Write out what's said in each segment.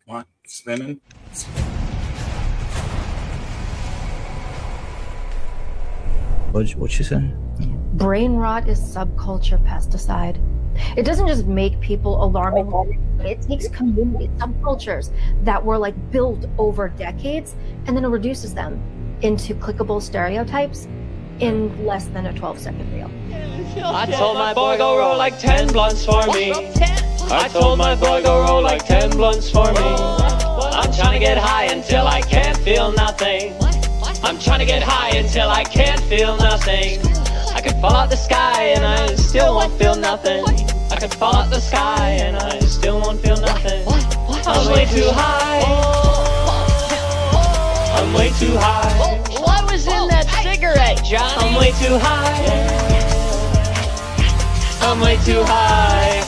What? Spinning? What you say? Brain rot is subculture pesticide. It doesn't just make people alarming. It takes community subcultures that were like built over decades, and then it reduces them into clickable stereotypes in less than a 12-second reel. I told my boy go roll like 10 blunts for me. I told my boy go roll like 10 blunts for me. I'm trying to get high until I can't feel nothing. I'm trying to get high until I can't feel nothing. I could fall out the sky and I still won't feel nothing. I could fall out the sky and I still won't feel nothing. I'm way too high. I'm way too high. What was in that cigarette, Johnny? I'm way too high. I'm way too high.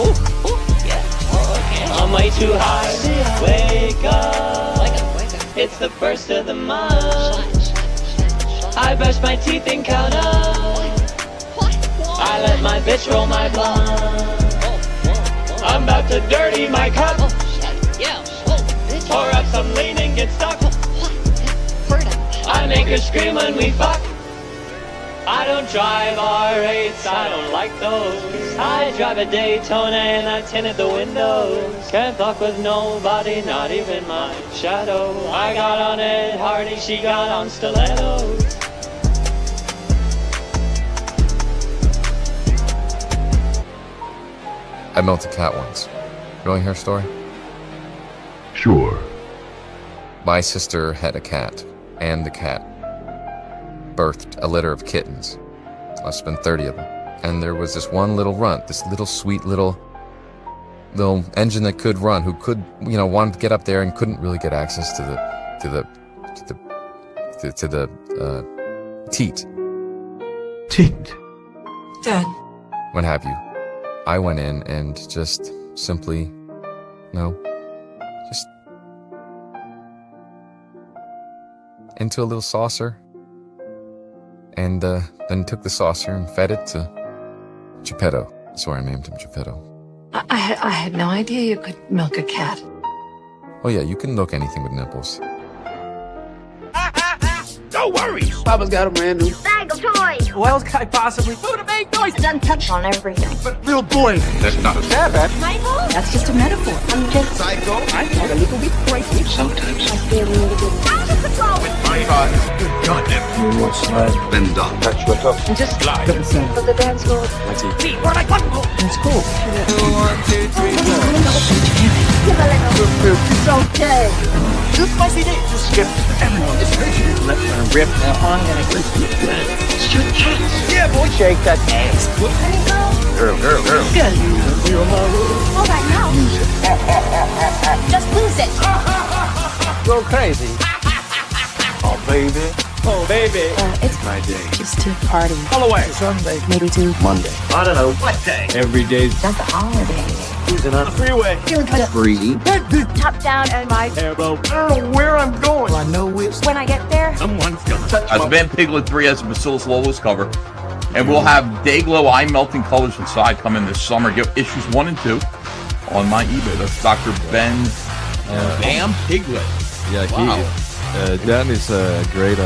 I'm way too high. Wake up. It's the first of the month. I brush my teeth and count up. I let my bitch roll my blunt. I'm about to dirty my cup. Pour up some lean and get stuck. I make her scream when we fuck. I don't drive R8s, I don't like those. I drive a Daytona and I tinted the windows. Can't fuck with nobody, not even my shadow. I got on Ed Hardy, she got on stilettos. I milked a cat once. You want to hear a story? Sure. My sister had a cat, and the cat birthed a litter of kittens. Must have been 30 of them. And there was this one little runt, this little sweet little engine that could run, who could, wanted to get up there and couldn't really get access to the teat. Teat. Dad. What have you. I went in and just simply, just into a little saucer, and then took the saucer and fed it to Geppetto. That's why I named him Geppetto. I had no idea you could milk a cat. Oh yeah, you can milk anything with nipples. No worries! Papa's got a brand new bag of toys. What else can I possibly do to make noise? Done touch on everything. But little boy, That's not a that bad. Michael? That's just a metaphor. I'm just Psycho. I had a little bit crazy. Sometimes. I feel really good. Out of control! my heart. Good goddamn. What's been done? That's what's up. And just Lie. for the dance floor. Gee, what am I going to It's cool. 1, 2, 3, 4. Give a little. It's okay. This is my CD. Just get everyone. Just let her rip. Now I'm gonna get it's your cat. Yeah, boy, shake that ass. Girl. Hold on now. Just lose it. Go crazy. Oh, baby. Oh, baby. It's My day. just to party. All the way. Sunday. Maybe to Monday. I don't know. What day? Every day's not the holiday. Cruising on the freeway. Free. Top down and my airboat. I don't know where I'm going. I know it's when I get there. Someone's gonna touch As Van Piglet 3 has a Bacillus Lolos cover. And we'll have Dayglow eye melting colors inside coming this summer. Get issues 1 and 2 on my eBay. That's Dr. Ben Van Piglet. Yeah, Wow. Dan is a great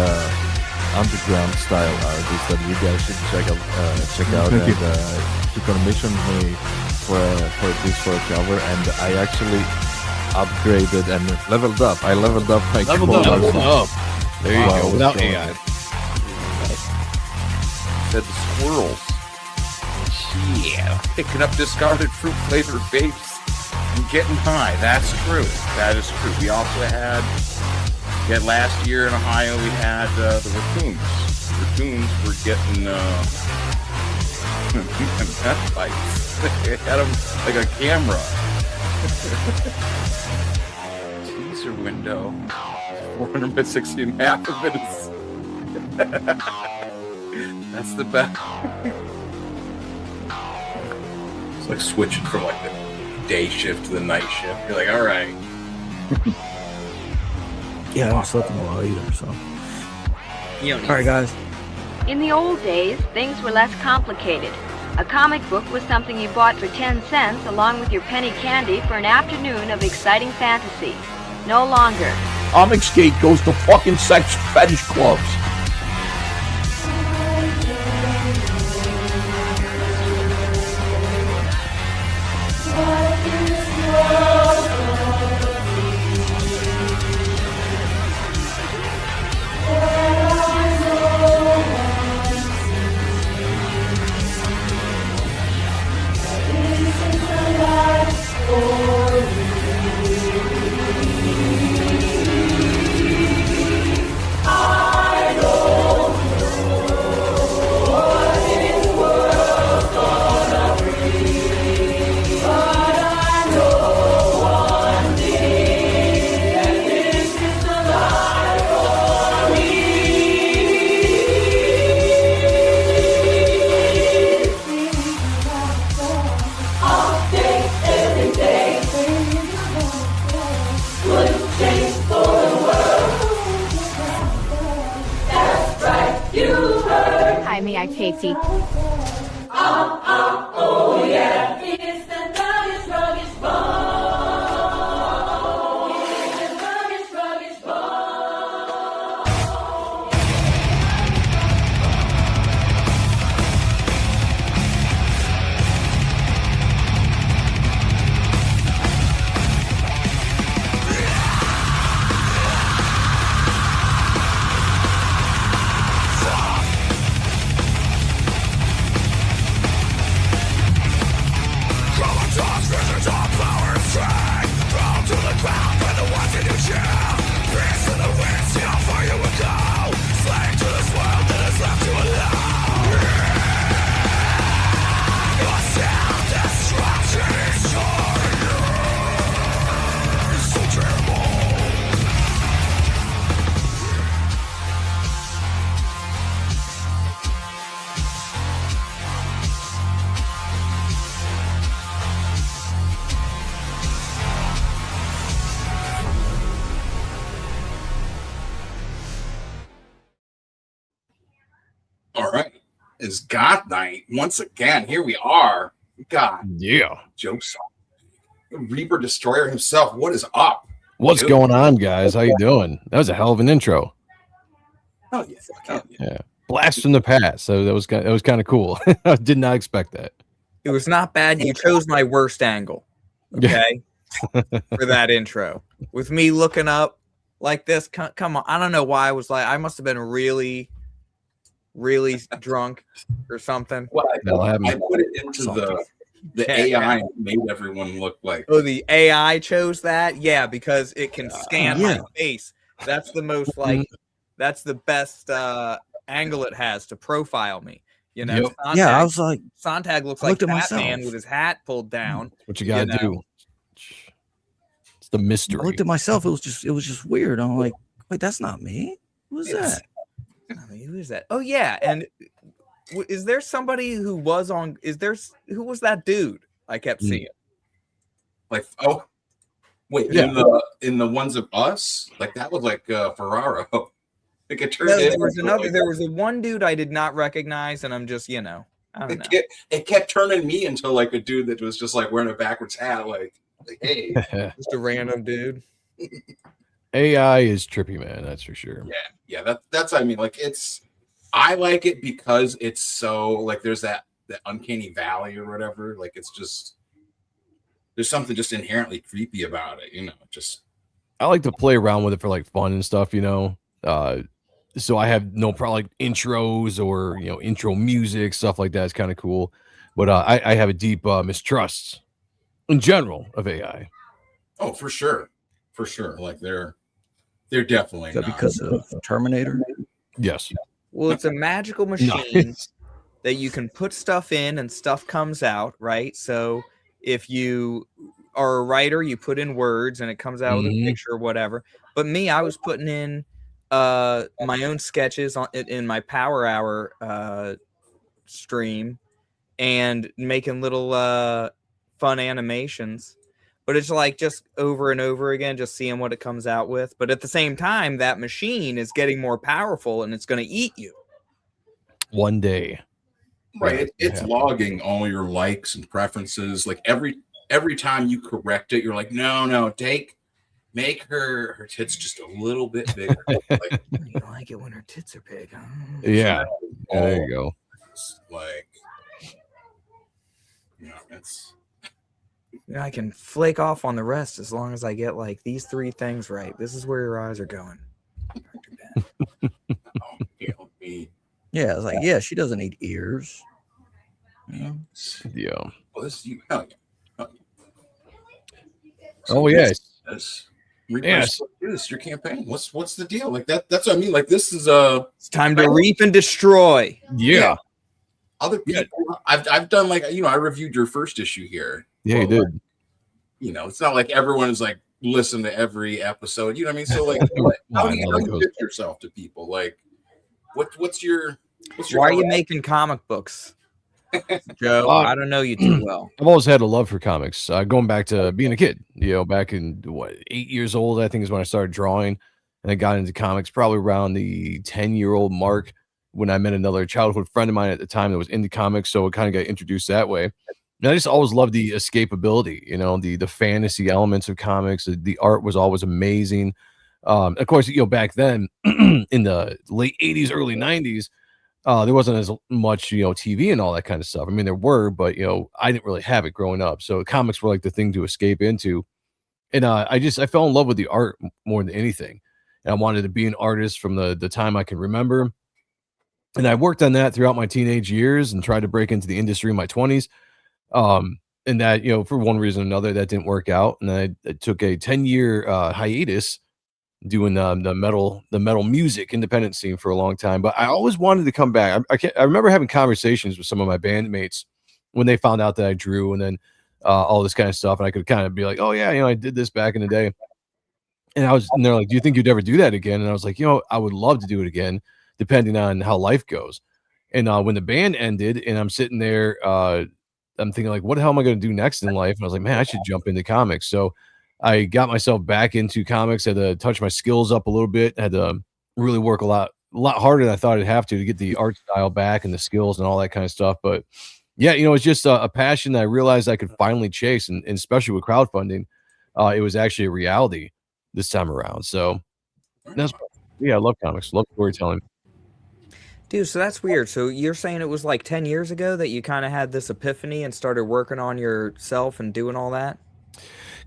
underground style artist that you guys should check out. Thank you. And he commissioned me for a cover, and I actually upgraded and leveled up. I leveled up my Leveled up. There you Wow, go. Without so- AI. Said the squirrels. Yeah. Picking up discarded fruit flavored vapes and getting high. That's true. That is true. We also had last year in Ohio, we had the raccoons. Raccoons were getting meth bites. They had them like a camera. Teaser window. 400 by 60 and half of it is. That's the best. It's like switching from like the day shift to the night shift. You're like, all right. Yeah, I haven't slept in a while either, so. All right, guys. In the old days, things were less complicated. A comic book was something you bought for 10 cents along with your penny candy for an afternoon of exciting fantasy. No longer. Comicsgate goes to fucking sex fetish clubs. Hi, me, I Katie. Oh yeah, it's the rugged, rugged bone. It's the rugged, rugged bone. All right. It's Goth Night. Once again, here we are. God. Yeah. JOE SONNTAG Reaper Destroyer himself. What is up? What's going on, guys? How you doing? That was a hell of an intro. Oh, yeah. Yeah. Blast from the past. So that was kind of cool. I did not expect that. It was not bad. You chose my worst angle. Okay. For that intro. With me looking up like this. Come on. I don't know why I was like, I must have been really drunk or something. Well, I put it into the AI made everyone look like. Oh, the AI chose that? Yeah, because it can scan my face. That's the most that's the best angle it has to profile me. You know, Yep. Sontag, Yeah, I was like, Sontag looks I like looked at Batman myself. with his hat pulled down. What you gotta do. It's the mystery. I looked at myself. It was just weird. I'm like, wait, that's not me. Who's that? I mean, who is that? Oh yeah, and is there somebody who was on? Who was that dude? I kept seeing. Like, oh, wait, in the ones of us, like that was like Ferraro. Like it turned. There was another. There was a one dude I did not recognize, and I'm just I don't know. It kept turning me into like a dude that was just like wearing a backwards hat, like hey, just a random dude. AI is trippy, man. That's for sure. Yeah. That's I mean, like I like it because it's so like there's that uncanny valley or whatever. Like it's just there's something just inherently creepy about it, you know. Just I like to play around with it for like fun and stuff, you know. So I have no problem like intros or intro music, stuff like that is kind of cool. But I have a deep mistrust in general of AI. Oh, for sure. Like they're definitely not. Because of Terminator? Yes. Well, it's a magical machine that you can put stuff in and stuff comes out, right? So if you are a writer, you put in words and it comes out with a picture or whatever. But me, I was putting in my own sketches in my Power Hour stream and making little fun animations. But it's like just over and over again, just seeing what it comes out with. But at the same time, that machine is getting more powerful and it's going to eat you. One day. Right. It's logging all your likes and preferences. Like every time you correct it, you're like, no, take make her tits just a little bit bigger. Like, you like it when her tits are big, huh? Yeah. There you go. Like, you know, it's. I can flake off on the rest as long as I get like these 3 things right. This is where your eyes are going. Yeah, it's like, yeah, she doesn't need ears. Yeah. Well, this you. Oh yes. Yes. This your campaign. What's the deal? Like that's what I mean. Like this is it's time to reap and destroy. Yeah. Other people, I've done like I reviewed your first issue here. Yeah, you did. You know, it's not like everyone is like listen to every episode. You know what I mean? So like, how do you pitch yourself to people? Like, what's your why are you making comic books, Joe? I don't know you too well. I've always had a love for comics, going back to being a kid. You know, back in 8 years old, I think is when I started drawing, and I got into comics probably around the 10-year-old mark when I met another childhood friend of mine at the time that was into comics. So it kind of got introduced that way. And I just always loved the escapability, you know, the fantasy elements of comics. The art was always amazing. Of course, you know, back then in the late 80s, early 90s, there wasn't as much, you know, TV and all that kind of stuff. I mean, there were, but, you know, I didn't really have it growing up. So comics were like the thing to escape into. And I fell in love with the art more than anything. And I wanted to be an artist from the time I can remember. And I worked on that throughout my teenage years and tried to break into the industry in my 20s. And that, you know, for one reason or another, that didn't work out. And I took a 10-year hiatus doing the metal music independent scene for a long time. But I always wanted to come back. I remember having conversations with some of my bandmates when they found out that I drew, and then all this kind of stuff. And I could kind of be like, oh yeah, you know, I did this back in the day. And they're like, do you think you'd ever do that again? And I was like, you know, I would love to do it again, depending on how life goes. And when the band ended and I'm sitting there, I'm thinking like, what the hell am I going to do next in life? And I was like, man, I should jump into comics. So I got myself back into comics, had to touch my skills up a little bit, had to really work a lot harder than I thought I'd have to get the art style back and the skills and all that kind of stuff. But yeah, you know, it's just a passion that I realized I could finally chase. And especially with crowdfunding, it was actually a reality this time around. So that's, yeah, I love comics, love storytelling. Dude, so that's weird. So you're saying it was like 10 years ago that you kind of had this epiphany and started working on yourself and doing all that?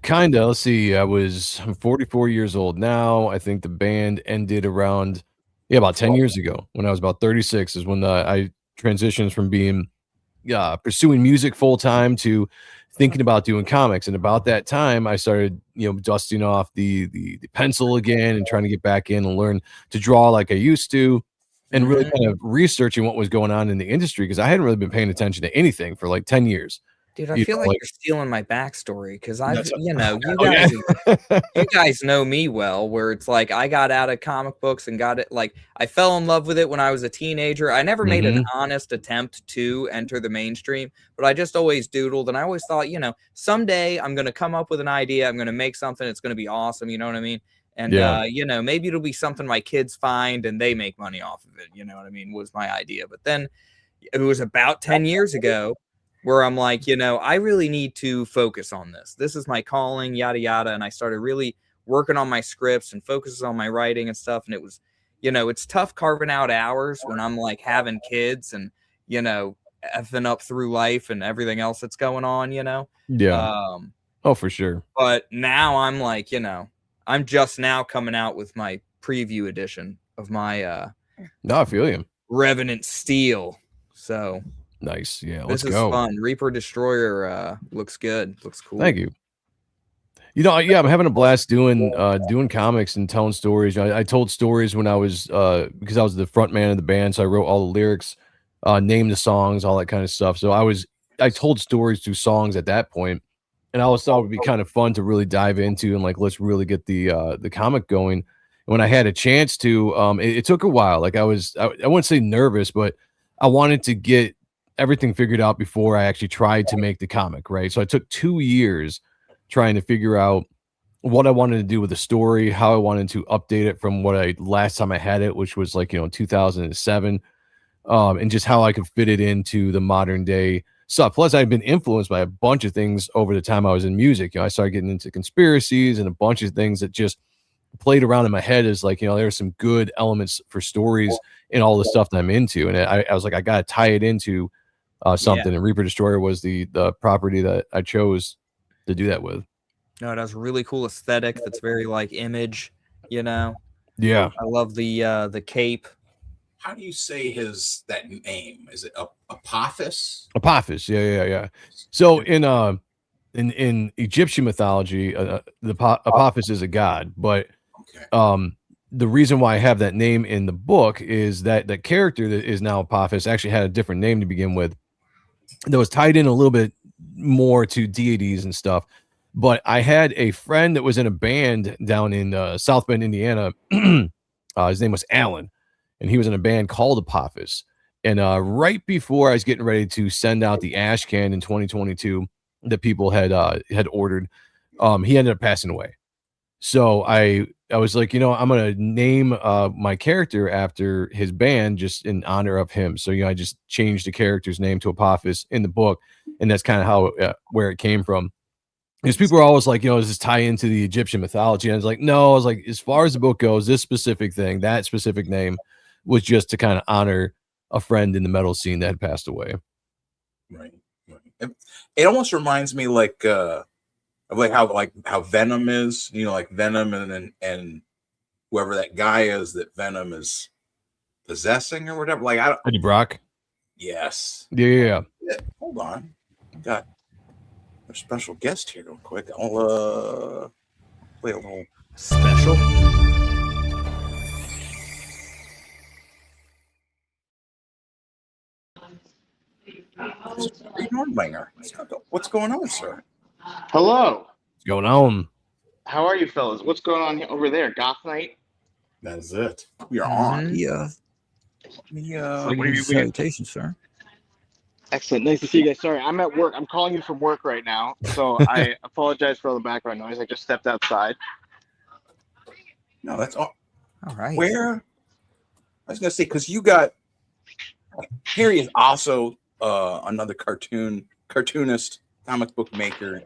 Kind of. Let's see. I'm 44 years old now. I think the band ended around, about 10 years ago. When I was about 36 is when I transitioned from being pursuing music full time to thinking about doing comics. And about that time, I started, you know, dusting off the pencil again and trying to get back in and learn to draw like I used to. And really kind of researching what was going on in the industry, because I hadn't really been paying attention to anything for like 10 years. Dude, I feel like you're stealing my backstory, because you guys know me well, where it's like I got out of comic books and got it. Like I fell in love with it when I was a teenager. I never made an honest attempt to enter the mainstream, but I just always doodled. And I always thought, you know, someday I'm going to come up with an idea. I'm going to make something. It's going to be awesome. You know what I mean? And, you know, maybe it'll be something my kids find and they make money off of it. You know what I mean? Was my idea. But then it was about 10 years ago where I'm like, you know, I really need to focus on this. This is my calling, yada, yada. And I started really working on my scripts and focuses on my writing and stuff. And it was, you know, it's tough carving out hours when I'm like having kids and, you know, effing up through life and everything else that's going on, you know? Yeah. Oh, for sure. But now I'm like, you know, I'm just now coming out with my preview edition of my no, I feel you. Revenant Steel. So nice. Yeah, let's go. This is fun. Reaper Destroyer looks good. Looks cool. Thank you. You know, yeah, I'm having a blast doing comics and telling stories. I told stories when I was because I was the front man of the band, so I wrote all the lyrics, named the songs, all that kind of stuff. So I told stories through songs at that point. And I always thought it would be kind of fun to really dive into and like, let's really get the comic going. And when I had a chance to, it took a while. Like I wouldn't say nervous, but I wanted to get everything figured out before I actually tried to make the comic. Right. So I took 2 years trying to figure out what I wanted to do with the story, how I wanted to update it from what last time I had it, which was like, you know, 2007, and just how I could fit it into the modern day stuff. Plus, I've been influenced by a bunch of things over the time I was in music. I started getting into conspiracies and a bunch of things that just played around in my head as like, there's some good elements for stories in all the stuff that I'm into. And I was like, I got to tie it into something. And Reaper Destroyer was the property that I chose to do that with. No, it has a really cool aesthetic that's very like Image, Yeah. I love the cape. How do you say that name? Is it Apophis? Apophis, yeah. So in Egyptian mythology, Apophis is a god, but the reason why I have that name in the book is that the character that is now Apophis actually had a different name to begin with that was tied in a little bit more to deities and stuff. But I had a friend that was in a band down in South Bend, Indiana. His name was Alan, and he was in a band called Apophis. And right before I was getting ready to send out the ash can in 2022 that people had ordered, he ended up passing away. So I was like, I'm going to name my character after his band just in honor of him. So, I just changed the character's name to Apophis in the book. And that's kind of how where it came from. Because people are always like, does this tie into the Egyptian mythology? And I was like, no, I was like, as far as the book goes, this specific thing, that specific name was just to kind of honor a friend in the metal scene that had passed away. Right. It almost reminds me like of how Venom is, like Venom and whoever that guy is that Venom is possessing or whatever. Like Eddie Brock. Yes. Yeah. Hold on. Got a special guest here real quick. I'll play a little special. Nordlinger. What's going on, sir? Hello. What's going on? How are you, fellas? What's going on over there? Goth Night? That is it. We are on. Salutations, sir. Excellent. Nice to see you guys. Sorry, I'm at work. I'm calling you from work right now, so I apologize for all the background noise. I just stepped outside. No, that's all. All right. Where? I was going to say, because you got... Harry is also another cartoonist, comic book maker,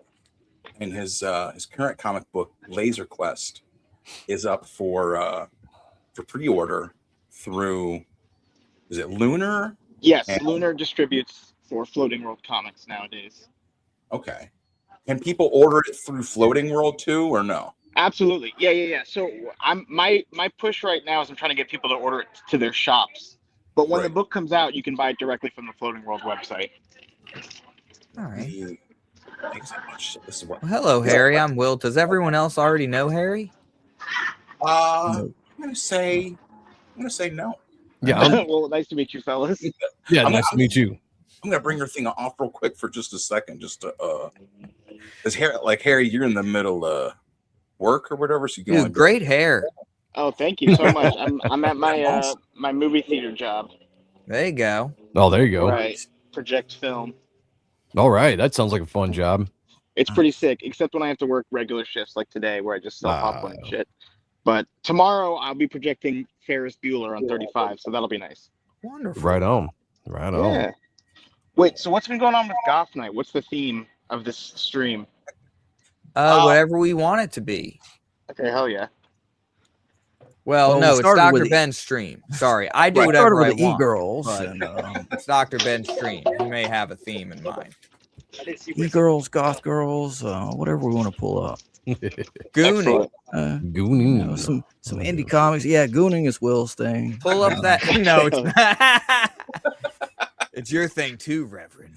and his current comic book, Laser Quest, is up for pre-order through... Is it Lunar? Yes, Lunar distributes for Floating World Comics nowadays. Okay. Can people order it through Floating World too, or no? Absolutely. Yeah. So my push right now is I'm trying to get people to order it to their shops. But when the book comes out, you can buy it directly from the Floating World website. All right. Well, hello, Harry. I'm Will. Does everyone else already know Harry? I'm gonna say no. Yeah. Well, nice to meet you, fellas. Yeah, nice to meet you. I'm gonna bring your thing off real quick for just a second, just to Harry, you're in the middle of work or whatever. So you great hair. Oh, thank you so much. I'm at my my movie theater job. There you go. Oh, there you go. Right. Project film. All right. That sounds like a fun job. It's pretty sick, except when I have to work regular shifts like today where I just sell popcorn and shit. But tomorrow I'll be projecting Ferris Bueller on 35, so that'll be nice. Wonderful. Right on. Yeah. Wait, so what's been going on with Goth Night? What's the theme of this stream? Whatever we want it to be. Okay, hell yeah. Well, no, it's Dr. Ben's stream. Sorry, I do whatever I want. E-girls. It's Dr. Ben's stream. He may have a theme in mind. E-girls, goth girls, whatever we want to pull up. Gooning. Gooning. Some indie comics. Yeah, gooning is Will's thing. Pull up that. No, it's not. It's your thing too, Reverend.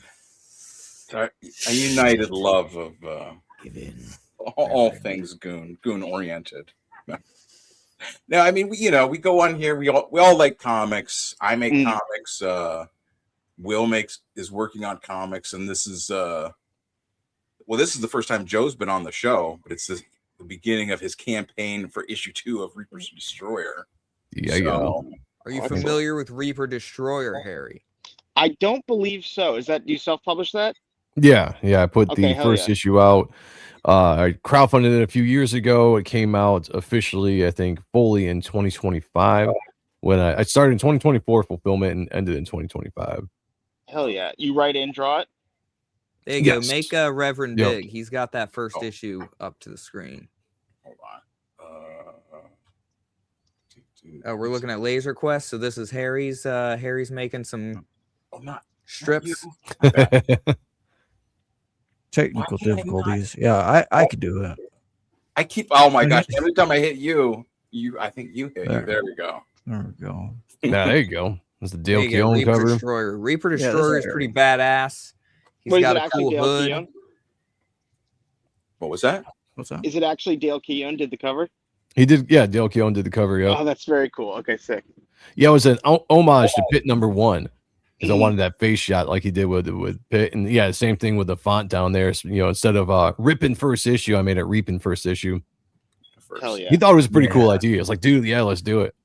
A united love of all things goon oriented. No, I mean we go on here. We all like comics. I make comics. Will is working on comics, and this is the first time Joe's been on the show, but it's the beginning of his campaign for issue 2 of Reaper Destroyer. Yeah. Are you familiar with Reaper Destroyer, Harry? I don't believe so. Do you self-publish that? Yeah. I put the first issue out. I crowdfunded it a few years ago. It came out officially, I think, fully in 2025. When I started in 2024 fulfillment and ended in 2025. Hell yeah! You write and draw it? There you go. Make Reverend big. He's got that first issue up to the screen. Hold on. Oh, we're looking at Laser Quest. So this is Harry's. Harry's making some strips. Technical difficulties. Yeah, I could do it. I keep. Oh my gosh! Every time I hit you, I think you hit you. There we go. There we go. Yeah, there you go. That's the Dale There you go, Keown Reaper cover. Destroyer. Reaper Destroyer is pretty badass. He's Wait, got is it a actually cool Dale hood. Keown? What was that? What's that? Is it actually Dale Keown did the cover? He did. Yeah, Dale Keown did the cover. Yeah. Oh, that's very cool. Okay, sick. Yeah, it was an homage to Pit #1 because I wanted that face shot like he did with Pit, and yeah, same thing with the font down there. So, instead of ripping first issue, I made it reaping first issue. Hell yeah. He thought it was a pretty cool idea. It's like, dude, yeah, let's do it.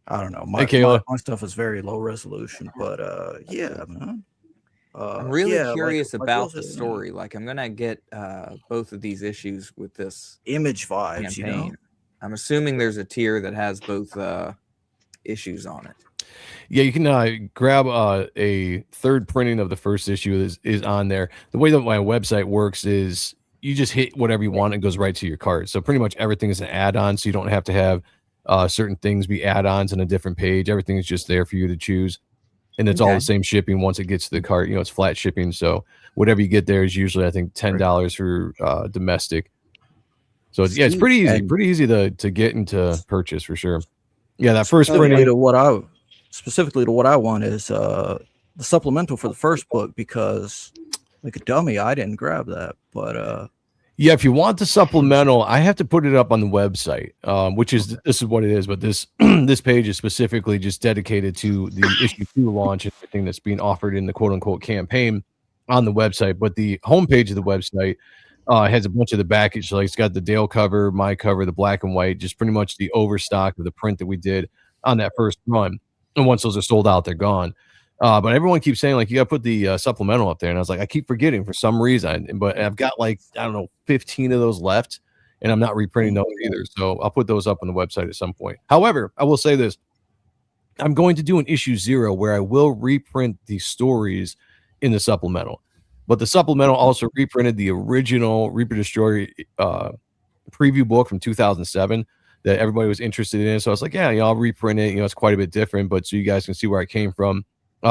I don't know. Hey, Kayla. My stuff is very low resolution, but yeah, man. I'm really yeah, curious like about was the it, story. Like, I'm gonna get both of these issues with this image vibes. campaign. I'm assuming there's a tier that has both issues on it. Yeah, you can grab a third printing of the first issue is on there. The way that my website works is you just hit whatever you want and it goes right to your cart. So pretty much everything is an add-on, so you don't have to have certain things be add-ons on a different page. Everything is just there for you to choose. And it's all the same shipping once it gets to the cart. It's flat shipping. So whatever you get there is usually, I think, $10 for domestic. So it's pretty easy, to get and to purchase for sure. Yeah, that first printing. Specifically to what I want is the supplemental for the first book, because like a dummy, I didn't grab that. But yeah, if you want the supplemental, I have to put it up on the website, which is this is what it is. But this this page is specifically just dedicated to the issue 2 launch and everything that's being offered in the quote unquote campaign on the website. But the homepage of the website has a bunch of the package. Like it's got the Dale cover, my cover, the black and white, just pretty much the overstock of the print that we did on that first run. And once those are sold out, they're gone. But everyone keeps saying, like, you got to put the supplemental up there. And I was like, I keep forgetting for some reason. But I've got, like, I don't know, 15 of those left. And I'm not reprinting those either. So I'll put those up on the website at some point. However, I will say this. I'm going to do an issue 0 where I will reprint the stories in the supplemental. But the supplemental also reprinted the original Reaper Destroyer preview book from 2007 that everybody was interested in. So I was like, yeah, I'll reprint it. It's quite a bit different, but so you guys can see where I came from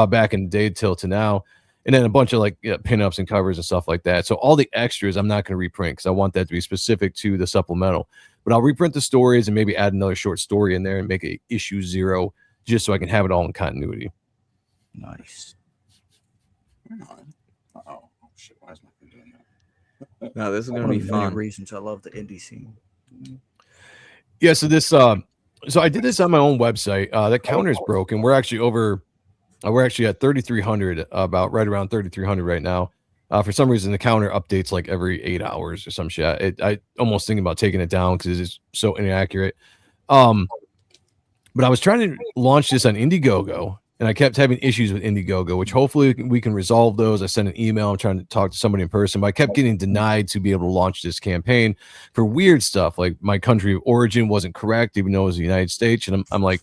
back in the day till to now. And then a bunch of like pinups and covers and stuff like that. So all the extras I'm not going to reprint because I want that to be specific to the supplemental. But I'll reprint the stories and maybe add another short story in there and make it issue 0 just so I can have it all in continuity. Nice. Oh shit! Why is my thing doing that? No, this is going to be fun. Reasons I love the indie scene. Yeah, so this so I did this on my own website. That counter's broken. We're actually at 3,300, about right around 3,300 right now. For some reason, the counter updates like every 8 hours or some shit. I almost thinking about taking it down because it's so inaccurate. But I was trying to launch this on Indiegogo, and I kept having issues with Indiegogo, which hopefully we can resolve those. I sent an email. I'm trying to talk to somebody in person, but I kept getting denied to be able to launch this campaign for weird stuff. Like my country of origin wasn't correct, even though it was the United States. And I'm like,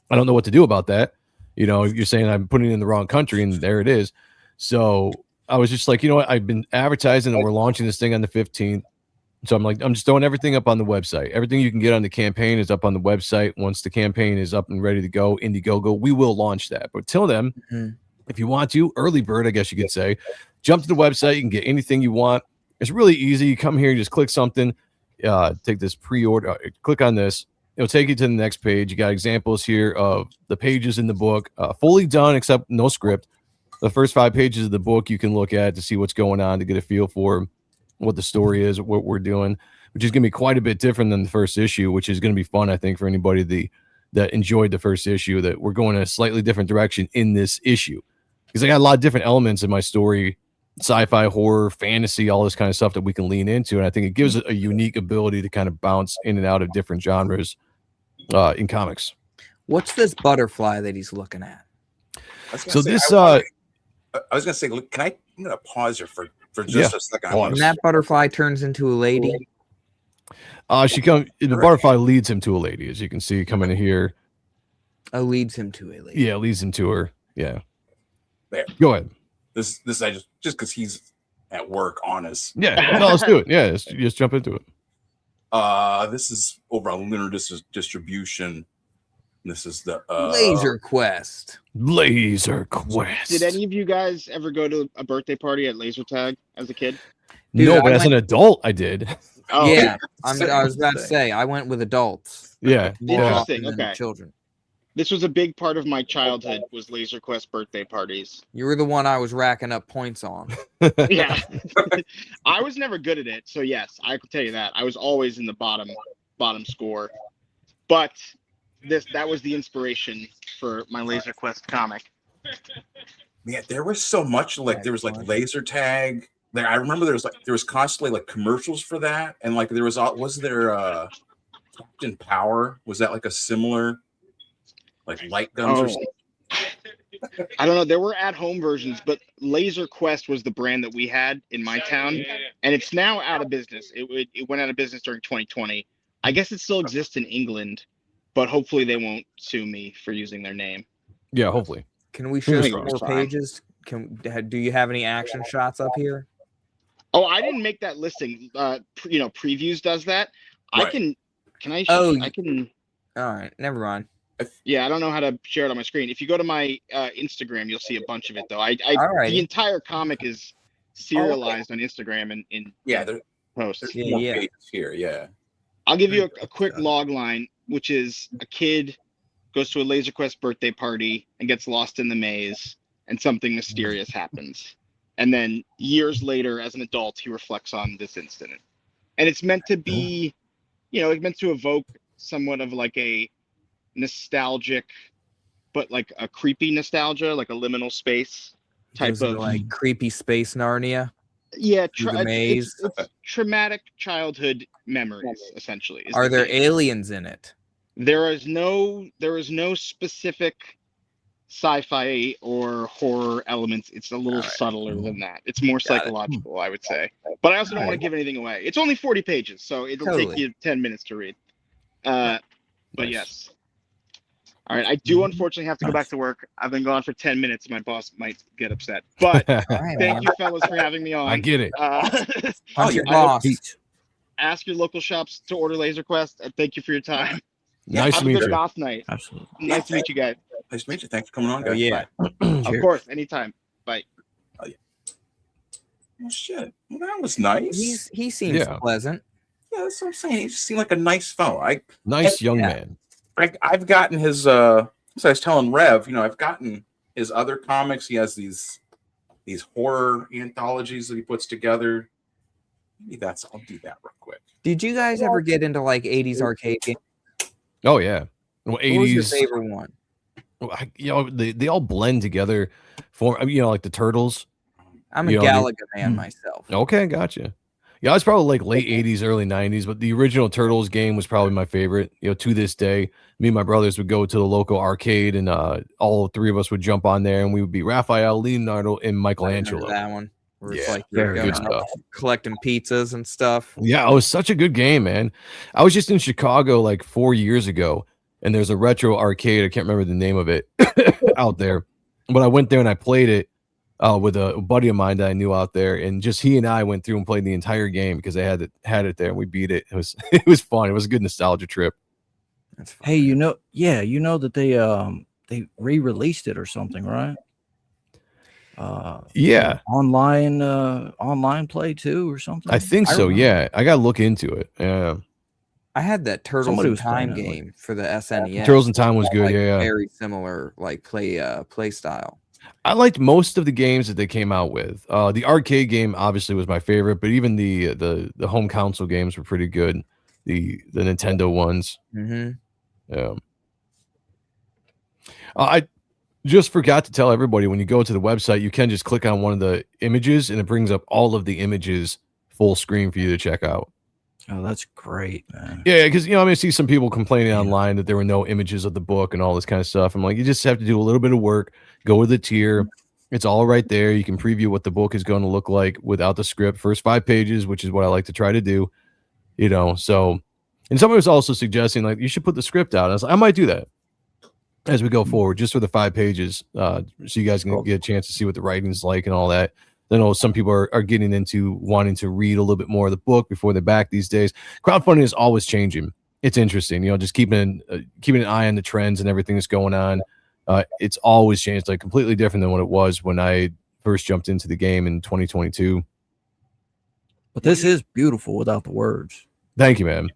I don't know what to do about that. You're saying I'm putting it in the wrong country, and there it is. So I was just like, you know what? I've been advertising that we're launching this thing on the 15th. So I'm like, I'm just throwing everything up on the website. Everything you can get on the campaign is up on the website. Once the campaign is up and ready to go, Indiegogo, we will launch that. But till then, if you want to, early bird, I guess you could say, jump to the website. You can get anything you want. It's really easy. You come here, you just click something, take this pre-order, click on this. It'll take you to the next page. You got examples here of the pages in the book, fully done except no script. The first 5 pages of the book you can look at to see what's going on, to get a feel for what the story is, what we're doing, which is going to be quite a bit different than the first issue, which is going to be fun, I think, for anybody that enjoyed the first issue, that we're going in a slightly different direction in this issue. Because I got a lot of different elements in my story, sci-fi, horror, fantasy, all this kind of stuff that we can lean into. And I think it gives a unique ability to kind of bounce in and out of different genres in comics. What's this butterfly that he's looking at? So this, I was going to say, look, I'm going to pause here for just a second. And that butterfly turns into a lady. The butterfly leads him to a lady, as you can see coming in here. Oh, leads him to a lady. Yeah, leads him to her. Yeah. There. Go ahead. This I just because he's at work on us. Yeah, no, let's do it. Yeah, just jump into it. This is over on Lunar Distribution. This is the Laser Quest. Laser Quest. Did any of you guys ever go to a birthday party at Laser Tag as a kid? Dude, no, but as an adult, I did. Oh, yeah, I was about to say I went with adults. Yeah, more Interesting. often than Okay. children. This was a big part of my childhood. Was Laser Quest birthday parties. You were the one I was racking up points on. Yeah, I was never good at it, so yes, I can tell you that I was always in the bottom score. But that was the inspiration for my Laser Quest comic. Man, there was so much like there was like laser tag. Like I remember there was constantly like commercials for that, and like there was there Captain Power? Was that like a similar like light guns or something? I don't know. There were at-home versions, but Laser Quest was the brand that we had in my town, and it's now out of business. It went out of business during 2020. I guess it still exists in England, but hopefully they won't sue me for using their name. Yeah, hopefully. Can we show Fingers some more crossed. pages? Do you have any action shots up here? Oh, I didn't make that listing. Previews does that. Right. Can I? Oh, I can. All right, never mind. Yeah, I don't know how to share it on my screen. If you go to my Instagram, you'll see a bunch of it though. Alrighty. The entire comic is serialized on Instagram and in there's posts. more pages here. Yeah, I'll give you a quick log line, which is a kid goes to a Laser Quest birthday party and gets lost in the maze, and something mysterious happens. And then years later, as an adult, he reflects on this incident. And it's meant to be, it's meant to evoke somewhat of like a nostalgic, but like a creepy nostalgia, like a liminal space type Gives you, of like creepy space Narnia. Yeah, through the maze. It's traumatic childhood memories, essentially. is Are the there thing. aliens in it? There is no specific sci-fi or horror elements. It's a little subtler than that. It's more psychological, I would say. But I also don't want to give anything away. It's only 40 pages, so it'll take you 10 minutes to read. But yes. All right, I do unfortunately have to go back to work. I've been gone for 10 minutes. My boss might get upset. But thank you, fellas, for having me on. I get it. Punch your boss. Ask your local shops to order Laser Quest, and thank you for your time. Nice Have to a meet good you. Goth night. Absolutely. Nice to meet you guys. Nice to meet you. Thanks for coming on, Oh, guys. yeah. Of course, anytime. Bye. Oh shit. Well, that was nice. He seems pleasant. Yeah, that's what I'm saying. He just seemed like a nice fellow. Nice young man. I've gotten his so I was telling Rev, I've gotten his other comics. He has these horror anthologies that he puts together. Maybe I'll do that real quick. Did you guys ever get into like 80s arcade games? Oh yeah. Well, What was your 80s. favorite one? Well, they all blend together for like the Turtles. I'm a Galaga man myself. Okay, gotcha. Yeah, I was probably like late 80s, early 90s, but the original Turtles game was probably my favorite. To this day, me and my brothers would go to the local arcade, and all three of us would jump on there, and we would be Raphael, Leonardo, and Michelangelo. That one. Where it's Yeah, like you're very good going up, collecting pizzas and stuff. Yeah, it was such a good game, man. I was just in Chicago like 4 years ago, and there's a retro arcade. I can't remember the name of it out there, but I went there and I played it with a buddy of mine that I knew out there, and just he and I went through and played the entire game because they had it there, and we beat it. It was fun. It was a good nostalgia trip. Hey, that they re-released it or something, right? Yeah, online play too or something. I think so. Yeah, I gotta look into it. Yeah, I had that Turtles Somebody in was playing Time it, like- game for the SNES. Turtles in Time was Had, good. like, Yeah, very similar like play style. I liked most of the games that they came out with. The arcade game obviously was my favorite, but even the home console games were pretty good. The Nintendo ones. Mm-hmm. Yeah. I just forgot to tell everybody, when you go to the website, you can just click on one of the images and it brings up all of the images full screen for you to check out. Oh, that's great, man. Yeah, because I see some people complaining online that there were no images of the book and all this kind of stuff. I'm like, you just have to do a little bit of work, go with the tier. It's all right there. You can preview what the book is going to look like without the script. First 5 pages, which is what I like to try to do. So, and somebody was also suggesting like you should put the script out. I was like, I might do that. as we go forward, just for the 5 pages, so you guys can get a chance to see what the writing's like and all that. I know some people are getting into wanting to read a little bit more of the book before they're back these days. Crowdfunding is always changing. It's interesting, just keeping an eye on the trends and everything that's going on. It's always changed, like completely different than what it was when I first jumped into the game in 2022. But this is beautiful without the words. Thank you, man.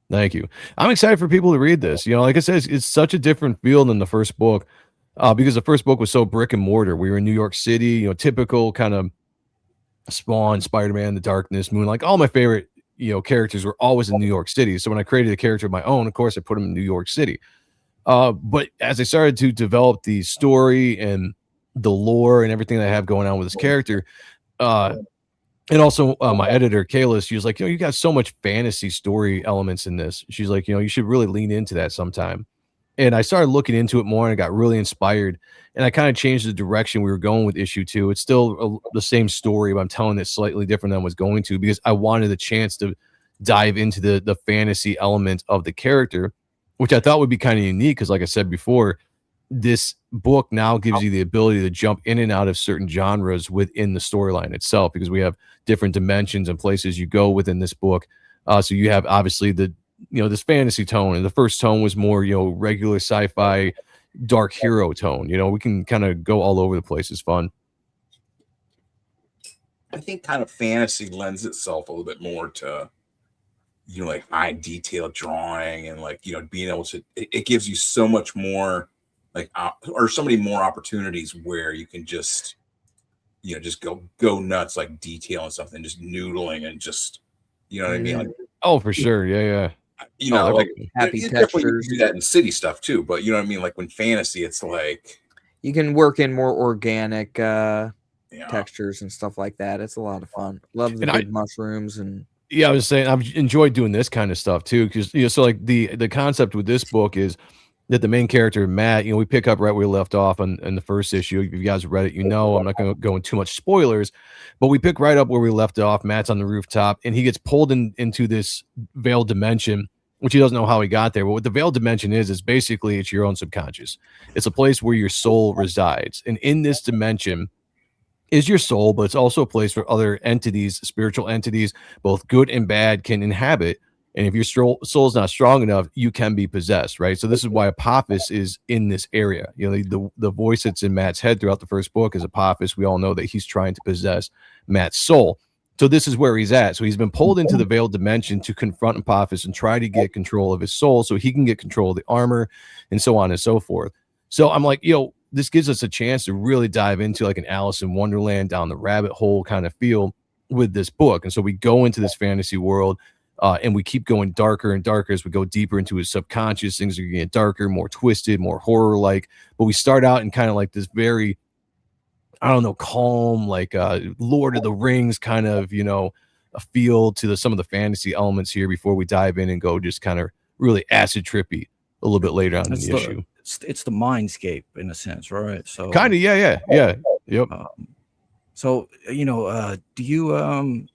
Thank you. I'm excited for people to read this. Like I said, it's such a different feel than the first book, because the first book was so brick and mortar. We were in New York City, typical kind of Spawn, Spider-Man, The Darkness, Moon. Like all my favorite, characters were always in New York City. So when I created a character of my own, of course, I put him in New York City. But as I started to develop the story and the lore and everything that I have going on with this character, and also my editor, Kayla, she was like, you got so much fantasy story elements in this. She's like, you should really lean into that sometime. And I started looking into it more and I got really inspired. And I kind of changed the direction we were going with issue 2. It's still the same story, but I'm telling it slightly different than I was going to, because I wanted a chance to dive into the fantasy element of the character, which I thought would be kind of unique. Because like I said before, this book now gives you the ability to jump in and out of certain genres within the storyline itself, because we have different dimensions and places you go within this book. So you have obviously this fantasy tone, and the first tone was more, regular sci-fi dark hero tone. We can kind of go all over the place. It's fun. I think kind of fantasy lends itself a little bit more to, like high detail drawing and like, being able to, it gives you so much more like, or so many more opportunities where you can just, just go nuts, like detailing something, just noodling and just, what I mean? Like, oh, for sure. Yeah. Like happy you definitely textures. do that in city stuff too, but you know what I mean? Like when fantasy, it's like you can work in more organic textures and stuff like that. It's a lot of fun. Love the big mushrooms and I was saying I've enjoyed doing this kind of stuff too, because so like the concept with this book is that the main character Matt, we pick up right where we left off in the first issue. If you guys read it, I'm not going to go into too much spoilers, but we pick right up where we left off. Matt's on the rooftop and he gets pulled into this veiled dimension, which he doesn't know how he got there. But what the veiled dimension is basically it's your own subconscious. It's a place where your soul resides. And in this dimension is your soul, but it's also a place where other entities, spiritual entities, both good and bad, can inhabit. And if your soul's not strong enough, you can be possessed, right? So this is why Apophis is in this area. The voice that's in Matt's head throughout the first book is Apophis. We all know that he's trying to possess Matt's soul. So this is where he's at. So he's been pulled into the veiled dimension to confront Apophis and try to get control of his soul so he can get control of the armor and so on and so forth. So I'm like, this gives us a chance to really dive into like an Alice in Wonderland down the rabbit hole kind of feel with this book. And so we go into this fantasy world. And we keep going darker and darker as we go deeper into his subconscious. Things are getting darker, more twisted, more horror-like. But we start out in kind of like this very, calm, like Lord of the Rings kind of, a feel to some of the fantasy elements here before we dive in and go just kind of really acid trippy a little bit later on in the issue. It's the mindscape in a sense, right? So kind of, yeah. Yep. So do you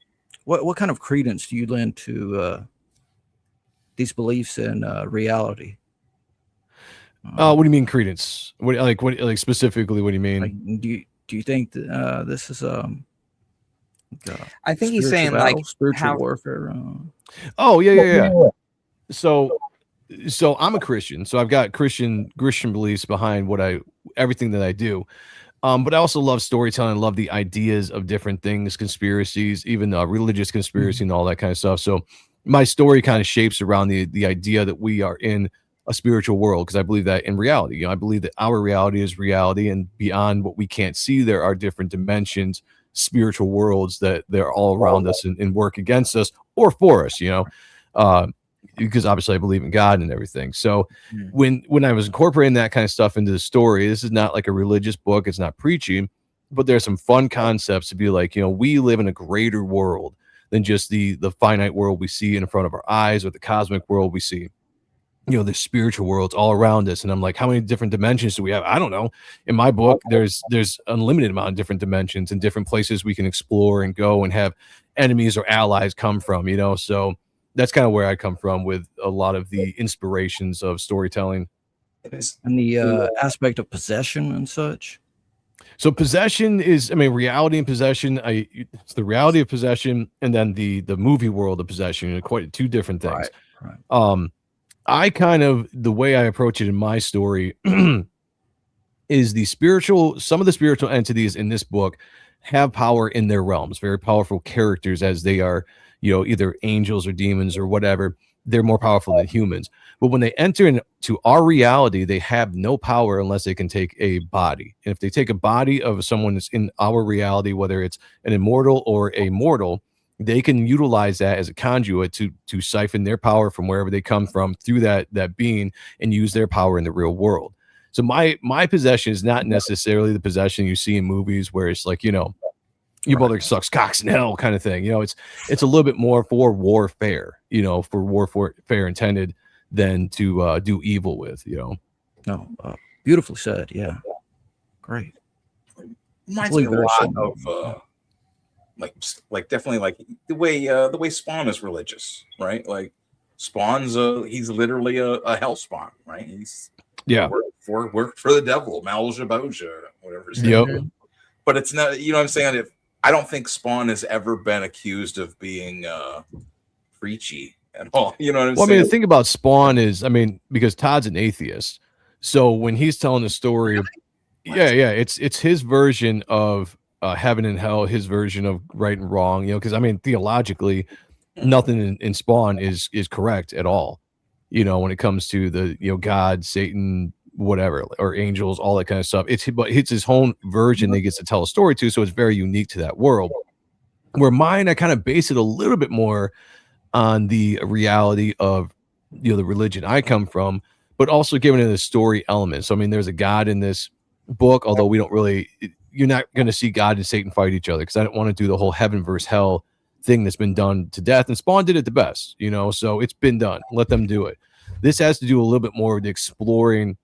What kind of credence do you lend to these beliefs in reality? What do you mean credence? What specifically? What do you mean? Like, do you think that, this is I think he's saying like spiritual warfare? Oh yeah. So I'm a Christian, so I've got Christian beliefs behind everything that I do. But I also love storytelling. I love the ideas of different things, conspiracies, even religious conspiracy and all that kind of stuff. So my story kind of shapes around the idea that we are in a spiritual world, because I believe that in reality. I believe that our reality is reality, and beyond what we can't see, there are different dimensions, spiritual worlds that they're all around us and work against us or for us, because obviously I believe in God and everything. So when I was incorporating that kind of stuff into the story, this is not like a religious book. It's not preachy, but there's some fun concepts to be like, we live in a greater world than just the finite world we see in front of our eyes, or the cosmic world we see. There's spiritual worlds all around us. And I'm like, how many different dimensions do we have? I don't know. In my book, there's unlimited amount of different dimensions and different places we can explore and go and have enemies or allies come from, so that's kind of where I come from with a lot of the inspirations of storytelling. And the aspect of possession and such. So possession is, I mean, reality and possession. It's the reality of possession, and then the movie world of possession are quite two different things. Right. I kind of, the way I approach it in my story is some of the spiritual entities in this book have power in their realms, very powerful characters, as they are, either angels or demons or whatever. They're more powerful than humans. But when they enter into our reality, they have no power unless they can take a body. And if they take a body of someone that's in our reality, whether it's an immortal or a mortal, they can utilize that as a conduit to siphon their power from wherever they come from through that being and use their power in the real world. So my possession is not necessarily the possession you see in movies where it's like, your brother sucks cocks in hell kind of thing. It's a little bit more for warfare, for warfare intended than to do evil with, No, beautifully said. Yeah. Great. Reminds me a lot of like definitely like the way Spawn is religious, right? Like Spawn's he's literally a hell spawn, right? He's worked for the devil, Maljaboja, whatever his name is. But it's not, what I'm saying? I don't think Spawn has ever been accused of being preachy at all. You know what I'm saying? I mean, the thing about Spawn is, because Todd's an atheist, so when he's telling the story, it's his version of heaven and hell, his version of right and wrong. Because theologically, nothing in Spawn is correct at all. When it comes to the God, Satan, whatever, or angels, all that kind of stuff. It's his own version that he gets to tell a story to, so it's very unique to that world. Where mine, I kind of base it a little bit more on the reality of the religion I come from, but also giving it a story element. So there's a God in this book, although we don't really, you're not going to see God and Satan fight each other, because I don't want to do the whole heaven versus hell thing that's been done to death. And Spawn did it the best, so it's been done. Let them do it. This has to do a little bit more with exploring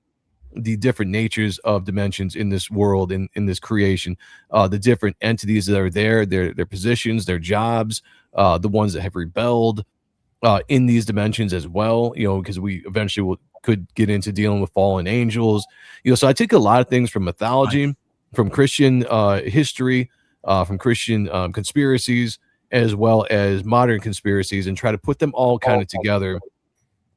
the different natures of dimensions in this world, in this creation, the different entities that are there, their positions, their jobs, the ones that have rebelled in these dimensions as well, because we eventually could get into dealing with fallen angels, so I take a lot of things from mythology, from Christian history, from Christian conspiracies, as well as modern conspiracies, and try to put them all kind of together,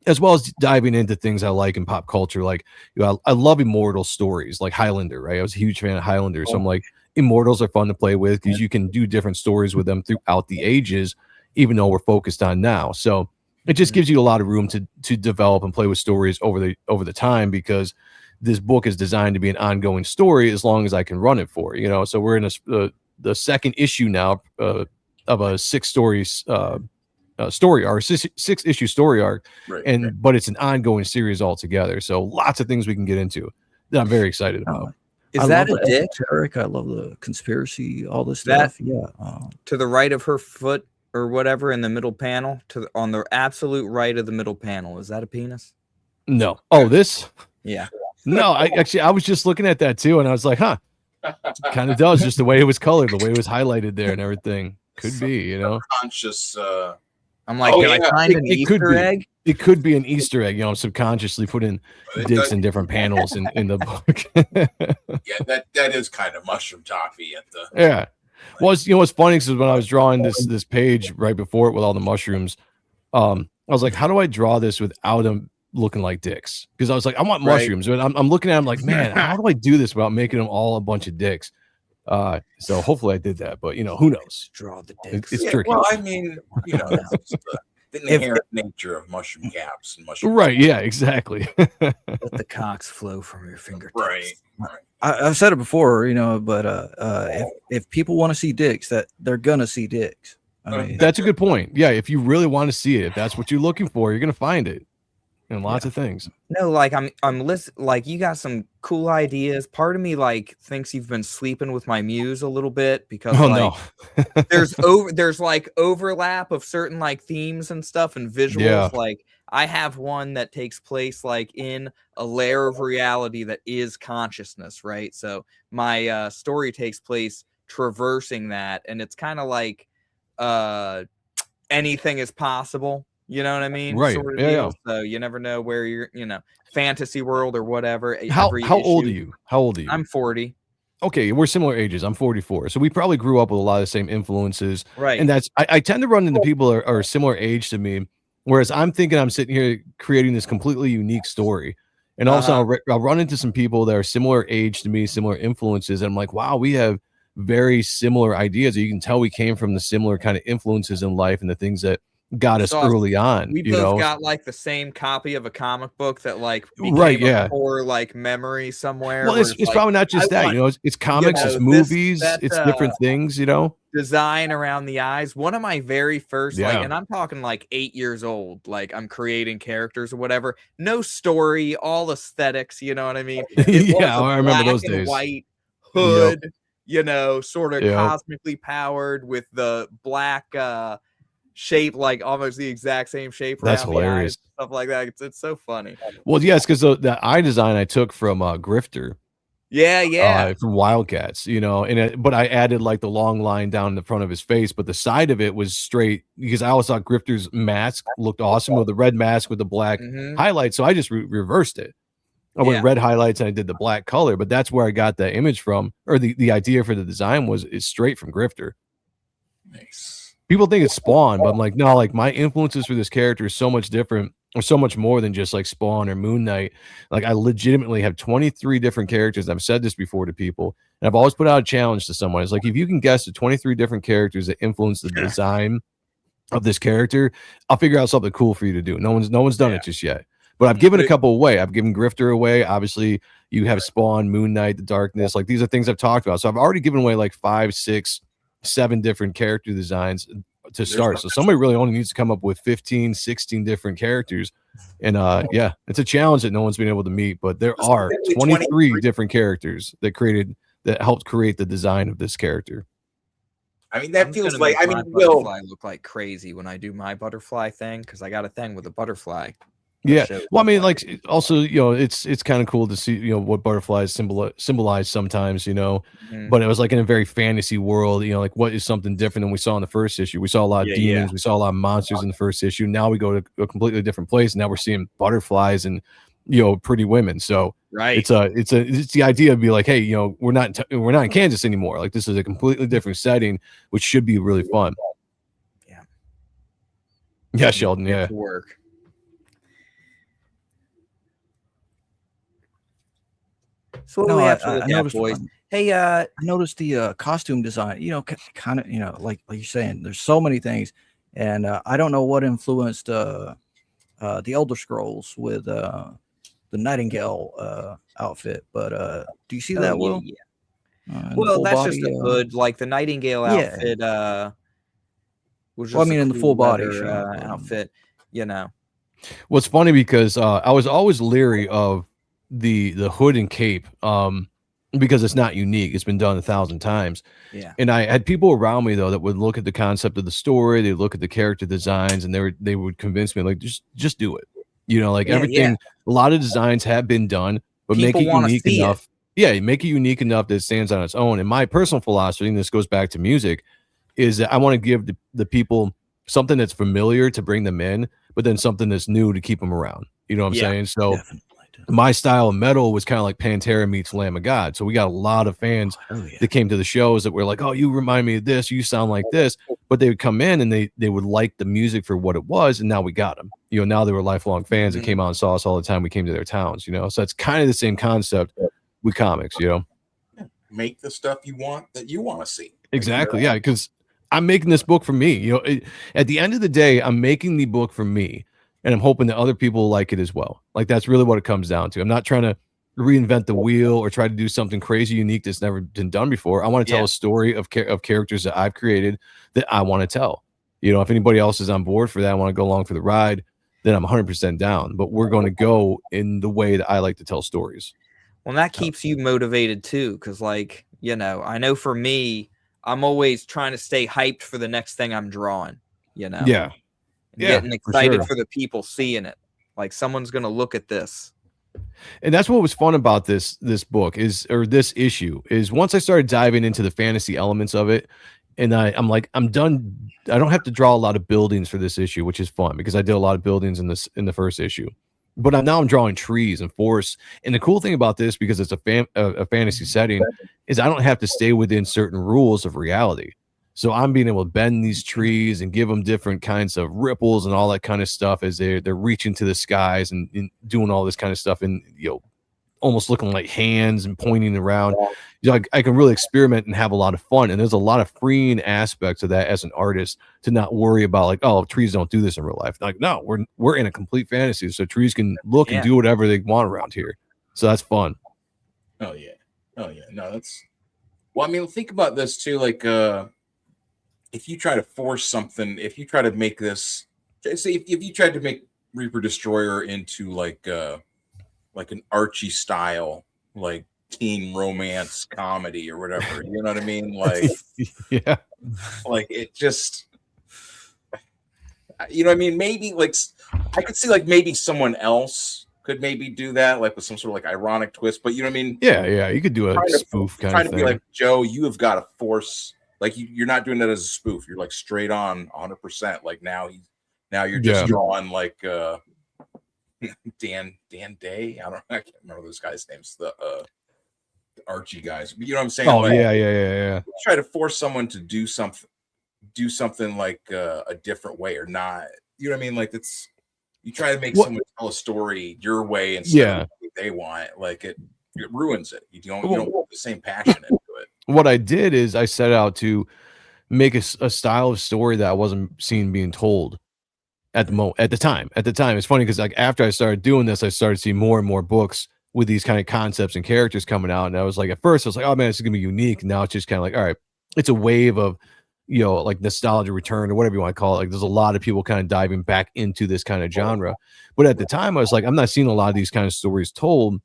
as well as diving into things I like in pop culture. Like, I love immortal stories like Highlander, right? I was a huge fan of Highlander. So I'm like, immortals are fun to play with because you can do different stories with them throughout the ages, even though we're focused on now. So it just gives you a lot of room to develop and play with stories over the time, because this book is designed to be an ongoing story as long as I can run it for, so we're in the second issue now of a 6-story story arc, 6-issue story arc, but it's an ongoing series altogether. So lots of things we can get into that I'm very excited about. Is that a dick? Esoteric. I love the conspiracy, all this stuff. To the right of her foot or whatever in the middle panel, on the absolute right of the middle panel, is that a penis? No. Oh, this? Yeah. No, I was just looking at that too, and I was like, huh, kind of does, just the way it was colored, the way it was highlighted there and everything. Could be, conscious. I'm like, did I find an Easter egg? It could be an Easter egg, subconsciously put in dicks in different panels in the book. Yeah, that is kind of mushroom toffee at the. Yeah. Well, what's funny is when I was drawing this page right before it with all the mushrooms, I was like, how do I draw this without them looking like dicks? Because I was like, I want mushrooms, but I'm looking at them like, man, how do I do this without making them all a bunch of dicks? So hopefully I did that, but who knows? Draw the dicks. It's tricky. Well, it's the inherent nature of mushroom caps and mushroom. Right. Yeah. Exactly. Let the cocks flow from your fingertips. Right. I've said it before, but if people want to see dicks, that they're gonna see dicks. That's a good point. Yeah, if you really want to see it, if that's what you're looking for, you're gonna find it. And lots of things. No, like I'm listening. Like, you got some cool ideas. Part of me thinks you've been sleeping with my muse a little bit, because there's like overlap of certain themes and stuff and visuals. Yeah. Like, I have one that takes place in a layer of reality that is consciousness, right? So my story takes place traversing that, and it's kind of like anything is possible. You know what I mean? Right. Sort of Yeah, deal. yeah. So you never know where you're, fantasy world or whatever. How Every old are issue- you? How old are you? I'm 40. Okay, we're similar ages. I'm 44, so we probably grew up with a lot of the same influences. Right. And I tend to run into people that are similar age to me, whereas I'm thinking I'm sitting here creating this completely unique story, and all of a sudden I'll run into some people that are similar age to me, similar influences, and I'm like, wow, we have very similar ideas. You can tell we came from the similar kind of influences in life and the things that got us So early on. We both got like the same copy of a comic book that like became a core like memory somewhere. Well, it's like, probably not just that, it's comics, it's movies, it's different things, design around the eyes. One of my very first, Yeah. like, and I'm talking like 8 years old, like I'm creating characters or whatever. No story, all aesthetics, you know what I mean? It was a I remember black those and days. white hood, sort of Yep. cosmically powered with the black shape, like almost the exact same shape. That's around the eyes, hilarious. stuff like that. It's so funny. Well, yes, because the eye design I took from Grifter. Yeah. From Wildcats, but I added like the long line down the front of his face, but the side of it was straight because I always thought Grifter's mask looked awesome with the red mask with the black highlights. So I just reversed it. I went red highlights and I did the black color, but that's where I got the image from, or the idea for the design is straight from Grifter. Nice. People think it's Spawn, but I'm like, no, like my influences for this character is so much different or so much more than just like Spawn or Moon Knight. Like I legitimately have 23 different characters. I've said this before to people, and I've always put out a challenge to someone. It's like, if you can guess the 23 different characters that influence the design of this character, I'll figure out something cool for you to do. No one's done it just yet. But I've given a couple away. I've given Grifter away. Obviously, you have Spawn, Moon Knight, the Darkness. Like these are things I've talked about. So I've already given away like 5, 6, 7 different character designs to start. So somebody really only needs to come up with 15, 16 different characters. And yeah, it's a challenge that no one's been able to meet, but there are 23 different characters that helped create the design of this character. I mean, that feels like, butterfly look like crazy when I do my butterfly thing, because I got a thing with a butterfly. Yeah, well, I mean, like, also, it's kind of cool to see, what butterflies symbolize sometimes, but it was like in a very fantasy world, like what is something different than we saw in the first issue. We saw a lot of demons, we saw a lot of monsters in the first issue. Now we go to a completely different place, and now we're seeing butterflies and pretty women. So it's the idea of be like, hey, we're not in Kansas anymore. Like this is a completely different setting, which should be really fun. Yeah, Sheldon. Yeah. Work. So No, we have I to noticed, boys. Hey, I noticed the costume design. Kind of, like you're saying, there's so many things, and I don't know what influenced the Elder Scrolls with the Nightingale outfit, but do you see that? Will? Well, that's just a hood, like the Nightingale outfit. Was just in the full body outfit, Well, it's funny because I was always leery of the hood and cape because it's not unique. It's been done 1,000 times. Yeah. And I had people around me though that would look at the concept of the story, they look at the character designs, and they would convince me like just do it. Everything. A lot of designs have been done, but People make it unique enough. Yeah, make it unique enough that it stands on its own. And my personal philosophy, and this goes back to music, is that I want to give the people something that's familiar to bring them in, but then something that's new to keep them around. You know what I'm saying? So my style of metal was kind of like Pantera meets Lamb of God. So we got a lot of fans that came to the shows that were like, oh, you remind me of this, you sound like this. But they would come in and they would like the music for what it was, and now we got them. Now they were lifelong fans that came out and saw us all the time we came to their towns, So it's kind of the same concept with comics, Make the stuff you want that you want to see. Exactly. Yeah, because I'm making this book for me. At the end of the day, I'm making the book for me, and I'm hoping that other people like it as well. Like that's really what it comes down to. I'm not trying to reinvent the wheel or try to do something crazy unique that's never been done before. I want to tell a story of characters that I've created that I want to tell. If anybody else is on board for that, I want to go along for the ride, then I'm 100% down. But we're going to go in the way that I like to tell stories. Well, that keeps you motivated too, because I know for me, I'm always trying to stay hyped for the next thing I'm drawing. Yeah. Getting excited for the people seeing it. Like someone's gonna look at this. And that's what was fun about this book this issue is once I started diving into the fantasy elements of it, And I'm like, I'm done. I don't have to draw a lot of buildings for this issue, which is fun because I did a lot of buildings in the first issue. But now I'm drawing trees and forests. And the cool thing about this, because it's a fantasy setting, is I don't have to stay within certain rules of reality. So I'm being able to bend these trees and give them different kinds of ripples and all that kind of stuff as they're reaching to the skies and doing all this kind of stuff, and almost looking like hands and pointing around. I can really experiment and have a lot of fun. And there's a lot of freeing aspects of that as an artist, to not worry about like, oh, trees don't do this in real life. Like, no, we're in a complete fantasy, so trees can look and do whatever they want around here. So that's fun. Oh yeah. No, that's, well, I mean, think about this too. Like, if you try to force something, if you try to make this, say, if you tried to make Reaper Destroyer into like an Archie style, like teen romance comedy or whatever, you know what I mean? Like, yeah, like it just, you know what I mean? Maybe like I could see like maybe someone else could maybe do that, like with some sort of like ironic twist. But you know what I mean? Yeah, you could do a spoof kind of thing. Trying to be like, Joe, you have got to force, like you're not doing that as a spoof. You're like straight on 100%. Like now you're just drawing like Dan Day. I can't remember those guys' names. The Archie guys. You know what I'm saying? Oh, like, yeah. Try to force someone to do something like a different way or not. You know what I mean? Like it's, you try to make someone tell a story your way instead of what they want. Like it ruins it. You don't put the same passion into it. What I did is I set out to make a style of story that I wasn't seeing being told at the time. It's funny because like after I started doing this, I started seeing more and more books with these kind of concepts and characters coming out. And I was like, at first I was like, oh man, this is gonna be unique. And now it's just kind of like, all right, it's a wave of, like nostalgia return or whatever you want to call it. Like there's a lot of people kind of diving back into this kind of genre. But at the time I was like, I'm not seeing a lot of these kind of stories told,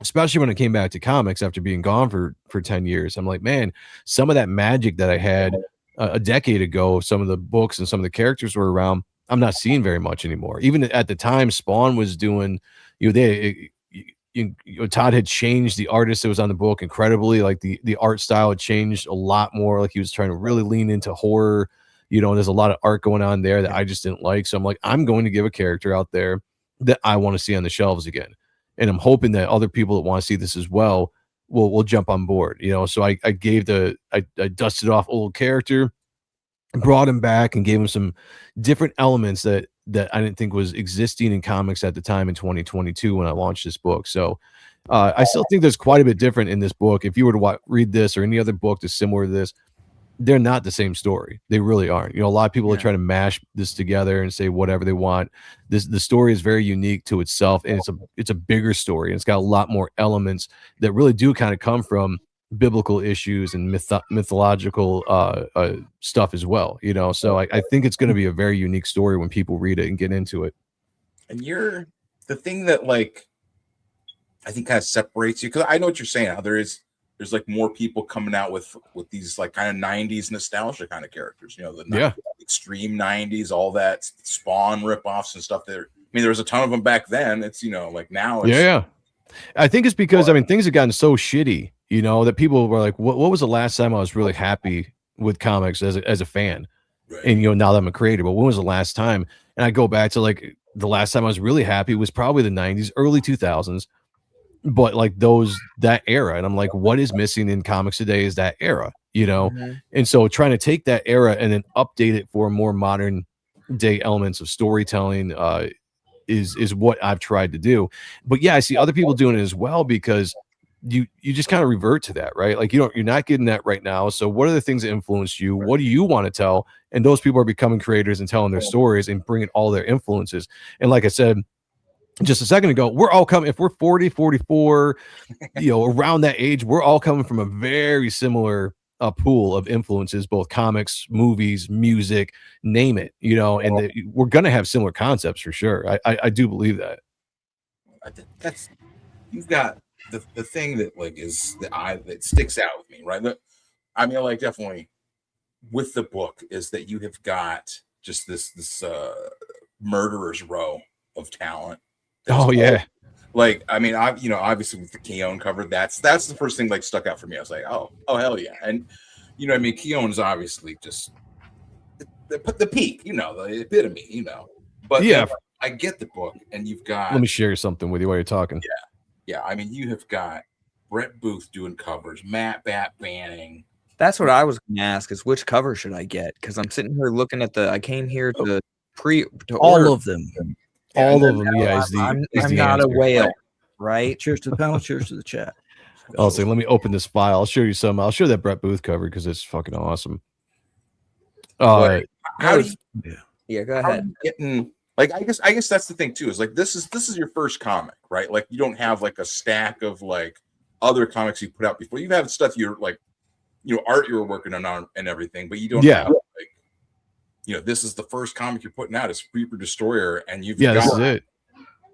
especially when it came back to comics after being gone for 10 years. I'm like, man, some of that magic that I had a decade ago, some of the books and some of the characters were around, I'm not seeing very much anymore. Even at the time Spawn was doing, Todd had changed the artist that was on the book incredibly. Like the art style had changed a lot more. Like he was trying to really lean into horror, and there's a lot of art going on there that I just didn't like. So I'm like, I'm going to give a character out there that I want to see on the shelves again. And I'm hoping that other people that want to see this as well will jump on board, So I dusted off old character, brought him back and gave him some different elements that I didn't think was existing in comics at the time in 2022 when I launched this book. So I still think there's quite a bit different in this book. If you were to read this or any other book that's similar to this, they're not the same story. They really aren't. A lot of people are trying to mash this together and say whatever they want. The story is very unique to itself, and it's a bigger story, and it's got a lot more elements that really do kind of come from biblical issues and mythological stuff as well. So I think it's going to be a very unique story when people read it and get into it. And you're the thing that like I think kind of separates you, because I know what you're saying. How there's like more people coming out with these like kind of 90s nostalgia kind of characters, the extreme 90s, all that Spawn ripoffs and stuff there. I mean, there was a ton of them back then. It's like now it's, I think it's because things have gotten so shitty, that people were like, what was the last time I was really happy with comics as a fan? Right. And now that I'm a creator, but when was the last time? And I go back to like the last time I was really happy was probably the 90s, early 2000s. But like that era, and I'm like, what is missing in comics today is that era, And so trying to take that era and then update it for more modern day elements of storytelling is what I've tried to do. But I see other people doing it as well, because you just kind of revert to that, right? Like you're not getting that right now. So what are the things that influenced you? What do you want to tell? And those people are becoming creators and telling their stories and bringing all their influences. And like I said just a second ago, we're all coming, if we're 40, 44, around that age, we're all coming from a very similar pool of influences, both comics, movies, music, name it, and we're going to have similar concepts for sure. I do believe that. I think that's, you've got the thing that like is that sticks out with me, right? I mean, like definitely with the book is that you have got just this murderer's row of talent. Oh yeah. Like, I mean, obviously with the Keown cover, that's the first thing like stuck out for me. I was like, oh hell yeah. And you know what I mean? Keown's obviously just the peak, you know, the epitome, you know. But yeah, then I get the book, and you've got. Let me share something with you while you're talking. Yeah. I mean, you have got Brett Booth doing covers, Matt Banning. That's what I was going to ask: is which cover should I get? Because I'm sitting here looking at I came here to all of them. All of them. Yeah, I'm the not answer. a whale, right? Cheers to the panel. Cheers to the chat. I'll say, let me open this file. I'll show you some. I'll show that Brett Booth cover because it's fucking awesome. How How do you, go how are ahead. you getting like I guess that's the thing too, is like this is your first comic, right? Like you don't have like a stack of like other comics you put out before. You have stuff you're like, you know, art you were working on and everything, but you don't have like, you know, this is the first comic you're putting out. It's Reaper Destroyer, and you've got this is it.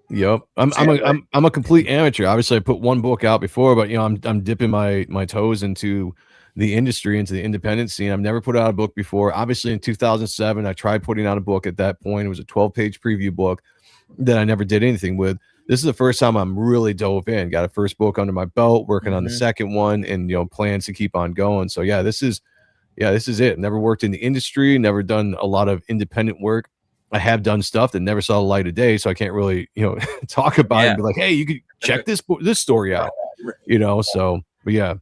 Yep. I'm a complete amateur. Obviously I put one book out before, but you know, I'm dipping my toes into the industry, into the independent scene. I've never put out a book before. Obviously in 2007 I tried putting out a book. At that point it was a 12-page preview book that I never did anything with. This is the first time I'm really dove in. Got a first book under my belt, working on the second one, and you know, plans to keep on going. So this is it. Never worked in the industry, never done a lot of independent work. I have done stuff that never saw the light of day, so I can't really, you know, talk about it and be like, hey, you could check this story out, you know. So, but yeah.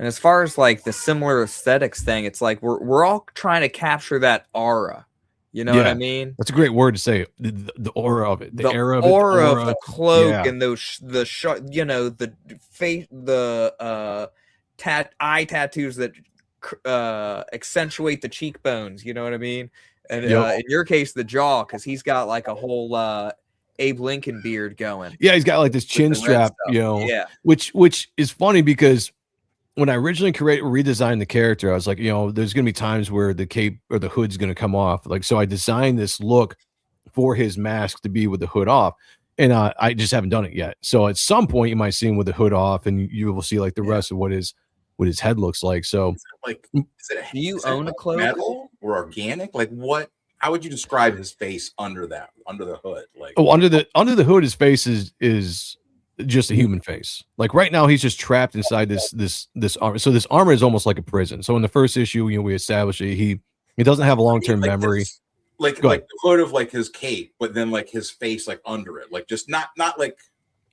And as far as like the similar aesthetics thing, it's like we're all trying to capture that aura. You know what I mean? That's a great word to say. The aura of it, the aura of the cloak, and you know, the face, the eye tattoos that accentuate the cheekbones. You know what I mean? And in your case, the jaw, because he's got like a whole Abe Lincoln beard going. Yeah, he's got like this chin strap, you know. Yeah, which is funny because when I originally redesigned the character, I was like, you know, there's gonna be times where the cape or the hood's gonna come off. Like, so I designed this look for his mask to be with the hood off, and I just haven't done it yet. So at some point, you might see him with the hood off, and you will see like the rest of what his head looks like. So, like, do you own a cloak? Metal or organic? Like, what? How would you describe his face under the hood? Like, under the hood, his face is just a human face. Like right now, he's just trapped inside this armor. So this armor is almost like a prison. So in the first issue, you know, we established it, he doesn't have a long-term memory. This, like the hood of like his cape, but then like his face like under it, like just not like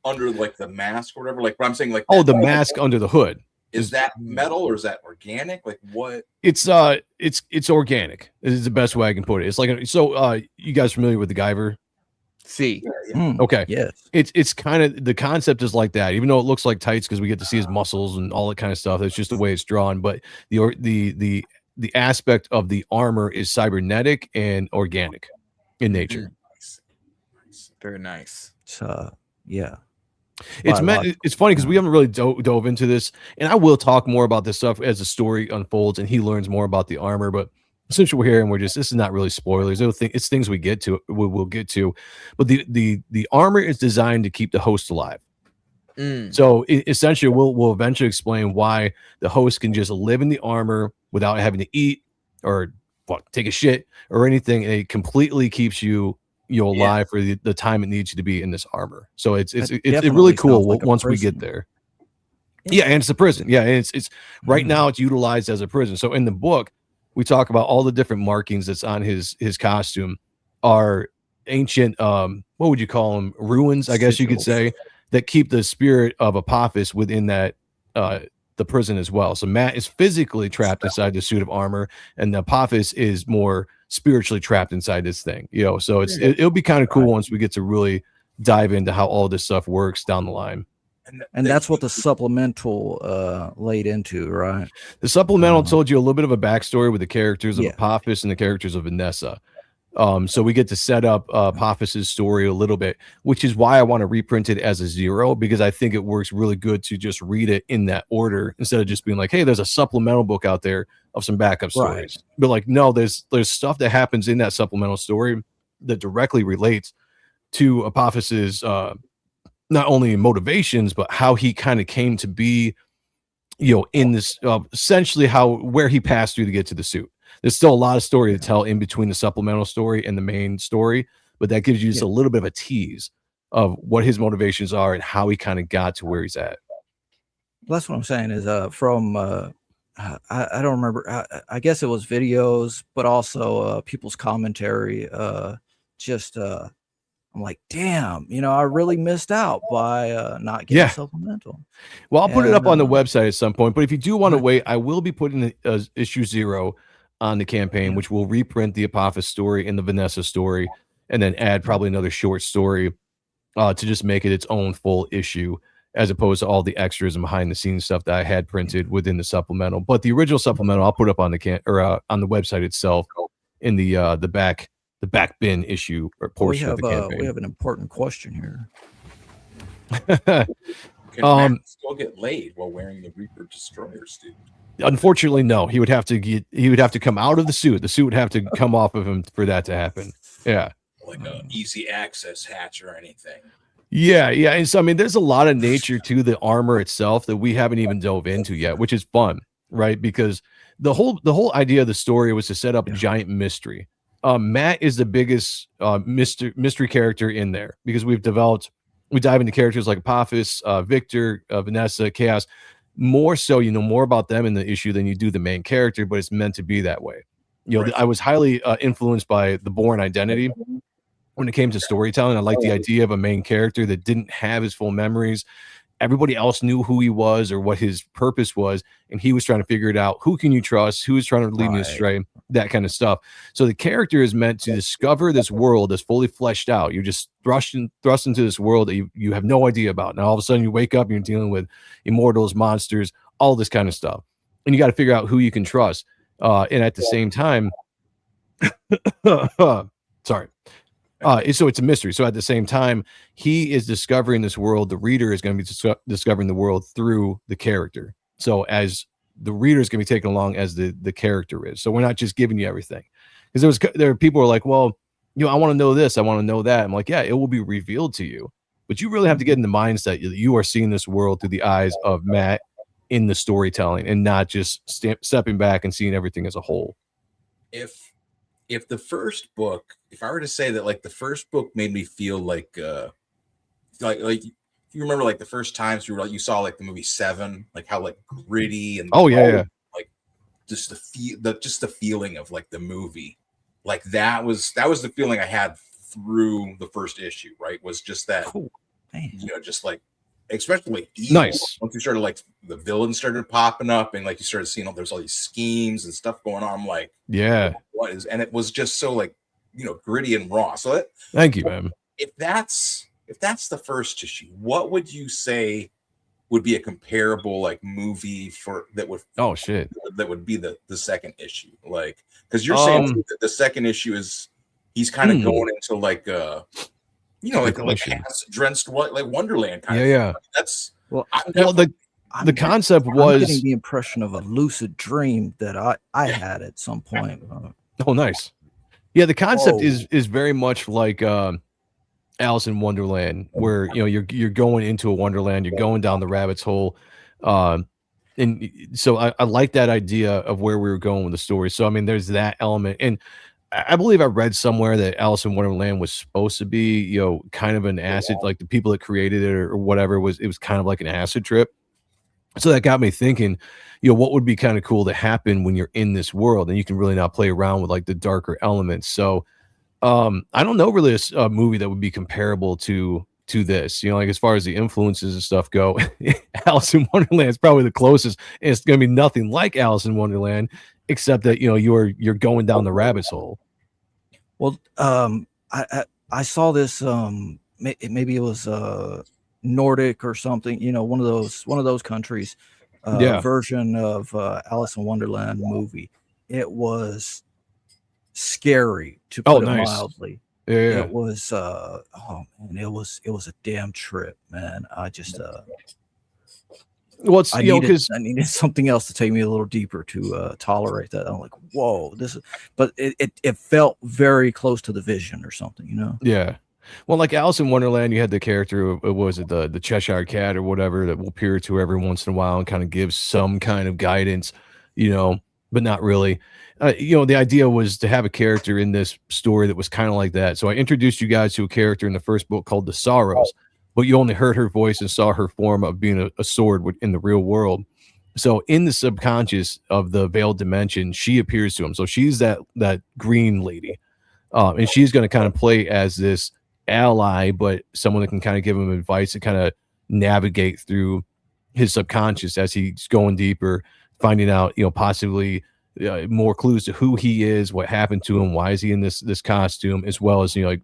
under like the mask or whatever. Like, but I'm saying like the mask under the hood. Is that metal or is that organic? Like what? It's organic. Is the best way I can put it. It's like you guys familiar with the Guyver? See, okay, yes. It's kind of the concept is like that. Even though it looks like tights because we get to see his muscles and all that kind of stuff. That's just the way it's drawn. But the aspect of the armor is cybernetic and organic in nature. Very nice. Yeah. It's funny because we haven't really dove into this, and I will talk more about this stuff as the story unfolds and he learns more about the armor. But since we're here and this is not really spoilers, it's things we'll get to. But the armor is designed to keep the host alive. So essentially, we'll eventually explain why the host can just live in the armor without having to eat or take a shit or anything, and it completely keeps you alive for the time it needs you to be in this armor. So it's really cool like once we get there. Yeah, and it's a prison. Yeah, and it's right now it's utilized as a prison. So in the book, we talk about all the different markings that's on his costume are ancient what would you call them? Ruins, I guess you could say, that keep the spirit of Apophis within that the prison as well. So Matt is physically trapped inside the suit of armor, and the Apophis is more spiritually trapped inside this thing, you know. So it'll be kind of cool once we get to really dive into how all this stuff works down the line. And that's what the supplemental laid into, right? The supplemental told you a little bit of a backstory with the characters of Apophis and the characters of Vanessa. So we get to set up Apophis's story a little bit, which is why I want to reprint it as a 0, because I think it works really good to just read it in that order instead of just being like, hey, there's a supplemental book out there of some backup stories. Right. But like, no, there's stuff that happens in that supplemental story that directly relates to Apophis's not only motivations, but how he kind of came to be, you know, in this essentially where he passed through to get to the suit. There's still a lot of story to tell in between the supplemental story and the main story, but that gives you just a little bit of a tease of what his motivations are and how he kind of got to where he's at. That's what I'm saying is from I don't remember. I guess it was videos, but also people's commentary. Just I'm like, damn, I really missed out by not getting supplemental. Well, I'll put it up on the And, website at some point. But if you do want to wait, I will be putting issue 0 on the campaign, which will reprint the Apophis story and the Vanessa story, and then add probably another short story to just make it its own full issue, as opposed to all the extras and behind the scenes stuff that I had printed within the supplemental. But the original supplemental I'll put up on the on the website itself in the back bin issue or portion of the campaign. We have an important question here. Can Matt still get laid while wearing the Reaper Destroyer suit? Unfortunately, no. He would have to come out of the suit. The suit would have to come off of him for that to happen. Yeah. Like an easy access hatch or anything. Yeah. And so, I mean, there's a lot of nature to the armor itself that we haven't even dove into yet, which is fun, right? Because the whole idea of the story was to set up a giant mystery. Matt is the biggest mystery character in there because we dive into characters like Apophis, Victor, Vanessa, Chaos. More so, you know more about them in the issue than you do the main character, but it's meant to be that way. I was highly influenced by the Bourne Identity when it came to storytelling. I like the idea of a main character that didn't have his full memories. Everybody else knew who he was or what his purpose was, and he was trying to figure it out. Who can you trust? Who is trying to lead me astray? That kind of stuff. So the character is meant to discover this world that's fully fleshed out. You're just thrust into this world that you have no idea about. Now all of a sudden you wake up and you're dealing with immortals, monsters, all this kind of stuff, and you got to figure out who you can trust. And at the same time, sorry. So it's a mystery. So at the same time, he is discovering this world. The reader is going to be discovering the world through the character. So as the reader is going to be taken along as the character is. So we're not just giving you everything. Because there are people who are like, well, I want to know this. I want to know that. I'm like, yeah, it will be revealed to you. But you really have to get in the mindset that you are seeing this world through the eyes of Matt in the storytelling and not just stepping back and seeing everything as a whole. If the first book, if I were to say that like the first book made me feel like you remember like the first times you saw like the movie Seven, like how like gritty and like just the feeling of like the movie, like that was the feeling I had through the first issue, right? Was just that just like especially evil. Nice. Once you started like the villains started popping up and like you started seeing there's all these schemes and stuff going on. I'm like, what is? And it was just so like gritty and raw. So thank you, man. If that's the first issue, what would you say would be a comparable like movie that would be the second issue? Like, because you're saying that the second issue is he's kind of going into like like drenched like Wonderland kind of thing. Like that's the concept was getting the impression of a lucid dream that I had at some point. Oh, nice. Yeah, the concept is very much like Alice in Wonderland, where you're going into a wonderland, you're going down the rabbit's hole, and so I like that idea of where we were going with the story. So I mean, there's that element, and I believe I read somewhere that Alice in Wonderland was supposed to be kind of an acid, like the people that created it or whatever it was kind of like an acid trip. So that got me thinking, what would be kind of cool to happen when you're in this world and you can really now play around with like the darker elements. So I don't know really a movie that would be comparable to this, like as far as the influences and stuff go. Alice in Wonderland is probably the closest, and it's going to be nothing like Alice in Wonderland, except that you're going down the rabbit's hole. Well, I saw this. Maybe it was Nordic or something. One of those countries. Version of Alice in Wonderland movie. It was scary to put it mildly. It was it was a damn trip, man. I just I needed something else to take me a little deeper to tolerate that. I'm like, whoa, but it felt very close to the Vision or something, Yeah. Well, like Alice in Wonderland, you had the character, was it the Cheshire Cat or whatever, that will appear to every once in a while and kind of gives some kind of guidance, but not really. The idea was to have a character in this story that was kind of like that. So I introduced you guys to a character in the first book called The Sorrows, but you only heard her voice and saw her form of being a sword in the real world. So in the subconscious of the veiled dimension, she appears to him. So she's that green lady, and she's going to kind of play as this ally, but someone that can kind of give him advice to kind of navigate through his subconscious as he's going deeper, finding out, possibly more clues to who he is, what happened to him, why is he in this costume, as well as like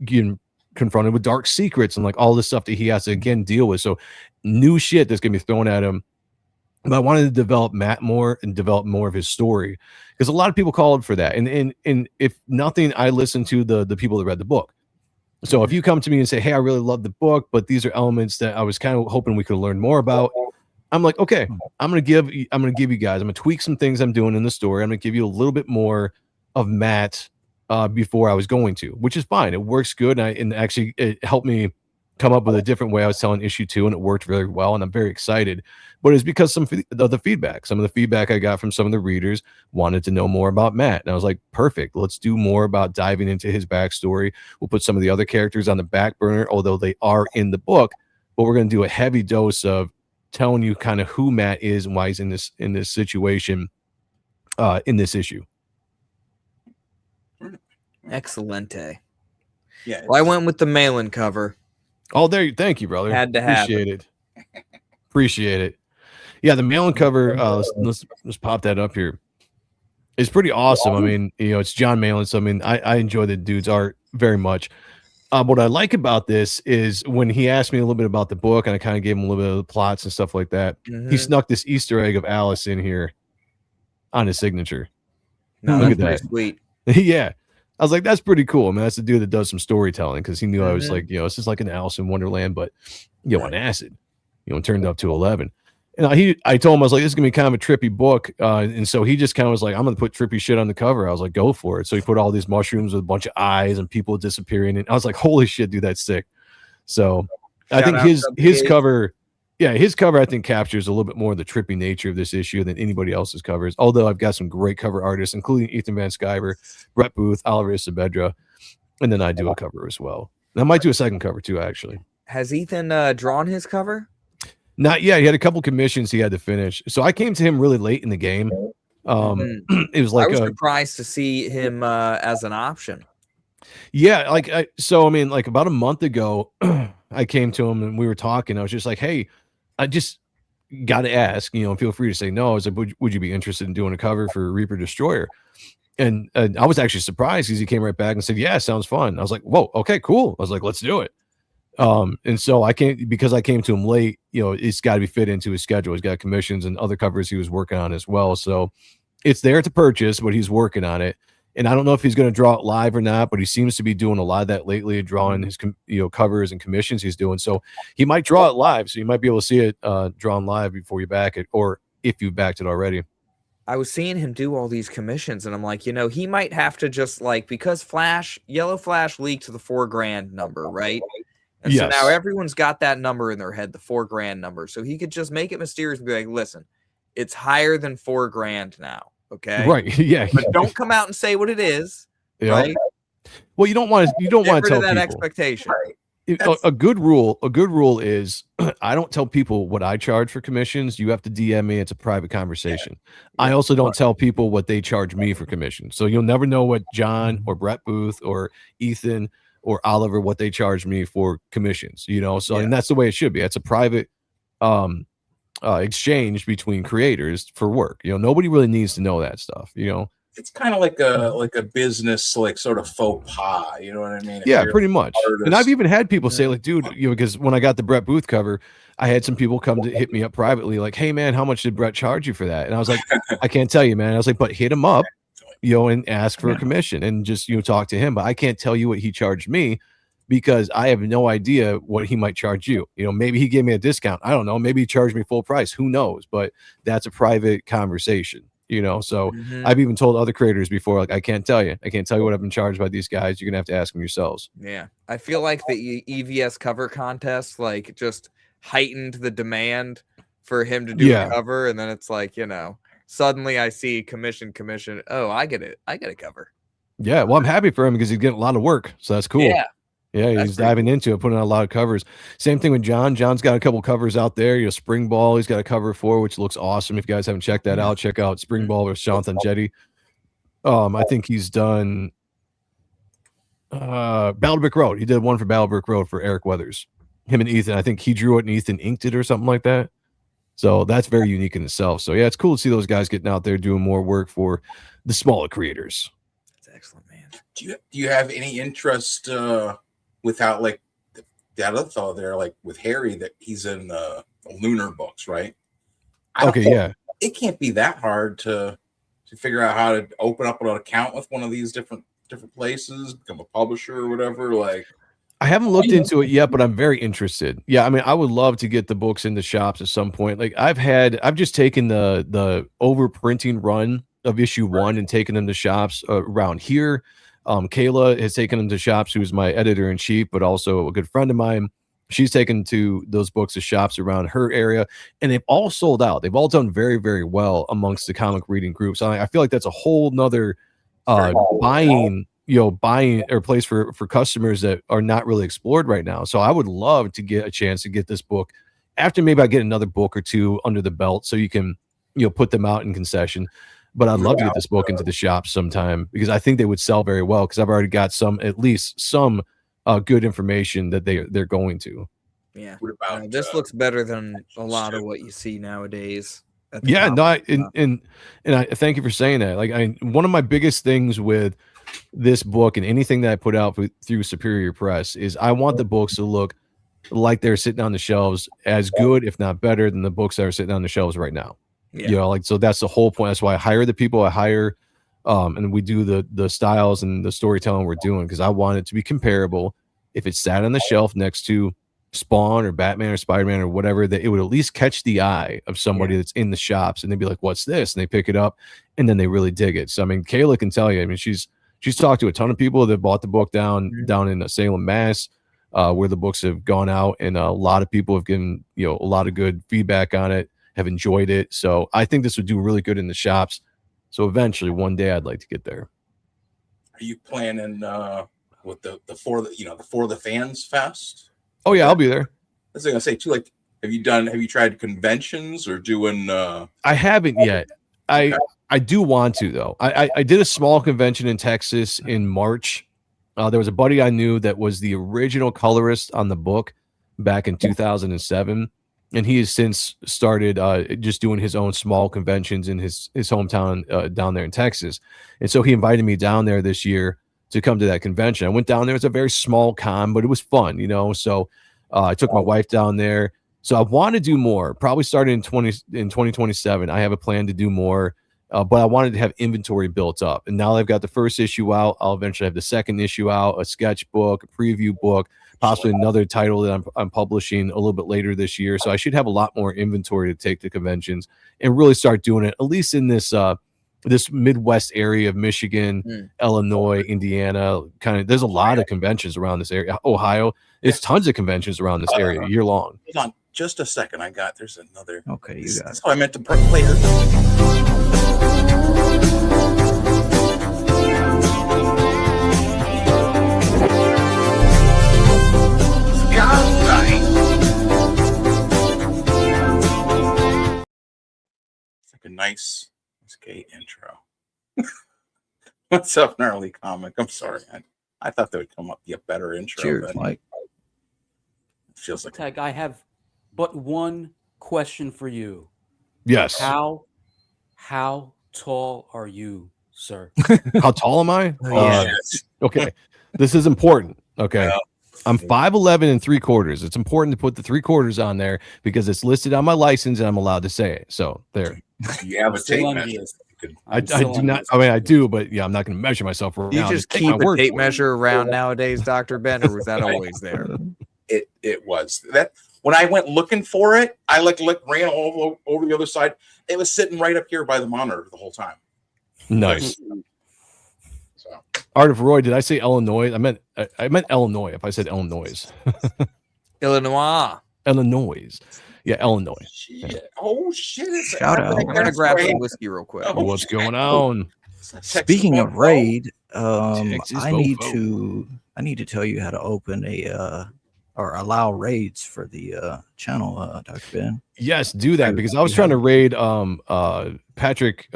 getting confronted with dark secrets and like all this stuff that he has to again deal with. So new shit that's gonna be thrown at him. But I wanted to develop Matt more and develop more of his story, because a lot of people called for that. And if nothing, I listened to the people that read the book. So if you come to me and say, hey, I really love the book, but these are elements that I was kind of hoping we could learn more about, I'm like, okay, I'm gonna give you guys, I'm gonna tweak some things I'm doing in the story. I'm gonna give you a little bit more of Matt before I was going to, which is fine. It works good. And actually it helped me come up with a different way I was telling issue 2, and it worked very well. And I'm very excited, but it's because some of the feedback I got from some of the readers wanted to know more about Matt. And I was like, perfect. Let's do more about diving into his backstory. We'll put some of the other characters on the back burner, although they are in the book, but we're going to do a heavy dose of telling you kind of who Matt is and why he's in this situation in this issue. Excellente. Yeah. Well, I went with the Malin cover. Oh, there. Thank you, brother. Had to have Appreciate it. Appreciate it. Yeah, the Malin cover. Let's pop that up here. It's pretty awesome. I mean, it's John Malin, so I mean, I enjoy the dude's art very much. What I like about this is when he asked me a little bit about the book, and I kind of gave him a little bit of the plots and stuff like that. He snuck this Easter egg of Alice in here on his signature. No, look at that's that. pretty sweet. Yeah. I was like, that's pretty cool. I mean, that's the dude that does some storytelling, because he knew I was like, this is like an Alice in Wonderland, but on acid, and turned up to 11. And I told him, I was like, this is gonna be kind of a trippy book. And so he just kind of was like, I'm gonna put trippy shit on the cover. I was like, go for it. So he put all these mushrooms with a bunch of eyes and people disappearing. And I was like, holy shit, dude, that's sick. So I think his cover, I think captures a little bit more of the trippy nature of this issue than anybody else's covers. Although I've got some great cover artists, including Ethan Van Sciver, Brett Booth, Oliver Saavedra, and then I do a cover as well. And I might do a second cover too, actually. Has Ethan drawn his cover? Not yet. He had a couple commissions he had to finish. So I came to him really late in the game. It was like I was surprised to see him as an option. Yeah, I mean, like about a month ago, I came to him and we were talking. I was just like, hey, I just got to ask, feel free to say no. I was like, would you be interested in doing a cover for Reaper Destroyer? And I was actually surprised because he came right back and said, yeah, sounds fun. I was like, whoa, okay, cool. I was like, let's do it. And so I came to him late, it's got to be fit into his schedule. He's got commissions and other covers he was working on as well. So it's there to purchase, but he's working on it. And I don't know if he's going to draw it live or not, but he seems to be doing a lot of that lately, drawing his covers and commissions he's doing. So he might draw it live. So you might be able to see it drawn live before you back it, or if you've backed it already. I was seeing him do all these commissions, and I'm like, he might have to just because Yellow Flash leaked to the $4,000 number, right? And so now everyone's got that number in their head, the $4,000 number. So he could just make it mysterious and be like, listen, it's higher than $4,000 now. Okay. Right. Yeah. But don't come out and say what it is. Yeah. Right. Well, you don't want to tell that people. Expectation. A good rule is I don't tell people what I charge for commissions. You have to DM me. It's a private conversation. Yeah. I also don't tell people what they charge me for commissions. So you'll never know what John or Brett Booth or Ethan or Oliver, what they charge me for commissions, so and that's the way it should be. It's a private exchange between creators for work. Nobody really needs to know that stuff. It's kind of like a business, sort of faux pas. You know what I mean? Yeah, pretty much. And I've even had people say, dude, because when I got the Brett Booth cover, I had some people come to hit me up privately, like, hey man, how much did Brett charge you for that? And I was like, I can't tell you, man. I was like, but hit him up, and ask for a commission and just talk to him. But I can't tell you what he charged me, because I have no idea what he might charge you. Maybe he gave me a discount. I don't know. Maybe he charged me full price. Who knows? But that's a private conversation, So I've even told other creators before, like, I can't tell you. I can't tell you what I've been charged by these guys. You're going to have to ask them yourselves. Yeah. I feel like the EVS cover contest, just heightened the demand for him to do a cover. And then it's like, suddenly I see commission. Oh, I get it. I get a cover. Yeah. Well, I'm happy for him because he's getting a lot of work. So that's cool. Yeah. Yeah, he's diving into it, putting out a lot of covers. Same thing with John. John's got a couple covers out there. You know, Spring Ball, he's got a cover for, which looks awesome. If you guys haven't checked that out, check out Spring Ball with Jonathan Jetty. I think he's done Battle Brick Road. He did one for Battle Brick Road for Eric Weathers. Him and Ethan. I think he drew it and Ethan inked it or something like that. So that's very unique in itself. So yeah, it's cool to see those guys getting out there doing more work for the smaller creators. That's excellent, man. Do you have any interest without like that other fellow there, like with Harry, that he's in the Lunar books, right? It can't be that hard to figure out how to open up an account with one of these different places, become a publisher or whatever. Like, I haven't looked into it yet, but I'm very interested. Yeah, I mean, I would love to get the books in the shops at some point. Like, I've just taken the overprinting run of issue 1 and taken them to shops around here. Kayla has taken them to shops, who's my editor-in-chief, but also a good friend of mine. She's taken to those books to shops around her area, and they've all sold out. They've all done very, very well amongst the comic reading groups. I feel like that's a whole nother buying or place for customers that are not really explored right now. So I would love to get a chance to get this book after maybe I get another book or two under the belt, so you can put them out in concession. But I'd love to get this book into the shop sometime, because I think they would sell very well, because I've already got at least some good information that they're going to. Yeah. This looks better than a lot of what you see nowadays. Yeah, no, and I thank you for saying that. Like, one of my biggest things with this book and anything that I put out through Superior Press is I want the books to look like they're sitting on the shelves, as good, if not better, than the books that are sitting on the shelves right now. Yeah. So that's the whole point. That's why I hire the people I hire, and we do the styles and the storytelling we're doing, because I want it to be comparable. If it sat on the shelf next to Spawn or Batman or Spider-Man or whatever, that it would at least catch the eye of somebody that's in the shops, and they'd be like, "What's this?" And they pick it up, and then they really dig it. So I mean, Kayla can tell you. I mean, she's talked to a ton of people that bought the book down in Salem, Mass, where the books have gone out, and a lot of people have given a lot of good feedback on it, have enjoyed it. So I think this would do really good in the shops. So eventually, one day, I'd like to get there. Are you planning with the for the fans fest? Oh yeah, I'll be there. That's what I'm gonna say too. Like, have you tried conventions or doing? I haven't yet. I do want to, though. I did a small convention in Texas in March. There was a buddy I knew that was the original colorist on the book back in 2007. And he has since started just doing his own small conventions in his hometown down there in Texas. And so he invited me down there this year to come to that convention. I went down there. It's a very small con, but it was fun, So I took my wife down there. So I want to do more, probably starting in 2027. I have a plan to do more, but I wanted to have inventory built up. And now I've got the first issue out. I'll eventually have the second issue out, a sketchbook, a preview book, possibly another title that I'm publishing a little bit later this year. So I should have a lot more inventory to take to conventions and really start doing it, at least in this this Midwest area of Michigan, Illinois, Indiana. Kind of, there's a lot of conventions around this area. Ohio, there's tons of conventions around this area year long. Hold on just a second. There's another. Okay, you got it. That's how I meant to play her. A nice skate intro. What's up, Gnarly Comic? I'm sorry. I thought that would come up be a better intro. Cheers, Mike. It feels like Tag, I have but one question for you. Yes. How tall are you, sir? How tall am I? Yes. Okay. This is important. Okay. I'm 5'11" and 3/4. It's important to put the 3/4 on there because it's listed on my license and I'm allowed to say it. So there. You have a tape measure. I do not. I mean, I do, but yeah, I'm not going to measure myself right now. You just keep a tape measure around nowadays, Dr. Ben, or was that always there? It was that when I went looking for it, I ran over the other side. It was sitting right up here by the monitor the whole time. Nice. Art of Roy, did I say Illinois? I meant Illinois. If I said Illinois, Illinois. Yeah, Illinois. Shit. Yeah. Oh shit! Shout out. I'm gonna grab some whiskey real quick. What's going on? Speaking of raid, I need to I need to tell you how to open a or allow raids for the channel, Dr. Ben. Yes, do that, because I was trying to raid Patrick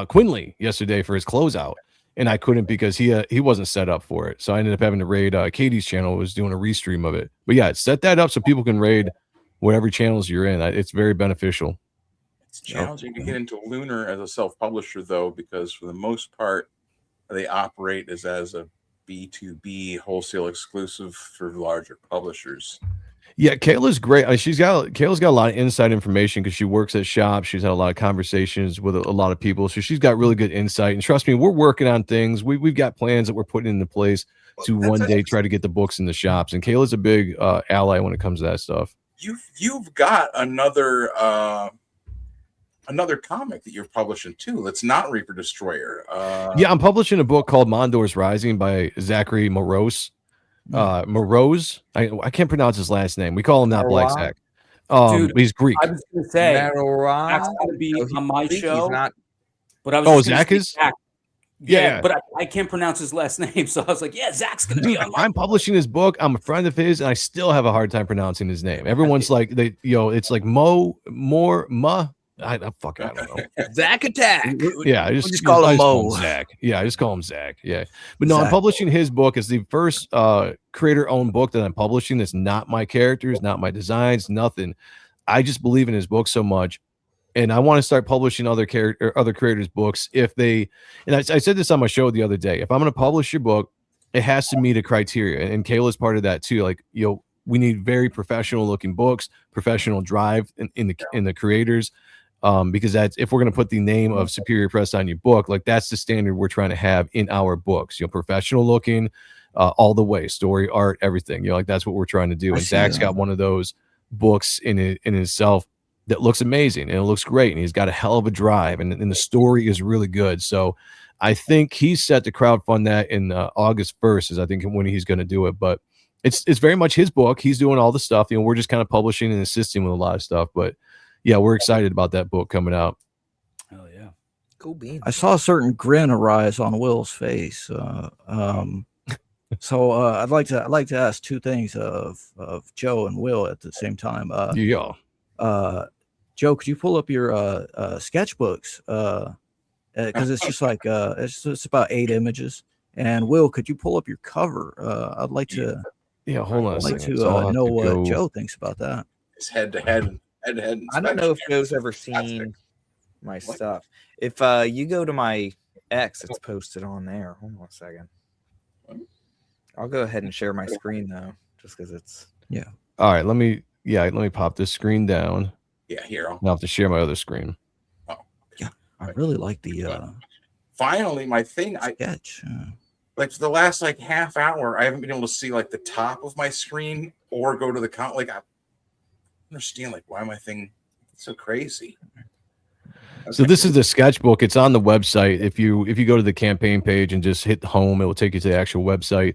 Quinley yesterday for his closeout, and I couldn't because he wasn't set up for it. So I ended up having to raid Katie's channel, who was doing a restream of it. But yeah, set that up so people can raid whatever channels you're in. It's very beneficial. It's challenging to get into Lunar as a self-publisher, though, because for the most part, they operate as a B2B wholesale exclusive for larger publishers. Yeah, Kayla's great. Kayla's got a lot of inside information because she works at shops. She's had a lot of conversations with a lot of people, so she's got really good insight. And trust me, we're working on things. We've got plans that we're putting into place to one day try to get the books in the shops. And Kayla's a big ally when it comes to that stuff. You've got another comic that you're publishing too. That's not Reaper Destroyer. Yeah, I'm publishing a book called Mondor's Rising by Zachary Morose. Morose, I can't pronounce his last name. We call him not Black Zach. Dude, he's Greek. I was gonna say Zach's gonna be on my show. But I was oh, just gonna Zach say is. Zach. Yeah, but I can't pronounce his last name, so I was like, yeah, Zach's gonna be on. I'm publishing his book. I'm a friend of his, and I still have a hard time pronouncing his name. Everyone's like, it's like I don't know. Zach Attack. Yeah, I just call him call Mo. him Zach. Yeah, I just call him Zach. Yeah, but no, Zach. I'm publishing his book. It's the first creator-owned book that I'm publishing. It's not my characters, not my designs, nothing. I just believe in his book so much, and I want to start publishing other creators' books if they. And I said this on my show the other day. If I'm going to publish your book, it has to meet a criteria, and Kayla's part of that too. Like, we need very professional-looking books, professional drive in the creators. Because that's, if we're going to put the name of Superior Press on your book, like that's the standard we're trying to have in our books, professional looking, all the way, story, art, everything, like that's what we're trying to do. And Zach's got one of those books in itself that looks amazing and it looks great. And he's got a hell of a drive and the story is really good. So I think he's set to crowdfund that in August 1st is I think when he's going to do it, but it's very much his book. He's doing all the stuff, we're just kind of publishing and assisting with a lot of stuff, but yeah, we're excited about that book coming out. Oh yeah, cool beans. I saw a certain grin arise on Will's face. So I'd like to ask two things of Joe and Will at the same time. Joe, could you pull up your sketchbooks? Because it's just like it's about 8 images. And Will, could you pull up your cover? I'd like to. Yeah, hold on. I'd like to know what Joe thinks about that. It's head to head. I don't know if Joe's ever seen my stuff. If you go to my X, it's posted on there. Hold on a second. I'll go ahead and share my screen though, just because it's All right, let me pop this screen down. Yeah, here. I'll have to share my other screen. Oh, yeah. I really like the finally my thing. Sketch. Like for the last half hour, I haven't been able to see the top of my screen or go to the count. I understand why my thing is so crazy. So this is the sketchbook. It's on the website. If you go to the campaign page and just hit home, it will take you to the actual website.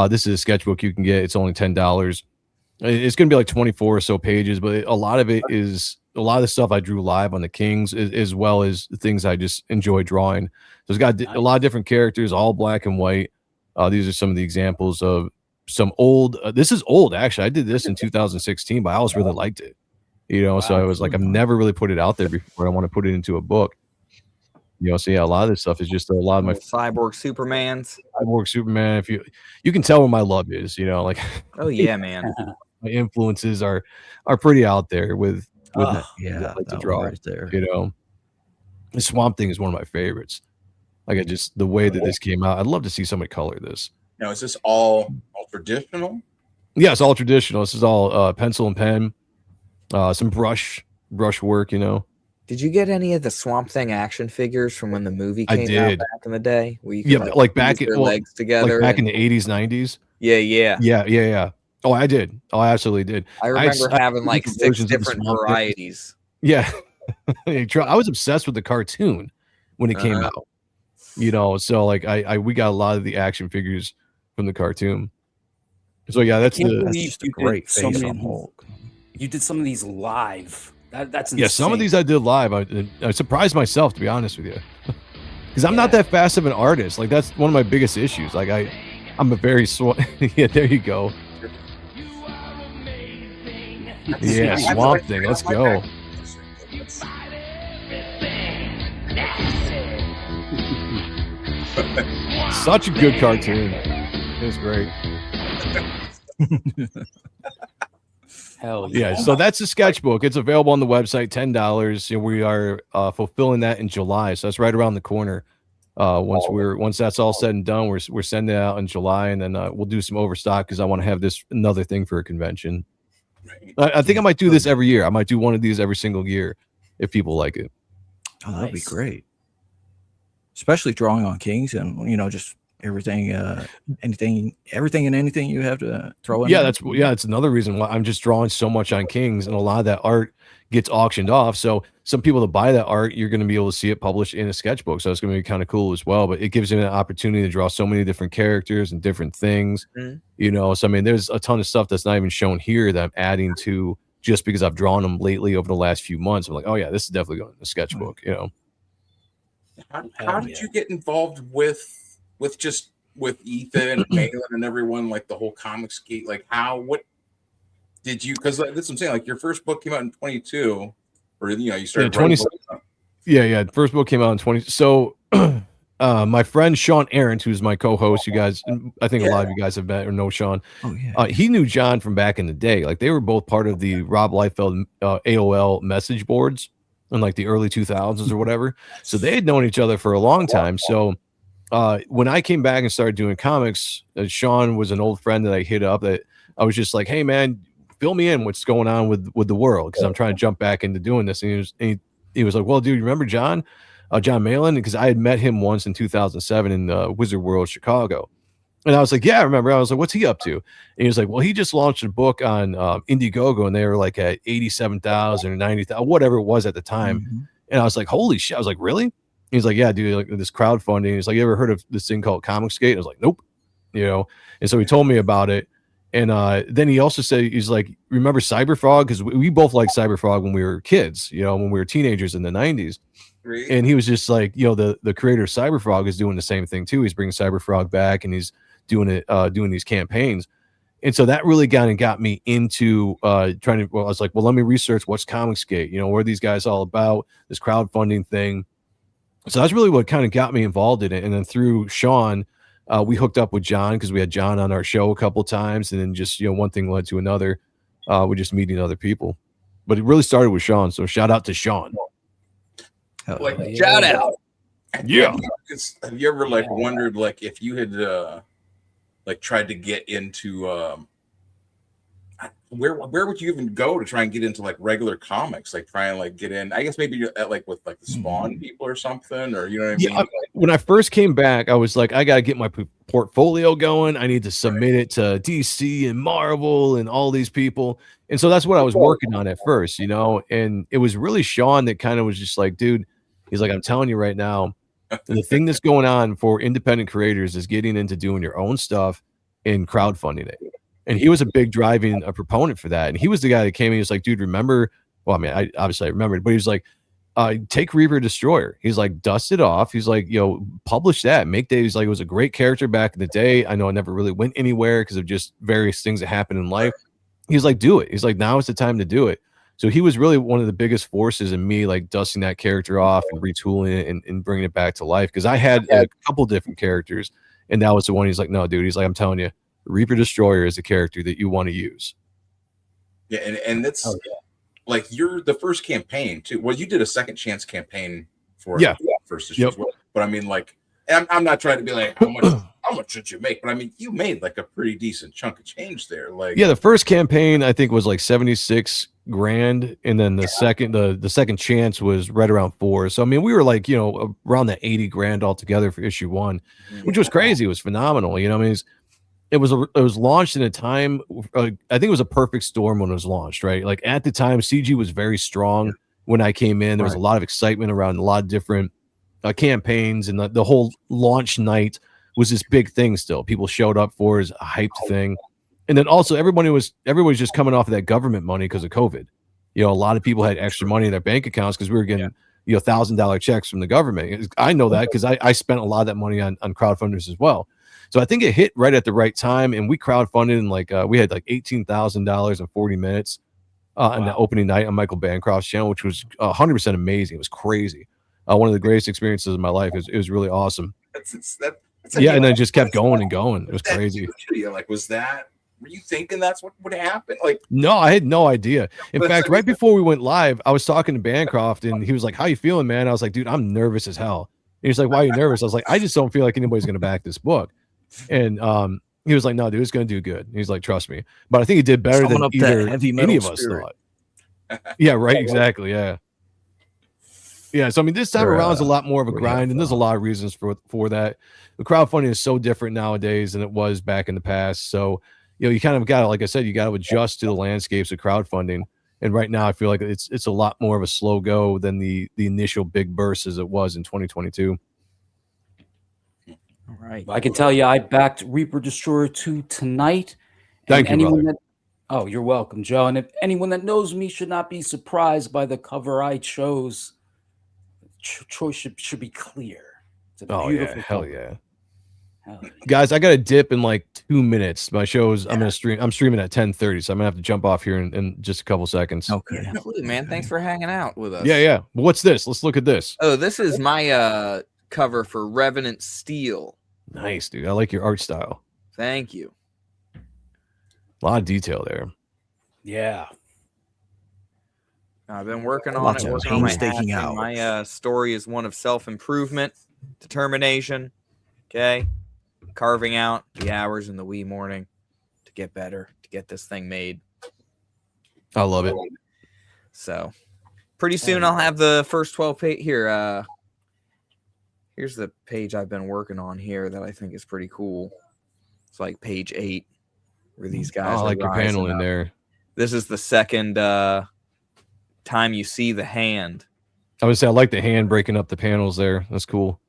This is a sketchbook you can get. It's only $10. It's going to be 24 or so pages, but a lot of it is a lot of the stuff I drew live on the Kings, as well as the things I just enjoy drawing. So it's got a lot of different characters, all black and white. These are some of the examples of some old. This is old, actually. I did this in 2016, but I always really liked it. So I was like, I've never really put it out there before. I want to put it into a book. So yeah, a lot of this stuff is just a lot of my Cyborg Supermans. Cyborg Superman. If you can tell where my love is, Oh yeah, man. My influences are pretty out there with that, yeah, like to draw right there. The Swamp Thing is one of my favorites. The way that this came out, I'd love to see somebody color this. Now, is this all traditional? Yeah, it's all traditional. This is all pencil and pen, some brush work. Did you get any of the Swamp Thing action figures from when the movie came out back in the day? Where you could, back in legs together, back in the 80s, 90s. Yeah. Oh, I did. Oh, I absolutely did. I remember having 6 different varieties. Yeah, I was obsessed with the cartoon when it came out. So we got a lot of the action figures from the cartoon. So yeah, that's just a great face on Hulk. You did some of these live. That's insane. Yeah, some of these I did live. I surprised myself, to be honest with you, because I'm not that fast of an artist. That's one of my biggest issues. I'm a very yeah, there you go. Yeah, Swamp Thing. Let's go. Such a good cartoon. It was great. Hell yeah. So that's the sketchbook. It's available on the website, $10. You know, we are fulfilling that in July, so that's right around the corner. Once that's all said and done, we're sending it out in July, and then we'll do some overstock because I want to have this another thing for a convention. I think I might do this every year. I might do one of these every single year if people like it. Oh, that'd be great. Especially drawing on Kings and, you know, just everything, everything and anything you have to throw in. Yeah, it's another reason why I'm just drawing so much on Kings, and a lot of that art gets auctioned off. So some people that buy that art, you're going to be able to see it published in a sketchbook. So it's going to be kind of cool as well. But it gives you an opportunity to draw so many different characters and different things. You know, so I mean, there's a ton of stuff that's not even shown here that I'm adding to just because I've drawn them lately over the last few months. I'm like, oh yeah, this is definitely going in the sketchbook. You know. How did you get involved with Ethan and Malin and everyone, like the whole Comicsgate? Like what did you, because like, that's what I'm saying, like your first book came out in 22, or you know, you started writing books. Yeah, first book came out in 20. So my friend Sean Arendt, who's my co-host, you guys, I think a lot of you guys have met or know Sean. Oh yeah. He knew John from back in the day. Like they were both part of the Rob Liefeld AOL message boards in like the early 2000s or whatever. So they had known each other for a long time. So when I came back and started doing comics, Sean was an old friend that I hit up that I was just like, hey man, fill me in what's going on with the world, because I'm trying to jump back into doing this. And he was like, well, dude, you remember John Malin? Because I had met him once in 2007 in Wizard World, Chicago. And I was like, yeah, I remember. I was like, what's he up to? And he was like, well, he just launched a book on Indiegogo, and they were like at 87,000 or 90,000, whatever it was at the time. And I was like, holy shit. I was like, really? He's like, yeah, dude, like this crowdfunding. He's like, you ever heard of this thing called Comicsgate? I was like, nope. You know? And so he told me about it. And then he also said, he's like, remember Cyberfrog? Because we both liked Cyberfrog when we were kids, you know, when we were teenagers in the 90s. And he was just like, you know, the creator of Cyberfrog is doing the same thing too. He's bringing Cyberfrog back, and he's doing it, doing these campaigns. And so that really got me into I was like, well, let me research what's Comicsgate, you know, what are these guys all about, this crowdfunding thing. So that's really what kind of got me involved in it. And then through Sean, we hooked up with John because we had John on our show a couple times, and then just, you know, one thing led to another. We're just meeting other people, but it really started with Sean. So shout out to Sean. Shout out. Yeah. Have you ever like wondered like if you had like tried to get into where would you even go to try and get into like regular comics, like try and like get in? I guess maybe at like with like the Spawn people or something, or you know what I mean? When I first came back, I was like, I gotta get my portfolio going. I need to submit it to DC and Marvel and all these people, and so that's what I was working on at first, you know. And it was really Sean that kind of was just like, dude, he's like, I'm telling you right now, the thing that's going on for independent creators is getting into doing your own stuff and crowdfunding it. And he was a big driving proponent for that. And he was the guy that came in. He was like, dude, remember? Well, I mean, I obviously remembered, but he was like, take Reaper Destroyer. He's like, dust it off. He's like, publish that. Make that. He's like, it was a great character back in the day. I know I never really went anywhere because of just various things that happened in life. He's like, do it. He's like, now is the time to do it. So he was really one of the biggest forces in me, like dusting that character off and retooling it and bringing it back to life. Because I had a couple different characters, and that was the one. He's like, no, dude. He's like, I'm telling you, Reaper Destroyer is the character that you want to use. Yeah, and that's like you're the first campaign too. Well, you did a second chance campaign for first issue as well. But I mean, like, I'm not trying to be like how much should you make, but I mean, you made like a pretty decent chunk of change there. Like, yeah, the first campaign I think was like 76 grand, and then the second chance was right around 4. So I mean, we were like, you know, around that 80 grand altogether for issue 1, which was crazy. It was phenomenal. You know, I mean, it was launched in a time, I think it was a perfect storm when it was launched, right? Like at the time, CG was very strong when I came in. There was a lot of excitement around a lot of different campaigns, and the whole launch night was this big thing still. People showed up for as a hyped thing. And then also everybody was just coming off of that government money because of COVID. You know, a lot of people had extra money in their bank accounts because we were getting, you know, $1,000 checks from the government. I know that because I spent a lot of that money on crowdfunders as well. So I think it hit right at the right time, and we crowdfunded, and like we had like $18,000 in 40 minutes on the opening night on Michael Bancroft's channel, which was 100% amazing. It was crazy. One of the greatest experiences of my life. It was really awesome. And then it just kept going and going. It was crazy. Like, were you thinking that's what would happen? Like, no, I had no idea. In fact, right before we went live, I was talking to Bancroft, and he was like, "How you feeling, man?" I was like, "Dude, I'm nervous as hell." And he's like, "Why are you nervous?" I was like, "I just don't feel like anybody's gonna back this book." And he was like, "No, dude, it's gonna do good." He's like, "Trust me." But I think he did better than either any of us thought. Yeah, right. Exactly. Yeah. Yeah. So I mean, this time around is a lot more of a grind, and there's a lot of reasons for that. The crowdfunding is so different nowadays than it was back in the past. So you kind of got to, like I said, you got to adjust to the landscapes of crowdfunding. And right now, I feel like it's a lot more of a slow go than the initial big burst as it was in 2022. All right. I can tell you, I backed Reaper Destroyer 2 tonight. Thank you, brother. Oh, you're welcome, Joe. And if anyone that knows me should not be surprised by the cover I chose. Choice should be clear. It's a beautiful hell cover. yeah. Guys, I got to dip in like 2 minutes. My show's I'm streaming at 10:30, so I'm gonna have to jump off here in just a couple seconds. Okay, absolutely, man. Thanks for hanging out with us. Yeah. What's this? Let's look at this. Oh, this is my cover for Revenant Steel. Nice, dude. I like your art style. Thank you. A lot of detail there. Yeah. I've been working on it. Working on my story is one of self-improvement, determination. Okay. Carving out the hours in the wee morning to get better, to get this thing made. I love it. So pretty soon I'll have the first 12 page here. Here's the page I've been working on here that I think is pretty cool. It's like page 8 where these guys I like your panel in there. This is the second time you see the hand. I would say I like the hand breaking up the panels there. That's cool.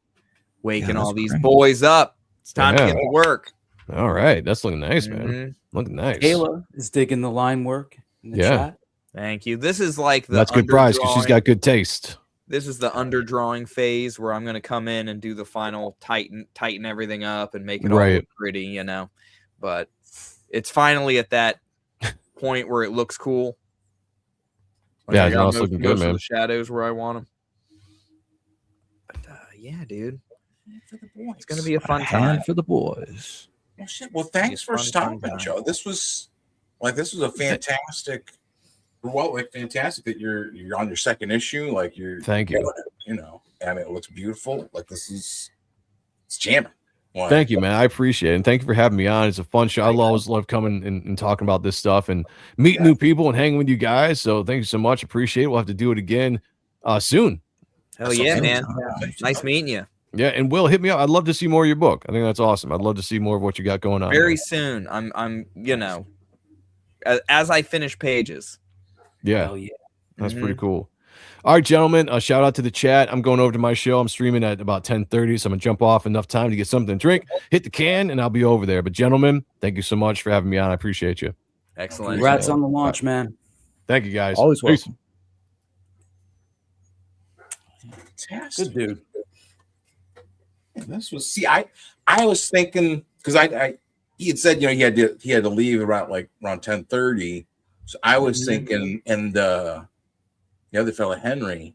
Waking all these boys up. It's time to get to work. All right. That's looking nice, man. Looking nice. Kayla is digging the line work in the chat. Thank you. This is like that's good prize because she's got good taste. This is the underdrawing phase where I'm going to come in and do the final tighten everything up and make it all look pretty, But it's finally at that point where it looks cool. Like it's looking good, man. The shadows where I want them. But yeah, dude. It's going to be a fun time for the boys. Well, shit. Well, thanks for stopping, Joe. This was a fantastic. Fantastic that you're on your second issue. Like thank you. I mean, it looks beautiful. Like it's jamming. Wow. Thank you, man. I appreciate it. And thank you for having me on. It's a fun show. I always love coming and talking about this stuff and meeting new people and hanging with you guys. So thank you so much. Appreciate it. We'll have to do it again soon. Hell yeah, man. Nice meeting you. Yeah, and Will, hit me up. I'd love to see more of your book. I think that's awesome. I'd love to see more of what you got going on. Very soon. I'm as I finish pages. Yeah. That's pretty cool. All right, gentlemen, shout out to the chat. I'm going over to my show. I'm streaming at about 10:30, so I'm going to jump off enough time to get something to drink, hit the can, and I'll be over there. But gentlemen, thank you so much for having me on. I appreciate you. Excellent. Congrats on the launch, man. Thank you, guys. Always welcome. Fantastic. Good dude. This was I was thinking because he had said he had to leave around 10:30, so I was thinking, and the other fella Henry,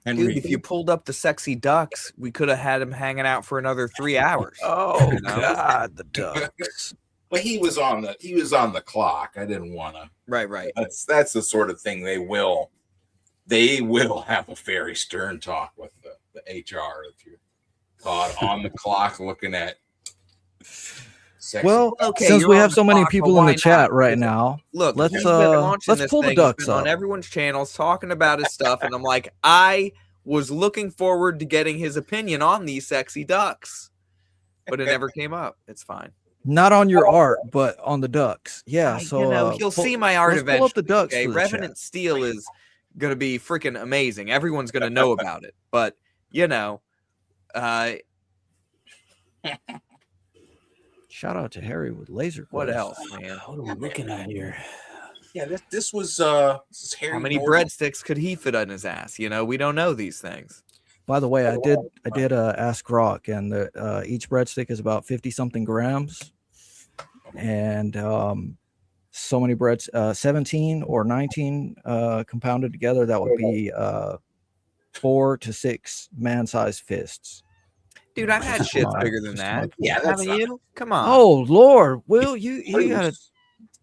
dude, if you pulled up the sexy ducks, we could have had him hanging out for another 3 hours. Oh God, the ducks. But he was on the clock. I didn't want to. Right. That's the sort of thing they will have a very stern talk with the HR if you're caught on the clock looking at. Well, since we have so many people in the chat right now, look, let's pull the ducks up on everyone's channels talking about his stuff, and I'm like, I was looking forward to getting his opinion on these sexy ducks, but it never came up. It's fine. Not on your art, but on the ducks. Yeah, so you'll see my art eventually. Pull up the ducks. Okay? Revenant Steel is gonna be freaking amazing. Everyone's gonna know about it, but shout out to Harry with laser. What else, man? What are we looking at here? Yeah, this was Harry. How many Norton. breadsticks could he fit on his ass? We don't know these things. By the way, I did ask Rock, and each breadstick is about 50 something grams, and so many breads, 17 or 19 compounded together, that would be 4 to 6 man-sized fists. Dude, I've had shit bigger than that. Yeah, that's haven't you? Come on. Oh Lord, Will, you gotta.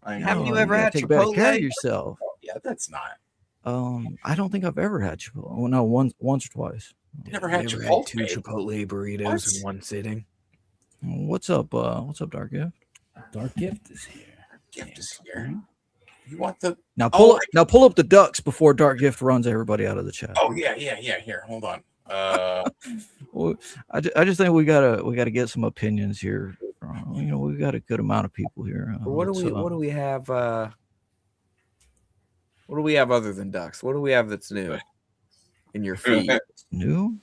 Haven't you ever had take better care of Chipotle? yourself? Yeah, that's not. I don't think I've ever had Chipotle. Well, no, once or twice. Never had You ever Chipotle. 2 Chipotle burritos in one sitting? What's up? What's up, Dark Gift? Dark Gift is here. Gift is here. You want the Now pull up the ducks before Dark Gift runs everybody out of the chat. Oh yeah. Here, hold on. Well, I just think we gotta get some opinions here. We got a good amount of people here. What do we have? What do we have other than ducks? What do we have that's new in your feed? New?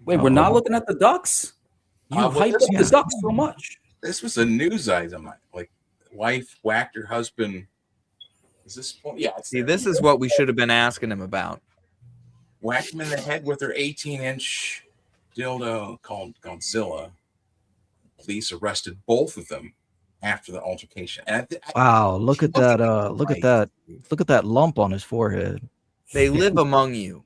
Wait, we're not looking at the ducks? You hyped up the ducks so much. This was a news item. Like, wife whacked her husband. Is this? Yeah. See, this is what we should have been asking him about. Whacked him in the head with her 18-inch dildo called Godzilla. Police arrested both of them after the altercation. And wow, look at that! Look at that lump on his forehead. They live among you.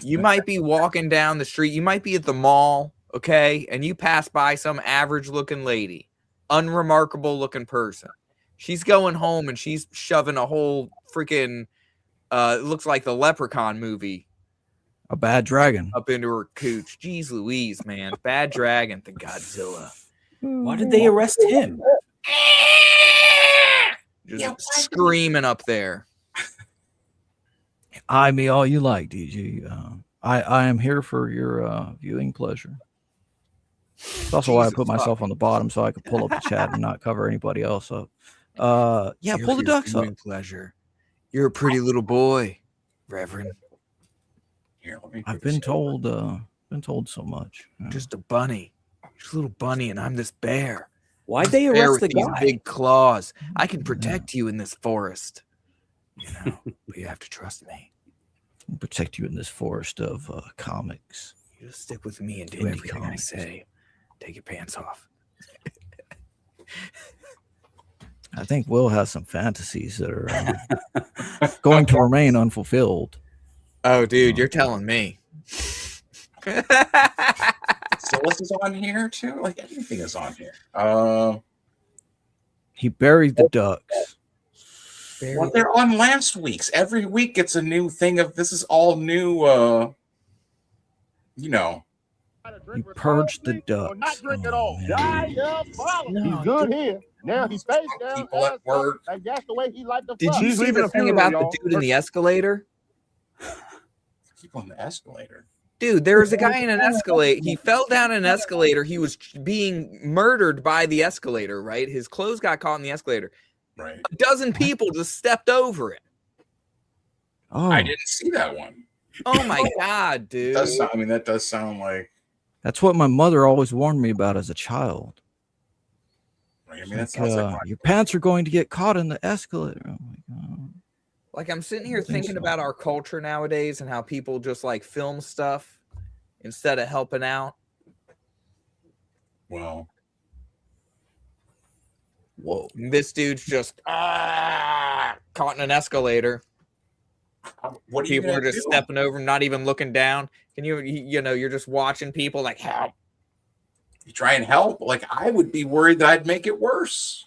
You might be walking down the street. You might be at the mall, okay, and you pass by some average-looking lady, unremarkable-looking person. She's going home and she's shoving a whole freaking. It looks like the Leprechaun movie. A bad dragon up into her cooch. Jeez Louise, man. Bad dragon to Godzilla. Why did they arrest him? Just screaming up there. Eye me all you like, DG. I am here for your viewing pleasure. That's also why I put myself on the bottom so I could pull up the chat and not cover anybody else up. Yeah, pull the ducks up. Pleasure. You're a pretty little boy, Reverend. Here, I've been told so much. Just a bunny. Just a little bunny, and I'm this bear. Why'd they arrest the these guy? big claws. I can protect you in this forest. But you have to trust me. I'll protect you in this forest of comics. You just stick with me and do everything I say. Take your pants off. I think Will has some fantasies that are going to remain unfulfilled. Oh, dude, you're telling me. So this is on here too? Like everything is on here. He buried the ducks. Well, they're on last week's. Every week it's a new thing of this is all new He purged the ducks. Not drink at all. He's good here. Now he's face down. People at work. Like that's the way he liked the Did fuck. you see the thing about the dude in the escalator? People on the escalator. Dude, there was a guy in an escalator. He fell down an escalator. He was being murdered by the escalator, right? His clothes got caught in the escalator. Right. A dozen people just stepped over it. Oh, I didn't see that one. Oh my god, dude. That does sound like. That's what my mother always warned me about as a child. Right. I mean, that sounds like your pants are going to get caught in the escalator. Oh my god. Like I'm sitting here thinking about our culture nowadays and how people just like film stuff instead of helping out. Well. Whoa. This dude's just caught in an escalator. What are people you are just stepping over him, not even looking down. Can you're just watching people like help. You try and help. Like I would be worried that I'd make it worse.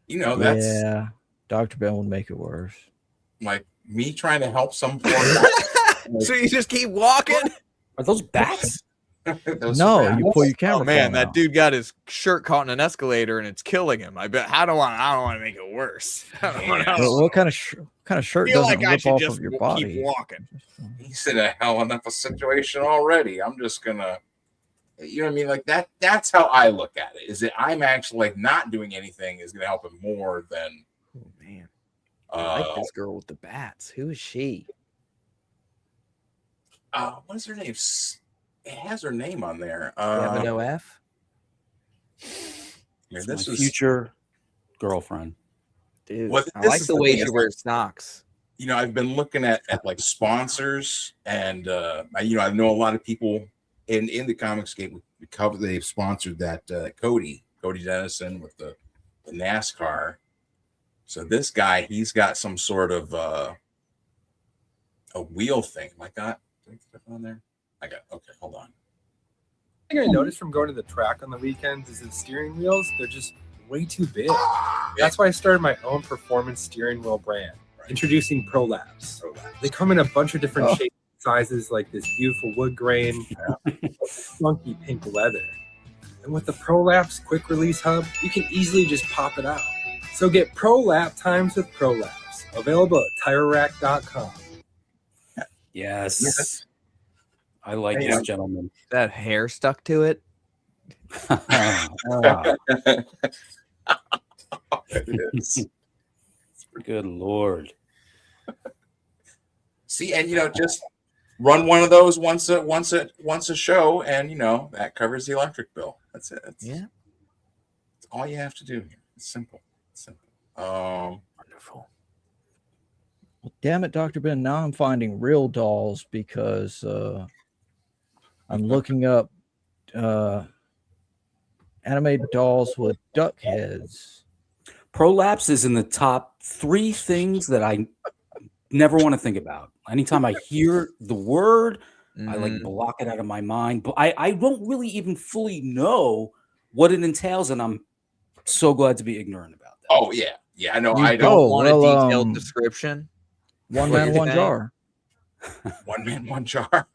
That's Dr. Ben would make it worse. Like me trying to help some poor guy. So you just keep walking? Are those bats? No, you pull your camera. Oh man, phone that out. dude got his shirt caught in an escalator and it's killing him. I bet. I don't want to make it worse. What kind of shirt feel doesn't like I rip should off just of your keep body? walking. He's in a hell enough a situation already. I'm just gonna, you know what I mean? Like that. That's how I look at it. Is that I'm actually like not doing anything is gonna help him more than. Oh man, I like this girl with the bats. Who is she? What is her name? It has her name on there. Have an OF? Yeah, This is future girlfriend. Dude, Well, I this like is the the way thing she is, wears socks. I've been looking at like sponsors, and I know a lot of people in the Comicsgate. They've sponsored that Cody Dennison with the NASCAR. So this guy, he's got some sort of a wheel thing. Did I put on there? Okay, hold on. thing I noticed from going to the track on the weekends is the steering wheels, they're just way too big. That's why I started my own performance steering wheel brand, introducing ProLabs. They come in a bunch of different shapes and sizes, like this beautiful wood grain, funky pink leather. And with the ProLabs quick release hub, you can easily just pop it out. So get Pro Lap times with ProLabs, available at TireRack.com. Yes. I like this gentleman. That hair stuck to it. It is. Good Lord. See, and just run one of those once a show, and that covers the electric bill. That's it. That's all you have to do here. It's simple. Wonderful. Well, damn it, Dr. Ben. Now I'm finding real dolls because I'm looking up animated dolls with duck heads. Prolapse is in the top 3 things that I never want to think about. Anytime I hear the word, I like block it out of my mind. But I don't really even fully know what it entails, and I'm so glad to be ignorant about that. Oh yeah, I know. I don't don't want a detailed description. One man, one jar. One man, one jar.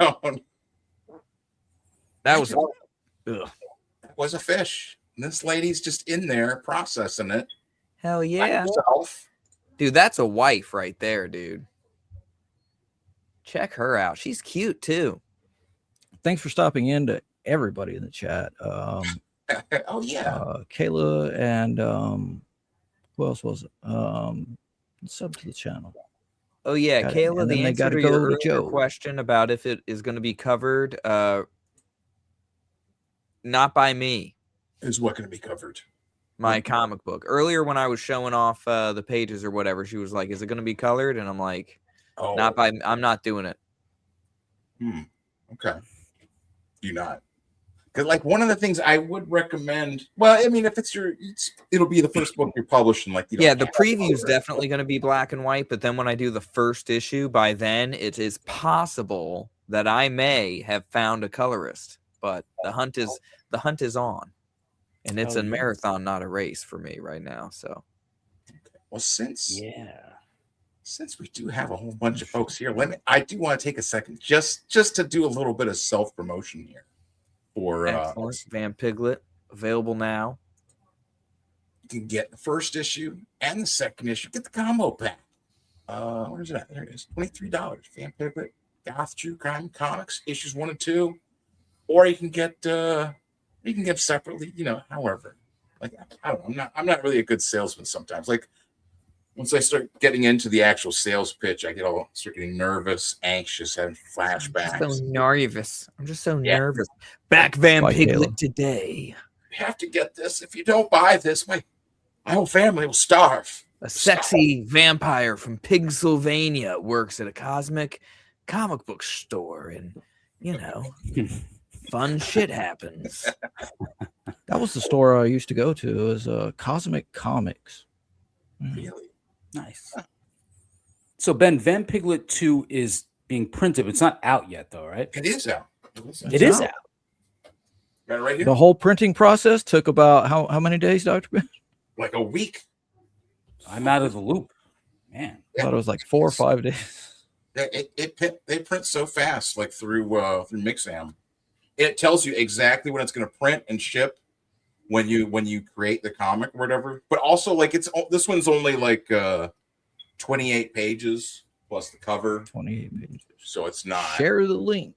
That was a fish. And this lady's just in there processing it. Hell yeah. Herself. Dude, that's a wife right there, dude. Check her out. She's cute too. Thanks for stopping in to everybody in the chat. Oh yeah. Kayla and who else was it? Sub to the channel. Oh yeah, Kayla, the answer to your earlier Joe. question about if it is going to be covered, not by me. Is what going to be covered? My comic book. Earlier when I was showing off the pages or whatever, she was like, "Is it going to be colored?" And I'm like, "Not by. I'm not doing it." Okay. Do not. Because like one of the things I would recommend. Well, I mean, if it'll be the first book you're publishing. Like the preview's definitely going to be black and white. But then when I do the first issue, by then it is possible that I may have found a colorist. But the hunt is on. And it's a marathon, not a race for me right now. So, well, since we do have a whole bunch of folks here, I do want to take a second just to do a little bit of self promotion here for Van Piglet, available now. You can get the first issue and the second issue. Get the combo pack. Where's it at? There it is. $23. Van Piglet, Goth True Crime Comics issues 1 and 2, or you can get. You can give separately, however. Like I don't know, I'm not really a good salesman sometimes. Like once I start getting into the actual sales pitch, I start getting nervous, anxious, having flashbacks. I'm just so nervous. Back Van Piglet today. You have to get this. If you don't buy this, my whole family will starve. A sexy vampire from Pennsylvania works at a cosmic comic book store, and fun shit happens. That was the store I used to go to. It was Cosmic Comics. Really nice. So Ben, Van Piglet 2 is being printed. It's not out yet, though, right? It is out. It is out. Got it right here. The whole printing process took about how many days, Dr. Ben? Like a week. I'm out of the loop, man. I thought it was like 4 or 5 days. They print so fast, like through Mixam. It tells you exactly when it's going to print and ship when you create the comic or whatever. But also, like this one's only like 28 pages plus the cover. 28 pages. So it's not. Share the link.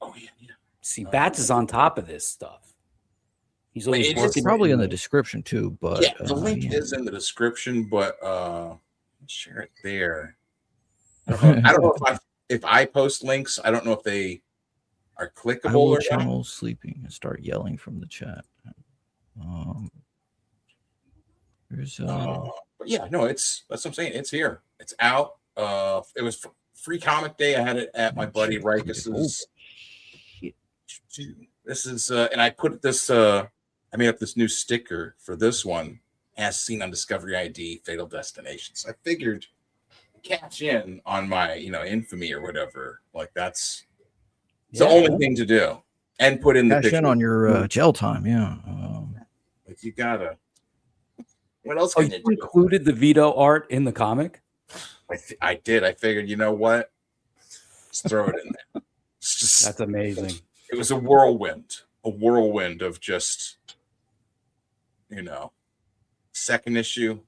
Oh yeah. See, Bats is on top of this stuff. He's always It's probably in the description too, but the link is in the description, but share it there. I don't know if I post links. I don't know if they are clickable or channel sleeping and start yelling from the chat. There's But yeah, no, that's what I'm saying. It's here. It's out. It was free comic day. I had it at my buddy Rikus's. This is and I put this I made up this new sticker for this one, as seen on Discovery ID, Fatal Destination. So I figured cash in on my, infamy or whatever. Like that's the only thing to do. And put in the cash picture. in on your jail time, yeah. Like you gotta. What else Oh, can you you do? included the veto art in the comic? I did. I figured, you know what? Let's throw it in there. That's amazing. It was a whirlwind of just, second issue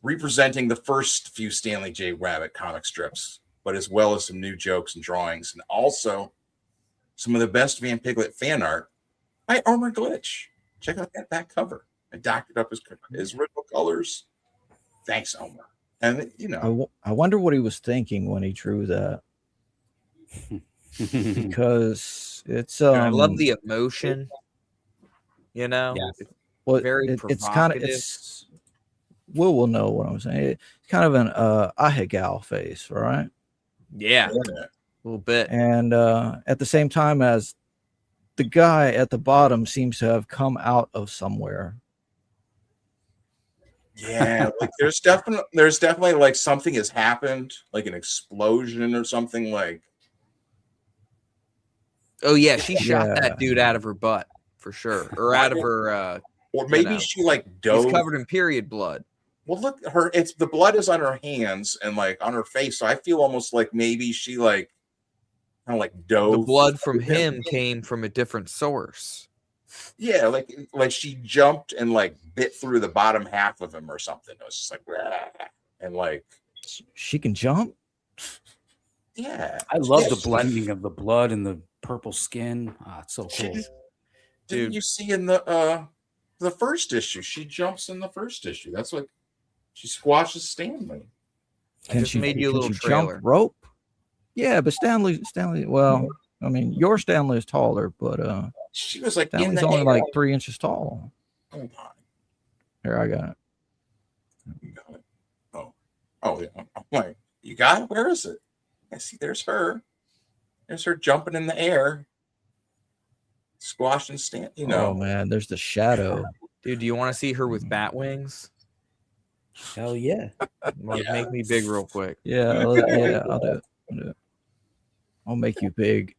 representing the first few Stanley J. Rabbit comic strips, but as well as some new jokes and drawings, and also some of the best Van Piglet fan art by Armor Glitch. Check out that cover. I doctored up his original colors. Thanks, Omer. And I wonder what he was thinking when he drew that. Because it's I love the emotion. Yeah. Well, very it's kind of Will know what I'm saying. It's kind of an Ahegal face, right? Yeah, a little bit. And at the same time as the guy at the bottom seems to have come out of somewhere. Yeah, like there's definitely like something has happened, like an explosion or something. Like, oh yeah, she shot that dude out of her butt for sure, or out of her. Or maybe she like dove. He's covered in period blood. Well, look, the blood is on her hands and like on her face, so I feel almost like maybe she like kind of like dove. The blood from him came from a different source. Yeah, like she jumped and like bit through the bottom half of him or something. It was just like, and like she can jump. Yeah, I love the blending of the blood and the purple skin. It's so cool. Didn't you see in the first issue? She jumps in the first issue. That's like she squashes Stanley. Can she made you a little jump rope? Yeah, but Stanley. Well, I mean, your Stanley is taller, but she was like Stanley's only like 3 inches tall. Hold on. Here, I got it. You got it. Oh yeah. I'm like, you got it? Where is it? I see. There's her. There's her jumping in the air, squashing Stan. Oh man, there's the shadow. Dude, do you want to see her with bat wings? Hell yeah. Make me big real quick. Yeah, I'll do it. I'll make you big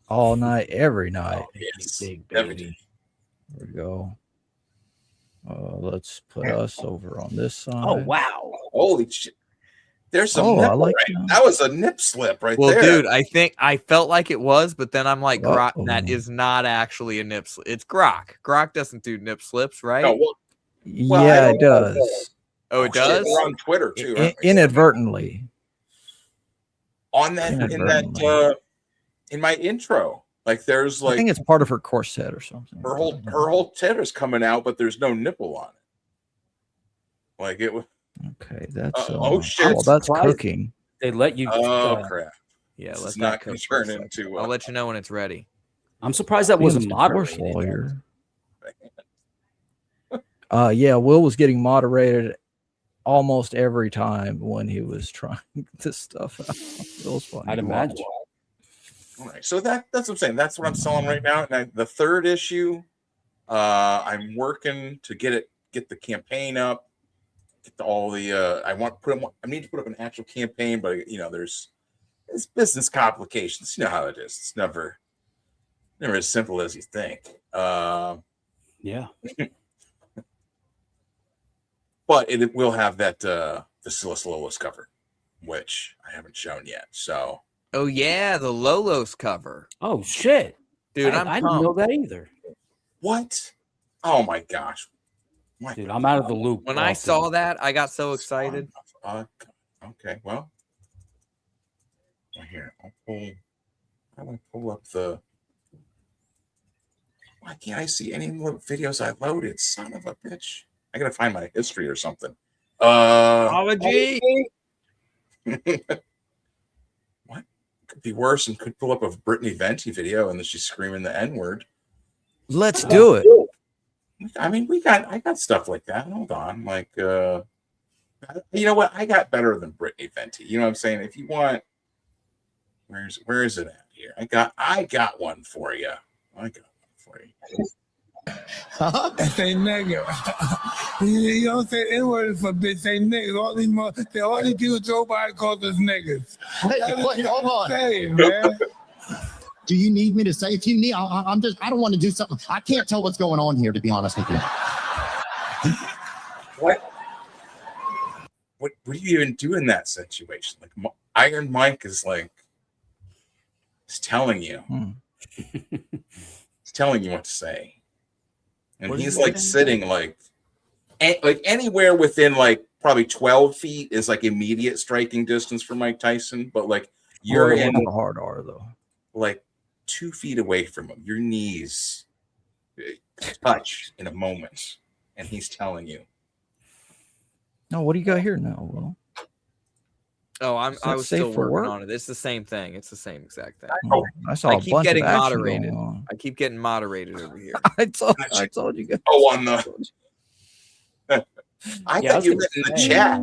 all night, every night. Yes. Big baby. There we go. Let's put us over on this side. Oh wow! Holy shit! There's some. Oh, I like that was a nip slip right there. Well, dude, I think I felt like it was, but then I'm like, Grok, that is not actually a nip slip. It's Grok. Grok doesn't do nip slips, right? No, yeah, it does. Oh, it does. We're on Twitter too. Aren't we? Inadvertently. On that, in my intro, like there's like I think it's part of her corset or something. Her whole tit is coming out, but there's no nipple on it. Like it was. Okay, that's oh shit! Well, that's cooking. They let you. Oh crap! Yeah, let's not turn into. I'll let you know when it's ready. I'm surprised that wasn't moderated. Lawyer. Yeah, Will was getting moderated almost every time when he was trying this stuff out. It was funny. I'd imagine. All right, so that's what I'm saying. That's what I'm selling right now. And the third issue, I'm working to get the campaign up. Get all the I need to put up an actual campaign, but there's business complications. You know how it is. It's never as simple as you think. Yeah. But it will have that the Silas Lolos cover, which I haven't shown yet. So. Oh yeah, the Lolos cover. Oh shit, dude! I didn't know that either. What? Oh my gosh. Dude, I'm out of the loop. When I saw that, I got so excited. Okay, well, here I'm gonna pull up the. Why can't I see any more videos I loaded? Son of a bitch! I gotta find my history or something. Apology. What could be worse and could pull up a Brittany Venti video and then she's screaming the N-word. Let's do it. I mean, I got stuff like that. Hold on, like, you know what? I got better than Brittany Venti. You know what I'm saying? If you want, where is it at here? I got one for you. I got one for you. Say nigga. You don't say N-word for bitch, say niggas. All these people Joe Biden calls us niggas. Wait, hold on. Say, man. Do you need me to say? If you need, I don't want to do something. I can't tell what's going on here, to be honest with you. What do you even do in that situation? Like, Iron Mike is like, he's telling you. He's telling you what to say. And he's like sitting like anywhere within like probably 12 feet is like immediate striking distance for Mike Tyson. But like you're in a hard R though. Like 2 feet away from him. Your knees touch in a moment. And he's telling you. No, what do you got here now, Will? Oh, I was still working on it. It's the same thing. It's the same exact thing. I saw a keep bunch getting of action moderated. going on. I keep getting moderated over here. I told you guys. Oh, on the. I thought you were in the chat.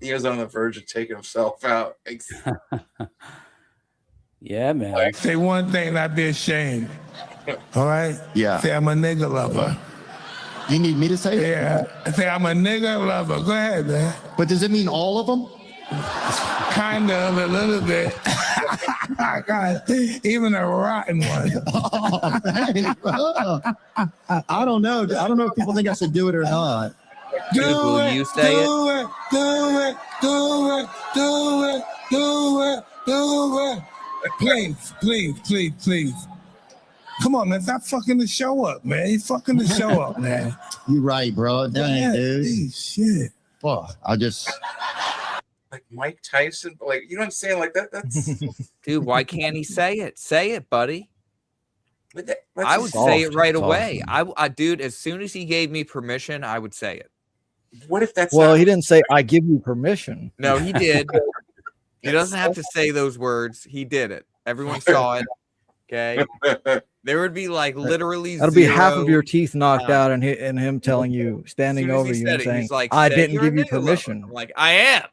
He was on the verge of taking himself out. Yeah, man. Like, say one thing, not be ashamed. All right? Yeah. Say I'm a nigga lover. You need me to say it? Yeah. Say I'm a nigga lover. Go ahead, man. But does it mean all of them? Kind of, a little bit. God, even a rotten one. I don't know. I don't know if people think I should do it or not. Will you say it? Do it. Please. Come on, man. Stop fucking the show up, man. You fucking the show up, man. You right, bro. Dang, dude. Shit. Fuck. I just. Like Mike Tyson, like, you know what I'm saying? Like that's dude, why can't he say it? Say it, buddy. I I would say it right away. I dude, as soon as he gave me permission, I would say it. What if that's Well, he didn't say I give you permission. No, he did. He doesn't have to say those words. He did it. Everyone saw it. Okay. There would be like literally that'll be half of your teeth knocked out, and him telling you, standing over you and saying, like, I didn't give you permission. I'm like, I am.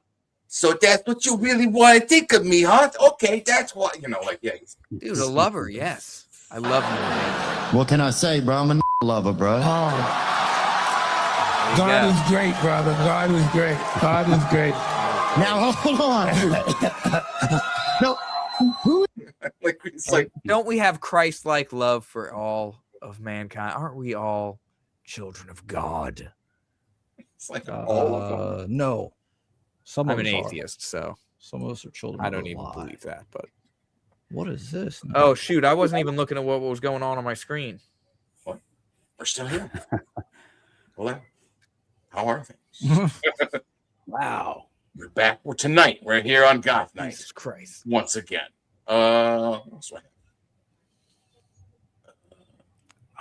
So that's what you really want to think of me, huh? Okay, that's what, you know, like, yeah. Dude, a lover, yes. I love you. What can I say, bro? I'm a lover, bro. God is great, brother. God is great. God is great. Now, hold on. No. Who? Like, it's like, don't we have Christ-like love for all of mankind? Aren't we all children of God? It's like all of them. No. Some I'm of an us atheist, so some of us are children. I don't even believe that. But what is this? Now? Oh shoot! I wasn't even looking at what was going on my screen. What? We're still here. Well, how are things? Wow. We're back. Tonight. We're here on Goth Night. Jesus Christ! Once again. I'm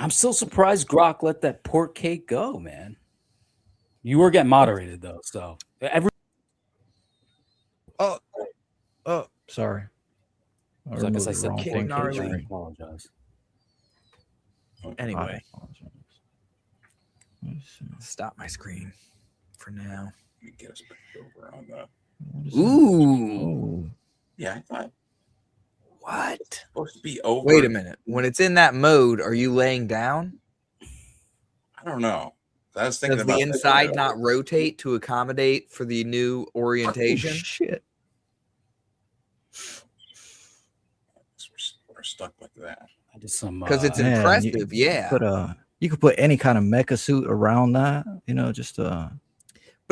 still surprised Grok let that pork cake go, man. You were getting moderated though, so Oh, sorry. I guess I said wrong pork thing. cake. I apologize. Anyway, stop my screen for now. Let me get us back over on that. Ooh. Yeah, I thought. What? It's supposed to be over. Wait a minute. When it's in that mode, are you laying down? I don't know. I was thinking Does about the inside not rotate to accommodate for the new orientation? Oh, shit. We're stuck like that. I did some because it's impressive. You could put any kind of mecha suit around that. You know, just But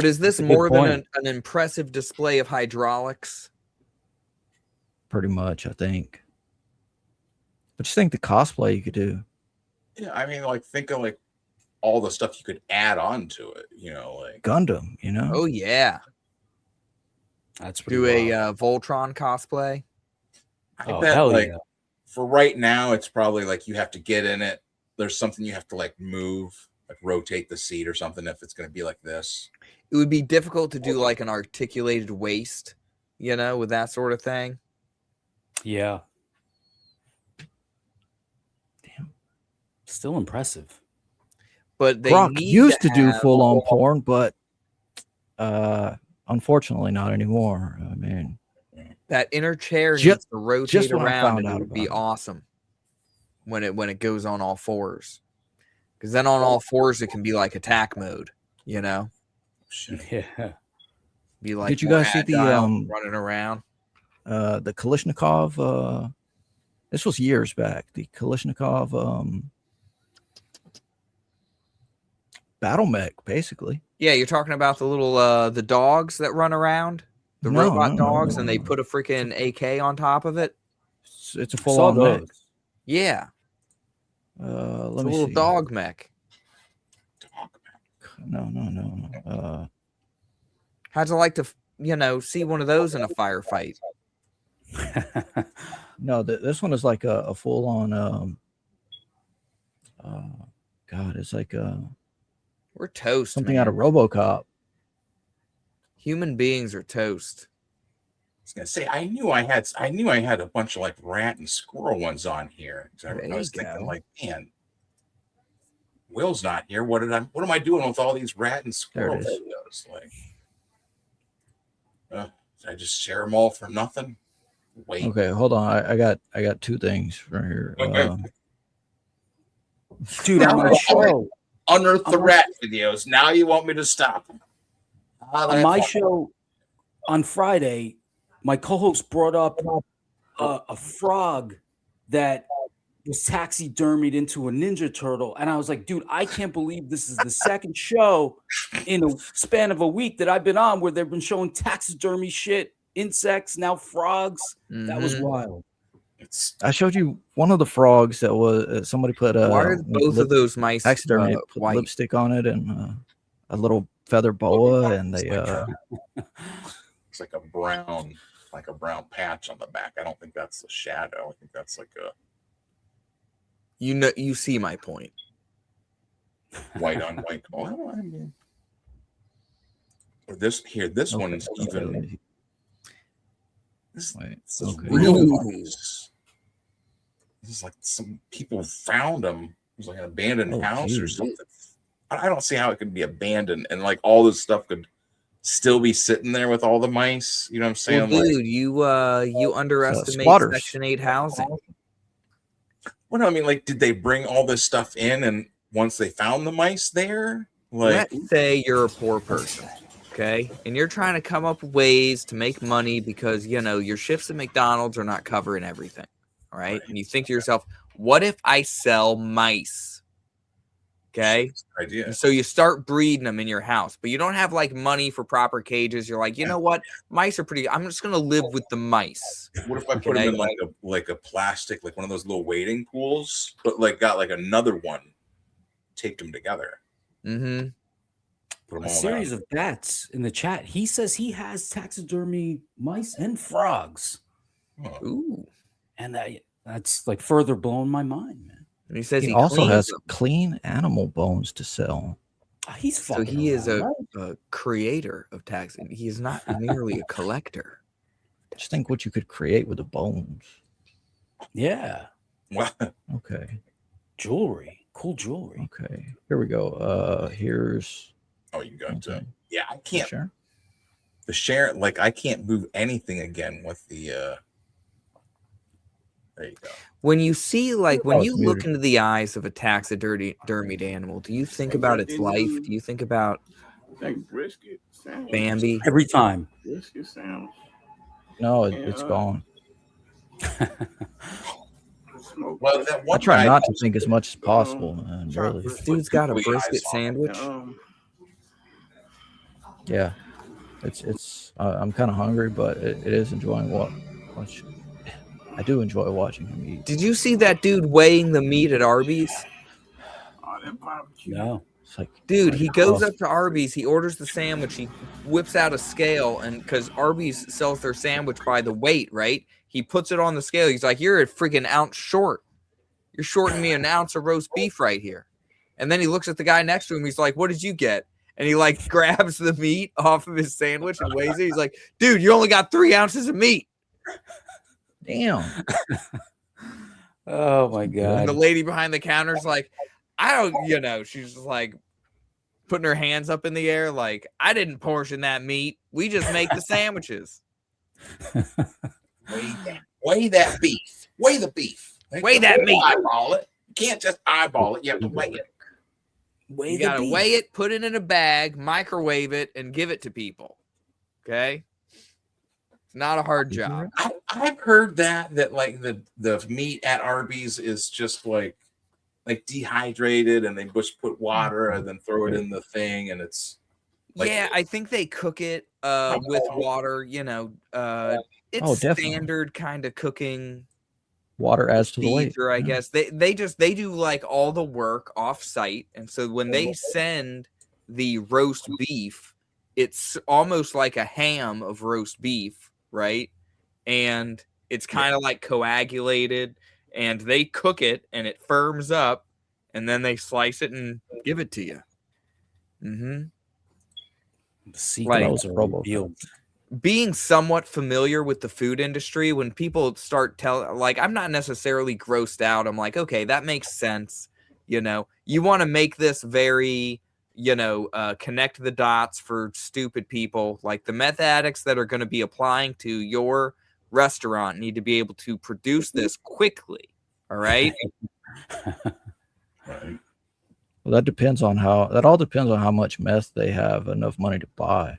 is this That's a good more than point. an impressive display of hydraulics? pretty much, I think. But just think the cosplay you could do. Yeah, I mean, like, think of like all the stuff you could add on to it. You know, like Gundam. You know. Oh yeah. That's do a Voltron cosplay. I bet like for right now, it's probably like you have to get in it. There's something you have to like move, like rotate the seat or something if it's going to be like this. It would be difficult to do like an articulated waist, you know, with that sort of thing. Yeah. Still impressive. But they Grok need used to do have- full-on porn, but unfortunately not anymore. I mean, that inner chair Ju- needs to rotate just when I around, found and out it would be about it. awesome when it goes on all fours. Because then on all fours it can be like attack mode, you know. Yeah. Be like Did you more guys see the agile, running around? The Kalishnikov? This was years back. The Kalishnikov battle mech, basically. Yeah, you're talking about the little the dogs that run around, the No, robot no, dogs, no, and they put a freaking AK on top of it. It's a full-on mech. Yeah, Let it's a me little see. dog mech. No. How'd you like to, see one of those in a firefight? No, this one is like a full-on. God, it's like We're toast. something man. out of RoboCop. Human beings are toast. I was gonna say I knew I had a bunch of like rat and squirrel ones on here. So I was thinking like, man, Will's not here. What am I doing with all these rat and squirrel There it videos? Like, did I just share them all for nothing? Wait. Okay, hold on. I got two things right here. Dude, on my show, Unearth the rat videos. Now you want me to stop them? on my show on Friday, my co-host brought up a frog that was taxidermied into a Ninja Turtle, and I was like, dude, I can't believe this is the second show in a span of a week that I've been on where they've been showing taxidermy shit, insects, now frogs. That was wild. I showed you one of the frogs that was somebody put Why are both of those mice taxidermy put white? lipstick on it and a little feather boa, and they It's like a brown patch on the back. I don't think that's the shadow. I think that's like a You see my point. white on white. Oh, I mean, this one is even. This is real ones. This is like some people found them. It was like an abandoned house or something. I don't see how it could be abandoned and like all this stuff could still be sitting there with all the mice. You know what I'm saying? Well, dude, you underestimate squatters. Section 8 housing. Well, no, I mean, like, did they bring all this stuff in and once they found the mice there? Like, Let's say you're a poor person, okay? And you're trying to come up with ways to make money because, your shifts at McDonald's are not covering everything, all right? And you think to yourself, what if I sell mice? Okay. Idea. And so you start breeding them in your house, but you don't have like money for proper cages. You're like, you know what? Mice are pretty. I'm just gonna live with the mice. What if I put them in like a plastic, like one of those little wading pools, but like got like another one, taped them together. Mm-hmm. Put them A all series down. of bats in the chat. He says he has taxidermy mice and frogs. Ooh. And that's like further blowing my mind, man. And he says he he also cleans has them. clean animal bones to sell. He's So fucking he is around, a creator of tax. He is not merely a collector. Just think what you could create with the bones. Yeah. Okay. Jewelry. Cool jewelry. Okay. Here we go. Here's. Oh, you got to. Yeah, I can't. Sure. The share, like, I can't move anything again with the. There you go. When you see, like, when Oh, you it's look muted. into the eyes of a taxidermied animal, do you think about its life? Do you think about Like brisket sandwich. Bambi? Every time. Brisket sandwich. No, it's gone. Well, that I one try guy- not to think as much as possible, man. Really. This dude's got a Googly brisket eyes on sandwich. Yeah. It's. I'm kind of hungry, but it is enjoying watch. I do enjoy watching him eat. Did you see that dude weighing the meat at Arby's? No. It's like, Dude, he goes up to Arby's, he orders the sandwich, he whips out a scale, and because Arby's sells their sandwich by the weight, right? He puts it on the scale. He's like, "You're a freaking ounce short. You're shorting me an ounce of roast beef right here." And then he looks at the guy next to him. He's like, "What did you get?" And he like grabs the meat off of his sandwich and weighs it. He's like, "Dude, you only got 3 ounces of meat." Damn. Oh my And god. the lady behind the counter is like, I don't, you know, she's just like putting her hands up in the air, like, I didn't portion that meat. We just make the sandwiches. Weigh that beef. Weigh the beef. Weigh that meat. Eyeball it. You can't just eyeball it. You have to weigh it. You gotta weigh it, put it in a bag, microwave it, and give it to people. Okay, it's not a hard job. I've heard that like the meat at Arby's is just like dehydrated, and they just put water and then throw it in the thing, and it's like, yeah, I think they cook it with water. You know, it's standard kind of cooking. Water adds to the weight. Procedure, I guess they do like all the work off site, and so when they send the roast beef, it's almost like a ham of roast beef, right? And it's kind of like coagulated, and they cook it and it firms up, and then they slice it and give it to you. The Like, secrets are revealed. being somewhat familiar with the food industry, when people start telling, like, I'm not necessarily grossed out. I'm like, okay, that makes sense. You know, you want to make this very, you know, connect the dots for stupid people. Like the meth addicts that are going to be applying to your restaurant need to be able to produce this quickly. All right. Well, that depends on that all depends on how much meth they have enough money to buy.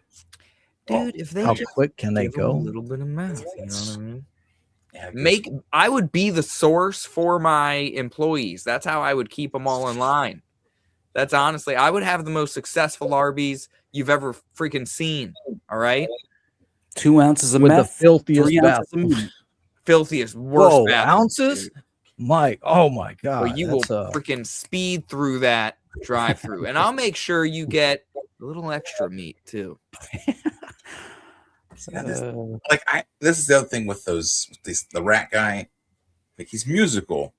Dude, if they how just quick can they give them go? a little bit of meth, you know what I mean? I would be the source for my employees. That's how I would keep them all in line. That's honestly, I would have the most successful Arby's you've ever freaking seen. All right. 2 ounces of With the meth, filthiest 3 ounces of bathroom. meat. Filthiest, worst Whoa, bathroom, ounces? dude. Mike, oh my god. Well, you will that's, freaking speed through that drive-through, and I'll make sure you get a little extra meat too. This is the other thing with the rat guy, like he's musical,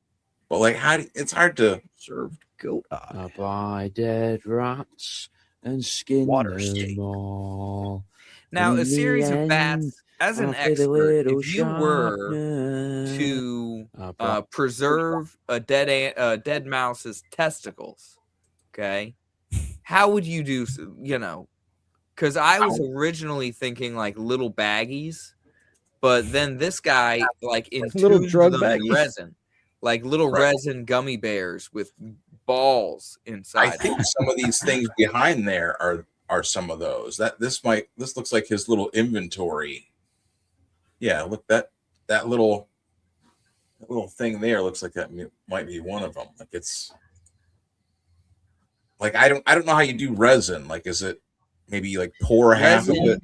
but like it's hard to serve goat I buy dead rats and skin them all. Now, In a the series of end, bats, as an I'll fit a expert, little if you were to preserve a dead mouse's testicles, okay, how would you do? You know, because I was originally thinking like little baggies, but then this guy like Little entombed drug them in baggies. resin, like little resin gummy bears with balls inside. I think some of these things behind there are some of those. This looks like his little inventory. Yeah, look, that little thing there looks like that might be one of them. Like it's like I don't know how you do resin. Like, is it maybe like pour half of it?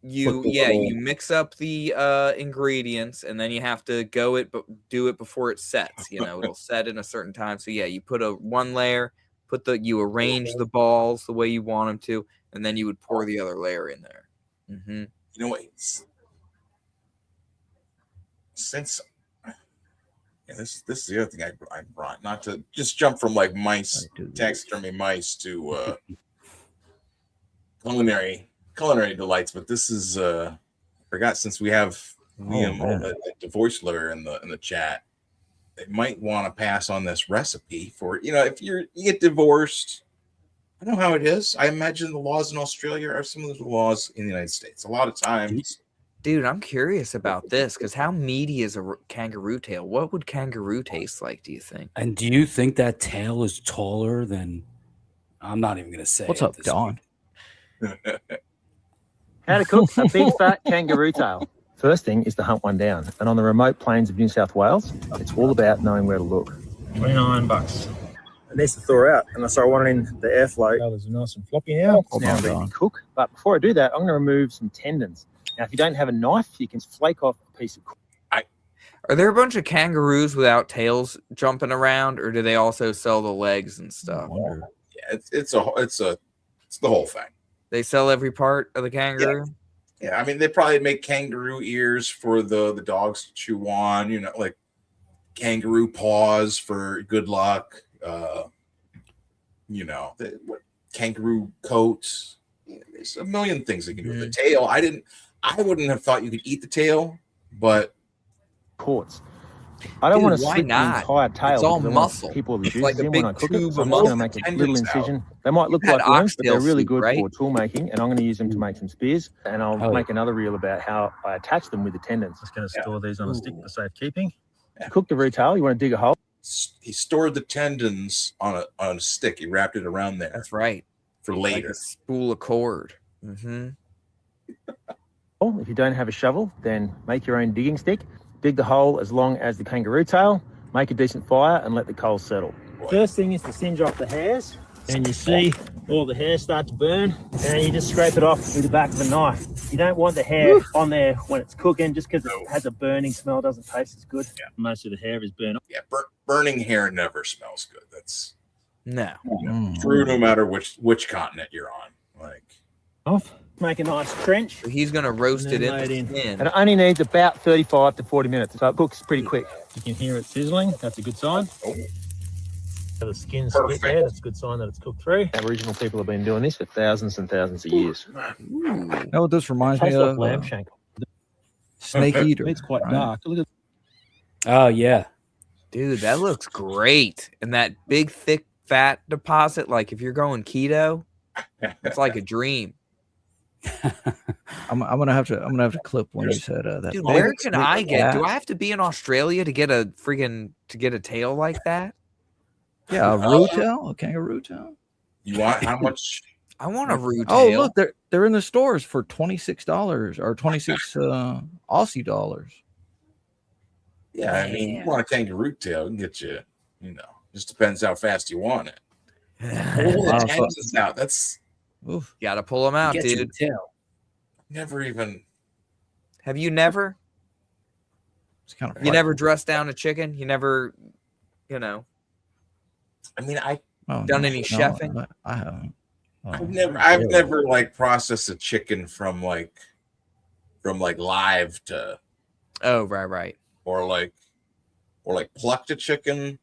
You mix up the ingredients, and then you have to do it before it sets. You know, it'll set in a certain time. So yeah, you put one layer, you arrange the balls the way you want them to, and then you would pour the other layer in there. Mm-hmm. You know what? Since this is the other thing I brought, not to just jump from like taxidermy mice to culinary delights, but this is I forgot, since we have Liam, a divorce lawyer in the chat, they might want to pass on this recipe for, you know, if you get divorced. I know how it is. I imagine the laws in Australia are similar to the laws in the United States. A lot of times. Dude, I'm curious about this, because how meaty is a kangaroo tail? What would kangaroo taste like, do you think? And do you think that tail is taller than? I'm not even going to say. What's up, Don? How to cook a big fat kangaroo tail. First thing is to hunt one down. And on the remote plains of New South Wales, it's all about knowing where to look. $29. It needs to thaw out, and so I want it in the airflow. Colors are nice and floppy now. It's now ready to cook. But before I do that, I'm going to remove some tendons. Now, if you don't have a knife, you can flake off a piece of. Are there a bunch of kangaroos without tails jumping around, or do they also sell the legs and stuff? Yeah, it's the whole thing. They sell every part of the kangaroo. Yeah, I mean, they probably make kangaroo ears for the dogs to chew on. You know, like kangaroo paws for good luck. You know, kangaroo coats. There's a million things they can do with the tail. I wouldn't have thought you could eat the tail, but quartz. I don't Dude, want to why slit the not? entire tail. It's all because I want muscle. People the It's juices like a in big when I cook it. tube So of I'm just going to muscle. make a little Tendons out. incision. They might look You had like worms, but they're oxtail really soup, good right? for tool making, and I'm going to use them to make some spears. And I'll Hell make another reel about how I attach them with the tendons. Just going to store these on a stick for safekeeping. Yeah. To cook the retail, you want to dig a hole. He stored the tendons on a stick. He wrapped it around there. That's right. For Like later. a spool of cord. Mm-hmm. If you don't have a shovel, then make your own digging stick. Dig the hole as long as the kangaroo tail. Make a decent fire and let the coals settle. First thing is to singe off the hairs, and you see all the hairs start to burn, and you just scrape it off with the back of a knife. You don't want the hair on there when it's cooking, just because it has a burning smell, doesn't taste as good. Yeah. Most of the hair is burnt. Yeah, burning hair never smells good. That's no true, no matter which continent you're on. Like off. Make a nice trench. So he's gonna roast it And then in lay the skin. And it only needs about 35 to 40 minutes, so it cooks pretty quick. You can hear it sizzling. That's a good sign. Oh. So the skin's split there. That's a good sign that it's cooked through. Aboriginal people have been doing this for thousands and thousands of years. You know what this reminds me Tastes like of? lamb shank. Snake eater. It's quite right? dark. Look at Oh yeah, Dude, that looks great. And that big, thick fat deposit, like if you're going keto, it's like a dream. I'm gonna have to clip when you said that. Dude, big where can thick I get? Do fat- I have to be in Australia to get a tail like that? Yeah, a root tail, a kangaroo tail. You want how much? I want a root Oh, tail. look, they're in the stores for $26 or 26 Aussie dollars. Yeah, I mean, you want a kangaroo tail, it can get you. Just depends how fast you want it. Pull the tendons out. That's oof. Gotta pull them out, Get your dude. tail. Never even. Have you never? It's kind of You never dressed down a chicken? You never, I mean, I done any chefing? I haven't. I've never like processed a chicken from like live to Oh, right. or like plucked a chicken.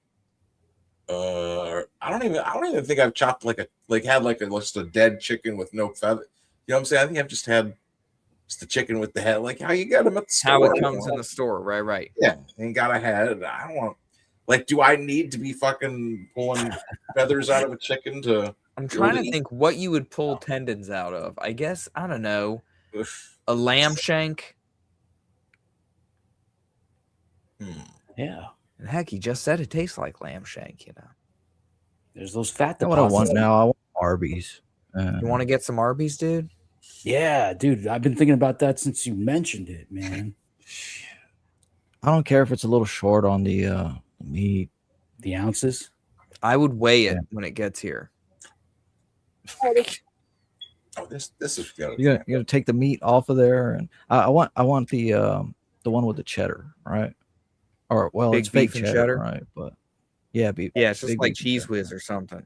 I don't even think I've chopped just a dead chicken with no feather. You know what I'm saying? I think I've just had just the chicken with the head, like how you got them at the store. How it comes in the store, right. Yeah, ain't got a head. I don't want. Like, do I need to be fucking pulling feathers out of a chicken to? I'm trying to think what you would pull tendons out of. I guess I don't know. A lamb shank. Yeah. And heck, he just said it tastes like lamb shank. There's those fat You know what I deposits. want now? I want Arby's. You want to get some Arby's, dude? Yeah, dude. I've been thinking about that since you mentioned it, man. I don't care if it's a little short on the meat. The ounces. I would weigh it when it gets here. Oh, this is good. You gotta take the meat off of there, and I want the one with the cheddar, right? Or well, Big it's fake beef and cheddar? right? But yeah, beef. Yeah, it's just big like beef and Cheese cheddar. Whiz or something.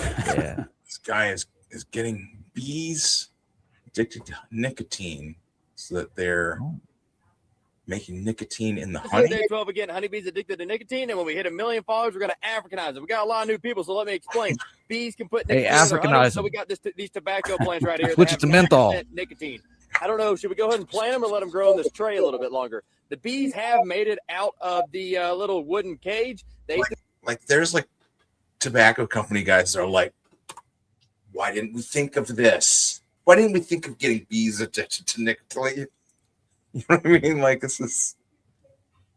Yeah. This guy is getting bees addicted to nicotine, so that they're making nicotine in the honey. Day 12 again. Honeybees addicted to nicotine, and when we hit 1 million followers, we're going to Africanize it. We got a lot of new people, so let me explain. Bees can put Hey, nicotine in their honey, Africanize so we them. got these tobacco plants right here. Switch that it to have menthol. 90% nicotine. I don't know. Should we go ahead and plant them or let them grow in this tray a little bit longer? The bees have made it out of the little wooden cage. They Like there's like tobacco company guys that are like, why didn't we think of this? Why didn't we think of getting bees addicted to nicotine? You know what I mean? Like this is,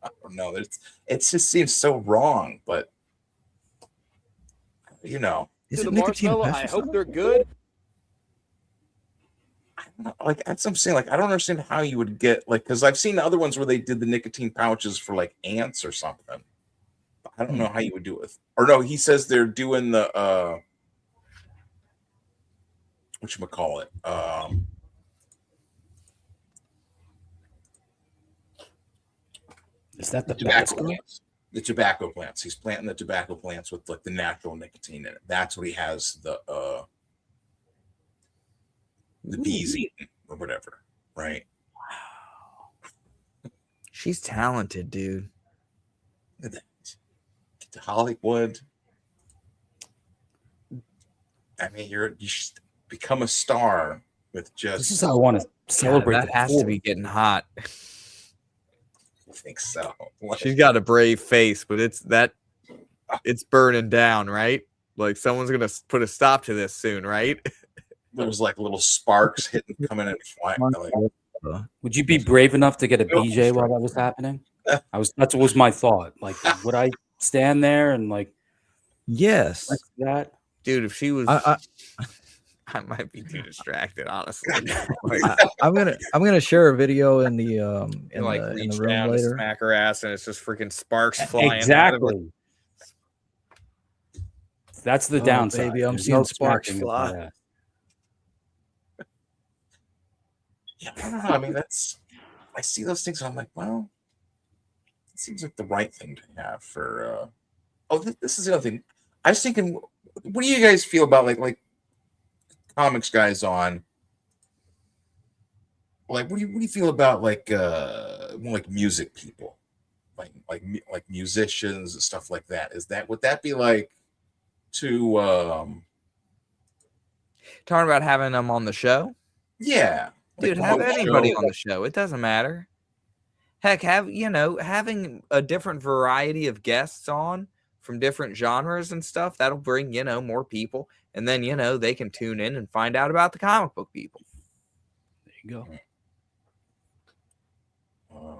I don't know. It just seems so wrong, but to the nicotine a marshmallow. I pesticide? hope they're good. like that's what I'm saying. Like I don't understand how you would get because I've seen other ones where they did the nicotine pouches for like ants or something. I don't know how you would do it. Or no, he says they're doing the whatchamacallit? Is that the tobacco best? plants? The tobacco plants. He's planting the tobacco plants with like the natural nicotine in it. That's what he has the bees eating or whatever, right? She's talented, dude. Get to Hollywood. I mean, you should become a star with just. This is how I want to celebrate. That has to be getting hot. I think so. She's got a brave face, but it's burning down, right? Like someone's gonna put a stop to this soon, right? There's like little sparks coming in flying. Like, would you be brave enough to get a BJ while that was happening? That was my thought. Like, would I stand there and like? Yes. Like that, dude. If she was, I might be too distracted, honestly. I'm gonna share a video in the in reach the room down later. to smack her ass, and it's just freaking sparks flying. Exactly. That's the downside. Baby, I'm There's seeing no sparks smacking of fly. her ass. Yeah, I don't know. I mean, I see those things and I'm like, well, it seems like the right thing to have for. This is the other thing. I was thinking, what do you guys feel about like comics guys on? Like, what do you feel about like more like music people, like musicians and stuff like that? Would that be like too? Talking about having them on the show? Yeah. Dude, have anybody on the show. It doesn't matter. Heck, having a different variety of guests on from different genres and stuff, that'll bring, more people. And then, they can tune in and find out about the comic book people. There you go.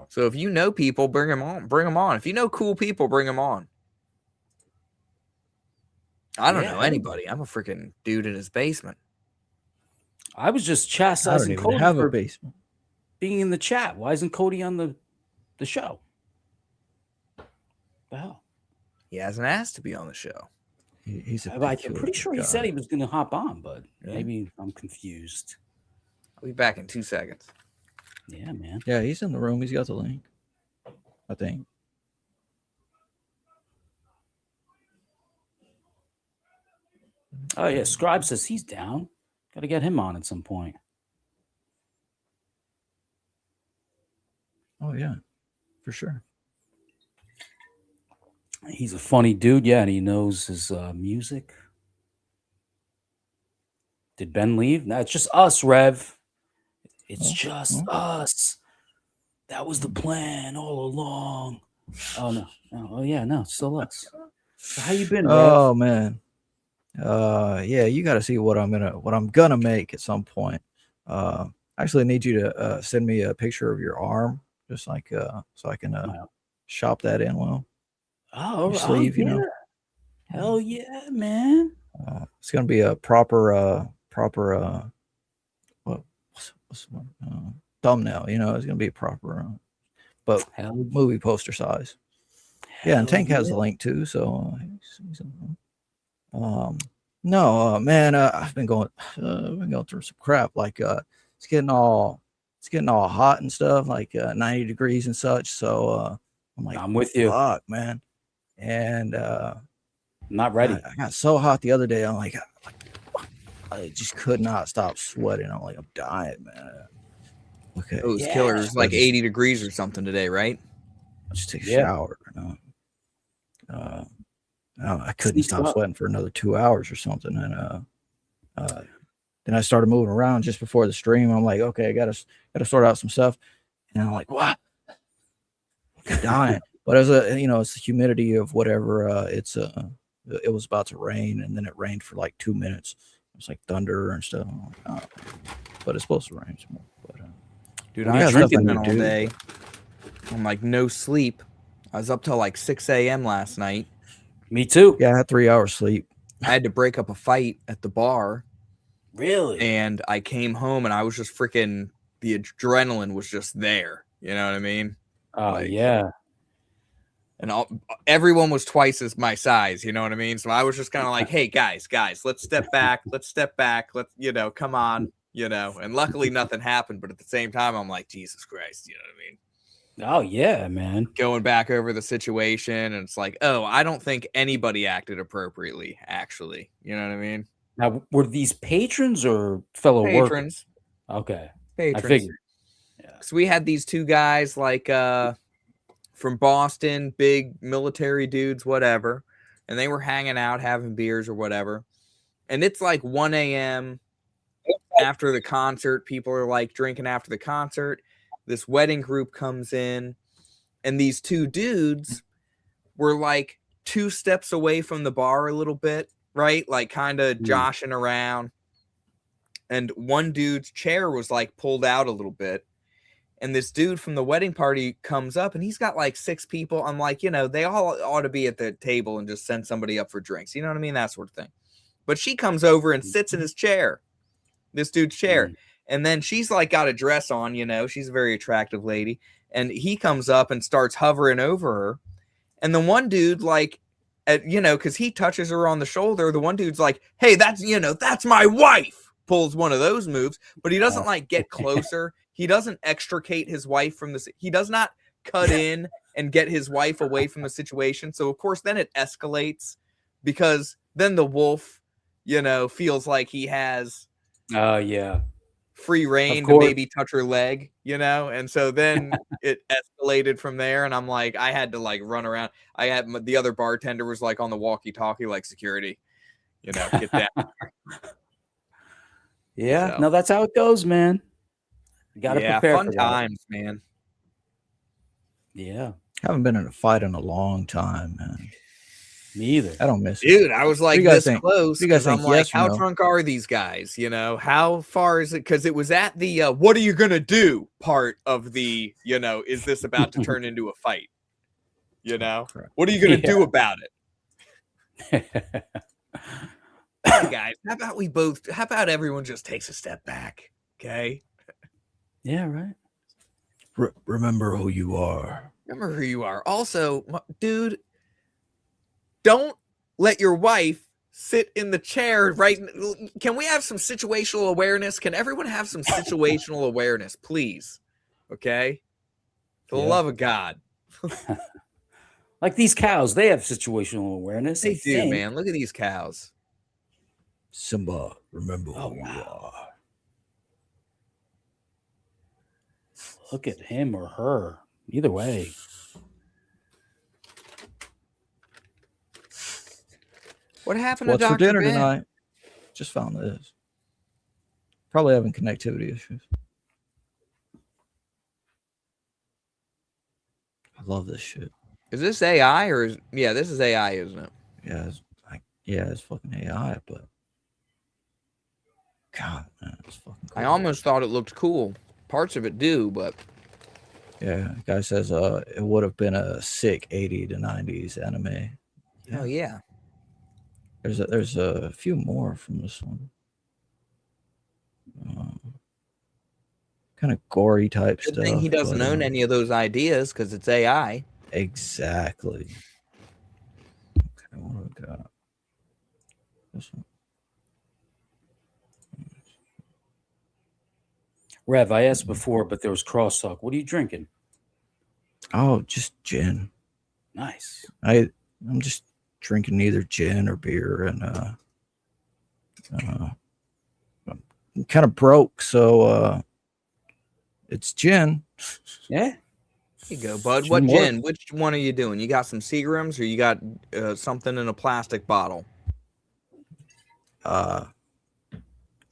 So if you know people, bring them on. If you know cool people, bring them on. I don't know anybody. I'm a freaking dude in his basement. I was just chastising Cody have a for basement. being in the chat. Why isn't Cody on the show? Wow. He hasn't asked to be on the show. He's I'm pretty sure he said he was going to hop on, but maybe I'm confused. I'll be back in 2 seconds. Yeah, man. Yeah, he's in the room. He's got the link, I think. Oh, yeah. Scribe says he's down. Got to get him on at some point. Oh, yeah, for sure. He's a funny dude. Yeah, and he knows his music. Did Ben leave? No, it's just us, Rev. It's just us. That was the plan all along. Oh, no. Oh, yeah, no, it's still us. So how you been, Rev? Oh, man. Yeah, you got to see what I'm gonna make at some point. Actually, I need you to send me a picture of your arm, just like so I can shop that in. Well, your sleeve, yeah. Hell yeah, man. It's gonna be a proper thumbnail. It's gonna be a proper, but movie poster size. Yeah, and Tank has the link too, so. No, man, I've been going through some crap. Like, it's getting all hot and stuff, like 90 degrees and such. So I'm like, I'm with you, fuck, man. And not ready. I got so hot the other day. I'm like, I just could not stop sweating. I'm like, I'm dying, man. Okay, It was killers like 80 degrees or something today, right? I just take a shower. I couldn't stop sweating for another 2 hours or something. And then I started moving around just before the stream. I'm like, okay, I gotta sort out some stuff. And I'm like, what? I'm dying. But it's the humidity of whatever. It was about to rain, and then it rained for like 2 minutes. It's like thunder and stuff. I'm like, oh. But it's supposed to rain some more. But dude, I was drinking all day. I'm like no sleep. I was up till like 6 a.m. last night. Me too. Yeah, I had 3 hours sleep. I had to break up a fight at the bar. Really? And I came home and I was just freaking, the adrenaline was just there. You know what I mean? Oh, yeah. And everyone was twice as my size. You know what I mean? So I was just kind of like, hey, guys, let's step back. Let's, come on, And luckily nothing happened. But at the same time, I'm like, Jesus Christ, you know what I mean? Oh, yeah, man. Going back over the situation, and it's like, oh, I don't think anybody acted appropriately, actually. You know what I mean? Now, were these patrons or fellow patrons? Workers? Okay. Patrons. I figured. Yeah. So we had these two guys, like, from Boston, big military dudes, whatever. And they were hanging out, having beers or whatever. And it's like 1 a.m. after the concert. People are like drinking after the concert. This wedding group comes in, and these two dudes were like 2 steps away from the bar a little bit, right? Like kind of joshing around. And one dude's chair was like pulled out a little bit. And this dude from the wedding party comes up and he's got like 6 people. I'm like, you know, they all ought to be at the table and just send somebody up for drinks. You know what I mean? That sort of thing. But she comes over and sits in his chair, this dude's chair. And then she's like got a dress on, you know, she's a very attractive lady. And he comes up and starts hovering over her. And the one dude, like, you know, because he touches her on the shoulder, the one dude's like, hey, that's, you know, that's my wife. Pulls one of those moves, but he doesn't like get closer. He doesn't extricate his wife from this. He does not cut in and get his wife away from the situation. So, of course, then it escalates because then the wolf, you know, feels like he has free reign to maybe touch her leg, you know? And so then it escalated from there. And I'm like, I had to like run around. I had the other bartender was like on the walkie-talkie, like security, you know, get down. Yeah, no, that's how it goes, man. You got to prepare fun for times, man. Yeah. Haven't been in a fight in a long time, man. Me either. I don't miss it. Dude, I was like this close. You guys think I'm like, yes or how no? drunk are these guys? You know, how far is it? Because it was at the what are you gonna do part of the, you know, is this about to turn into a fight? You know, what are you gonna do about it? Hey guys, how about everyone just takes a step back? Okay. Yeah, right. Remember who you are. Remember who you are. Also, dude, don't let your wife sit in the chair right. Can we have some situational awareness? Can everyone have some situational awareness, please? Okay. For the love of God. Like these cows, they have situational awareness. They do, man. Look at these cows. Simba, remember who you are. Look at him or her. Either way. What happened What's to for Dr. dinner Ben? tonight? Just found this. Probably having connectivity issues. I love this shit. Is this AI or is this is AI, isn't it? Yeah, it's fucking AI, but God, man, it's fucking cool. I almost thought it looked cool. Parts of it do, but yeah, the guy says it would have been a sick 80s to 90s anime. Oh yeah. There's a few more from this one. Kind of gory type Good stuff. thing he doesn't own any of those ideas because it's AI. Exactly. Okay, what do we got? This one. Rev, I asked before, but there was crosstalk. What are you drinking? Oh, just gin. Nice. I'm just drinking either gin or beer, and I'm kind of broke, so it's gin. Yeah. Here you go, bud. What gin? Which one are you doing? You got some Seagrams or you got something in a plastic bottle? I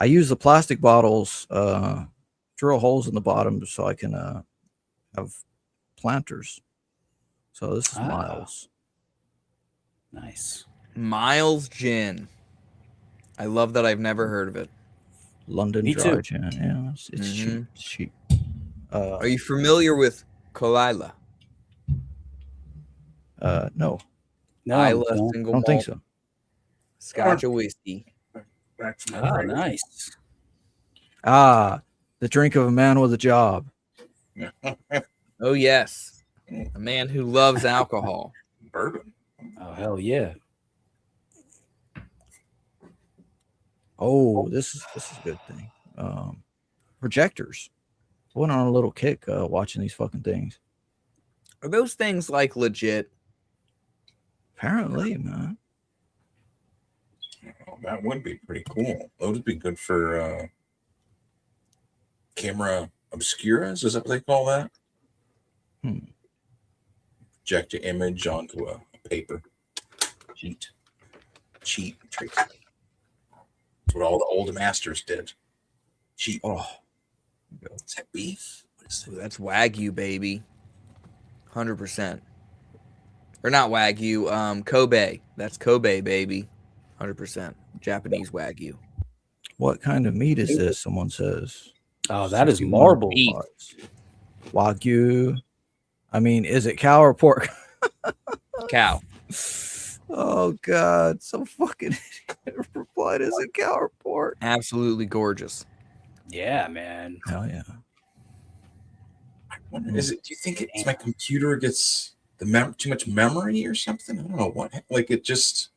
use the plastic bottles, drill holes in the bottom so I can have planters. So this is Miles. Nice. Miles Gin. I love that. I've never heard of it. London Me dry too. gin. Yeah, it's cheap. It's cheap. Are you familiar with Kalila? No. Isla I single don't think malt so. Scotch or whiskey. Ah, nice. The drink of a man with a job. Oh yes, a man who loves alcohol. Bourbon. Oh hell yeah. Oh, this is a good thing. Projectors. I went on a little kick watching these fucking things. Are those things like legit? Apparently, man. Oh, that would be pretty cool. Those would be good for camera obscuras. Is that what they call that? Project your image onto a paper. Cheat trick. That's what all the old masters did. Cheat. Oh, is that beef? What is that? Ooh, that's Wagyu, baby. 100%. Or not Wagyu, Kobe. That's Kobe, baby. 100%. Japanese Wagyu. What kind of meat is this? Someone says. Oh, that is 61 marble. parts. Wagyu. I mean, is it cow or pork? Cow. Oh God, so fucking idiot replied, is it cow or pork? Absolutely gorgeous. Yeah, man. Hell yeah. I wonder, do you think it's my computer gets too much memory or something? I don't know what. Like it just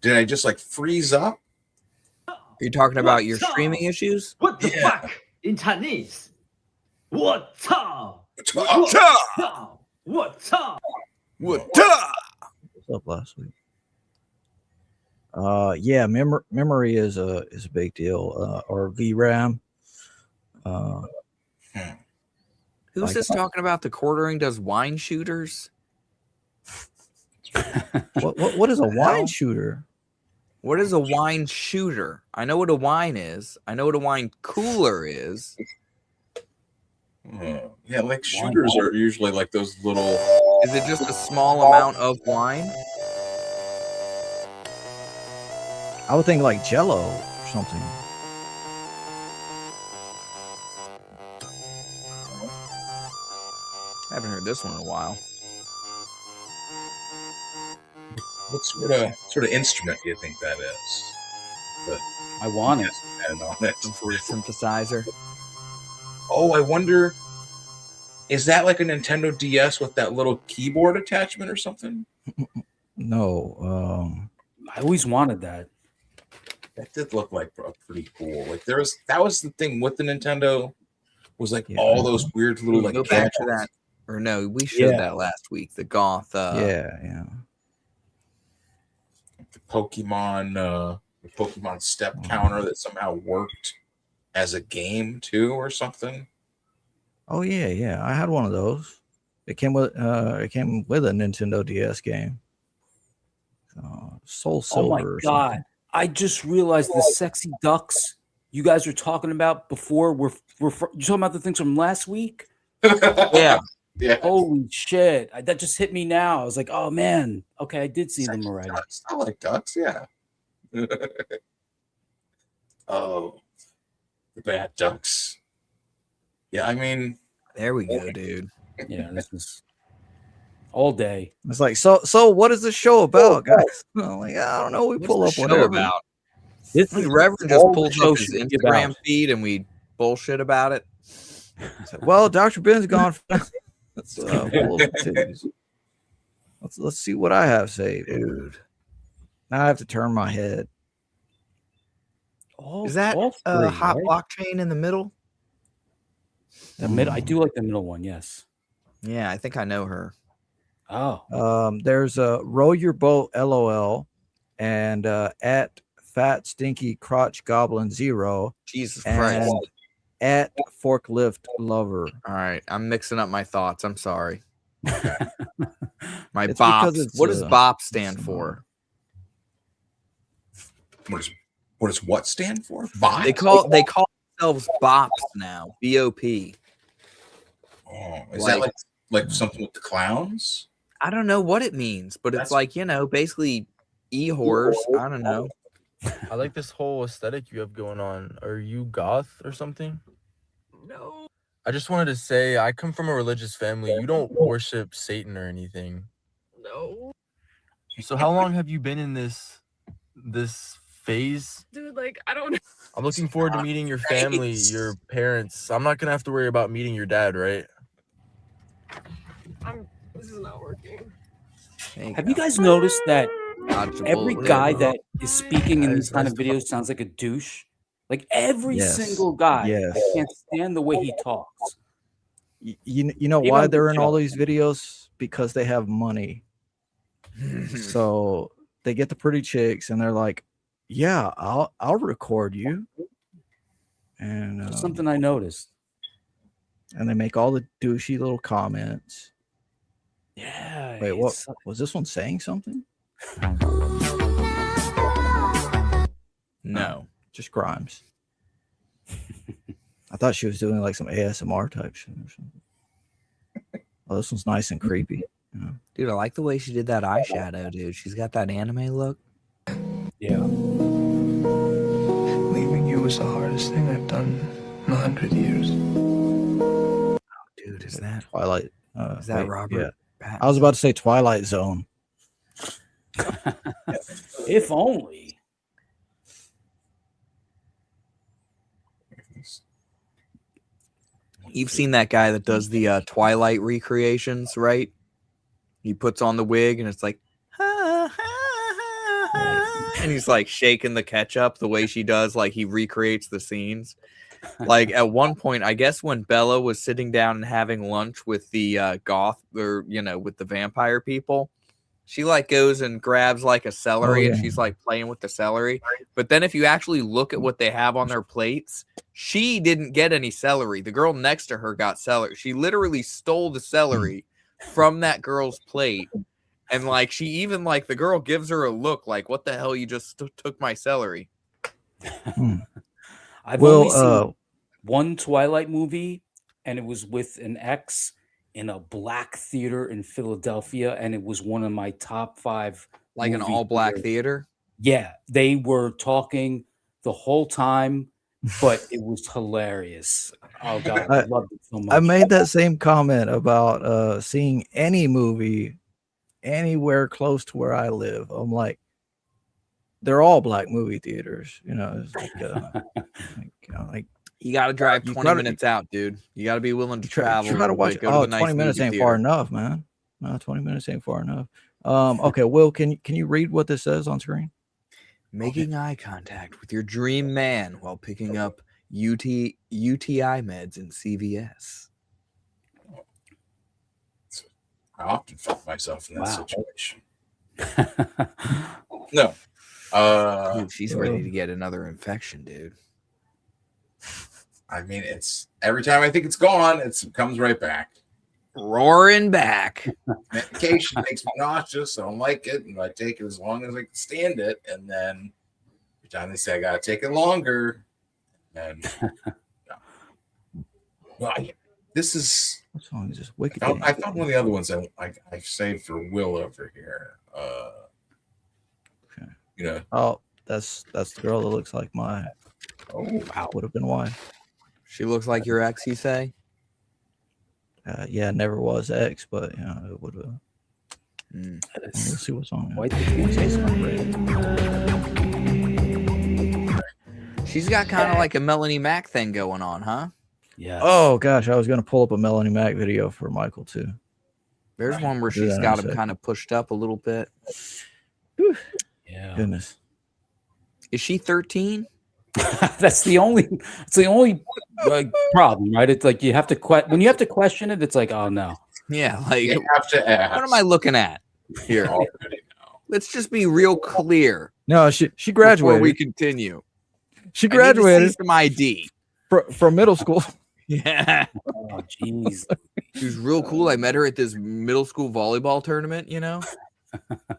did I just like freeze up? Are you talking about your streaming issues? What the fuck in Chinese? What's up? What's up? What's up? What's up? What's up last week? Yeah, memory is a big deal. Or VRAM. Who's like, this talking about the quartering does wine shooters? What is a wine shooter? What is a wine shooter? I know what a wine is. I know what a wine cooler is. Yeah, like shooters are usually like those little. Is it just a small amount of wine? I would think like Jello or something. I haven't heard this one in a while. What sort of instrument do you think that is? I want it. Some sort of synthesizer. Oh, I wonder. Is that like a Nintendo DS with that little keyboard attachment or something? No. I always wanted that. That did look like pretty cool. Like that was the thing with the Nintendo was like all those weird little like go back to that. Or no, we showed that last week. The Goth. Yeah. The Pokemon step counter that somehow worked as a game too, or something. Oh yeah. I had one of those. It came with a Nintendo DS game. Soul Silver. Oh my God! I just realized the sexy ducks you guys were talking about before were you talking about the things from last week? Yeah. Holy shit! That just hit me now. I was like, oh man. Okay, I did see them already. Ducks. I like ducks. Yeah. Oh, the bad ducks. Yeah, I mean, there we go, dude. Yeah, this is all day. It's like, so what is the show about, guys? I'm like, I don't know. We pull up whatever. About? This Reverend just pulled up his Instagram feed and we bullshit about it. Well, Dr. Ben's gone. Let's see what I have saved, dude. Now I have to turn my head. Is that a hot blockchain in the middle? The middle. I do like the middle one. Yes. Yeah, I think I know her. Oh. There's a row your boat, LOL, and at Fat Stinky Crotch Goblin 0. Jesus Christ. At Forklift Lover. All right, I'm mixing up my thoughts. I'm sorry. My It's BOP. because it's, What does BOP stand for? What does what stand for? Bop? They call themselves BOPs now. BOP. Oh, is that like something with the clowns? I don't know what it means, but it's like, basically e-horrors. I don't know. I like this whole aesthetic you have going on. Are you goth or something? No. I just wanted to say I come from a religious family. You don't worship Satan or anything. No. So how long have you been in this phase? Dude, like, I don't know. I'm looking forward to meeting your family, your parents. I'm not gonna have to worry about meeting your dad, right? This is not working. Have you guys noticed that Dodge a every bullet. guy that is speaking in these kind of videos sounds like a douche? Like every single guy. Yes. I can't stand the way he talks. You know Even why on they're the in all show. these videos? Because they have money. So they get the pretty chicks and they're like, yeah, I'll record you. And Just something I noticed. And they make all the douchey little comments. Yeah. Wait, what was this one saying something? No, just Grimes. I thought she was doing like some ASMR type shit or something. Oh, this one's nice and creepy. Dude, I like the way she did that eyeshadow, dude. She's got that anime look. Yeah. Leaving you was the hardest thing I've done in 100 years. Dude, is that Twilight? Is that Robert Yeah. I was about to say Twilight Zone. If only. You've seen that guy that does the Twilight recreations, right? He puts on the wig and it's like, and he's like shaking the ketchup the way she does, like he recreates the scenes. Like at one point, I guess when Bella was sitting down and having lunch with the goth, or with the vampire people, she like goes and grabs like a celery and she's like playing with the celery. But then if you actually look at what they have on their plates, she didn't get any celery. The girl next to her got celery. She literally stole the celery from that girl's plate. And like she even like the girl gives her a look like, what the hell, you just took my celery. I've only seen one Twilight movie, and it was with an ex in a black theater in Philadelphia, and it was one of my top 5. Like an all-black theater? Yeah, they were talking the whole time, but it was hilarious. Oh god, I loved it so much. I made that same comment about seeing any movie anywhere close to where I live. I'm like, they're all black movie theaters, It's like, you got to drive 20 minutes out, dude. You got to be willing to travel. Try to watch. Oh, 20 minutes ain't far enough, man. No, 20 minutes ain't far enough. Okay, Will, can you read what this says on screen? Making eye contact with your dream man while picking up UTI meds in CVS. I often find myself in that situation. No. Dude, she's ready to get another infection, dude. I mean, it's every time I think it's gone, it comes right back. Roaring back. Medication makes me nauseous. I don't like it, and I take it as long as I can stand it. And then every time they say I gotta take it longer, and well, this is what song is this? Wicked. I found one of the other ones I saved for Will over here. Oh, that's the girl that looks like my. Oh wow, would have been why. She looks like your ex, you say? Yeah, never was ex, but it would have. Let's see what's on. She's got kind of like a Melanie Mac thing going on, huh? Yeah. Oh gosh, I was gonna pull up a Melanie Mac video for Michael too. There's one where she's got him kind of pushed up a little bit. Yeah. Goodness. Is she 13? It's the only problem, right? It's like you have to when you have to question it, it's like, oh no. Yeah, like you have to ask. What am I looking at here? Let's just be real clear. No, she graduated. Before we continue. She graduated some ID from middle school. Yeah. Oh jeez. She was real cool. I met her at this middle school volleyball tournament,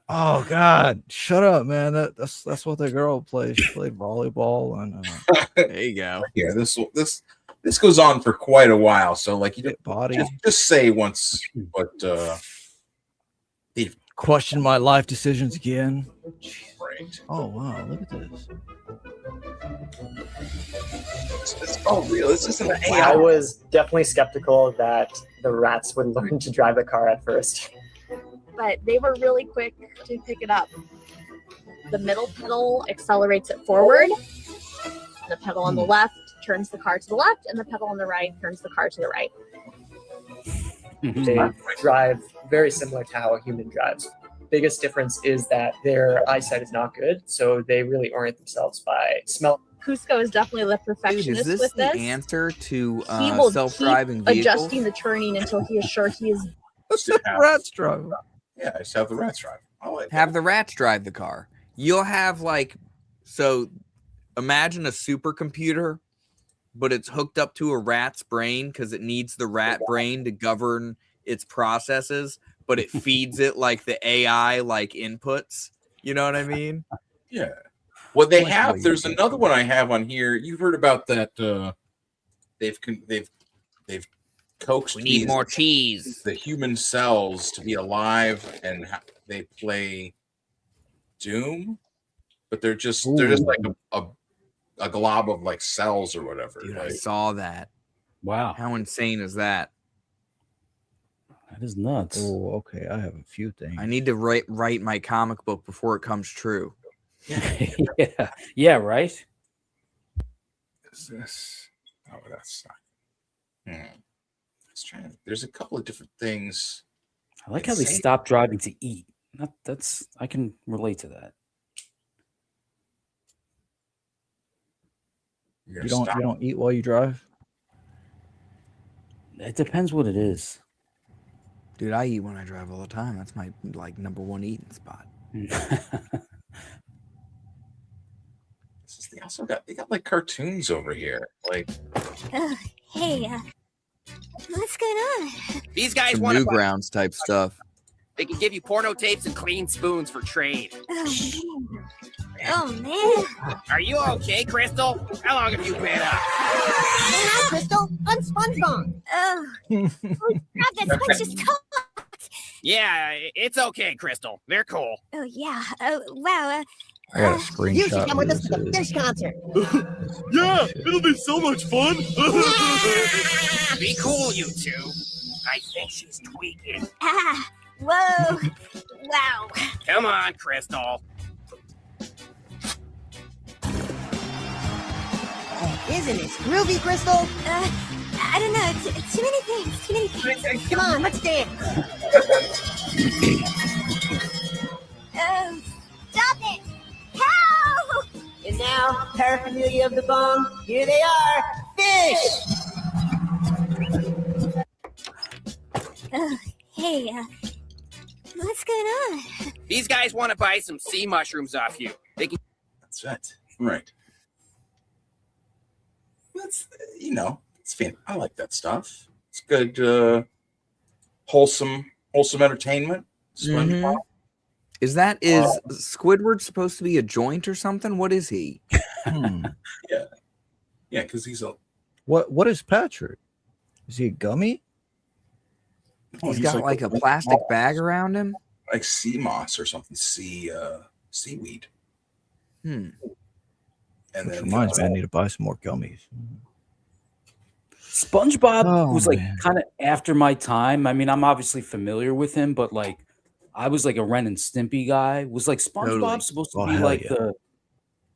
Oh God! Shut up, man. That's what that girl plays. She played volleyball, and there you go. Yeah, this goes on for quite a while. So like you body. Just say once, but question my life decisions again. Right. Oh wow! Look at this. It's all real. This isn't an AI. I was definitely skeptical that the rats would learn to drive a car at first. But they were really quick to pick it up. The middle pedal accelerates it forward. The pedal on the left turns the car to the left, and the pedal on the right turns the car to the right. They drive very similar to how a human drives. Biggest difference is that their eyesight is not good, so they really orient themselves by smell. Cusco is definitely the perfectionist. Dude, is this with the this. answer to He will self-driving keep vehicles? adjusting the turning until he is sure he is. Rats drive. Yeah, I just have the rats drive. Have the rats drive the car. You'll have imagine a supercomputer, but it's hooked up to a rat's brain because it needs the rat brain to govern its processes, but it feeds it like the AI inputs. You know what I mean? Yeah. Well, they have. There's another one I have on here. You've heard about that? They've coaxed We need these- more cheese. the human cells to be alive, and they play Doom, but they're just like a glob of like cells or whatever. Dude, I like, saw that. Wow. How insane is that? That is nuts. Oh, okay. I have a few things. I need to write my comic book before it comes true. Yeah. Yeah, right? is this? Oh, that's not. Let's try. There's a couple of different things. I like how they stop driving to eat. That's I can relate to that. You don't eat while you drive? It depends what it is. Dude, I eat when I drive all the time. That's my like #1 eating spot. They also got like cartoons over here. Like, Hey, what's going on? These guys Some want to. Newgrounds type stuff. They can give you porno tapes and clean spoons for trade. Oh man. Are you okay, Crystal? How long have you been up? Hi, Crystal. I'm SpongeBob. Oh. Crap, that sponge just talked. Yeah, it's okay, Crystal. They're cool. Oh yeah. Oh wow. I got a screenshot. You should come with of us to the this. fish concert. Yeah, it'll be so much fun. Be cool, you two. I think she's tweaking. Ah. Whoa. Wow. Come on, Crystal. Isn't it groovy, Crystal? I don't know. Too many things. Too many things. Come on, let's dance. Oh, stop it! Help! And now, paraphernalia of the bong. Here they are, fish. Hey, what's going on? These guys want to buy some sea mushrooms off you. They can. That's it. Right. That's it's fan. I like that stuff. It's good, wholesome entertainment. SpongeBob. Is Squidward supposed to be a joint or something? What is he? Yeah, because he's a. What is Patrick? Is he a gummy? He's got like a plastic bag around him, like sea moss or something. Seaweed. And Which then reminds me, I need to buy some more gummies. SpongeBob was like kind of after my time. I mean, I'm obviously familiar with him, but like I was like a Ren and Stimpy guy. Was like SpongeBob Totally. supposed to Oh, be hell like yeah.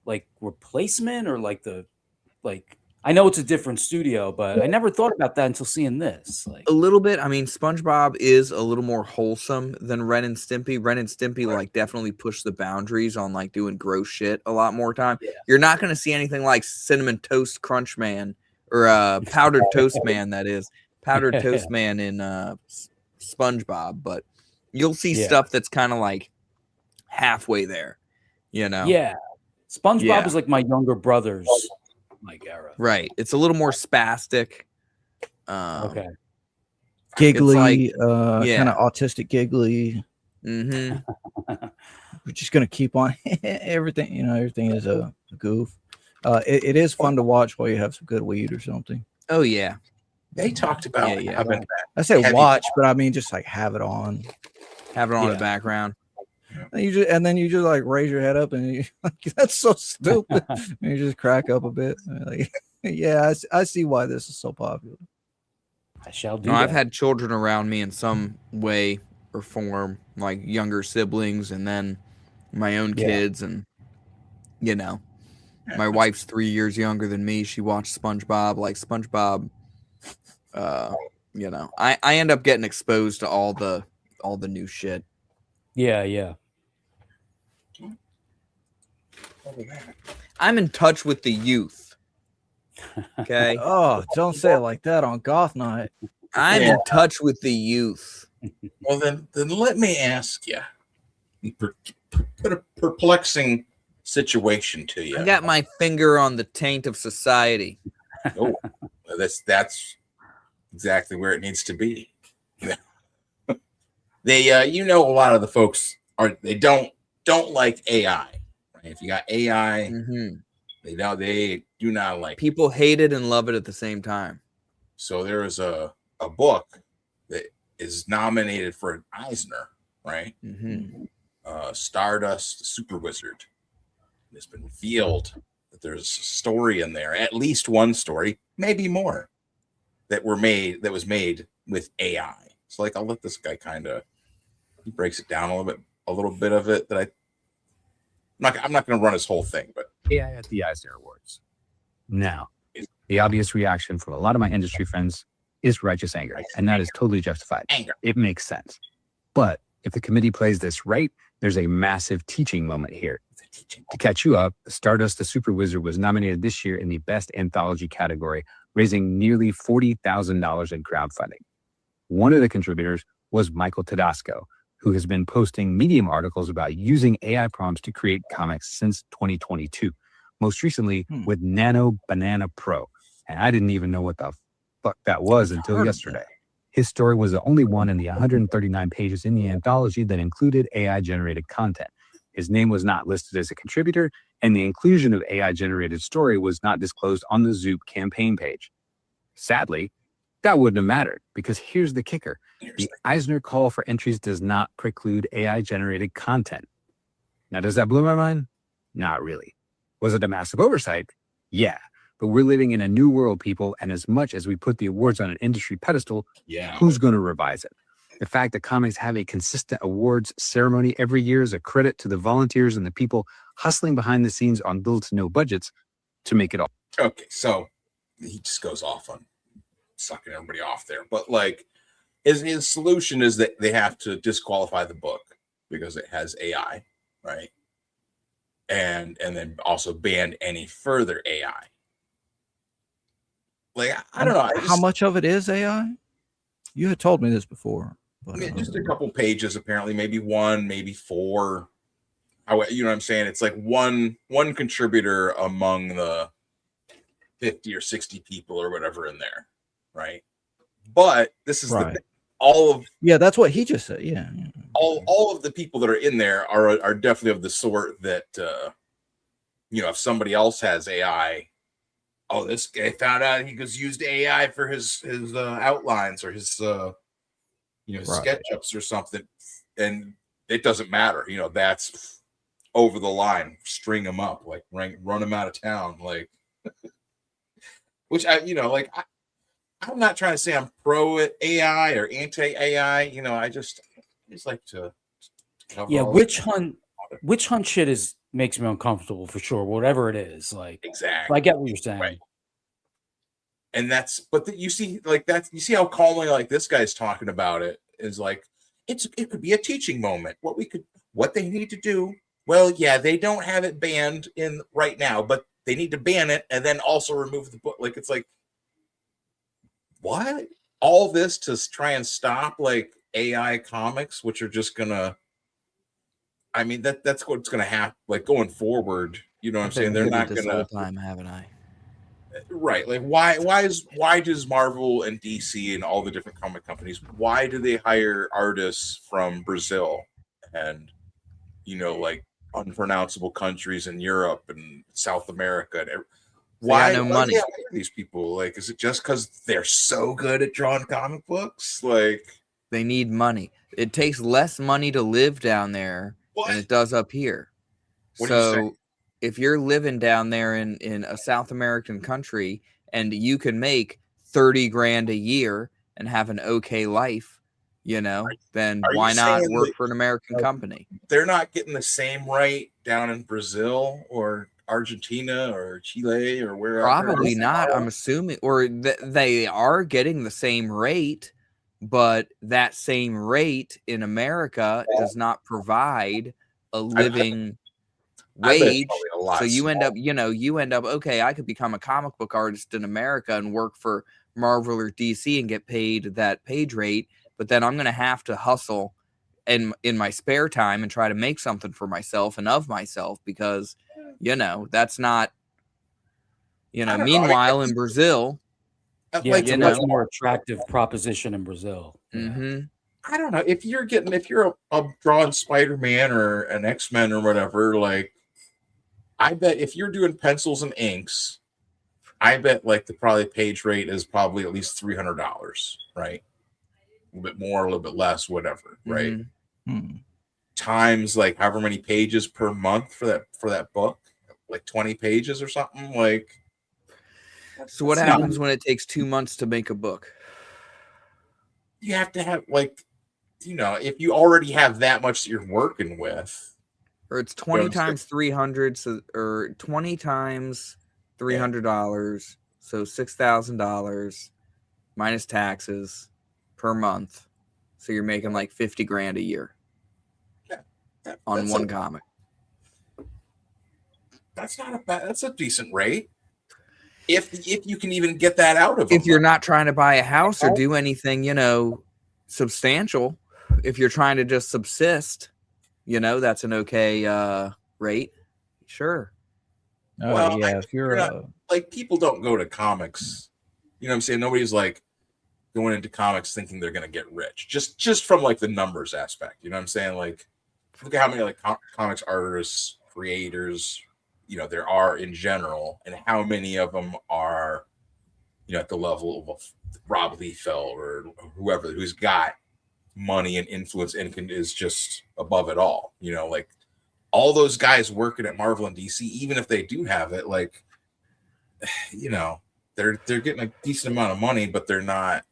the replacement or like the I know it's a different studio, but I never thought about that until seeing this. Like a little bit. I mean, SpongeBob is a little more wholesome than Ren and Stimpy. Ren and Stimpy like definitely push the boundaries on like doing gross shit a lot more time. Yeah. You're not going to see anything like Cinnamon Toast Crunch Man or Powdered Toast Man. That is Powdered Toast Man in SpongeBob, but you'll see stuff that's kind of like halfway there. You know? Yeah. SpongeBob Yeah. is like my younger brother's like era. Right. It's a little more spastic. Okay. Giggly, It's like- kind of autistic giggly. Mm-hmm. We're just gonna keep on everything. Everything is a goof. It is fun to watch while you have some good weed or something. Oh yeah. They talked about having that. I say heavy- watch, but I mean just like have it on. Have it on the background. And then you just like raise your head up and you like, that's so stupid. And you just crack up a bit. Like, yeah, I see why this is so popular. I shall do No, I've that. had children around me in some way or form, like younger siblings, and then my own kids, and my wife's 3 years younger than me. She watched SpongeBob. Like SpongeBob, I end up getting exposed to all the new shit. Yeah. I'm in touch with the youth. Okay. Oh, don't say it like that on Goth Night. I'm in touch with the youth. Well, then let me ask you. Put a perplexing situation to you. I got my finger on the taint of society. Oh, that's exactly where it needs to be. They, a lot of the folks don't like AI. Right? If you got AI, they do not like. People hate it and love it at the same time. So there was a a book that is nominated for an Eisner, right? Stardust, the Super Wizard. It's been revealed that there's a story in there, at least one story, maybe more, that was made with AI. So like, I'll let this guy he breaks it down a little bit of it that I'm not going to run his whole thing, but AI at the Eisner Awards. Now, the obvious reaction from a lot of my industry friends is righteous anger, and that is totally justified. It makes sense. But if the committee plays this right, there's a massive teaching moment here. To catch you up, Stardust the Super Wizard was nominated this year in the Best Anthology category, raising nearly $40,000 in crowdfunding. One of the contributors was Michael Tedasco, who has been posting Medium articles about using AI prompts to create comics since 2022, most recently with Nano Banana Pro. And I didn't even know what the fuck that was until yesterday. His story was the only one in the 139 pages in the anthology that included AI-generated content. His name was not listed as a contributor, and the inclusion of AI-generated story was not disclosed on the Zoop campaign page. Sadly, that wouldn't have mattered, because here's the kicker. The Eisner call for entries does not preclude AI-generated content. Now, does that blow my mind? Not really. Was it a massive oversight? Yeah. But we're living in a new world, people, and as much as we put the awards on an industry pedestal, who's going to revise it? The fact that comics have a consistent awards ceremony every year is a credit to the volunteers and the people hustling behind the scenes on little to no budgets to make it all. Okay, so he just goes off on sucking everybody off there. But like, his solution is that they have to disqualify the book because it has AI, right? And then also ban any further AI. Like, I don't know. How much of it is AI? You had told me this before. But, just a couple pages, apparently, maybe one, maybe four. You know what I'm saying? It's like one contributor among the 50 or 60 people or whatever in there, right? But this is that's what he just said. Yeah. All of the people that are in there are definitely of the sort that if somebody else has AI, this guy found out he used AI for his outlines or his SketchUps or something, and it doesn't matter. That's over the line. String them up, like run them out of town, like. Which I'm not trying to say I'm pro AI or anti AI. I just like to cover. Yeah, witch hunt shit makes me uncomfortable for sure. Whatever it is, like exactly. I get what you're saying. Right. And you see how calmly like this guy's talking about it is like it could be a teaching moment. What they need to do. Well, yeah, they don't have it banned in right now, but they need to ban it and then also remove the book. Like, it's like, what? All this to try and stop like AI comics, which are just gonna. I mean, that's what's gonna happen. Like going forward, you know what I'm saying? They're not gonna. Whole time, haven't I? Right, like why does Marvel and DC and all the different comic companies, why do they hire artists from Brazil and like unpronounceable countries in Europe and South America and why no money? Why these people, like, is it just because they're so good at drawing comic books? Like, they need money. It takes less money to live down there than it does up here. So if you're living down there in a South American country and you can make $30,000 a year and have an okay life, then why not work for an American company? They're not getting the same rate down in Brazil or Argentina or Chile or wherever. Probably not, I'm assuming, or they are getting the same rate, but that same rate in America does not provide a living wage. So you end up, okay, I could become a comic book artist in America and work for Marvel or DC and get paid that page rate, but then I'm going to have to hustle in my spare time and try to make something for myself and of myself because, that's not, meanwhile in Brazil, it's a much more attractive proposition in Brazil. Mm-hmm. I don't know if you're drawing Spider-Man or an X-Men or whatever, like, I bet if you're doing pencils and inks I bet like the probably page rate is probably at least $300, right? A little bit more, a little bit less, whatever, right? Times like however many pages per month for that book, like 20 pages or something. Like, so what happens when it takes 2 months to make a book? You have to have like, if you already have that much that you're working with, or it's 20 times 300, so or 20 times $300, so $6,000 minus taxes per month. So you're making like 50 grand a year on one comic. That's not a bad. That's a decent rate. If you can even get that out of them. If you're not trying to buy a house or do anything, substantial, if you're trying to just subsist, that's an okay rate. Sure. Well, yeah, if you're not, like, people don't go to comics, you know what I'm saying? Nobody's like going into comics thinking they're going to get rich just from like the numbers aspect. You know what I'm saying? Like, look at how many like comics artists, creators, there are in general, and how many of them are, at the level of Rob Liefeld or whoever who's got money and influence and is just above it all. Like all those guys working at Marvel and DC, even if they do have it, like, they're getting a decent amount of money, but they're not.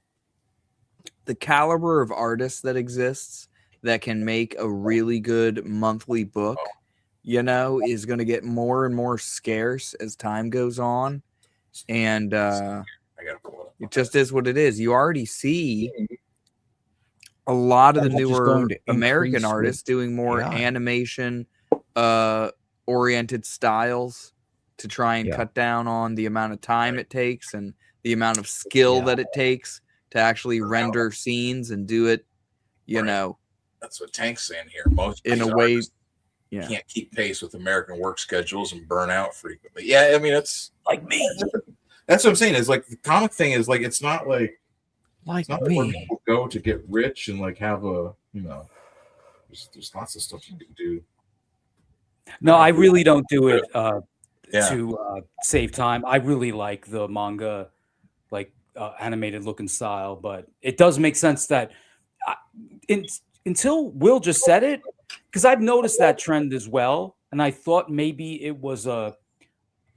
The caliber of artists that exists that can make a really good monthly book, is going to get more and more scarce as time goes on. And it just is what it is. You already see a lot of the newer American artists doing more animation oriented styles to try and cut down on the amount of time it takes and the amount of skill that it takes to actually render scenes and do it, That's what Tank's saying here. Most in a way can't keep pace with American work schedules and burn out frequently. Yeah, I mean, it's like me. That's what I'm saying. Is like the comic thing is like it's not like me. Where people go to get rich and like have a there's lots of stuff you can do. No, I really don't do it to save time. I really like the manga, like animated looking style, but it does make sense that until Will just said it, because I've noticed that trend as well, and I thought maybe it was a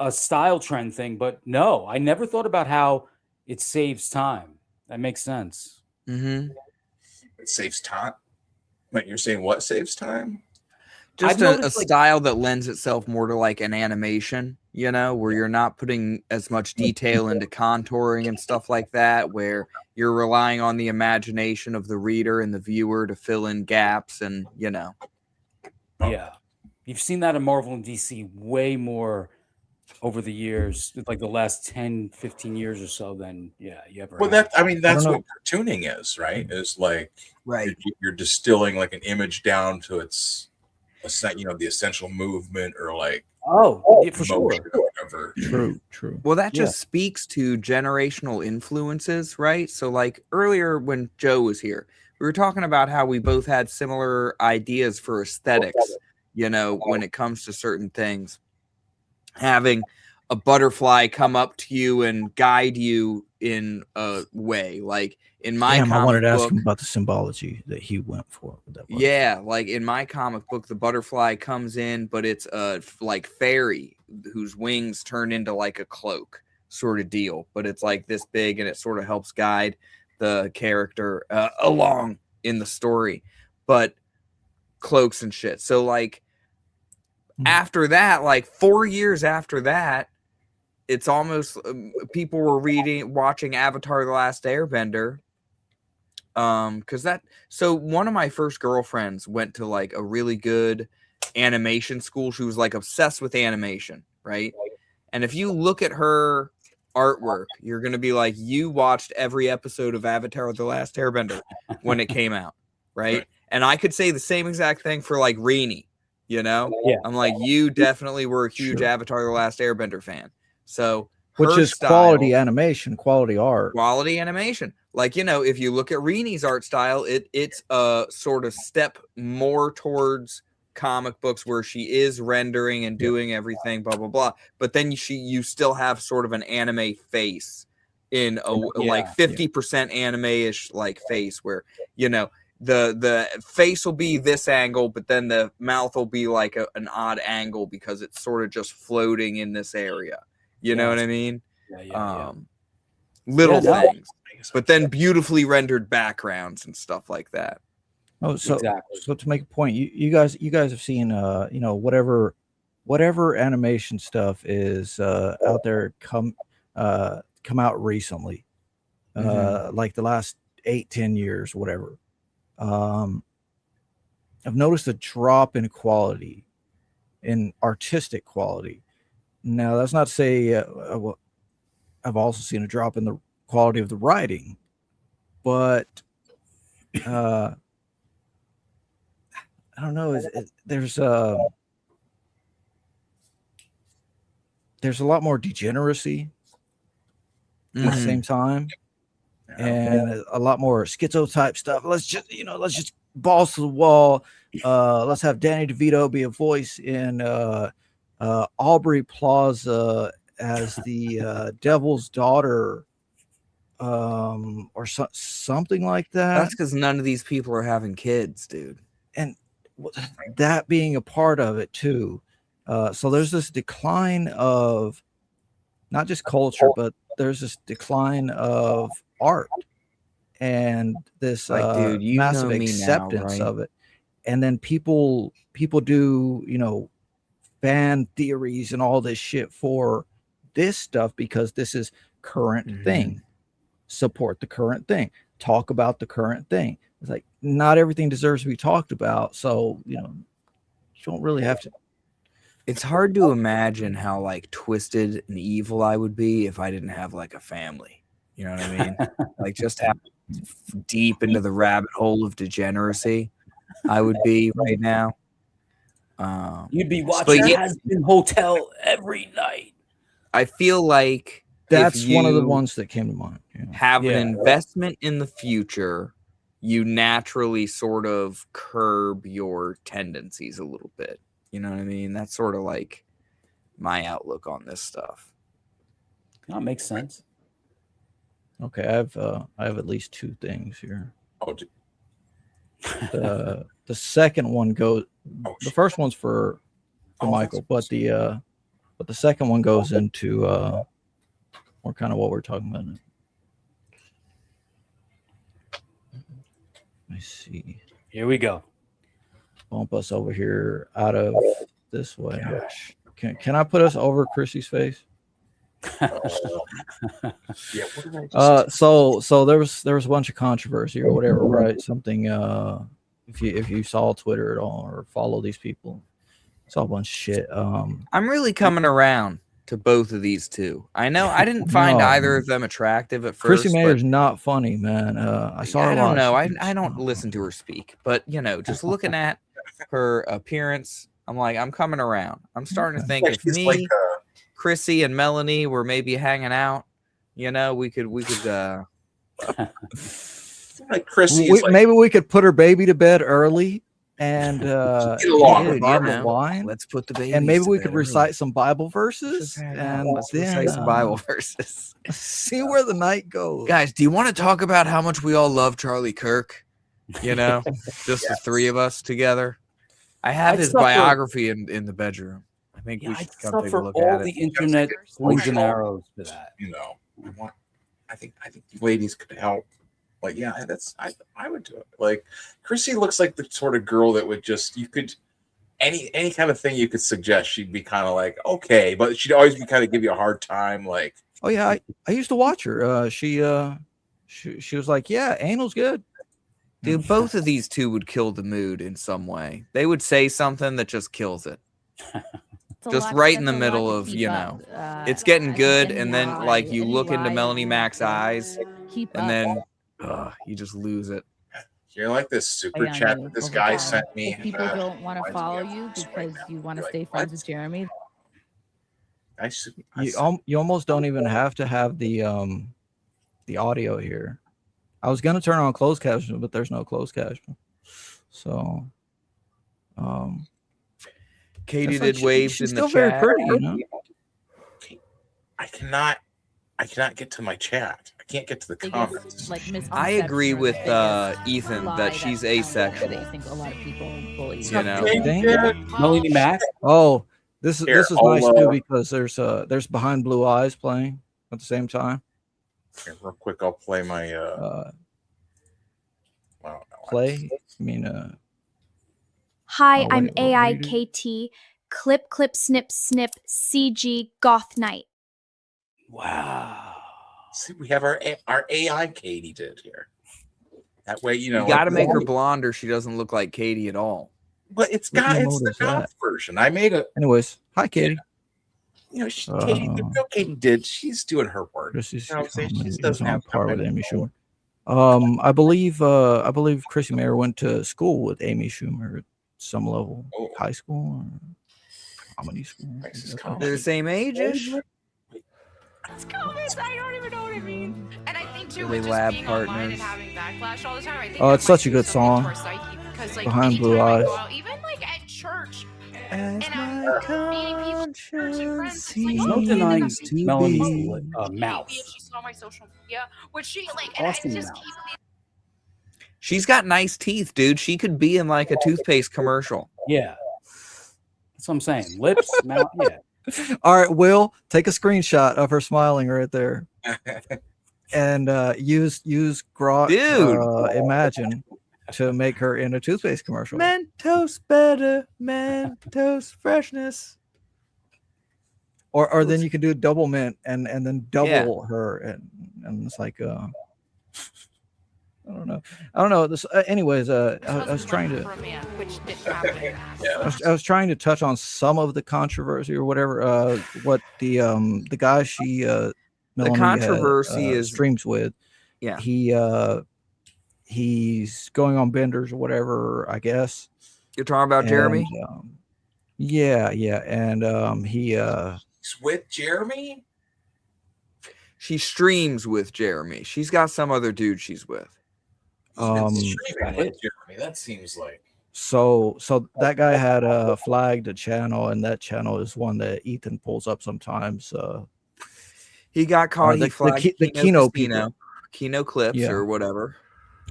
style trend thing, but no, I never thought about how it saves time. That makes sense. Mm-hmm. It saves time. Wait, you're saying what saves time? Just a style that lends itself more to like an animation, where you're not putting as much detail into contouring and stuff like that, where you're relying on the imagination of the reader and the viewer to fill in gaps and, Yeah. You've seen that in Marvel and DC way more over the years, like the last 10, 15 years or so than you ever Well, had. that's what cartooning is, right? Is like you're distilling like an image down to its the essential movement or like for sure. Or whatever. True. Well, that just speaks to generational influences, right? So like earlier when Joe was here, we were talking about how we both had similar ideas for aesthetics, when it comes to certain things. Having a butterfly come up to you and guide you in a way, like in my comic I wanted to ask book, him about the symbology that he went for with that. Yeah, like in my comic book, the butterfly comes in, but it's a like fairy whose wings turn into like a cloak sort of deal. But it's like this big, and it sort of helps guide the character along in the story. But cloaks and shit. So like after that, like 4 years after that, it's almost people were watching Avatar: The Last Airbender. So one of my first girlfriends went to like a really good animation school. She was like obsessed with animation, right? And if you look at her artwork, you're going to be like, you watched every episode of Avatar: The Last Airbender when it came out, right? And I could say the same exact thing for like Rini, I'm like, you definitely were a huge Avatar: The Last Airbender fan. So which is quality animation, quality art. Quality animation. Like, if you look at Rini's art style, it's a sort of step more towards comic books where she is rendering and doing everything, blah blah blah. But then you still have sort of an anime face in a like 50% anime-ish like face where the face will be this angle, but then the mouth will be like an odd angle because it's sort of just floating in this area. You know what I mean? Little things, but then beautifully rendered backgrounds and stuff like that. Oh, so to make a point, you guys have seen whatever animation stuff is out there come out recently, like the last 8-10 years, whatever. I've noticed a drop in quality, in artistic quality. Now that's not to say I've also seen a drop in the quality of the writing, but I don't know. There's a lot more degeneracy at the same time, and a lot more schizotype stuff. Let's just balls to the wall. Let's have Danny DeVito be a voice in Aubrey Plaza as the Devil's Daughter, or something like that. That's because none of these people are having kids, dude. And that being a part of it too. So there's this decline of not just culture, but there's this decline of art and this massive acceptance of it. And then people do, fan theories and all this shit for this stuff because this is current thing. Support the current thing. Talk about the current thing. It's like not everything deserves to be talked about. So, you don't really have to. It's hard to imagine how like twisted and evil I would be if I didn't have like a family. You know what I mean? Like just how deep into the rabbit hole of degeneracy I would be right now. You'd be watching Has-Been Hotel every night. I feel like that's one of the ones that came to mind. Have an investment in the future, you naturally sort of curb your tendencies a little bit. You know what I mean? That's sort of like my outlook on this stuff. That makes sense. Okay, I have at least 2 things here. The second one goes. The first one's for Michael, but the second one goes into more kind of what we're talking about now. Let me see. Here we go. Bump us over here out of this way. Can I put us over Chrissy's face? So there was a bunch of controversy or whatever, right? Something if you saw Twitter at all or follow these people, it's all a bunch of shit. I'm really coming around to both of these two. I know I didn't find either of them attractive at first. Chrissy Mayer's not funny, man. I saw her. I don't know. I don't listen to her speak, but just looking at her appearance, I'm like, I'm coming around. I'm starting to think if me, Chrissy, and Melanie were maybe hanging out, we could like Chrissy. Maybe we could put her baby to bed early and wine. Let's put the baby. And maybe we could recite some Bible verses and let's recite some Bible verses. See where the night goes. Guys, do you want to talk about how much we all love Charlie Kirk? Just the 3 of us together. I have his biography in the bedroom. I think we should come take a look at it. All the internet slings and arrows for that. I think you ladies could help. Like, I would do it. Like, Chrissy looks like the sort of girl that would any kind of thing you could suggest, she'd be kind of like, okay, but she'd always be kind of give you a hard time. Like, oh yeah, I used to watch her. She was like, yeah, anal's good. Dude, both of these two would kill the mood in some way. They would say something that just kills it. Just right in the middle of, it's getting good, and then like you look into Melanie Mac's eyes, and then you just lose it. You're like this super chat that this guy sent me. If people don't want to follow you because you want to stay friends with Jeremy. You almost don't even have to have the audio here. I was gonna turn on closed caption, but there's no closed caption. So Katie That's like did waves she's in the still very chat. pretty, you know. I cannot get to my chat. I can't get to the comments. Like I agree with Ethan that she's asexual. I think a lot of people bully. You know, Melanie Mac. Oh, this Here, is I'll, nice too because there's Behind Blue Eyes playing at the same time. Here, real quick, I'll play my play. I mean, Hi, oh, I'm wait, what were you AIKT. Clip, clip, snip, snip. CG Goth Night. Wow. See, we have our AI Katie did here. That way, you know, you got to like, make her blonde, or she doesn't look like Katie at all. But it's What got emote it's the is that? goth version. I made a. Anyways, hi Katie. You know, Katie, the real Katie did. She's doing her work. Chrissy's You know what I'm saying? She is doesn't on have par with to- Amy Schumer. I believe Chrissy Mayer went to school with Amy Schumer at some level, high school or comedy school. They're the same age-ish. It's comments. I don't even know what it means. And I think too, Are with they just lab being online and partners? having backlash all the time, I think Oh, that it's such might a do good something to song. our psyche, because like Behind Blue anytime I Eyes. go out, even like at church, As and I'm meeting people at church and friends, it's like, There's oh, no yeah, denying that's me. Melanie's mouth. Maybe if she saw my social media, which she like, and I Awesome just mouth. keep She's got nice teeth, dude. She could be in like a toothpaste commercial. Yeah. That's what I'm saying. Lips, mouth, yeah. All right, Will, take a screenshot of her smiling right there, and use Grok Imagine to make her in a toothpaste commercial. Mentos better, Mentos freshness. Or then you can do double mint and then double her and it's like I don't know this anyways I was trying to which didn't happen. I was trying to touch on some of the controversy or whatever what the guy she Melanie controversy had, is streams with he's going on benders or whatever, I guess. You're talking about Jeremy? Yeah and he's with Jeremy. She streams with Jeremy. She's got some other dude she's with. Streaming with Jeremy. That seems like so that guy had flagged a channel, and that channel is one that Ethan pulls up sometimes. He got caught. He flagged the Kino people. Kino clips or whatever.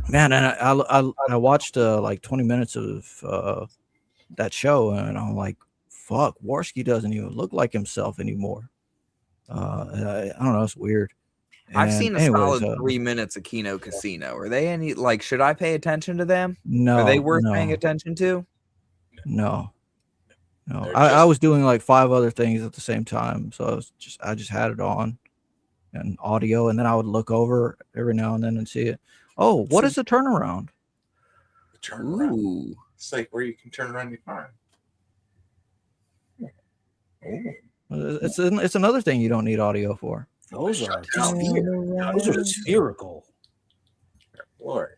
Man, and I watched like 20 minutes of that show, and I'm like, fuck, Warski doesn't even look like himself anymore. I don't know, it's weird. I've seen a solid 3 minutes of Kino Casino. Are they any like? Should I pay attention to them? No. Are they worth no. paying attention to? No. I was doing like 5 other things at the same time, so I just had it on and audio, and then I would look over every now and then and see it. Oh, what is the turnaround? The turnaround. It's like where you can turn around your car. It's another thing you don't need audio for. Those are spherical. Lord.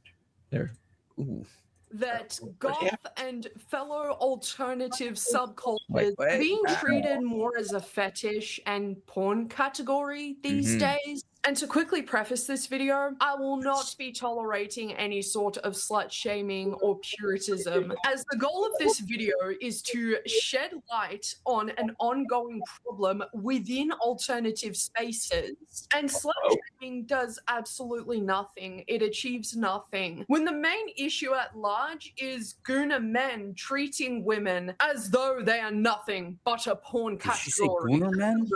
There. Ooh. That goth and fellow alternative subcultures Wait. are being treated more as a fetish and porn category these days. And to quickly preface this video, I will not be tolerating any sort of slut shaming or puritanism, as the goal of this video is to shed light on an ongoing problem within alternative spaces. And slut shaming does absolutely nothing. It achieves nothing. When the main issue at large is gooner men treating women as though they are nothing but a porn Did she say category. gooner men?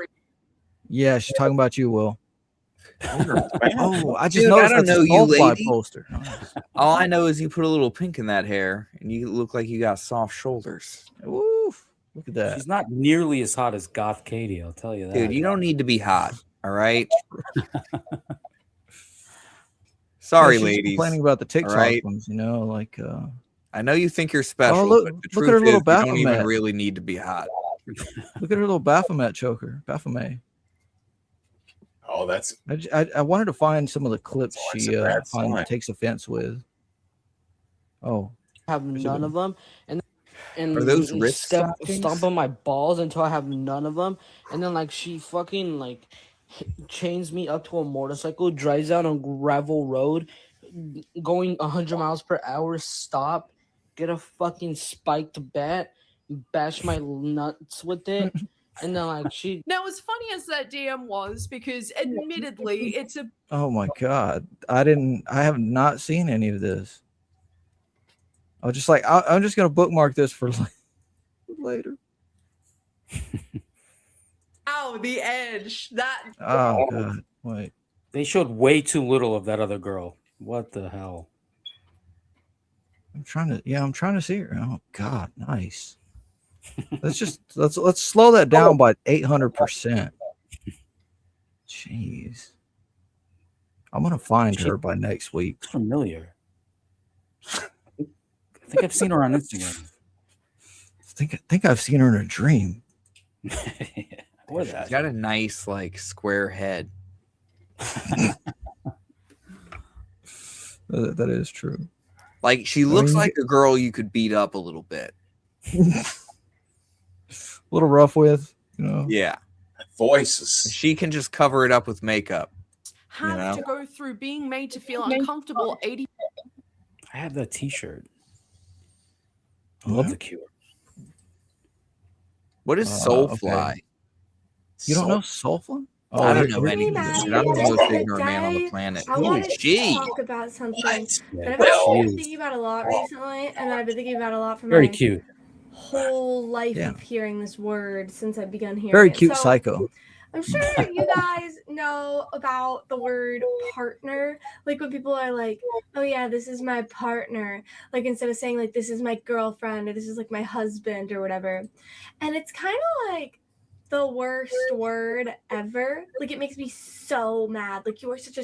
Yeah, she's talking about you, Will. Oh, I just Dude, noticed I don't that's know a you, Soulfly lady. poster. All I know is you put a little pink in that hair, and you look like you got soft shoulders. Oof, look at that. She's not nearly as hot as Goth Katie, I'll tell you that. Dude, you don't need to be hot. All right. Sorry, She's ladies. complaining about the TikTok all right? ones, you know, like I know you think you're special, Oh, look- but the look truth at her little is you don't even Baphomet. really need to be hot. look at her little Baphomet choker. Baphomet. Oh, that's. I wanted to find some of the clips it's she a bad sign. takes offense with. Oh, have none of them, and Are those wrist stomp stockings? on my balls until I have none of them, and then like she fucking like chains me up to a motorcycle, drives down a gravel road, going 100 miles per hour, stop, get a fucking spiked bat, bash my nuts with it, and then like she. Now, as funny as that DM was, because admittedly, it's a Oh my god, I have not seen any of this. I was just like, I'm just gonna bookmark this for later. ow, the edge. That Oh god, wait. They showed way too little of that other girl. What the hell? I'm trying to see her. Oh god, nice. Let's slow that down by 800%. Jeez. I'm gonna find her by next week. It's familiar. I think I've seen her on Instagram. I think I've seen her in a dream. She's got a nice like square head. That is true. Like she looks like a girl you could beat up a little bit. A little rough with, you know. Yeah. Voices. She can just cover it up with makeup. have to go through being made to feel uncomfortable 80. I have that T-shirt. I love the Cure. What is Soulfly? You don't know Soulfly? Oh, I don't know anything. I'm the most ignorant man on the planet. Who is she? Talk about something that I've been thinking about a lot recently, and that I've been thinking about a lot for Very my cute. whole life of hearing this word since I've begun hearing Very it. cute So, psycho. I'm sure you guys know about the word partner. Like when people are like, oh yeah, this is my partner. Like instead of saying like, this is my girlfriend or this is like my husband or whatever. And it's kind of like the worst word ever. Like it makes me so mad. Like you are such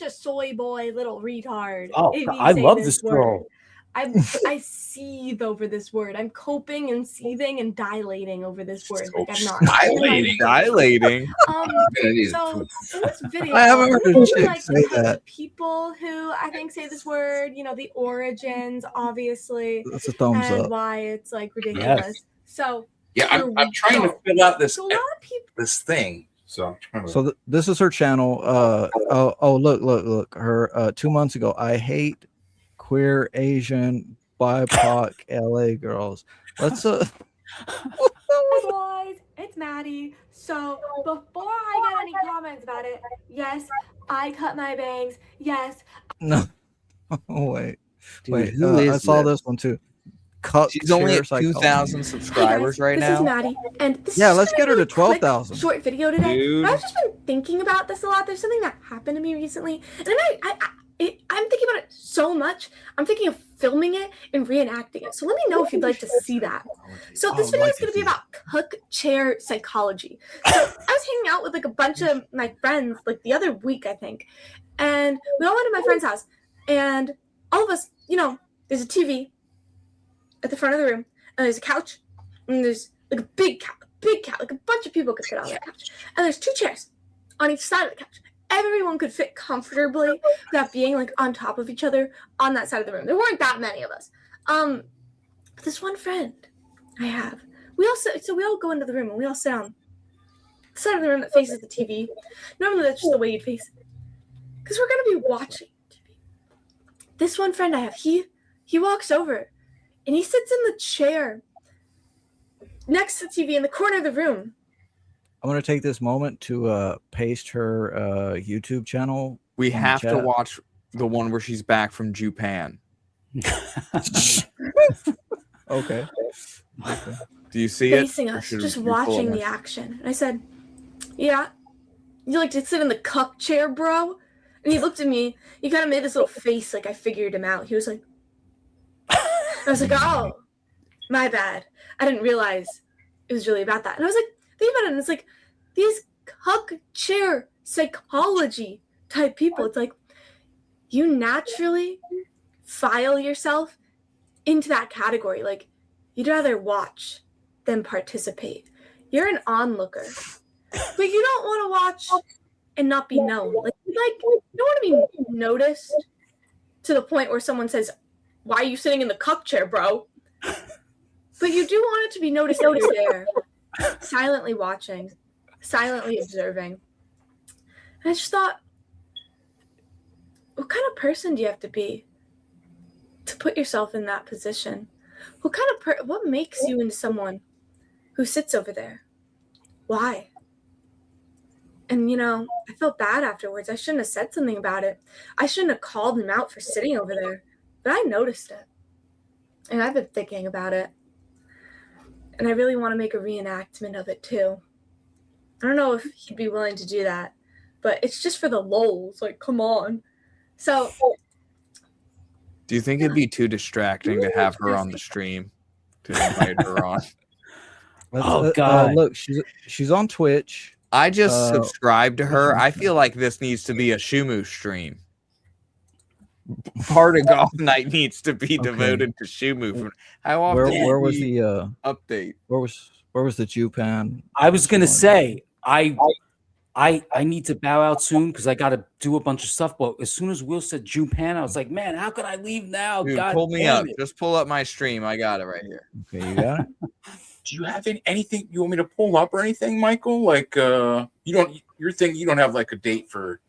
a soy boy little retard. Oh, if you I say love this word. girl. I seethe over this word. I'm coping and seething and dilating over this word. Like I'm not Dilating. So in this video, I haven't heard a these are, chick like say the type that. of people who I think say this word. You know, the origins, obviously, That's a thumbs and up. why it's like ridiculous. So Yeah, I'm trying to fill out this thing. So I'm trying to. So this is her channel. Look. Her 2 months ago, I hate queer Asian BIPOC LA girls. Let's Hey boys, it's Maddie. So before I get any comments about it, yes, I cut my bangs. Yes. no. Oh, wait. Dude, who is I saw this? this one too. Cup She's only at chair psychology. 2,000 subscribers right This now. is Maddie, and this Yeah, is let's just get her gonna to be a quick, 12,000. Short video today. Dude. I've just been thinking about this a lot. There's something that happened to me recently, and I'm thinking about it so much. I'm thinking of filming it and reenacting it. So let me know if you'd like to see that. So this video is going to be about cook chair psychology. So I was hanging out with like a bunch of my friends like the other week, I think, and we all went to my friend's house, and all of us, you know, there's a TV at the front of the room, and there's a couch, and there's like a big couch, like a bunch of people could fit on that couch, and there's 2 chairs on each side of the couch. Everyone could fit comfortably without being like on top of each other on that side of the room. There weren't that many of us. But this one friend I have, we all go into the room and we all sit on the side of the room that faces the TV. Normally that's just the way you'd face it, because we're gonna be watching TV. This one friend I have, he walks over and he sits in the chair next to the TV in the corner of the room. I'm gonna take this moment to paste her YouTube channel. We on the have to chat. watch the one where she's back from Japan. Okay. Do you see it? Facing Or us, should just we pull watching it? the action. And I said, yeah, you like to sit in the cuck chair, bro? And he looked at me. He kind of made this little face like I figured him out. He was like, I was like, oh, my bad. I didn't realize it was really about that. And I was like, think about it. And it's like these cuck chair psychology type people. It's like you naturally file yourself into that category. Like you'd rather watch than participate. You're an onlooker, but you don't want to watch and not be known. Like you don't want to be noticed to the point where someone says, "Why are you sitting in the cuck chair, bro?" But you do want it to be noticed that you're there, silently watching, silently observing. And I just thought, what kind of person do you have to be to put yourself in that position? What makes you into someone who sits over there? Why? And I felt bad afterwards. I shouldn't have said something about it. I shouldn't have called him out for sitting over there. But I noticed it. And I've been thinking about it. And I really want to make a reenactment of it too. I don't know if he'd be willing to do that, but it's just for the lols. Like, come on. So, Do you think it'd be too distracting to have her on the stream to invite her on? God! Look, she's on Twitch. I just subscribed to her. I feel like this needs to be a Shumu stream. Part of Goth Night needs to be devoted to Shumu. How often? Where was the update? Where was the Jupan? I was gonna say I need to bow out soon because I got to do a bunch of stuff. But as soon as Will said Jupan, I was like, man, how could I leave now? Dude, God pull me damn up. it. Just pull up my stream. I got it right here. Okay, you got it. Do you have anything you want me to pull up or anything, Michael? Like, you don't have like a date for.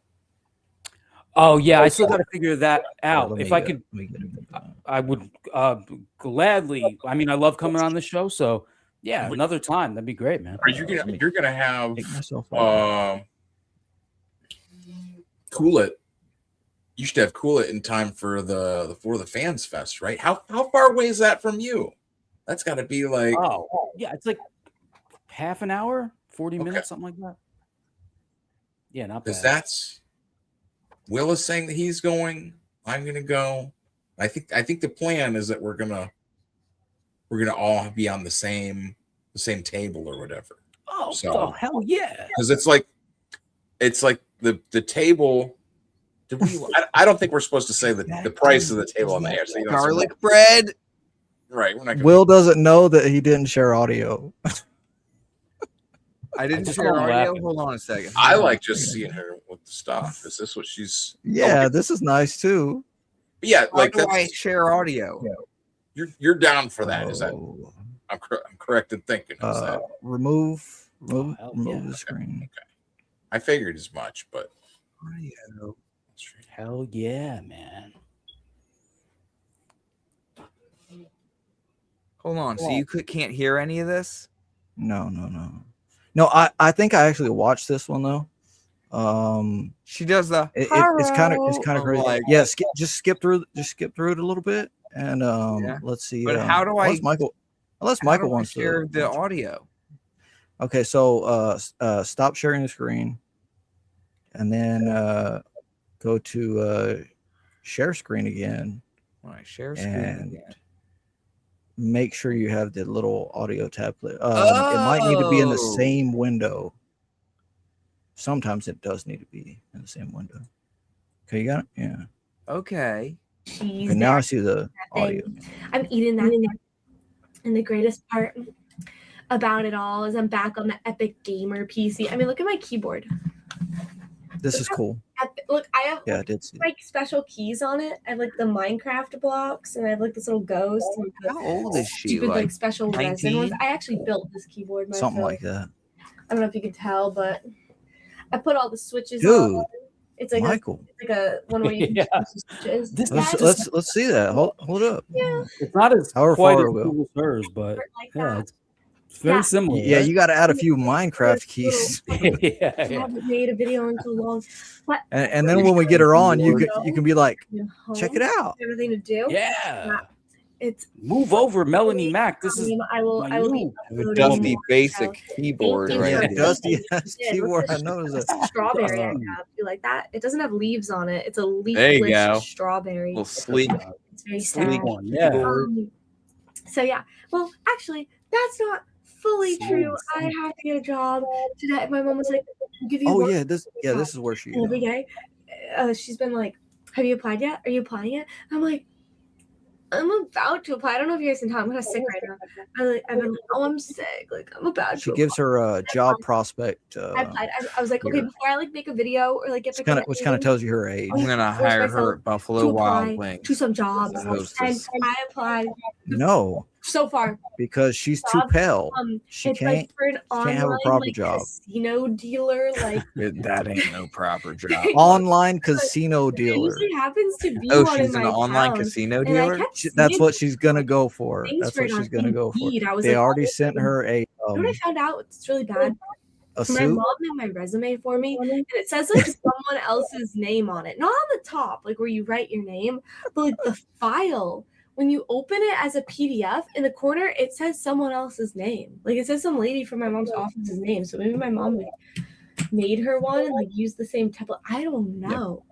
Oh yeah, I still got to figure that out. If I could, I would gladly. I mean, I love coming on the show, so yeah, another time that'd be great, man. Are you gonna? You're gonna have Cool It. You should have Cool It in time for the For the Fans Fest, right? How far away is that from you? That's got to be like. Oh yeah, it's like half an hour, 40 minutes, something like that. Yeah, not bad. Because that's. Will is saying that he's going. I'm gonna go. I think the plan is that we're gonna all be on the same table or whatever. Oh, so hell yeah! Because it's like the table. I don't think we're supposed to say the price of the table on the air. So garlic bread. Right. We're not gonna Will doesn't know that he didn't share audio. I didn't share audio. Hold on a second. I like just seeing her with the stuff. Is this what she's? Yeah, this is nice too. But yeah, like How do I share audio? You're down for that? Is that? I'm correct in thinking. Is that? Remove the screen. Okay. I figured as much, but. Hell yeah, man. Hold on. So you can't hear any of this? No. No, I think I actually watched this one though. She does the. It's kind of crazy. Like, yeah, skip through it a little bit, and let's see. But how do I? Unless Michael wants to share the audio. Okay, so stop sharing the screen, and then go to share screen again. All right, share screen again. Make sure you have the little audio tablet. It might need to be in the same window. Sometimes it does need to be in the same window. Okay, you got it? Yeah. Okay. Okay, now I see the audio. I'm eating that. And the greatest part about it all is I'm back on the Epic Gamer PC. I mean, look at my keyboard. This is cool. Look, I have I did see like special keys on it. I have like the Minecraft blocks, and I have like this little ghost. And How old is she? Stupid like special 19? resin ones. I actually built this keyboard myself. something like that. I don't know if you can tell, but I put all the switches Dude, on. It's like Michael. it's like a one where you can choose the switches. Let's see that. Hold up. Yeah. It's not as However quite far as it cool will. as hers, but yeah, it's very similar. Yeah, right? you got to add a few Minecraft keys. I haven't made a video in so long. But And then when we get her on, you can be like, check it out. Everything to do. Yeah. It's Move over, Melanie Mac. This is I will be The dusty basic keyboard Thank you. right Yeah, here. dusty ass Yeah, keyboard. I look at noticed the that. strawberry I have. You like that? It doesn't have leaves on it. It's a There you go. leafless strawberry. Little sleek, It's very sleek sad. one. Yeah. So yeah. Well, actually, that's not fully true. I have to get a job today. My mom was like, "I'll give you Oh work yeah, this is where she every is. day." She's been like, "Have you applied yet? Are you applying yet?" I'm like, "I'm about to apply. I don't know if you guys can tell. I'm kind of sick right now. I've been like, oh, I'm sick. Like I'm about She to." gives her a job prospect. I applied. I was like, okay, before I like make a video or like get Which kind of tells you her age. I'm gonna hire her at Buffalo Wild Wings. to some jobs, as a hostess. and I applied. No, so far. because she's too Job, pale. She it's can't. like for an She can't have a online proper like job. casino dealer, like That ain't no proper job. Online casino it dealer. usually happens to be Oh, one she's in an my online town, casino and I dealer? kept That's seeing what she's gonna go for. things That's for what it on she's gonna go for. Indeed. I was They like, already oh, sent her a you know what I found out? It's really bad. a My suit. mom made my resume for me, and it says like someone else's name on it, not on the top, like where you write your name, but like the file. When you open it as a PDF in the corner, it says someone else's name. Like it says some lady from my mom's office's name. So maybe my mom like made her one and like used the same template. I don't know,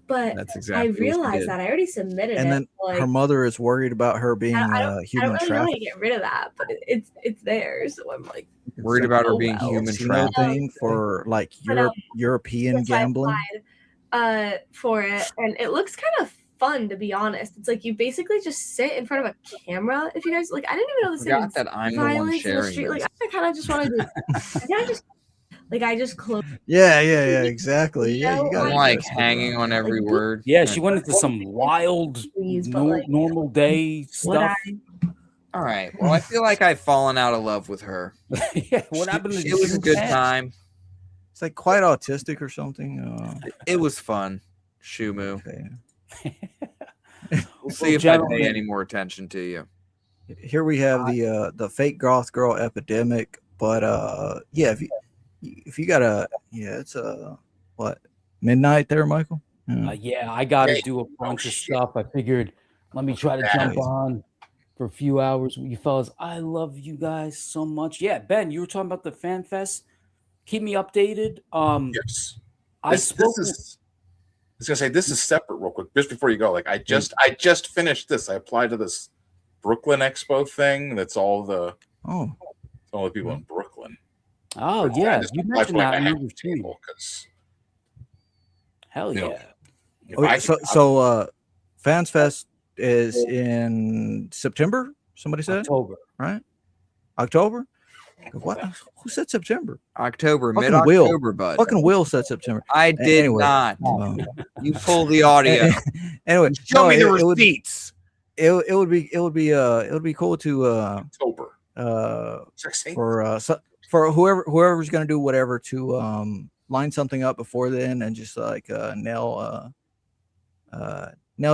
but That's I exactly what she realized did. that I already submitted And it. then Like, her mother is worried about her being I don't human really know how to trafficked. get rid of that, but it's there. So I'm like, Worried about her oh, being well. human Casino trafficked. thing for like European Yes, I gambling. applied for it, and it looks kind of fun, to be honest. It's like you basically just sit in front of a camera. If you guys like, I didn't even know this Forgot was that I'm the one violence in the sharing street. Like this. I kind of just wanted to. I just closed. Yeah, exactly. Yeah, you know, got I'm like hanging on every word. Yeah, she went into some wild, normal day stuff. All right. Well, I feel like I've fallen out of love with her. Yeah, what happened to It was a good Cat? time. It's like quite autistic or something. It was fun. Shumu. Okay. We'll see if I pay any more attention to you. Here we have the fake goth girl epidemic, but yeah, if you got it's what, midnight there, Michael? Yeah, I got to do a bunch of stuff. I figured, let me try to jump on for a few hours with you fellas. I love you guys so much. Yeah, Ben, you were talking about the fan fest. Keep me updated. Yes. I This is. I was gonna say this is separate, real quick, just before you go. Like I just finished this. I applied to this Brooklyn Expo thing. That's all the people in Brooklyn. Oh So yeah, I just you applied for, mentioned like, that a in half your table because Hell you know, yeah. if I So Fans Fest is in September. Somebody said October, right? October. What? Who said September? October, Fucking mid-October, Will. bud. Fucking Will said September. I did Anyway, not. You pull the audio. Anyway, Show me the it would- receipts. It would be cool to October for whoever's going to do whatever to line something up before then and just like nail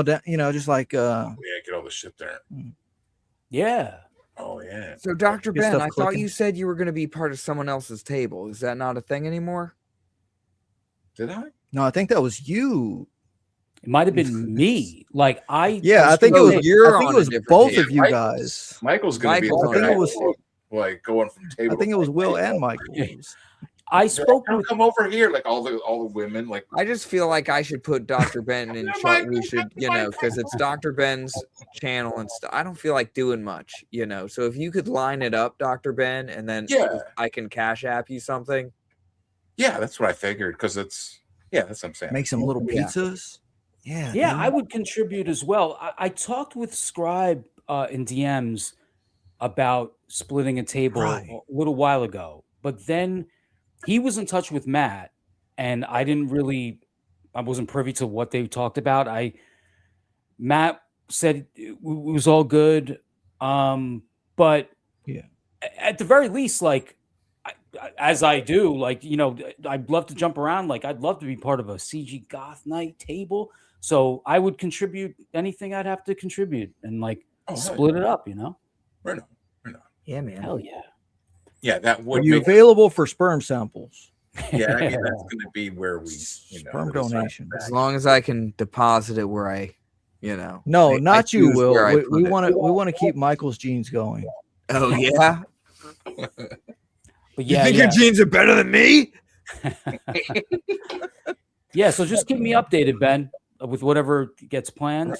down, just like yeah, get all the shit there. Yeah. Oh yeah. So Dr. Get Ben, stuff I thought clicking. you said you were going to be part of someone else's table. Is that not a thing anymore? Did I? No, I think that was you. It might have been me. Like I I think it was you're I think on it a was different both table. of you guys. Michael's gonna be. I think it was like going from table. I think it was Will and Michael. I spoke with. Come over here, like all the women. Like I just feel like I should put Dr. Ben in charge. We should, because it's Dr. Ben's channel and stuff. I don't feel like doing much, So if you could line it up, Dr. Ben, and then I can Cash App you something. Yeah, that's what I figured because it's that's what I'm saying. Make some little pizzas. Yeah, Yeah, I would contribute as well. I talked with Scribe in DMs about splitting a table a little while ago, but then he was in touch with Matt, and I wasn't privy to what they talked about. Matt said it was all good, but at the very least, like as I do, like I'd love to jump around. Like I'd love to be part of a CG Goth Night table. So I would contribute anything I'd have to contribute and like split it up, Right on. Yeah, man. Hell yeah. Yeah, that would Are you make available for sperm samples? Yeah, I mean, that's going to be where we, Sperm donation. As long as I can deposit it where I, No, not you, choose Will. where I We put it. want to keep Michael's genes going. Oh yeah. But yeah, you think your jeans are better than me? Yeah, so just keep me updated, Ben, with whatever gets planned.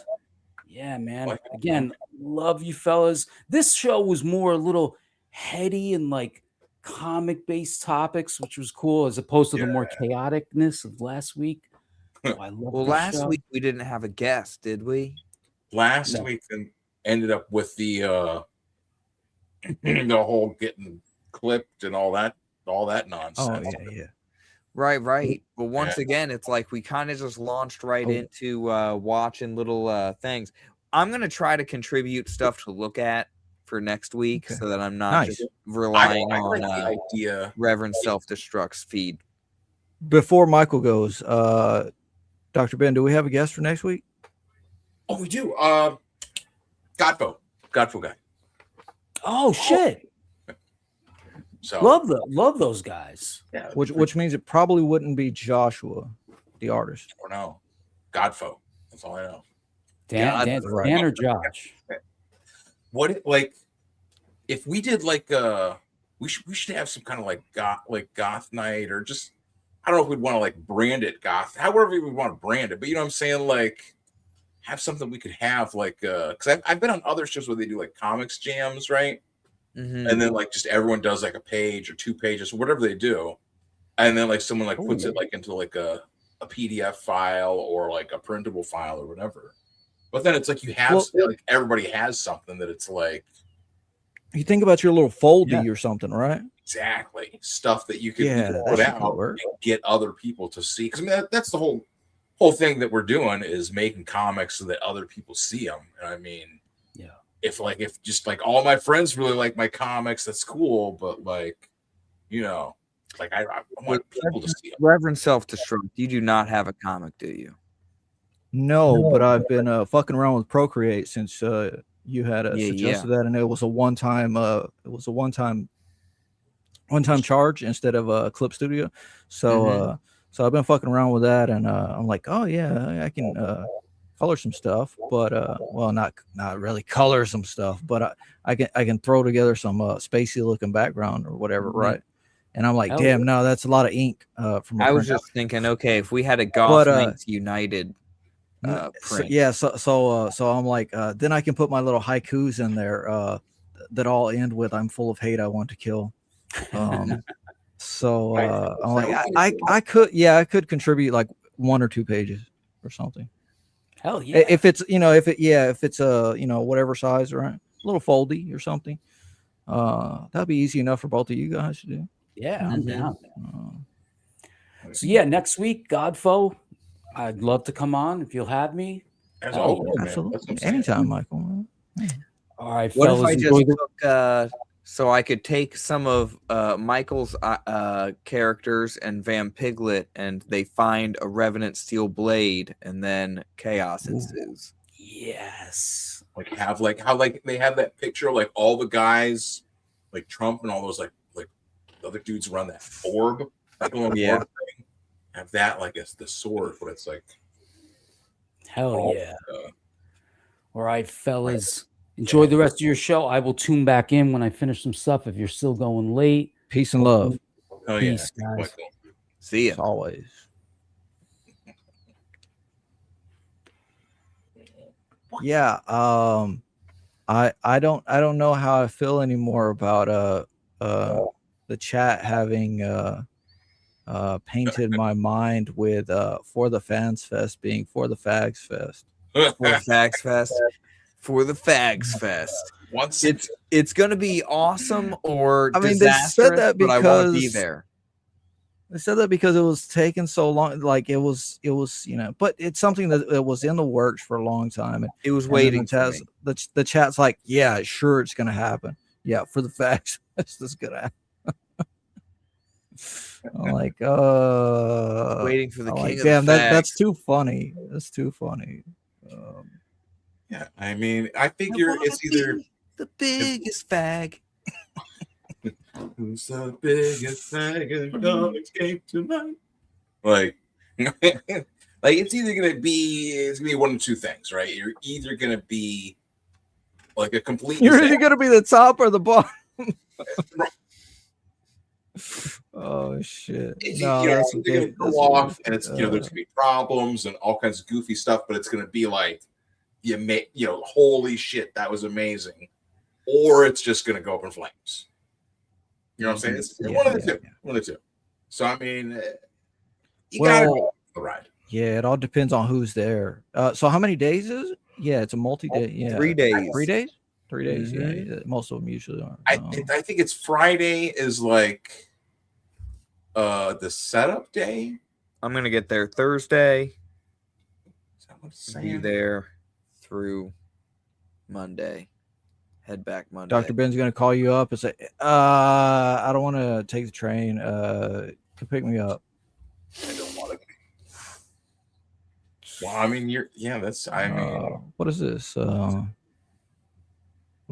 Yeah, man. Again, love you fellas. This show was more a little heady and like comic-based topics, which was cool, as opposed to the more chaoticness of last week. Oh, I love Well, this last show. week we didn't have a guest, did we? Last week ended up with the the whole getting clipped and all that nonsense. Oh yeah. Right. But once again, it's like we kind of just launched right into watching little things. I'm gonna try to contribute stuff to look at for next week, so that I'm not Nice. just relying I on like the idea. Reverend Self Destruct's feed. Before Michael goes, Dr. Ben, do we have a guest for next week? Oh, we do. Godfo guy. Oh shit! So Love those guys. Yeah, Which means it probably wouldn't be Joshua, the artist. or no, Godfo. That's all I know. Dan or Josh. Like if we did like we should have some kind of like goth night, or just I don't know if we'd want to like brand it goth, however we would want to brand it, but you know what I'm saying, like have something we could have like because I've been on other shows where they do like comics jams, right? Mm-hmm. And then like just everyone does like a page or 2 pages, whatever they do, and then like someone like puts it like into like a PDF file or like a printable file or whatever. But then it's like you have like everybody has something that it's like you think about your little foldy or something, right? Exactly, stuff that you could that put shit out could work. and get other people to see. Because I mean that's the whole thing that we're doing is making comics so that other people see them. And I mean, if just like all my friends really like my comics, that's cool. But like, you know, like I want people to see them. Reverend Self Destruct, you do not have a comic, do you? No, but I've been fucking around with Procreate since you had suggested that, and it was a one-time charge instead of a Clip Studio. So so I've been fucking around with that, and I'm like, oh yeah, I can color some stuff, but well, not really color some stuff, but I can throw together some spacey looking background or whatever, right? And I'm like, damn, no, that's a lot of ink. From I was just thinking, okay, if we had a Goth Knights United print. So I'm like, then I can put my little haikus in there that all end with "I'm full of hate, I want to kill." So I'm like, I could contribute like 1 or 2 pages or something. Hell yeah! If it's if it's whatever size, right? A little foldy or something. That'd be easy enough for both of you guys to do. Yeah, I'm down. So yeah, next week, Godfo, I'd love to come on if you'll have me. Absolutely, anytime, Michael. All right, What fellas, if I enjoy just took, so I could take some of Michael's characters and Van Piglet, and they find a Revenant Steel Blade, and then chaos ensues. Yes. Like have like how like they have that picture of like all the guys like Trump and all those like the other dudes around that orb, like orb thing. Have that like it's the sword, but it's like hell yeah. All right, fellas. Enjoy the rest of your show. I will tune back in when I finish some stuff if you're still going late. Peace and love. Oh, Peace, guys. See ya. As always. Yeah. I don't know how I feel anymore about the chat having painted my mind with For the Fans Fest being For the Fags Fest. For the Fags Fest. For the Fags Fest. Once it's gonna be awesome or I mean, disastrous, they said that but I want to be because- there. They said that because it was taking so long, like it was, but it's something that it was in the works for a long time. And it was then waiting for the chat's like, yeah, sure, it's gonna happen. Yeah, For the Facts, this is gonna happen. I'm like, Waiting for the I'm king like, of the damn, fags. that's too funny. That's too funny. yeah, I mean, I figure it's either the biggest fag. Who's the biggest fag in Comicsgate tonight? Like, like it's gonna be one of 2 things, right? You're either gonna be like a complete. You're either gonna be the top or the bottom. Oh shit! It's, No, you're that's gonna good. go That's off, good. and it's there's gonna be problems and all kinds of goofy stuff, but it's gonna be like holy shit, that was amazing, or it's just gonna go up in flames. You know what I'm saying? It's one of the two. One of the two. So I mean, you gotta go for the ride. Yeah, it all depends on who's there. So how many days is it? Yeah, it's a multi-day. Yeah, 3 days. 3 days. 3 days. Mhm. Yeah, most of them usually are. I think it's Friday is like the setup day. I'm gonna get there Thursday. Is that what it's Be saying? there through Monday. head back Monday. Dr. Ben's gonna call you up and say, I don't want to take the train. Come pick me up. I don't want to. Well, I mean, What is this? What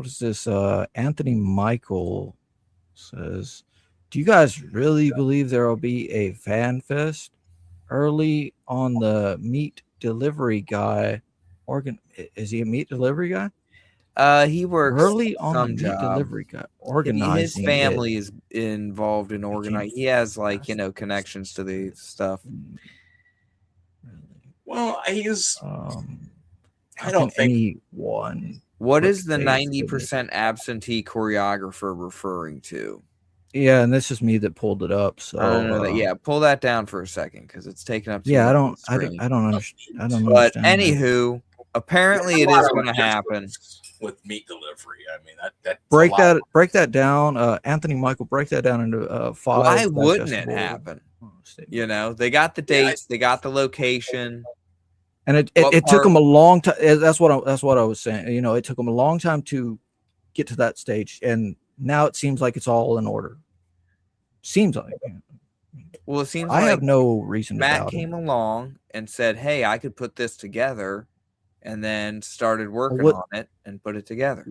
is this? Anthony Michael says, do you guys really believe there will be a fan fest early on? The meat delivery guy is he a meat delivery guy? He works early on the some meat job. delivery guy His organizing family it. is involved in organizing. He has like connections to the stuff. Well, he's. I don't think anyone. What is the 90% absentee choreographer referring to? Yeah, and this is me that pulled it up. So I don't know that. Yeah, pull that down for a second because it's taking up. Yeah, I don't But understand. anywho, apparently it is going to happen with meat delivery. I mean that break that down. Anthony Michael, break that down into 5. Why wouldn't it digestible- happen? You know, they got the dates, they got the location. And it took them a long time. That's what I was saying. You know, it took them a long time to get to that stage, and now it seems like it's all in order. Seems like. Well, it seems I like have no reason to Matt doubt came along and said, "Hey, I could put this together," and then started working What- on it and put it together.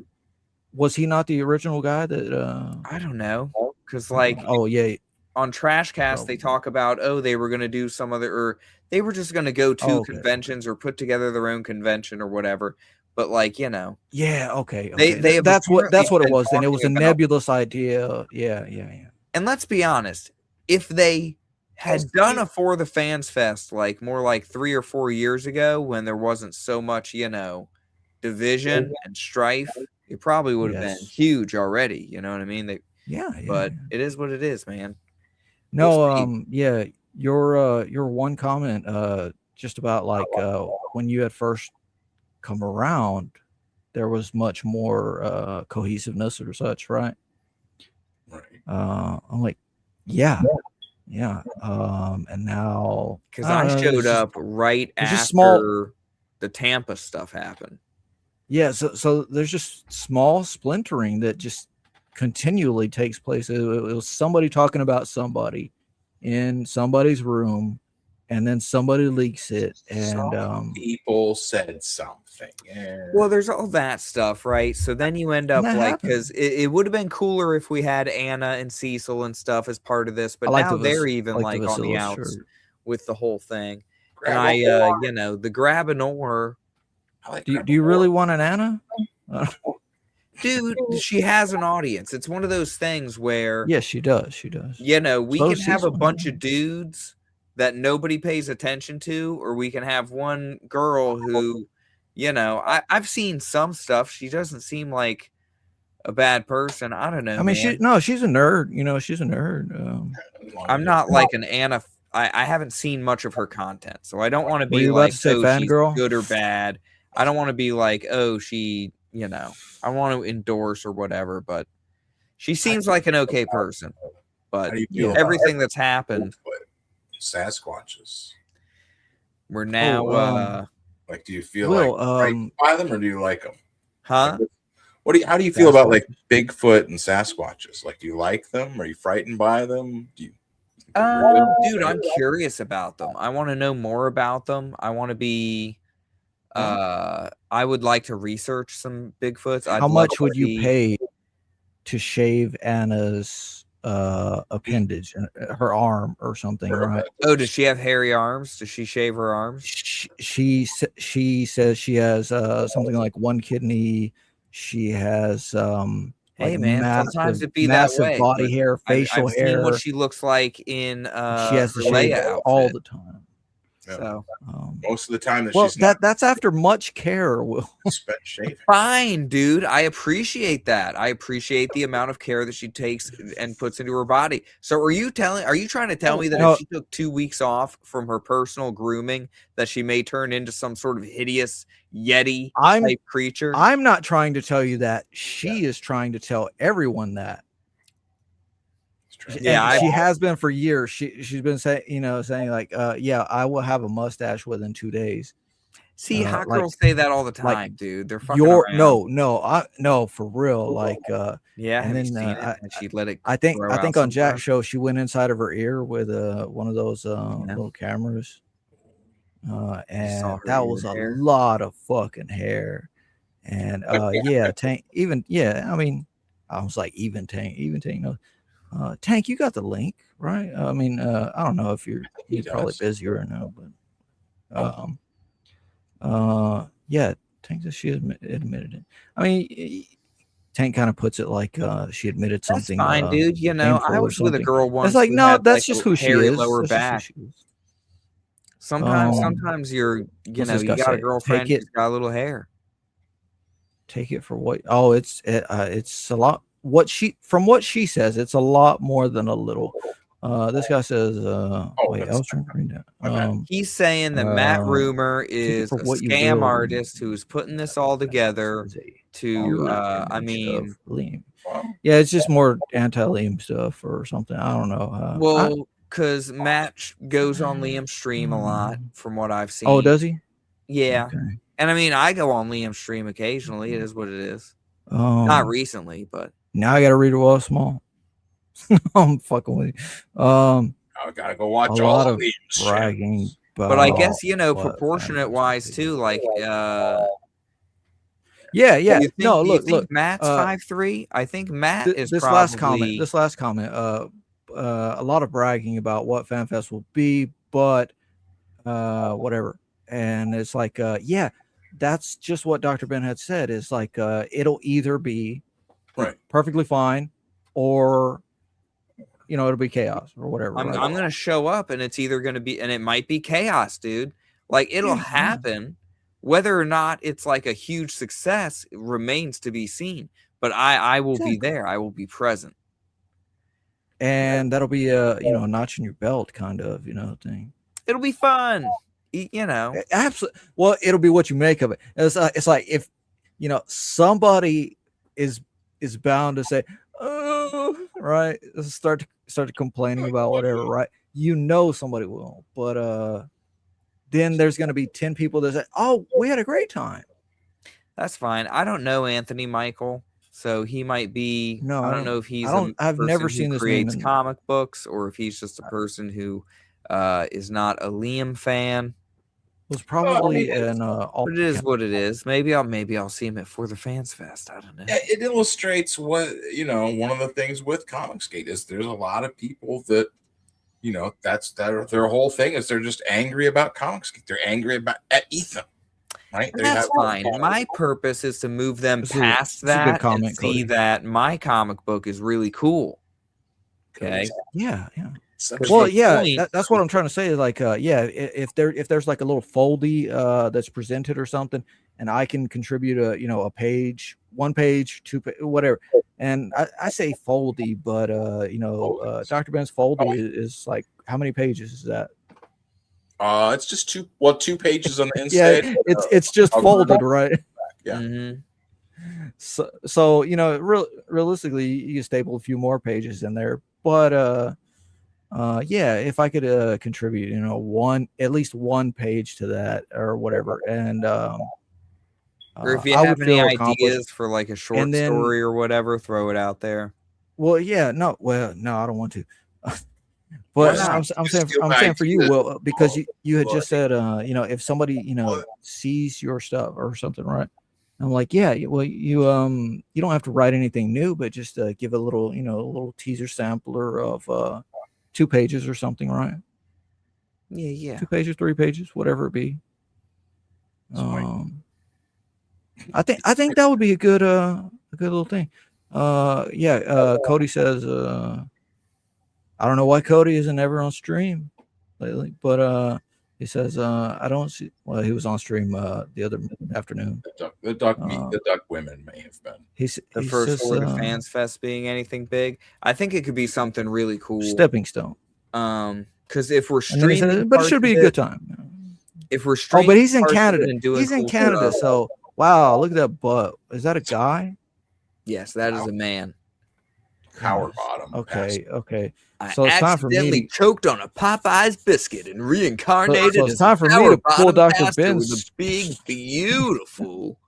Was he not the original guy that? I don't know, because like, oh yeah, on Trashcast they talk about they were going to do some other, or they were just going to go to conventions or put together their own convention or whatever. But like, you know, yeah, okay. They have that's what it apparently was. Then it been was a talking about- nebulous idea. Yeah. And let's be honest, if they had done a For the Fans Fest like more like 3 or 4 years ago when there wasn't so much, division and strife, it probably would have been huge already. You know what I mean? But it is what it is, man. No, yeah, your one comment, just about like when you had first come around, there was much more cohesiveness or such, right? Right. I'm like, yeah. And now Because I showed up right it's after just small. the Tampa stuff happened. Yeah, so there's just small splintering that just continually takes place. It was somebody talking about somebody in somebody's room, and then somebody leaks it, and people said something. Yeah. Well, there's all that stuff, right? So then you end up that like, happens. because it would have been cooler if we had Anna and Cecil and stuff as part of this, but I like now the they're even like the like on the Vasilis outs shirt. with the whole thing. Grab And a the Grabanor. Do you really want an Anna? Dude, she has an audience. It's one of those things where Yes, she does. She does. we So can does have a Cecil. bunch of dudes that nobody pays attention to, or we can have one girl who, I've seen some stuff. She doesn't seem like a bad person. I don't know. I mean, man. she's a nerd. She's a nerd. I'm not like an Anna. I haven't seen much of her content, so I don't want to Were be you about like, to say she's fangirl? good or bad. I don't want to be like, she, I want to endorse or whatever, but she seems like an okay person. But How do you feel everything about that's happened, Sasquatches. we're now, like, do you feel Will, like frightened by them, or do you like them? huh? How do you feel about like Bigfoot and Sasquatches? Like, do you like them? Are you frightened by them? Do you? Dude, I'm curious about them. I want to know more about them. I want to be. I would like to research some Bigfoots. How much would you pay to shave Anna's appendage, her arm or something? Right? Oh, does she have hairy arms? Does she shave her arms? She says she has something like one kidney. She has Hey like man, massive, sometimes it be that massive way. body but hair, facial I've hair. seen what she looks like in She has to her shave Leia all outfit. the time. So Most of the time that Well, she's not that's after much care. Will spent shaving. fine, dude. I appreciate that. I appreciate the amount of care that she takes and puts into her body. So are you trying to tell me that No. if she took 2 weeks off from her personal grooming, that she may turn into some sort of hideous Yeti type creature? I'm not trying to tell you that. She is trying to tell everyone that. Yeah, And she has been for years. She's been saying like, yeah, I will have a mustache within 2 days. See, hot like girls say that all the like time, dude. They're fucking your around. no for real. Like Yeah, and have you then seen it? And she'd let it I think grow out on Jack's sometimes. show she went inside of her ear with one of those little cameras. And her that ear was a hair? lot of fucking hair. And yeah, Tank I mean, I was like even Tank no. Tank, you got the link, right? I mean, I don't know if you're probably busy or no, but yeah, Tank says she admitted it. I mean, Tank kind of puts it like she admitted something. That's fine, dude. You know, painful I or was with a something. girl once. It's like who no, had, that's like, just a who she hairy is. lower That's just who back. she is. Sometimes you're, you know, you got a girlfriend who's got a little hair. Take it for what? Oh, it's a lot. What she says, it's a lot more than a little. This guy says, wait, I was trying to read that. He's saying that Matt Rumor is a what you scam will. artist who's putting this all together to, I mean, Liam. Yeah, it's just more anti-Liam stuff or something. I don't know. well, because Matt goes on Liam's stream a lot, from what I've seen. Oh, does he? Yeah. Okay. And I mean, I go on Liam's stream occasionally. It is what it is. Not recently, but now I got to read it while it's small. I'm fucking with you. I gotta go watch a all lot of of these. bragging, but I guess, you know, proportionate wise too, like yeah. do you No, think look. Matt's 5'3"? I think Matt is this probably last comment. A lot of bragging about what FanFest will be, but whatever. And it's like, yeah, that's just what Dr. Ben had said. Is like, it'll either be perfectly fine, or you know, it'll be chaos or whatever. I'm right? gonna show up and it's either gonna be, and it might be chaos, dude. Like it'll happen. Whether or not it's like a huge success remains to be seen. But I will be there. I will be present. And that'll be a a notch in your belt kind of thing. It'll be fun. You know, absolutely. Well, it'll be what you make of it. It's like if somebody is bound to say, oh, right, start complaining about whatever, right? Somebody will, but then there's going to be 10 people that say, oh, we had a great time. That's fine. I don't know Anthony Michael, so he might be. No, I don't know if he's. I've never seen this creates name comic books, or if he's just a person who is not a Liam fan. It was probably but it is what it is. Maybe I'll see him at For the Fans Fest. I don't know. Yeah, it illustrates what one of the things with Comicsgate is there's a lot of people that that's their whole thing is they're just angry about Comicsgate. They're angry at Ethan. Right? That's fine. My purpose is to move them past that and see that my comic book is really cool. Okay. Yeah. Well, yeah, that's what I'm trying to say. Is like, if there's like a little foldy that's presented or something, and I can contribute a page, 1 page, 2 whatever. And I say foldy, but Dr. Ben's foldy is like, how many pages is that? It's just 2 pages on the inside. Yeah, it's just folded, right? Yeah. Mm-hmm. So realistically, you can staple a few more pages in there, but yeah, if I could contribute, at least 1 page to that or whatever, and or if you have any ideas for like a short story or whatever, throw it out there. Well, yeah, no, I don't want to. But I'm saying for you, Will, because you had just said, if somebody, sees your stuff or something, right? I'm like, yeah, well, you don't have to write anything new, but just give a little, a little teaser sampler of 2 pages or something, right? Yeah. 2 pages, 3 pages, whatever it be. I think that would be a good little thing. Cody says, I don't know why Cody isn't ever on stream lately, but he says I don't see. Well, he was on stream the other afternoon. The duck women may have been. The first For the Fans Fest being anything big. I think it could be something really cool. Stepping stone. Because if we're streaming, but it should be a good time. If we're streaming, but he's in Canada. He's in Canada, so wow, look at that butt. Is that a guy? Yes, that is a man. Power bottom. Okay. So it's time for me accidentally choked on a Popeye's biscuit and reincarnated So it's as time a for me power to pull bottom Dr. pastor with a Ben's. big, beautiful.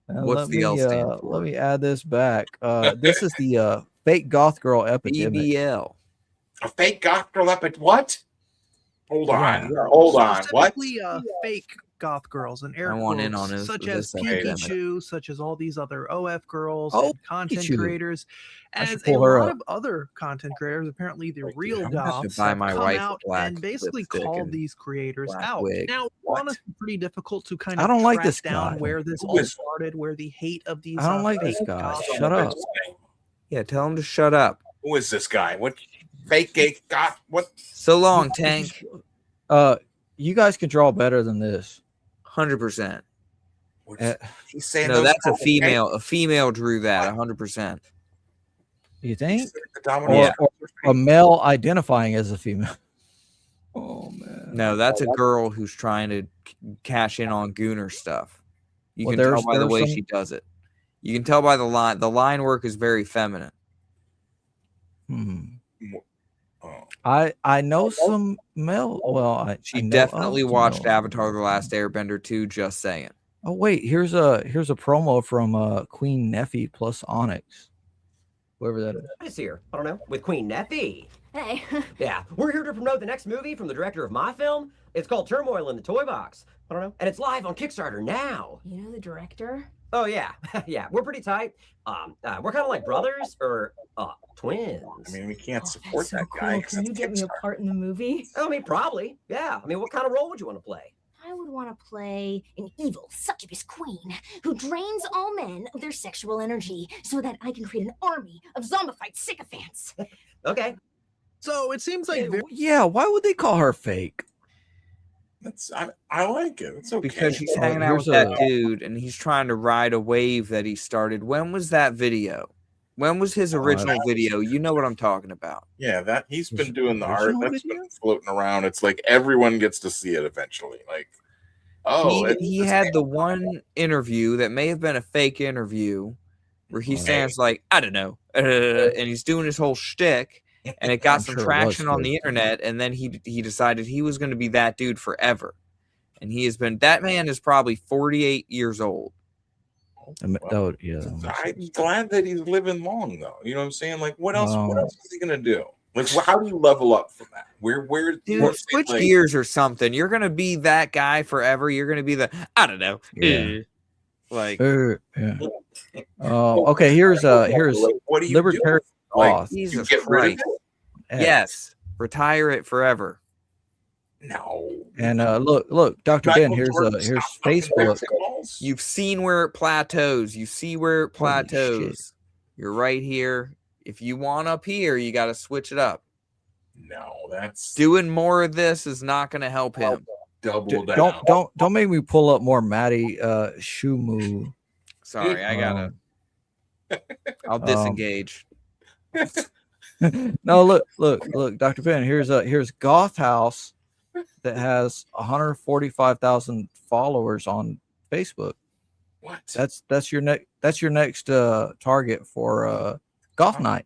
What's Let the me L stand for? let me add this back. This is the fake goth girl epidemic. BBL. A fake goth girl what? Hold on. Yeah. Hold on. What? Specifically, fake goth girls and air I want in quotes, on this- such this as epidemic. Pikachu, such as all these other OF girls Oh, and content Pikachu. creators, I should as a pull her lot up. of other content creators, apparently the real I'm gonna have to goths buy have my come wife a out black and basically lipstick called and these creators black out. wig. Now, What? honestly, pretty difficult to kind I of don't like track this down guy. where this Who all is- started, where the hate of these I don't like this fake guy. goths Shut up. Yeah, tell him to shut up. Who is this guy? What fake gay goth? What? So long, Tank. You guys can draw better than this. 100%. He's saying No, those that's a guys- female. A female drew that. 100%. You think? The domino- Or a male identifying as a female. Oh man. No, that's a girl who's trying to cash in on Gooner stuff. You Well, can tell there's- by the there's way some- she does it. You can tell by the line. The line work is very feminine. I know some male. Well, I She know definitely of watched male. Avatar: The Last Airbender 2. Just saying. Oh wait, here's a promo from Queen Neffy plus Onyx, whoever that is. Is here. I don't know. With Queen Neffy. Hey. Yeah, we're here to promote the next movie from the director of my film. It's called Turmoil in the Toy Box. I don't know. And it's live on Kickstarter now. You know the director? Oh yeah, yeah. We're pretty tight. We're kind of like brothers or twins. I mean, we can't support So that cool. guy. 'cause Can you it's get me a Kickstarter. part in the movie? I mean, probably. Yeah. I mean, what kind of role would you want to play? I would want to play an evil succubus queen who drains all men of their sexual energy so that I can create an army of zombified sycophants. Okay. So it seems like Yeah, why would they call her fake? I like it. It's okay. Because she's hanging out here's with that a- dude and he's trying to ride a wave that he started. When was that video? When was his original video? You know what I'm talking about. Yeah, that he's been doing the art original that's been floating around. It's like everyone gets to see it eventually. Like, he had the one interview that may have been a fake interview where he sounds like, I don't know, and he's doing his whole shtick, and it got I'm some sure it was traction on the fake. internet, and then he decided he was going to be that dude forever. And he has been, that man is probably 48 years old. I'm glad that he's living long though. You know what I'm saying? Like, what else? What else is he gonna do? Like, how do you level up from that? Where? Dude, switch gears or something. You're gonna be that guy forever. You're gonna be the, I don't know. Yeah. Like, Yeah. Okay, here's what do you Libertarian do? Like, Goth. you Jesus get rid of Christ. it? Yes, retire it forever. No. And look, Dr. Ben, here's Facebook. You've seen where it plateaus. You see where it Holy plateaus. You're right here. If you want up here, you got to switch it up. No, that's doing more of this is not going to help him. Double down. Don't make me pull up more Maddie Shumu. Sorry, I gotta. I'll disengage. No, look, Dr. Ben. Here's Goth House that has 145,000 followers on Facebook. What? That's your next target for Goth Night.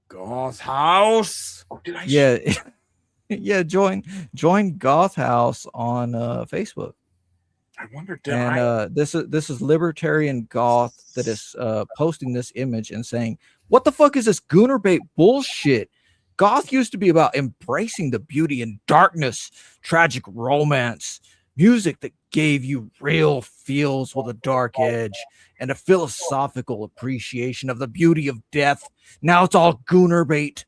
Goth House. Oh, did I? Yeah, yeah. Join Goth House on Facebook. I wonder. And this is Libertarian Goth that is posting this image and saying, "What the fuck is this Gooner bait bullshit? Goth used to be about embracing the beauty and darkness, tragic romance, music that gave you real feels with a dark edge, and a philosophical appreciation of the beauty of death. Now it's all Gooner bait."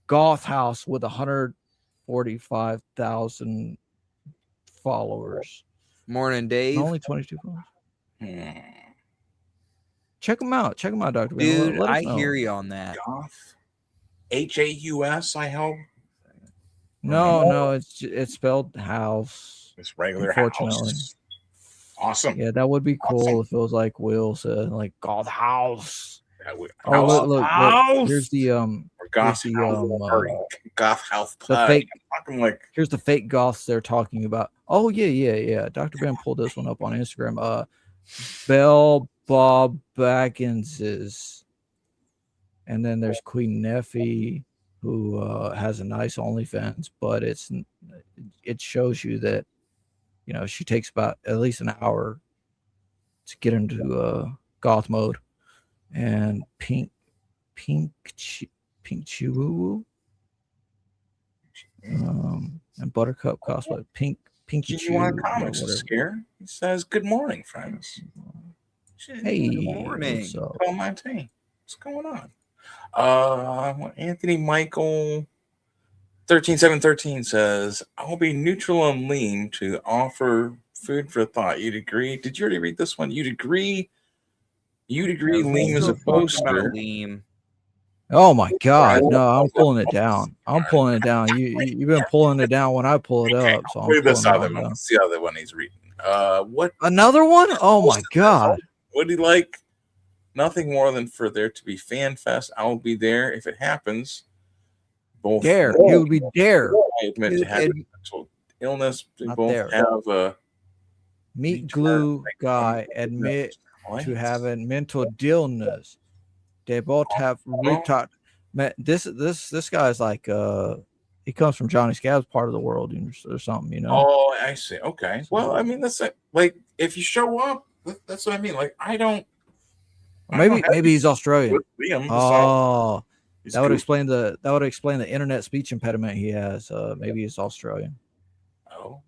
Goth House with 145,000 followers. Morning, Dave. Only 22 followers. Check them out, Dr. Ben. Dude, Let us I know. hear you on that. Goth. Haus. I hope. No, it's spelled house. It's regular unfortunately. house. Awesome. Yeah, that would be cool if it was like Will said, like Goth House. That would, Oh, look. Here's the Goth here's House. Goth House. the fake. I'm like, Here's the fake goths they're talking about. Oh yeah. Dr. Ben pulled this one up on Instagram. Bell Bob Baggins's, and then there's Queen Neffy, who has a nice OnlyFans, but it shows you that, you know, she takes about at least an hour to get into goth mode. And Pink Chihuahua, and Buttercup cosplay. Pinky You want Chew, comics whatever. scare? He says, "Good morning, friends." Hey, good morning. what's up? Paul Montaigne. What's going on? Anthony Michael 13713 says, "I'll be neutral on Lean to offer food for thought. You'd agree?" Did you already read this one? You'd agree? Lean is a poster. Oh my God! No, I'm pulling it down. I'm pulling it down. You've been pulling it down when I pull it up. So I'm Read this pulling it other on one. down. It's the other one he's reading. What? Another one? Oh my God! Would he like? Nothing more than for there to be fan fest. I will be there if it happens. Both Dare. You would be dare. I admit to having mental illness. We Not both there. have a Meat glue guy admit to having mental illness. They both have retard. Man, this guy's like he comes from Johnny Scab's part of the world or something, you know. Oh, I see. Okay. Well, I mean, that's like if you show up, that's what I mean. Like I don't. Maybe he's Australian. Liam, Oh, he's that would cool. explain the internet speech impediment he has. Maybe he's Australian. Oh,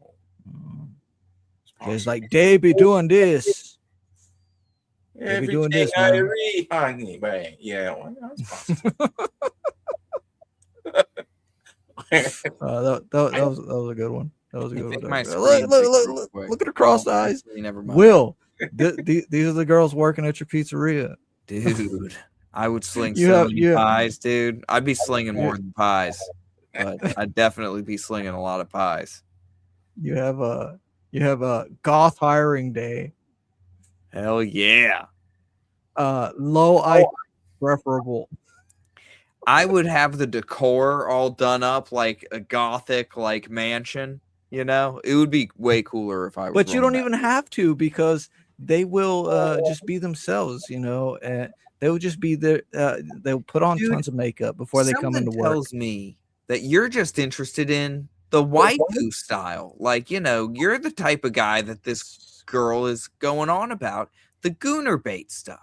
it's like they be doing this. They be doing this, man. Yeah, well, that's possible. That was a good one. That was a good one. my Look at her crossed eyes. Never mind. Will, these are the girls working at your pizzeria, Dude. I would sling You so have- many you- pies, dude. I'd be slinging more than pies, but I'd definitely be slinging a lot of pies. You have a goth hiring day. Hell yeah. Low IQ preferable. I would have the decor all done up like a gothic like mansion, you know? It would be way cooler if I was But you running don't even have to, because they will just be themselves, you know, and they will just be there. They'll put on Dude, tons of makeup before they come into something work. tells me that you're just interested in the waifu style. Like, you know, you're the type of guy that this girl is going on about, the gooner bait stuff.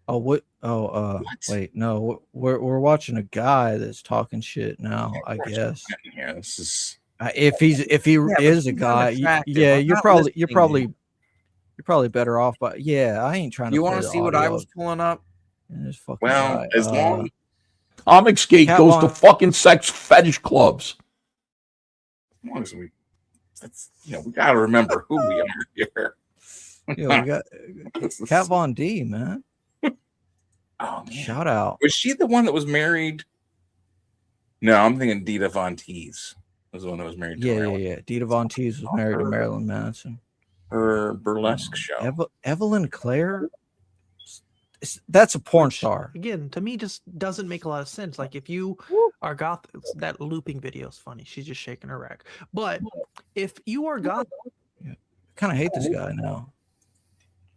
Oh, what? Oh, wait, no, we're watching a guy that's talking shit now. I guess. Yeah, this is. If he but is a he's guy, unattractive. yeah, I'm you're not probably listening better off. But yeah, I ain't trying to. You want want to to see what I was pulling up? This fucking Well, guy. as long Comicsgate Cat goes to Von- fucking sex fetish clubs. As long as we, that's, you know, we got to remember who we are here. Yeah, we got Kat Von D, man. Oh, man. Shout out. Was she the one that was married? No, I'm thinking Dita Von Teese was the one that was married to Marilyn. Yeah. Dita Von Teese was married to Marilyn Manson. Her burlesque show. Evelyn Clare. That's a porn star. Again, to me, just doesn't make a lot of sense. Like if you are goth, that looping video is funny. She's just shaking her rack. But if you are goth, Kind of hate this guy now.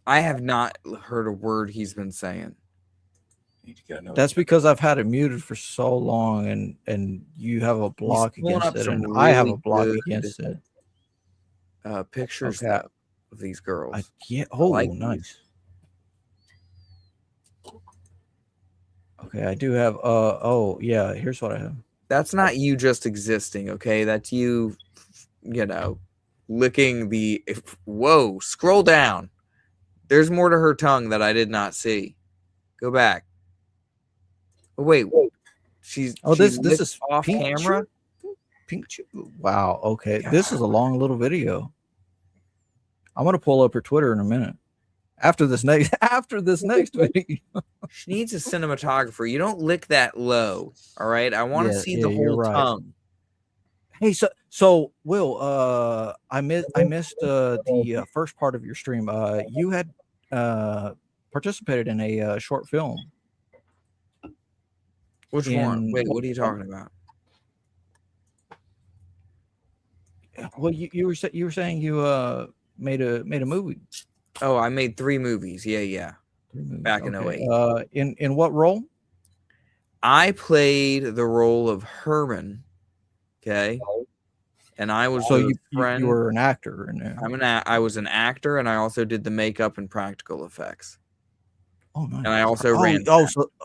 I have not heard a word he's been saying. That's because I've had it muted for so long, and you have a block pulling against up it, some and I have a really block good, against it. Pictures Okay. of these girls. Yeah. I Oh, like these. nice. Okay, I do have. Oh, yeah. Here's what I have. That's not you just existing, okay? That's you, you know, licking the. Whoa, scroll down. There's more to her tongue that I did not see. Go back. Oh, wait. She's. Oh, she's this licked is off Pink camera. Wow. Okay, this is a long little video. I'm gonna pull up her Twitter in a minute. After this next video. She needs a cinematographer. You don't lick that low. All right. I want to see the you're whole right. tongue. Hey, so Will, I missed the first part of your stream. You had participated in a short film. Which one? Wait, what are you talking about? Well, you were saying you made a movie. Oh, I made 3 movies. Yeah. Back in Okay. 08. In what role? I played the role of Herman. Okay. And I was So the you friend. were an actor in there. I was an actor, and I also did the makeup and practical effects. Oh, nice. And I also ran.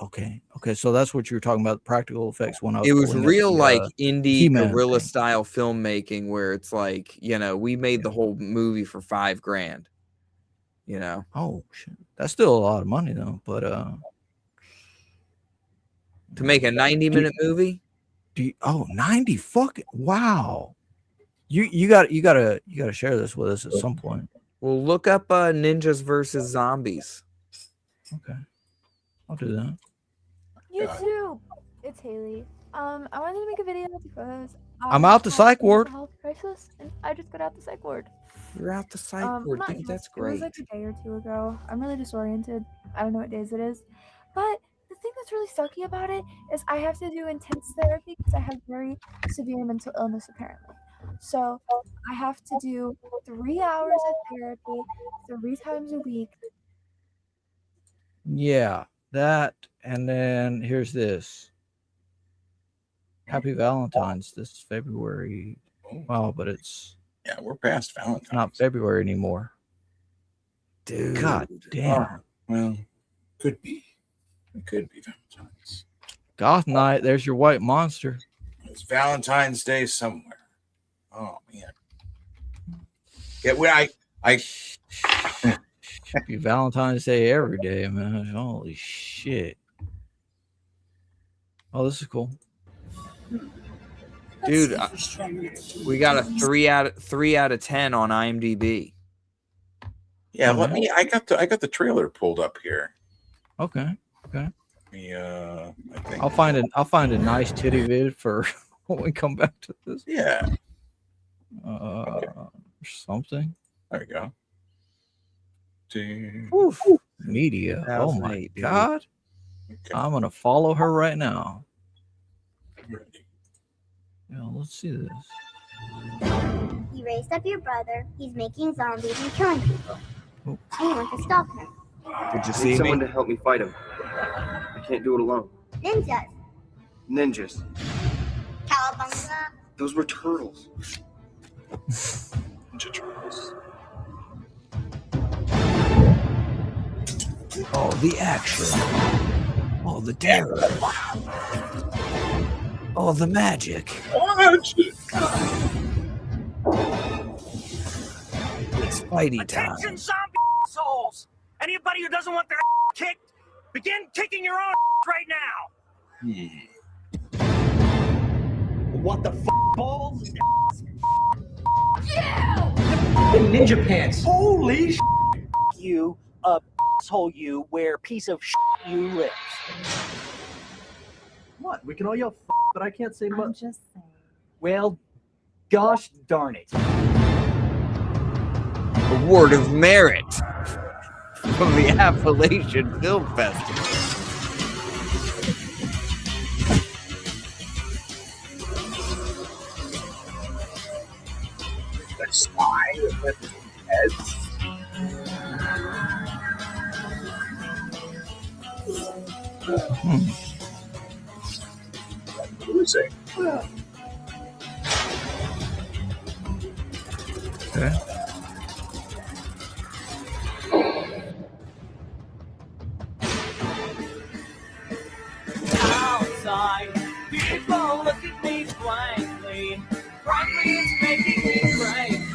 Okay. So that's what you were talking about, practical effects. When I was It was pulling up real the, like indie He-Man guerrilla thing. style filmmaking, where it's like, you know, we made the whole movie for $5,000. You know. Oh shit, that's still a lot of money though. But to make a 90-minute movie. 90 fucking wow. You gotta share this with us at some point. Well, look up Ninjas versus Zombies. Okay, I'll do that. YouTube. It's Haley. I wanted to make a video because I'm out the psych ward. Health crisis, and I just got out the psych ward. You're out the psych ward, not dude. yet. That's It was great. like a day or two ago. I'm really disoriented. I don't know what days it is, but the thing that's really sucky about it is I have to do intense therapy because I have very severe mental illness apparently. So I have to do 3 hours of therapy 3 times a week. Yeah, that, and then here's this. Happy Valentine's this February. Wow, but it's we're past Valentine's. Not February anymore. Dude. God damn. Oh, well, could be. It could be Valentine's. Goth Night, there's your white monster. It's Valentine's Day somewhere. Oh man. Yeah, when I be Valentine's Day every day, man. Holy shit. Oh, this is cool. Dude, we got a 3 out of 10 on IMDb. Yeah, I got the trailer pulled up here. Okay. I think I'll find a nice titty vid for when we come back to this. Yeah. Something. There we go. Oof. Media. Oh my 2008, dude. god. I'm gonna follow her right now. Yeah, let's see this. You raised up your brother. He's making zombies and killing people. Oh. And you want to stop him. Did you I see need someone me? to help me fight him. I can't do it alone. Ninjas. Ninjas. Cowabunga. Those were turtles. Ninja Turtles. Oh, the action. Oh, the terror. Oh, the magic. It's Spidey time. Attention, zombie assholes! Anybody who doesn't want their kicked, begin kicking your own right now. What the balls? Yeah! Ninja pants. Holy sh! You, asshole you, where piece of you lives. What? We can all yell but I can't say much. Just saying. Well, gosh darn it. Award of Merit from the Appalachian Film Festival. The spy with his heads. Losing. Okay. Outside, people look at me blankly. Frankly, it's making me crazy.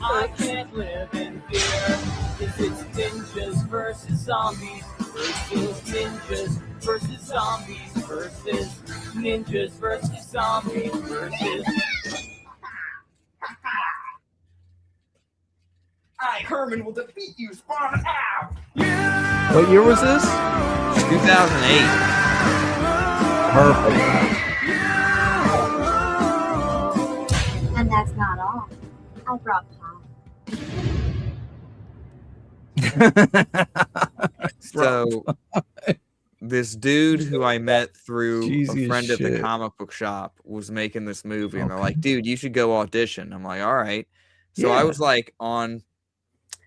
I can't live in fear. If it's ninjas versus zombies versus ninjas versus zombies versus ninjas versus zombies versus. I, Herman, will defeat you, Spawn out. What year was this? 2008. Perfect. And that's not all. I brought pie. So this dude who I met through Cheesy a as friend at the shit. comic book shop was making this movie, and they're like, dude, you should go audition. I'm like, all right. So I Yeah. was like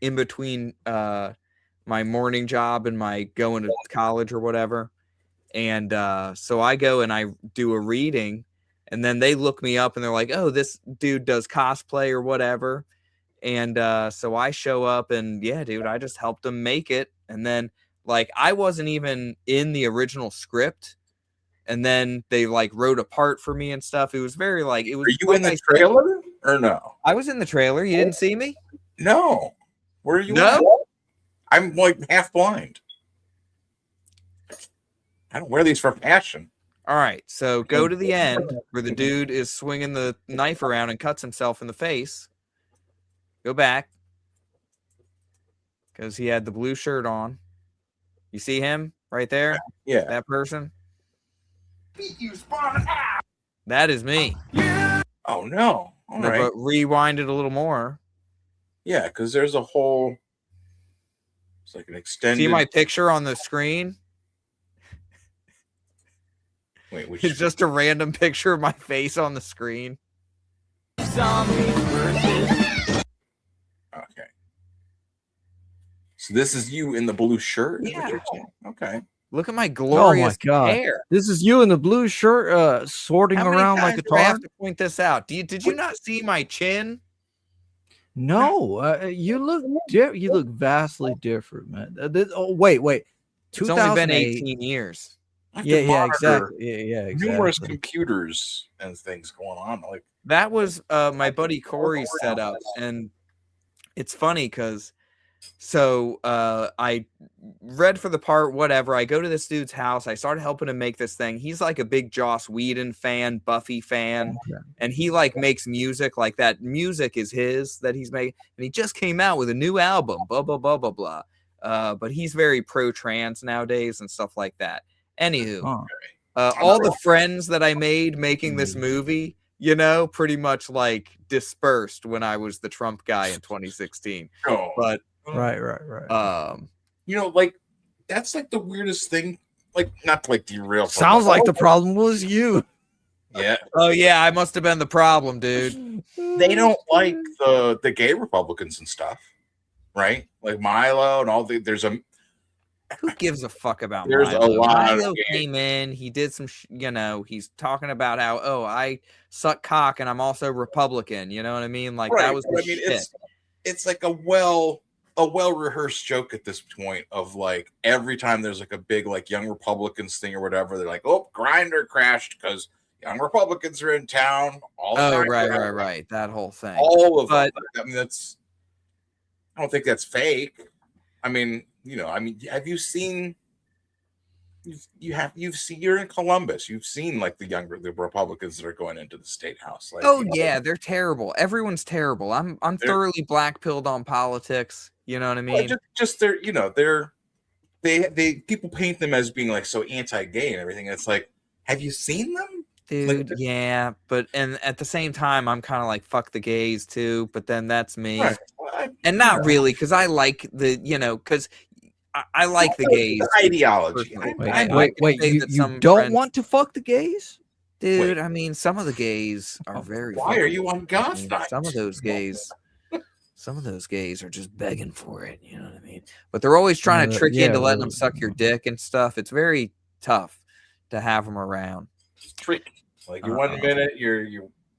in between my morning job and my going to college or whatever. And so I go and I do a reading, and then they look me up and they're like, oh, this dude does cosplay or whatever. And so I show up and yeah, dude, I just helped them make it. And then like I wasn't even in the original script. And then they like wrote a part for me and stuff. It was very like it was. Are you in the trailer or no? I was in the trailer. You didn't see me? No. Where are you? No. At? I'm like half blind. I don't wear these for fashion. All right, so go to the end where the dude is swinging the knife around and cuts himself in the face. Go back because he had the blue shirt on. You see him right there? Yeah, that person. That is me. Oh no! All right, but rewind it a little more. Yeah, because there's a whole. It's like an extended. See my picture on the screen? Wait, which it's just a random picture of my face on the screen. Okay. So this is you in the blue shirt? Yeah. Okay. Look at my glorious hair. This is you in the blue shirt sorting How many around like times a do I have tar? to point this out? Did you not see my chin? No, you look vastly different, man. Wait. It's only been 2008. 18 years. Yeah, exactly. Yeah, exactly. Numerous computers and things going on. Like that was my buddy Corey's setup, and it's funny because so I read for the part, whatever. I go to this dude's house. I started helping him make this thing. He's like a big Joss Whedon fan, Buffy fan, and he like makes music like that. Music is his that he's making, and he just came out with a new album. Blah blah blah blah blah. But he's very pro-trans nowadays and stuff like that. Anywho, all the friends that I made making this movie, you know, pretty much like dispersed when I was the Trump guy in 2016. Oh. But right. You know, like that's like the weirdest thing. Like not to like derail. Sounds like the problem was you. Yeah. Oh yeah, I must have been the problem, dude. They don't like the gay Republicans and stuff, right? Like Milo and all the. There's a. Who gives a fuck about There's Milo? a lot Milo of came in, he did some, you know, he's talking about how, oh, I suck cock and I'm also Republican. You know what I mean? Like that was the shit. It's like a well rehearsed joke at this point of like every time there's like a big like young Republicans thing or whatever, they're like, oh, Grindr crashed because young Republicans are in town. All the time. Right. That whole thing. All of But it. I mean, I don't think that's fake. I mean, you know, have you seen? You're in Columbus. You've seen like the Republicans that are going into the state house. Like, oh yeah, they're terrible. Everyone's terrible. I'm thoroughly black-pilled on politics. You know what I mean? Well, just they're, you know, they people paint them as being like so anti-gay and everything. It's like, have you seen them? Dude, yeah, but and at the same time, I'm kind of like fuck the gays too. But then that's me, Right. and not really because I like the, you know, because I like the gays ideology. Wait, you don't want to fuck the gays? Dude, I mean, some of the gays are very. Why are you on Goth Night? Some of those gays are just begging for it. You know what I mean? But they're always trying to trick you into letting them suck your dick and stuff. It's very tough to have them around. It's tricky. Like you 1 minute you're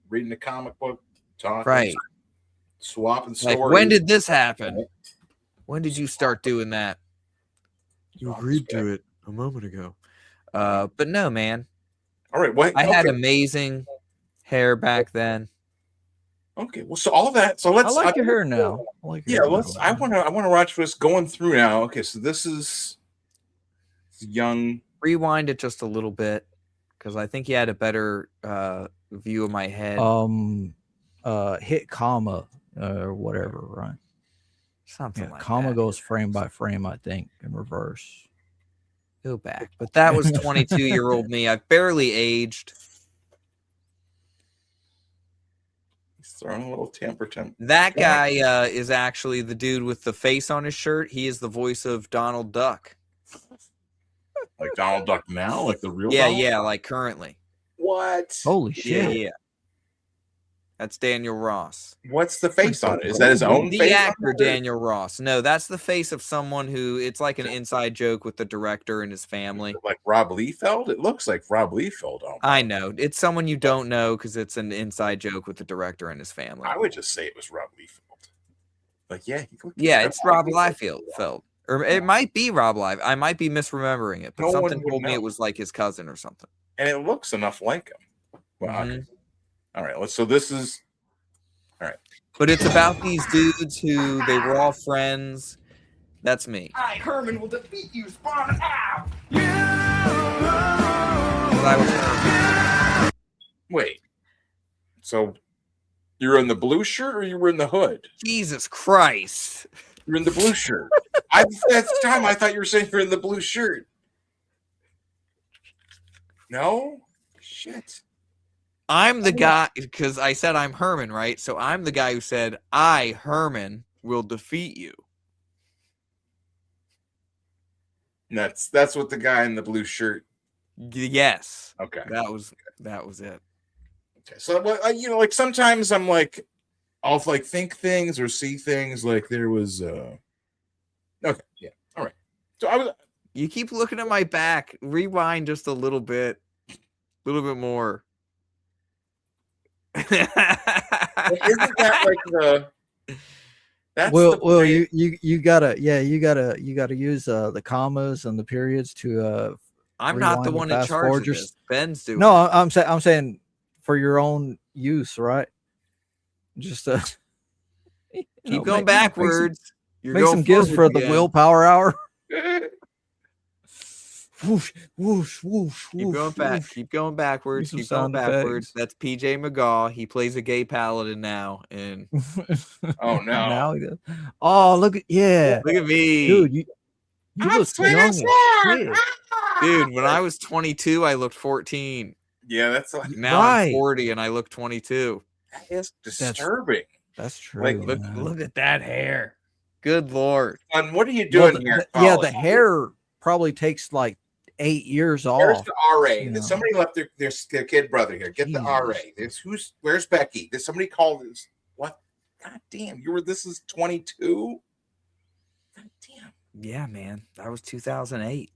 reading a comic book, talking, right? Swapping stories. Like, when did this happen? When did you start doing that? You agreed to it a moment ago. But no, man. All right, what? I had amazing hair back then. Okay, well, so all that. So let's. I like your hair now. I want to watch this going through now. Okay, so this is young. Rewind it just a little bit because I think you had a better view of my head. Hit comma or whatever, right? Something like comma that. goes frame by frame, I think, in reverse. Go back, but that was 22-year-old me. I've barely aged. He's throwing a little temper. That guy is actually the dude with the face on his shirt. He is the voice of Donald Duck. Like Donald Duck now, like the real. Yeah, Donald yeah, Duck? like currently. What? Holy shit! Yeah. That's Daniel Ross. What's the face on it? Is that his own The face? actor Daniel Ross. No, that's the face of someone who it's like an inside joke with the director and his family. Like Rob Liefeld? It looks like Rob Liefeld. I know. It's someone you don't know because it's an inside joke with the director and his family. I would just say it was Rob Liefeld. Like, yeah, it's Rob Liefeld. Or it might be Rob Liefeld. I might be misremembering it, but No one something would told me know. it was like his cousin or something. And it looks enough like him. Well, Mm-hmm. okay. All right. So this is all right. But it's about these dudes who they were all friends. That's me. I, Herman, will defeat you, Spawn. Ow! But I was Wait. So you're in the blue shirt or you were in the hood? Jesus Christ. You're in the blue shirt. At the time I thought you were saying you're in the blue shirt. No? Shit. I'm the guy because I said I'm Herman, right? So I'm the guy who said, I, Herman, will defeat you. That's what the guy in the blue shirt. Yes. Okay. That was it. Okay. So like sometimes I'm like I'll like think things or see things like there was okay, yeah. All right. So I was You keep looking at my back. Rewind just a little bit more. isn't that like the that's Well, the well, you gotta use the commas and the periods to. I'm not the rewind one and in fast charge forward of your- this. Ben's doing No, it. I'm saying for your own use, right? Just Keep going backwards. You're Make going some gifts for forward the again. willpower hour. Whoosh, whoosh, whoosh, Keep going back. Keep going backwards. some Keep going sound backwards. effects. That's PJ McGaw. He plays a gay paladin now. And oh no! Now he does. Oh, look at look at me, dude. You look young as shit. dude. When I was 22, I looked 14. Yeah, that's like Now I'm Right. 40 and I look 22. that is disturbing. That's true. Like, Look at that hair. Good lord. Son, what are you doing Well, here? yeah, the hair probably takes like 8 years Where's off. the RA? you know. Did somebody left their kid brother here? Get the RA. Where's Becky? Did somebody call this? What? God damn! This is 22. God damn. Yeah, man. That was 2008.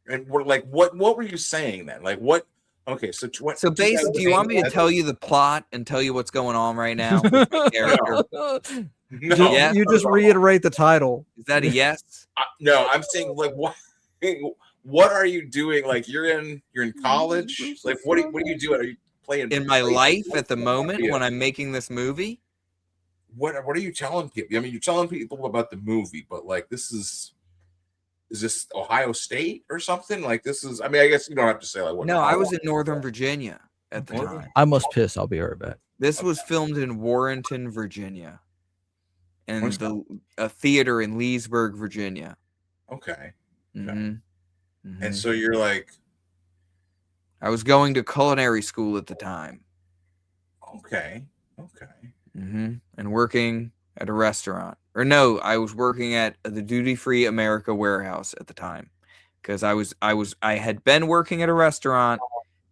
And we're like, what were you saying then? Like what? Okay, so So basically, do you want me to tell you the plot and tell you what's going on right now? With my character? No. Yes? You just reiterate the title. Is that a yes? No, I'm saying like what? What are you doing? Like you're in college. Like what are you doing? Are you playing In my life at the moment when I'm making this movie? What are you telling people? I mean, you're telling people about the movie, but like this is this Ohio State or something? Like this is. I mean, I guess you don't have to say like what. No, I was in Northern Virginia at the Northern- time. I must piss. I'll be right back. This was filmed in Warrenton, Virginia, and Where's a theater in Leesburg, Virginia. Okay. Mhm. And so you're like, I was going to culinary school at the time. okay. And working at a restaurant. Or no, I was working at the Duty Free America warehouse at the time because I had been working at a restaurant,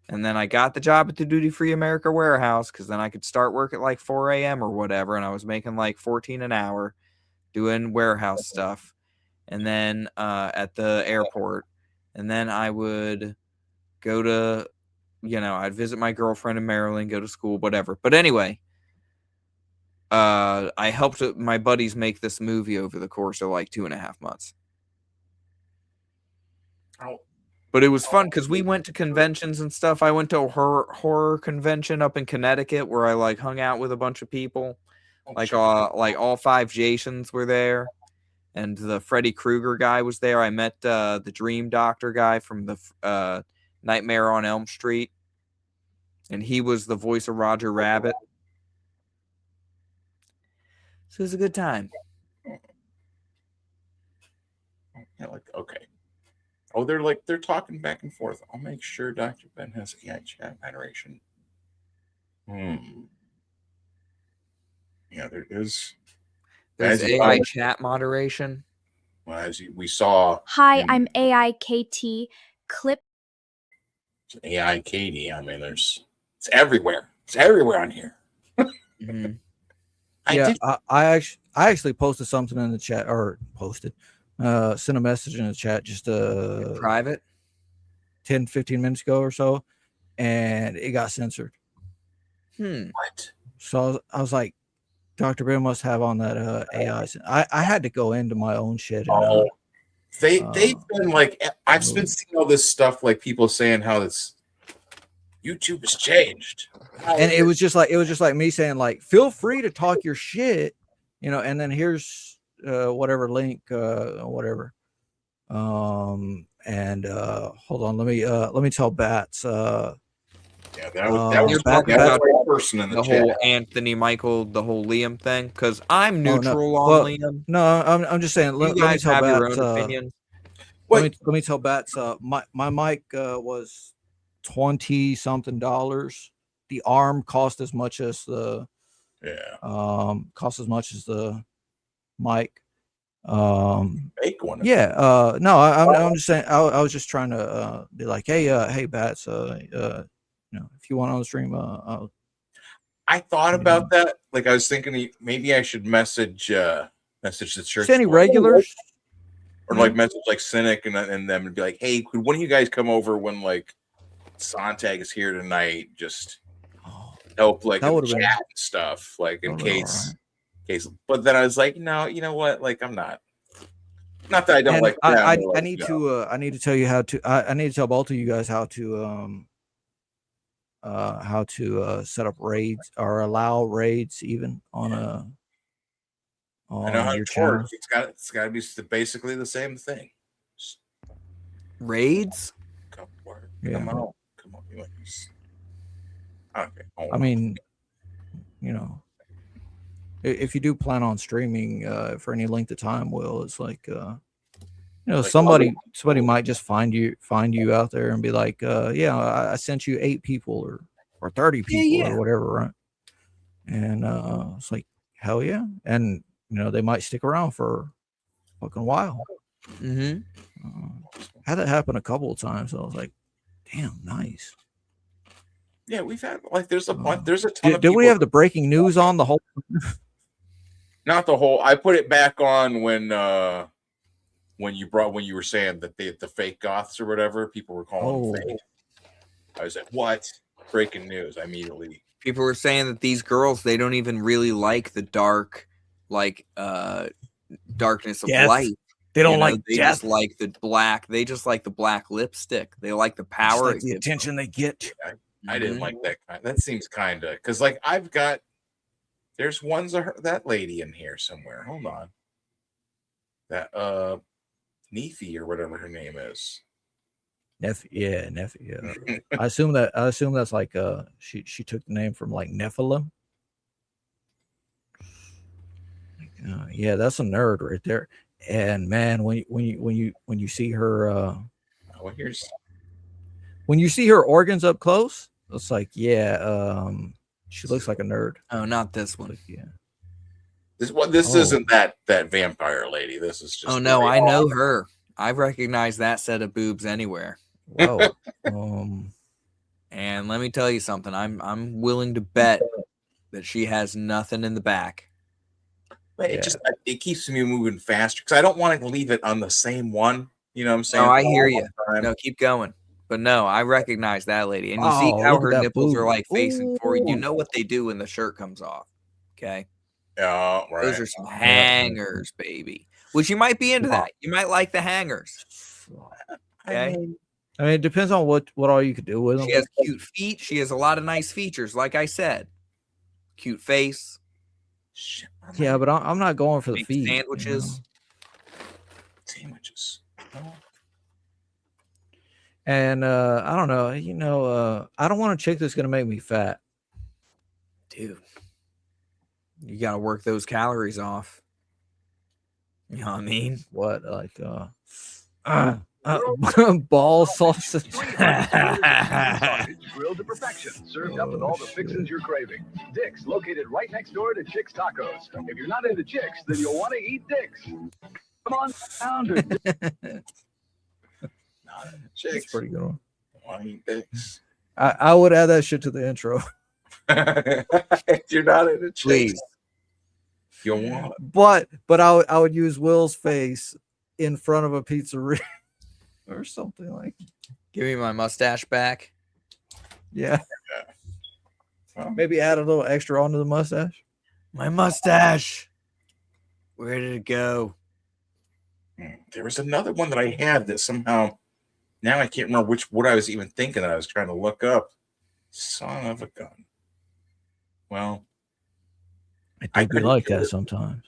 and then I got the job at the Duty Free America warehouse because then I could start work at like 4 a.m. or whatever, and I was making like $14 an hour doing warehouse stuff, and then at the airport, and then I would go to, I'd visit my girlfriend in Maryland, go to school, whatever. But anyway. I helped my buddies make this movie over the course of like 2.5 months. But it was fun because we went to conventions and stuff. I went to a horror convention up in Connecticut where I like hung out with a bunch of people. Like all 5 Jasons were there, and the Freddy Krueger guy was there. I met the Dream Doctor guy from the Nightmare on Elm Street, and he was the voice of Roger Rabbit. So it was a good time. Yeah, like okay. Oh, they're talking back and forth. I'll make sure Dr. Ben has AI chat moderation. Yeah, there is. There's AI chat moderation. Well, we saw. Hi, I'm AIKT. Clip. AI Katie. I mean, it's everywhere. It's everywhere on here. I actually posted something in the chat, or sent a message in the chat just private 10-15 minutes ago or so, and it got censored. What? So I was like, Dr. Ben must have on that AI. I had to go into my own shit. And, they've been like, I've been seeing all this stuff, like people saying how this YouTube has changed, and it was just like me saying, like, feel free to talk your shit, and then here's whatever link, whatever. And hold on, let me tell Bats. That was the person in the chat. Whole Anthony Michael, the whole Liam thing, because I'm neutral on Liam. No, I'm just saying. Let me tell have Bats, your own opinions. Let me tell Bats. My mic was $20-something. The arm cost as much as the mic. Make one. Yeah. No, I'm just saying. I was just trying to be like, hey, Bats. If you want on the stream, I thought about that. Like, I was thinking maybe I should message the church. Any regulars, or like message like Cynic and them and be like, hey, could one of you guys come over when like Sontag is here tonight? Just help like in the chat and stuff, like in case. But then I was like, no, you know what? Like, I'm not. Not that I don't like. I need to tell you how to. I need to tell both of you guys how to set up raids or allow raids even on I know how your it channel. works. It's got to be basically the same thing. Raids? Come Yeah. on. You want this? Okay. I mean, if you do plan on streaming for any length of time, Will, it's like somebody might just find you out there and be like, I sent you 8 people or 30 people or whatever, right? And it's like, hell yeah. And they might stick around for a fucking while. Had that happen a couple of times. So I was like, damn, nice. Yeah, we've had like there's a ton of people. Did we have the breaking news on the whole? Not the whole. I put it back on when you were saying that the fake goths or whatever, people were calling them fake. I was like, what? Breaking news. I immediately. People were saying that these girls, they don't even really like the dark, darkness of light. They don't like they death. just like the black. They just like the black lipstick. They like the power. Like the attention they get. I didn't like that kind. That seems kind of because like there's ones of that lady in here somewhere. Hold on. That Nephi or whatever her name is. Nephi. I assume that's like she took the name from like Nephilim. Yeah, that's a nerd right there. And man, when you see her when you see her organs up close, it's like, she looks like a nerd. Oh, not this one. This isn't that vampire lady. This is just. Oh no, I know her. I recognize that set of boobs anywhere. Whoa. And let me tell you something. I'm willing to bet that she has nothing in the back. But it keeps me moving faster because I don't want to leave it on the same one. You know what I'm saying? No, I hear you. No, keep going. But no, I recognize that lady. And you see how her nipples are like facing forward. You know what they do when the shirt comes off. Okay. Yeah, right. Those are some hangers, baby. Which you might be into that. You might like the hangers. Okay. I mean, it depends on what all you could do with them. She has cute feet. She has a lot of nice features. Like I said, cute face. Yeah, but I'm not going for the feet. Sandwiches. Sandwiches. And I don't know. I don't want a chick that's gonna make me fat. Dude, you gotta work those calories off. You know what I mean? What, like ball sausage? Grilled to perfection, served up with all the fixins you're craving. Dick's, located right next door to Chick's Tacos. If you're not into Chick's, then you'll want to eat Dick's. Come on down to That's a pretty good one. Want to eat dicks? I would add that shit to the intro. You're not in a chicks. Please. You want? But I would use Will's face in front of a pizzeria or something like. Give me my mustache back. Yeah. Maybe add a little extra onto the mustache. My mustache. Where did it go? There was another one that I had that somehow, now I can't remember what I was even thinking that I was trying to look up. Son of a gun. Well, I do like that sometimes.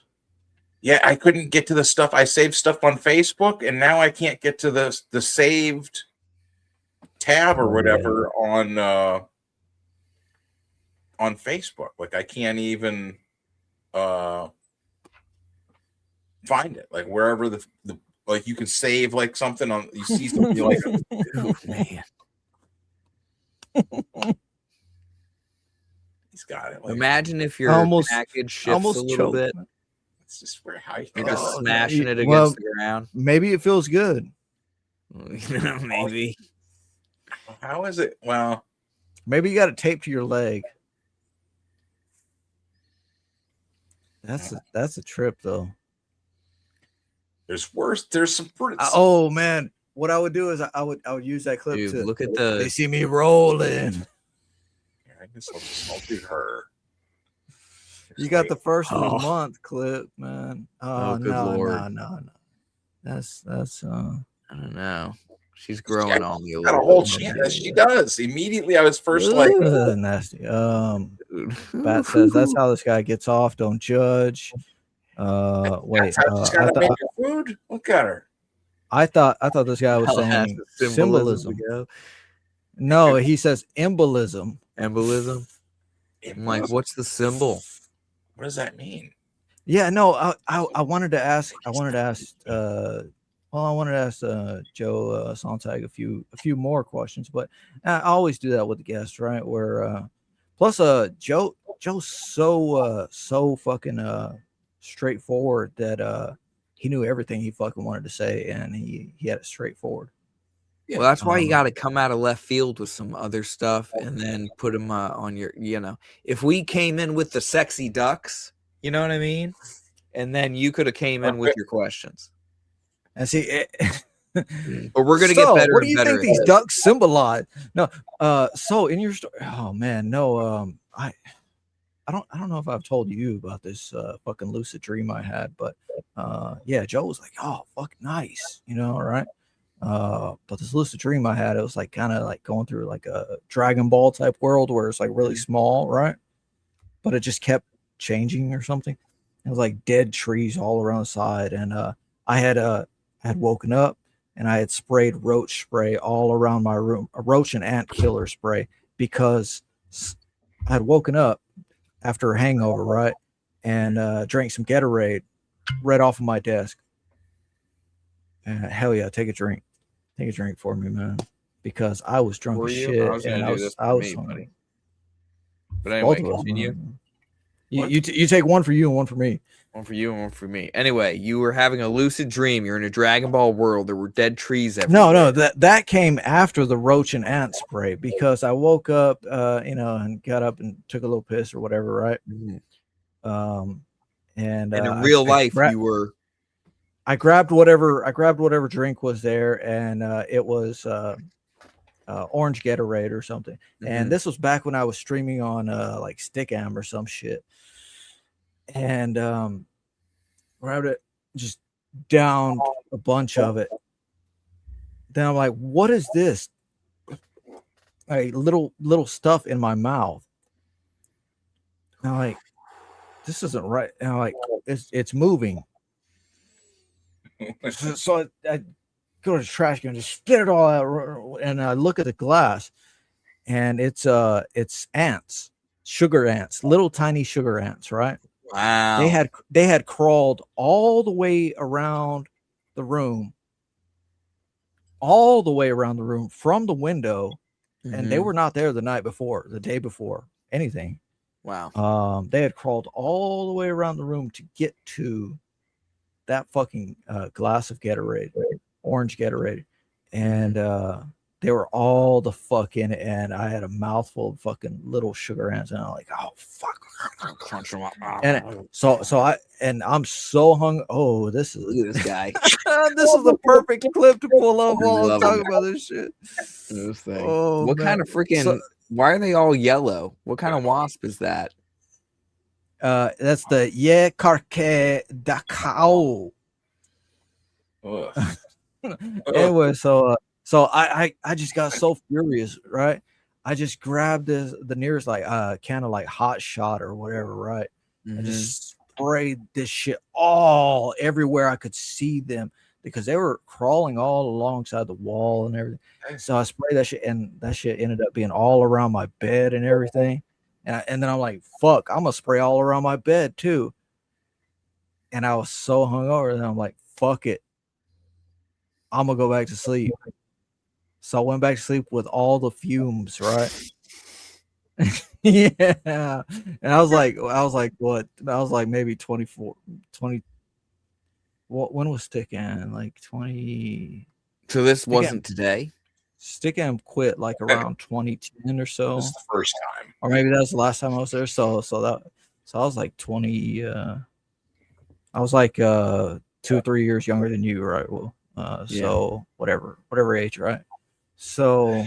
Yeah, I couldn't get to the stuff. I saved stuff on Facebook, and now I can't get to the saved tab or whatever on Facebook. Like I can't even find it. Like wherever the like you can save like something on, you see something you're like, oh man. He's got it. Like, imagine if your package shifts a little bit. It's just where how you just smashing it against the ground. Maybe it feels good. Maybe. How is it? Well, maybe you got it taped to your leg. That's a trip though. There's worse. There's some pretty. Oh man, what I would do is I would use that clip Dude, to look at the. They see me rolling. I guess I'll do her. You got the first of the month clip, man. Oh, good Lord. No. That's I don't know. She's growing on me a Got a little whole bit. chance. She does. Immediately, I was first like nasty. Bat says that's how this guy gets off. Don't judge. Wait. That's how she's got to make her food. Look at her. I thought this guy was saying symbolism. No, he says embolism. Embolism. I'm like, what's the symbol? What does that mean? Yeah, no, I wanted to ask. I wanted to ask Joe Sontag a few more questions, but I always do that with the guests, right? Where plus Joe's so fucking straightforward that he knew everything he fucking wanted to say, and he had it straightforward. Well, that's why you got to come out of left field with some other stuff and then put them on your, if we came in with the sexy ducks, you know what I mean? And then you could have came in with your questions. And see, but we're going to get better. What do you think these ducks symbolize? No. So in your story, oh man, no. I don't know if I've told you about this fucking lucid dream I had, but yeah, Joe was like, oh, fuck nice, right? But this lucid dream I had, it was like kind of like going through like a Dragon Ball type world where it's like really small, right? But it just kept changing or something. It was like dead trees all around the side, and I had woken up and I had sprayed roach spray all around my room, a roach and ant killer spray, because I had woken up after a hangover, right? And drank some Gatorade right off of my desk. Hell yeah, take a drink. Take a drink for me, man. Because I was drunk as shit. I was hungry. But anyway, continue. You take one for you and one for me. One for you and one for me. Anyway, you were having a lucid dream. You're in a Dragon Ball world. There were dead trees everywhere. No, that came after the roach and ant spray, because I woke up, and got up and took a little piss or whatever, right? Mm-hmm. And in real life, you were. I grabbed whatever drink was there, and it was orange Gatorade or something. Mm-hmm. And this was back when I was streaming on like Stickam or some shit. And grabbed it, just downed a bunch of it. Then I'm like, what is this? Like little stuff in my mouth. And I'm like, this isn't right. And I'm like, it's moving. So I go to the trash can and just spit it all out, and I look at the glass, and it's ants, sugar ants, little tiny sugar ants, right? Wow. They had crawled all the way around the room, from the window, and they were not there the day before, anything. Wow. They had crawled all the way around the room to get to that fucking glass of Gatorade, orange Gatorade. And they were all the fucking, and I had a mouthful of fucking little sugar ants, and I'm like, oh fuck, crunch them up. and I'm so hung. Oh, this is Look at this guy. this is a perfect clip to pull up while I'm Love talking it. about this shit. This thing. Oh, What kind man. of freaking? So- why are they all yellow? What kind of wasp is that? That's the Ye Carke Dakao. Anyway, so I just got so furious, right? I just grabbed the nearest like kind of like hot shot or whatever, right? I just sprayed this shit all everywhere I could see them because they were crawling all alongside the wall and everything. So I sprayed that shit, and that shit ended up being all around my bed and everything. And then I'm like, fuck, I'm gonna spray all around my bed too. And I was so hungover, and I'm like, fuck it, I'm gonna go back to sleep. So I went back to sleep with all the fumes, right? Yeah. And I was like, what? I was like maybe 24, 20. When was Stickam? Like 20. So this wasn't today? Stickam quit like around 2010 or so. This is the first time. Or maybe that was the last time I was there. So I was like 20. I was like 2 or 3 years younger than you, right? Well, so whatever age, right? So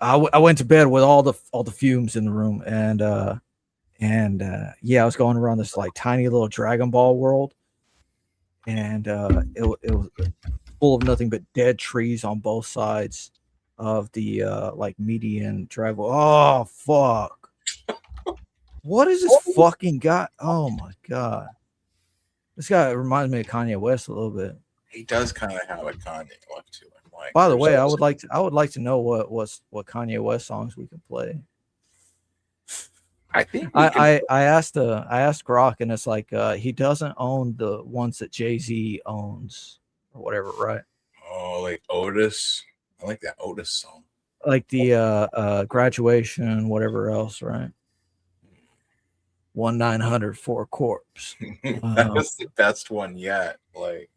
I went to bed with all the fumes in the room, and yeah, I was going around this like tiny little Dragon Ball world, and it was full of nothing but dead trees on both sides of the like median driveway. Oh fuck! What is this fucking guy? Oh my god! This guy reminds me of Kanye West a little bit. He does kind of have a Kanye look to him. Like, By the way, I would like to know what Kanye West songs we can play. I think I asked Grok, and it's like he doesn't own the ones that Jay-Z owns or whatever, right? Oh, like Otis. I like that Otis song. Like the Graduation, whatever else, right? 1-900 for a corpse. That was the best one yet. Like,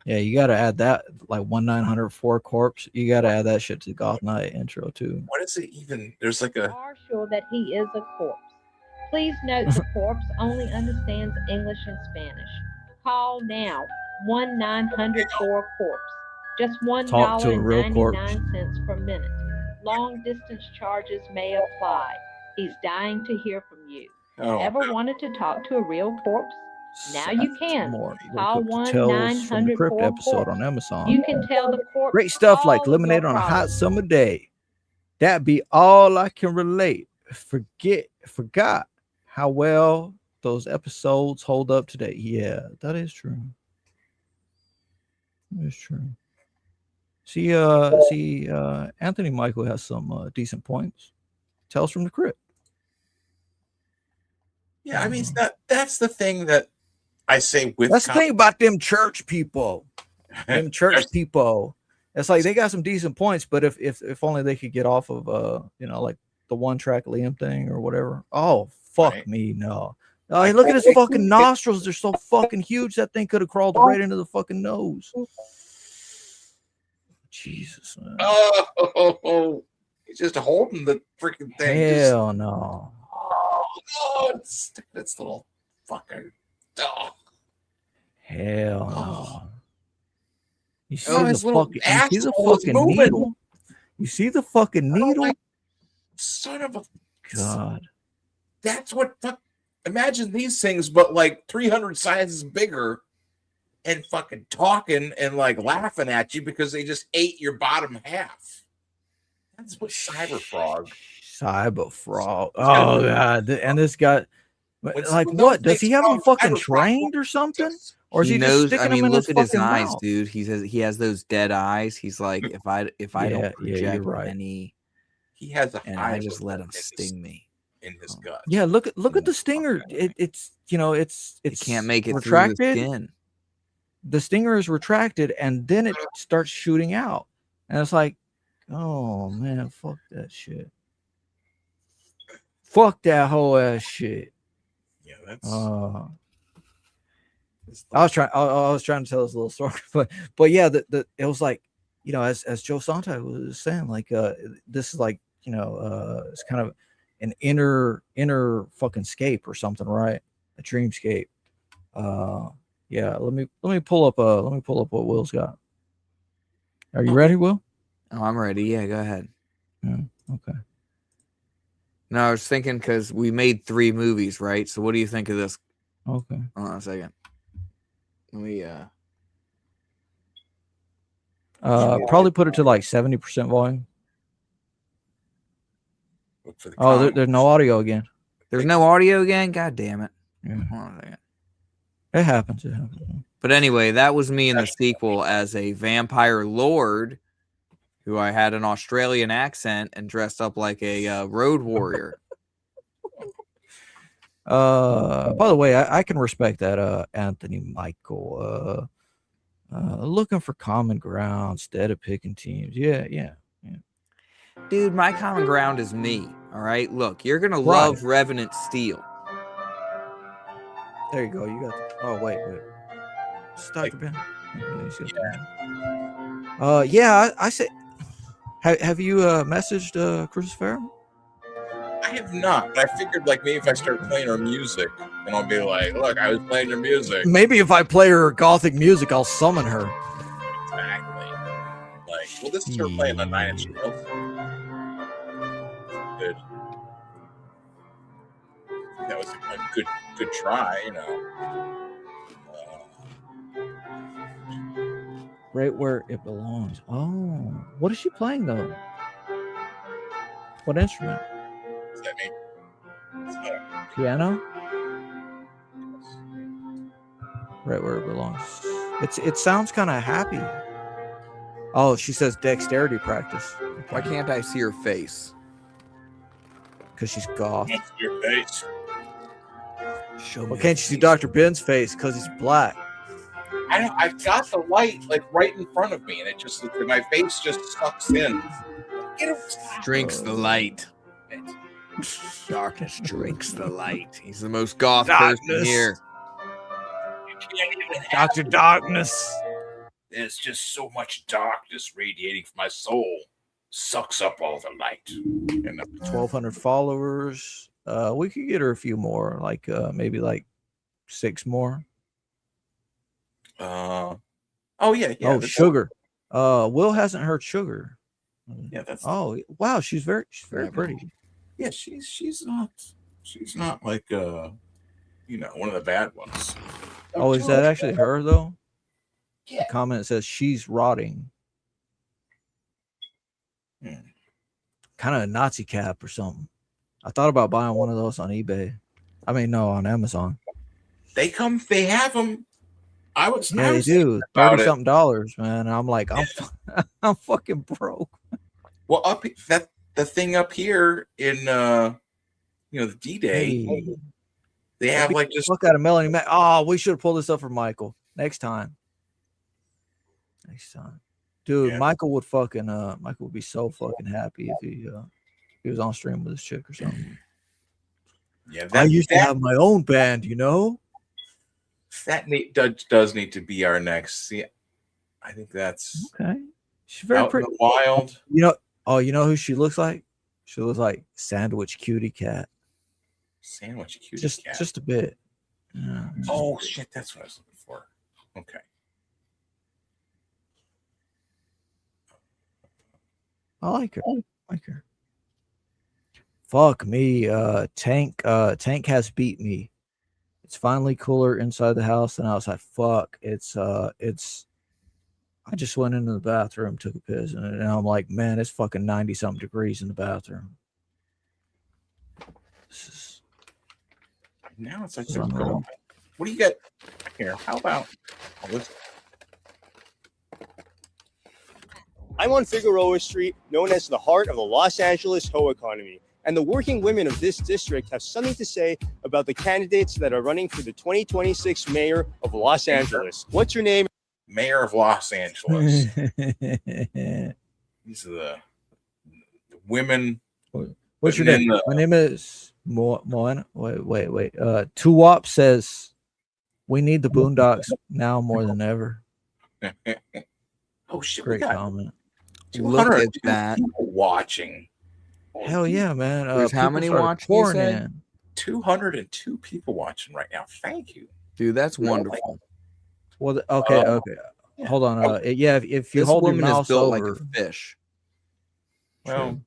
yeah, you got to add that, like 1-900 for a corpse. You got to add that shit to the Goth Night intro too. what is it even? There's like a. Are sure that he is a corpse. Please note the corpse only understands English and Spanish. Call now 1-900 for a corpse. Just Talk to a real corpse. $1.99 per minute. Long distance charges may apply. He's dying to hear from you. Oh. Ever wanted to talk to a real corpse? Now you can. More. Call Tales from the 1-900 Crypt for a episode corpse. on Amazon. You can tell the corpse Great stuff like all of your lemonade on a hot problems. summer day. That be all I can relate. Forgot how well those episodes hold up today. Yeah, that is true. That is true. See, Anthony Michael has some decent points. Tales from the Crypt. Yeah, I mean, that's the thing that I say with. That's the thing about them church people. Them church people. It's like they got some decent points, but if only they could get off of like the one track Liam thing or whatever. Oh fuck me, no. Hey, look at his fucking nostrils. They're so fucking huge. That thing could have crawled right into the fucking nose. Jesus, man. Oh, he's just holding the freaking thing. Hell no. Oh, it's little fucking. Oh. Hell no. You see Oh, his the little fucking, you see the asshole is fucking moving. needle? You see the fucking needle? Son of a God. That's what. Imagine these things, but like 300 sizes bigger, and fucking talking and like laughing at you because they just ate your bottom half. That's what Cyberfrog. Cyberfrog. Oh god. And this guy, like, what does he have him fucking trained or something? Or is he just knows. sticking I mean, him in look his at his fucking eyes, mouth? dude. He has those dead eyes. He's like, if I Yeah, don't you're project right. any, He has a and hive I just let him in his- sting me. in his gut. Yeah, look at the stinger. It's It can't make it retracted. through the skin. The stinger is retracted, and then it starts shooting out, and it's like, oh man, fuck that shit. Fuck that whole ass shit. Yeah, that's. I was trying to tell this little story, but yeah, it was like, you know, as JOE Sontag was saying, like this is like, you know, it's kind of an inner fucking scape or something, right? A dreamscape. Yeah, let me pull up what Will's got. Are you ready, Will? Oh, I'm ready. Yeah, go ahead. Yeah, okay. No, I was thinking because we made 3 movies, right? So what do you think of this? Okay. Hold on a second. Let me probably put it to like 70% volume. Oh, there's no audio again. There's no audio again? God damn it. Yeah. Hold on a second. It happens. But anyway, that was me in the sequel as a vampire lord who I had an Australian accent and dressed up like a road warrior. By the way, I can respect that, Anthony Michael. Looking for common ground instead of picking teams. Yeah. Dude, my common ground is me. All right. Look, you're gonna love Revenant Steel. There you go. You got. Oh wait. It's Dr. Ben. Yeah. I said. Have you messaged Chris Farrell? I have not, but I figured like maybe if I start playing her music, then I'll be like, look, I was playing your music. Maybe if I play her gothic music, I'll summon her. Exactly. Like, well, this is her playing on 9 Inch Nails. Good. That was a good try, you know. Right where it belongs. Oh, what is she playing though? What instrument? Does that mean piano? Right where it belongs. It sounds kind of happy. Oh, she says dexterity practice. Okay. Why can't I see her face? Because she's goth. That's your face. Well, can't you see Dr. Ben's face? Because he's black. I've got the light like right in front of me, and it just my face just sucks in. Drinks the light. Darkness drinks the light. He's the most goth person here. Dr. Darkness. There's just so much darkness radiating from my soul. Sucks up all the light. 1,200 followers. We could get her a few more, like maybe like 6 more. Oh, Sugar. Will hasn't heard Sugar. Yeah, that's. Oh, wow, she's very pretty. Yeah, she's not like one of the bad ones. Oh, is that actually her though? Yeah. The comment says she's rotting. Kind of a Nazi cap or something. I thought about buying one of those on eBay. I mean, no, on Amazon. They have them. Yeah, they do. $30-something, man. And I'm like, I'm fucking broke. Well, the thing up here in the D-Day, they have like just look at a Melanie. Oh, we should have pulled this up for Michael next time. Dude. Yeah. Michael would be so fucking happy if he was on stream with this chick or something. Yeah, I used to have my own band, you know. That does need to be our next. See, I think that's okay. She's very pretty. In the wild. You know who she looks like? She looks like Sandwich Cutie Cat. Sandwich Cutie Cat. Just a bit. Yeah, oh shit, that's what I was looking for. Okay. I like her. Fuck me. Tank has beat me. It's finally cooler inside the house than outside. Fuck. It's I just went into the bathroom, took a piss, and I'm like, man, it's fucking 90-something degrees in the bathroom. Now it's like what do you get here? How about I'm on Figueroa Street, known as the heart of the Los Angeles Ho economy. And the working women of this district have something to say about the candidates that are running for the 2026 mayor of Los Angeles. What's your name? Mayor of Los Angeles. These are the women. What's your name? My name is Moana. Wait. Tuwop says We need the Boondocks now more than ever. Oh shit! Great we got comment. 202 that. people watching. Hell yeah, man. There's how people many started watching, you pouring said? in. 202 people watching right now. Thank you, dude. That's wonderful. Well, okay. Hold on. Yeah, if you This hold your woman is mouse built over, like a fish. Well,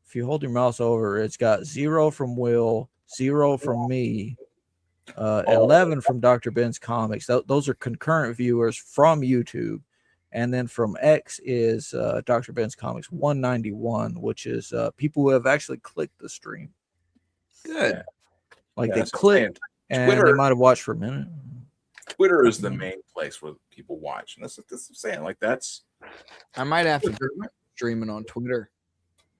if you hold your mouse over, it's got 0 from Will, 0 from me, 11 from Dr. Ben's Comics. Those are concurrent viewers from YouTube. And then from X is Dr. Ben's Comics 191, which is people who have actually clicked the stream. Good. Like Yeah, they that's what I'm clicked saying. and they Twitter- might have watched for a minute. Twitter is the main place where people watch, and this is I'm saying. Like that's. I might have to stream it on Twitter.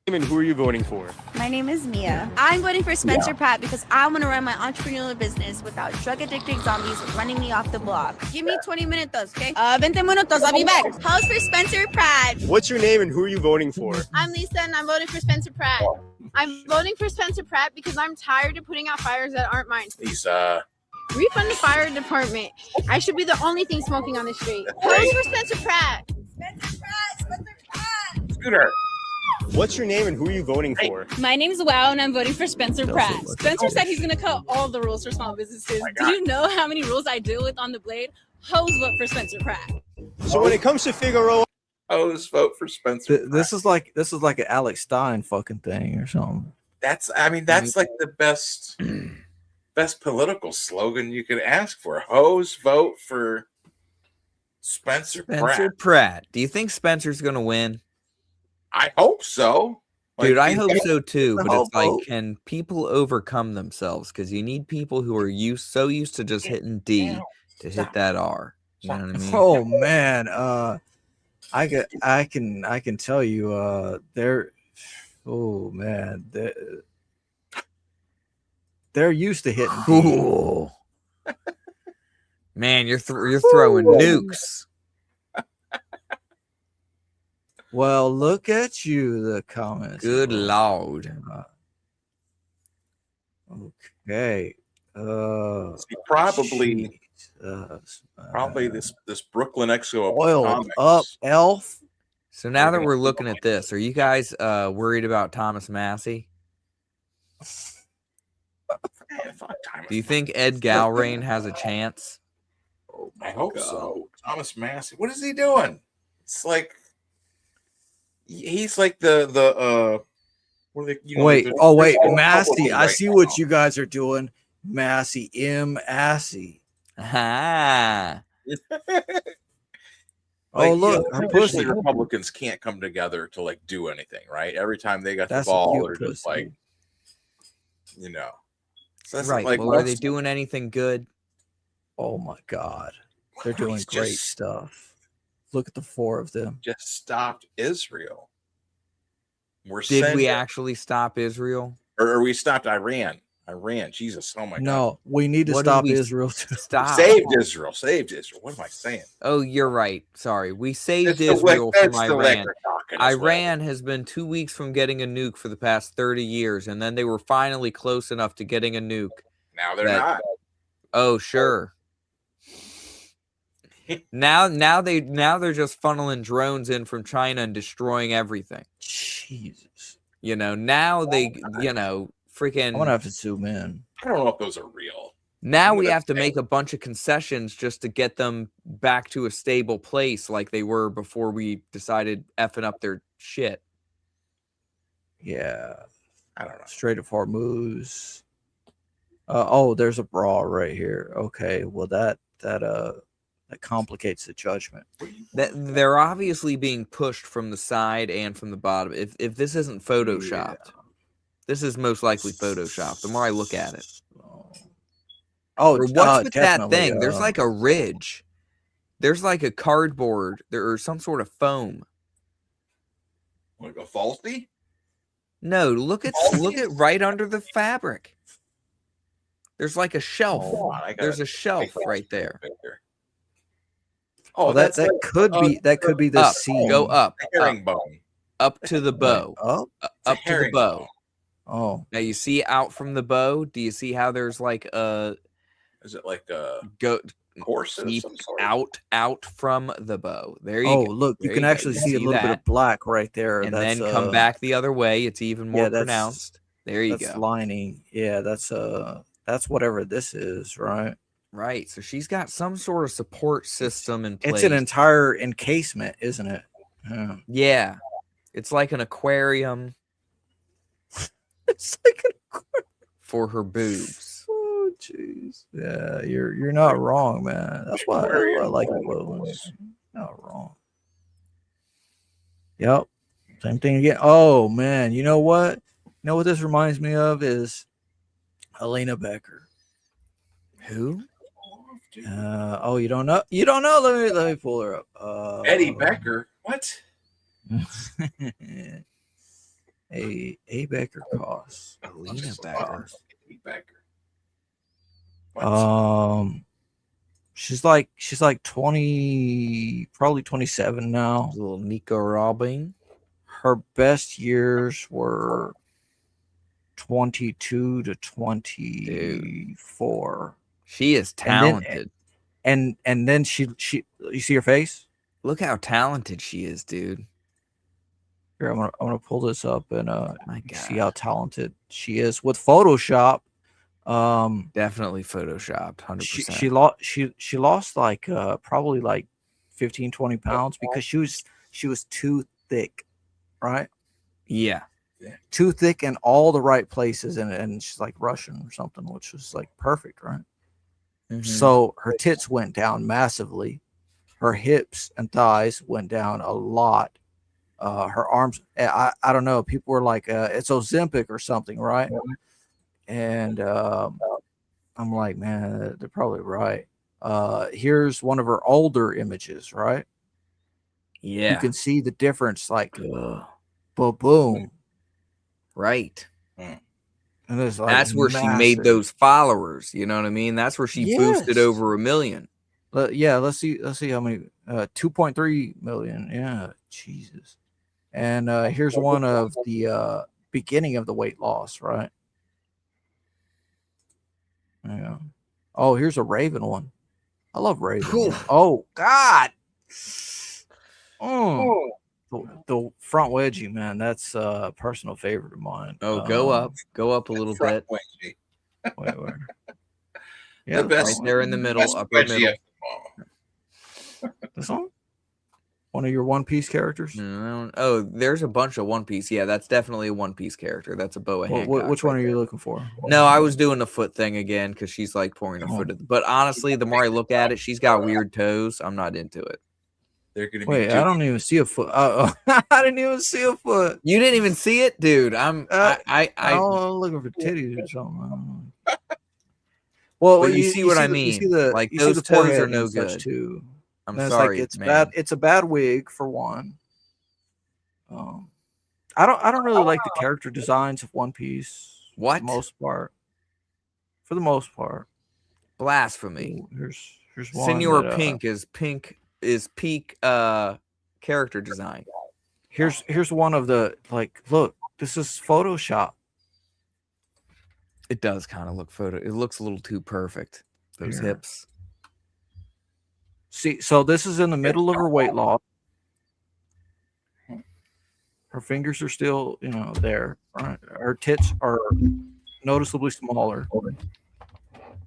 And who are you voting for? My name is Mia. I'm voting for Spencer Pratt because I want to run my entrepreneurial business without drug-addicted zombies running me off the block. Give me 20 minutos, okay? 20 minutos, I'll be back. Pause for Spencer Pratt. What's your name and who are you voting for? I'm Lisa and I'm voting for Spencer Pratt. I'm voting for Spencer Pratt because I'm tired of putting out fires that aren't mine. Lisa. Refund the fire department. I should be the only thing smoking on the street. Vote for Spencer Pratt. Scooter. What's your name and who are you voting for? My name's Wow, and I'm voting for Spencer Pratt. Spencer said he's going to cut all the rules for small businesses. Do you know how many rules I deal with on the blade? Hoes vote for Spencer Pratt. So when it comes to Figaro, hoes vote for Spencer. This is like an Alex Stein fucking thing or something. That's like the best political slogan you could ask for. Hoes vote for Spencer Pratt. Do you think Spencer's gonna win? I hope so. Dude, I he's hope got so too. the But whole it's like, vote. can people overcome themselves? Because you need people who are so used to just hitting D to hit that R. You know what I mean? Oh man, I can tell you, oh man, they're used to hitting D. Ooh. Man, you're throwing nukes. Well, look at you, the comments. Good lord. Okay. Probably this Brooklyn Exo of oiled comics. up elf. So now that we're looking at this, are you guys worried about Thomas Massey? Do you think Ed Galrain has a chance? I hope so. Thomas Massey. What is he doing? It's like he's like the what are they, Wait, the- oh wait, the- Massey. I right see now. what you guys are doing. Massey, Assy. Ah. Oh, look, a traditionally pussy. Republicans can't come together to like do anything, right? Every time they got That's the a ball, cute they're just pussy. like, you know. So that's Right. like, Well, are they let's doing anything good? Oh my God, they're Well, doing he's great just- stuff. Look at the 4 of them. just stopped Israel. We're Did we sending- actually stop Israel? or we stopped Iran? Jesus, oh my God. No, we need to What did stop we Israel. Too. Stop. Saved Israel. What am I saying? Oh, you're right. Sorry. We saved It's the lick- Israel from that's the liquor Iran. talking as well. Iran has been 2 weeks from getting a nuke for the past 30 years, and then they were finally close enough to getting a nuke. Now they're that- not. Oh, sure. now they're just funneling drones in from China and destroying everything. Jesus. You know, now they, freaking. I'm gonna have to zoom in. I don't know if those are real. Now I'm we gonna have to say- make a bunch of concessions just to get them back to a stable place like they were before we decided effing up their shit. Yeah, I don't know. Strait of Hormuz. Oh, there's a bra right here. Okay, well that complicates the judgment. That they're obviously being pushed from the side and from the bottom. If this isn't photoshopped, this is most likely photoshopped. The more I look at it. Oh, Or what's with that definitely, thing? There's like a ridge. There's like a cardboard or some sort of foam. Want to go faulty? No, look at right under the fabric. There's like a shelf. Hold on, I gotta There's a shelf right there. Oh, that could be the up. seam. Go up. Herringbone. Up to the bow. Up? Up to the bow. Oh. Now you see out from the bow. Do you see how there's like a Is it like Go course of keep some sort? out from the bow. There you Oh, go. look, you There can go. actually You see a little bit that. of black right there. And That's then come back the other way. It's even more yeah, that's pronounced. There you that's go. lining. Yeah, that's whatever this is, right? Right. So she's got some sort of support system in place. It's an entire encasement, isn't it? Yeah. Yeah. It's like an aquarium. It's like an aquarium for her boobs. Oh, jeez. Yeah, you're not wrong, man. That's why I like it. Not wrong. Yep. Same thing again. Oh man, you know what? You know what this reminds me of is Helena Becker. Who? Oh, you don't know? You don't know? Let me pull her up. Eddie Becker. What? A Becker costs. Helena Becker. She's like 20, probably 27 now. Little Nico Robin. Her best years were 22 to 24. She is talented. And then she you see her face? Look how talented she is, dude. Here, I'm gonna pull this up and My God. see how talented she is with Photoshop. Definitely photoshopped 100%. She lost like probably like 15, 20 pounds because she was too thick, right? Yeah. Too thick in all the right places, and she's like Russian or something, which was like perfect, right? So her tits went down massively, her hips and thighs went down a lot. Her arms, I don't know, people were like it's Ozempic or something, right? And I'm like, man, they're probably right. Here's one of her older images, right? Yeah. You can see the difference, like boom. Right. And it's like that's where she made those followers. You know what I mean? That's where she boosted over 1 million. Yeah, let's see how many 2.3 million. Yeah, Jesus. And here's one of the beginning of the weight loss, right? Yeah. Oh, here's a Raven one. I love Raven. Oh God. The front wedgie, man. That's a personal favorite of mine. Oh, go up a little bit. Wait. The best right there in the middle, best upper middle. This one? One of your One Piece characters? Oh, there's a bunch of One Piece. Yeah, that's definitely a One Piece character. That's a Boa Hancock. Which one are you looking for? No, I was doing the foot thing again because she's like pouring her foot. But honestly, the more I look at it, she's got weird toes. I'm not into it. They're gonna Wait, I don't even see a foot. I didn't even see a foot. You didn't even see it, dude. I'm looking for titties or something. Well, you see what I mean. Like you those see the toes forehead are no and such, good. too. I'm And sorry, Like it's man. bad. It's a bad wig for one. I don't really like the character designs of One Piece. What? For the most part. Blasphemy. Ooh, here's one. Senor that, Pink is peak character design. Here's one of the look, this is Photoshop. It does kind of look it looks a little too perfect. Those Here. hips. See, so this is in the middle of her weight loss. Her fingers are still, there. Right? Her tits are noticeably smaller.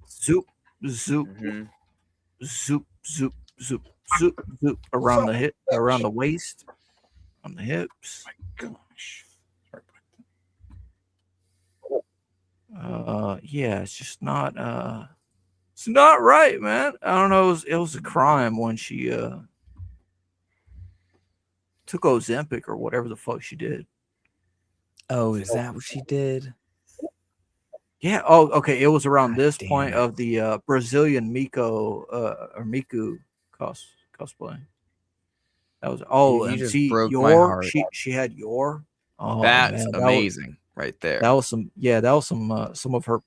Zoop, zoop, zoop, zoop, zoop, zoop, zoop around the hip, around the waist, on the hips. Yeah, it's just not it's not right, man. I don't know, it was a crime when she took Ozempic or whatever the fuck she did. Oh, is that what she did? Yeah. Oh, okay. It was around this point of the Brazilian Miko or Miku cosplay. That was You and just see broke my your heart. she had your That's man, amazing right there. That was some of her.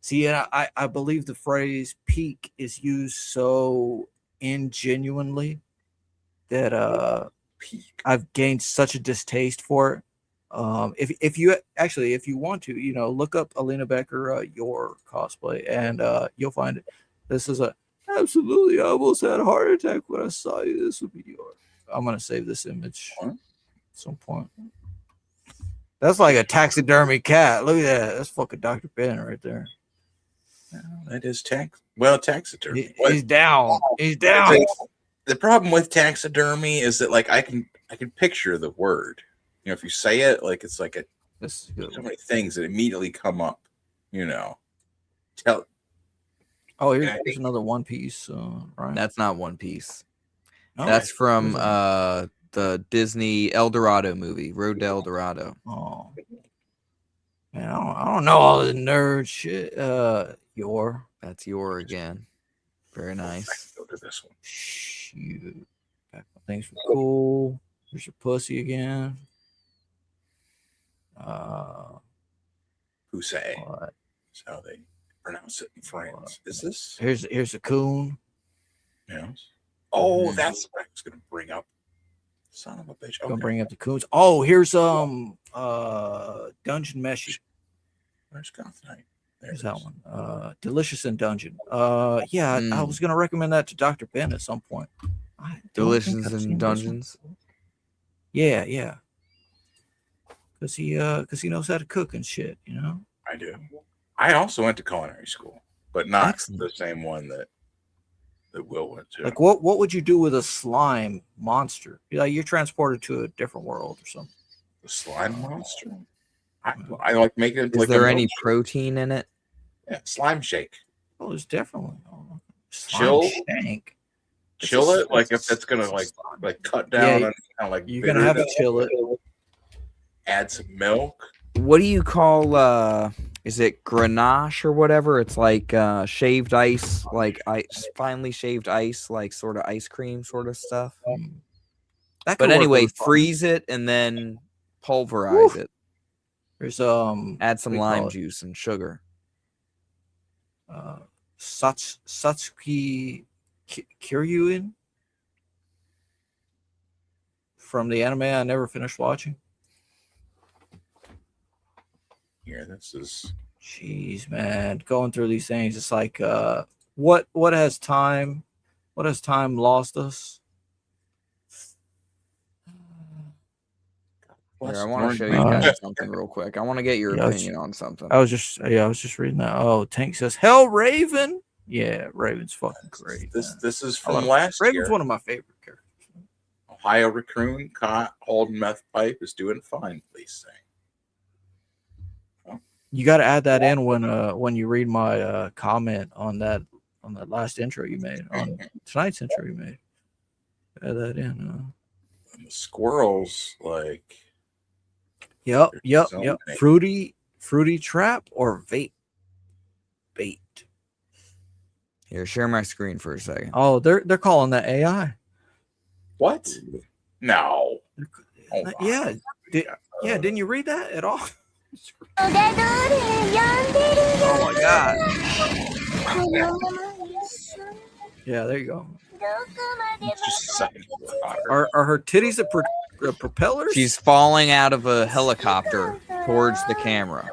See, and I believe the phrase peak is used so ingenuinely that I've gained such a distaste for it. If you actually, if you want to, you know, look up Alina Becker, your cosplay, and you'll find it. This is a absolutely. I almost had a heart attack when I saw you. This would be yours. I'm gonna save this image at some point. That's like a taxidermy cat. Look at that. That's fucking Dr. Ben right there. That is taxidermy. He's down. He's down. The problem with taxidermy is that like I can picture the word. You know, if you say it, like it's like so many things that immediately come up. You know, Oh, here's another One Piece. Right? That's not One Piece. No? That's from the Disney El Dorado movie, Road to El Dorado. Oh, man, I don't know all the nerd shit. That's your again. Very nice. Go to this one. Shoot. Thanks for cool. Here's your pussy again. Who say? That's how they pronounce it in France. Is this? Here's a coon. Yes. Oh, that's what I was gonna bring up. Son of a bitch. Gonna bring up the coons. Oh, here's Dungeon Meshi. Where's Goth Night? There's that one. Delicious in Dungeon. Yeah, I was gonna recommend that to Dr. Ben at some point. Delicious in Dungeons. Yeah. Cause he knows how to cook and shit, you know. I do. I also went to culinary school, but not the same one that Will went to. Like what would you do with a slime monster? You're transported to a different world or something. The slime monster? I like making it. Is there any protein in it? Yeah, slime shake. Oh, there's definitely chill. Shank. Chill it, like if it's gonna like cut down on kind of like you're gonna have to chill it. Add some milk. What do you call is it grenache or whatever? It's like shaved ice, like finely shaved ice, like sort of ice cream sort of stuff. But anyway, freeze it and then pulverize it. There's add some lime juice and sugar. Satsuki Kiryuin from the anime I never finished watching. Here, this is. Jeez, man, going through these things, it's like, what has time lost us? Here, I want to show you guys something real quick. I want to get your opinion on something. I was just reading that. Oh, Tank says Hell Raven. Yeah, Raven's fucking great. This is from last year. Raven's one of my favorite characters. Ohio raccoon caught holding meth pipe is doing fine. Please say. You got to add that in when you read my comment on that last intro you made, on tonight's intro you made. Add that in. And the squirrels like. Yep. Fruity trap or vape bait. Here, share my screen for a second. Oh, they're calling that AI. What? No. Yeah. Didn't you read that at all? Oh my god. Yeah, there you go. Just a second. Are her titties a propellers? She's falling out of a helicopter towards the camera.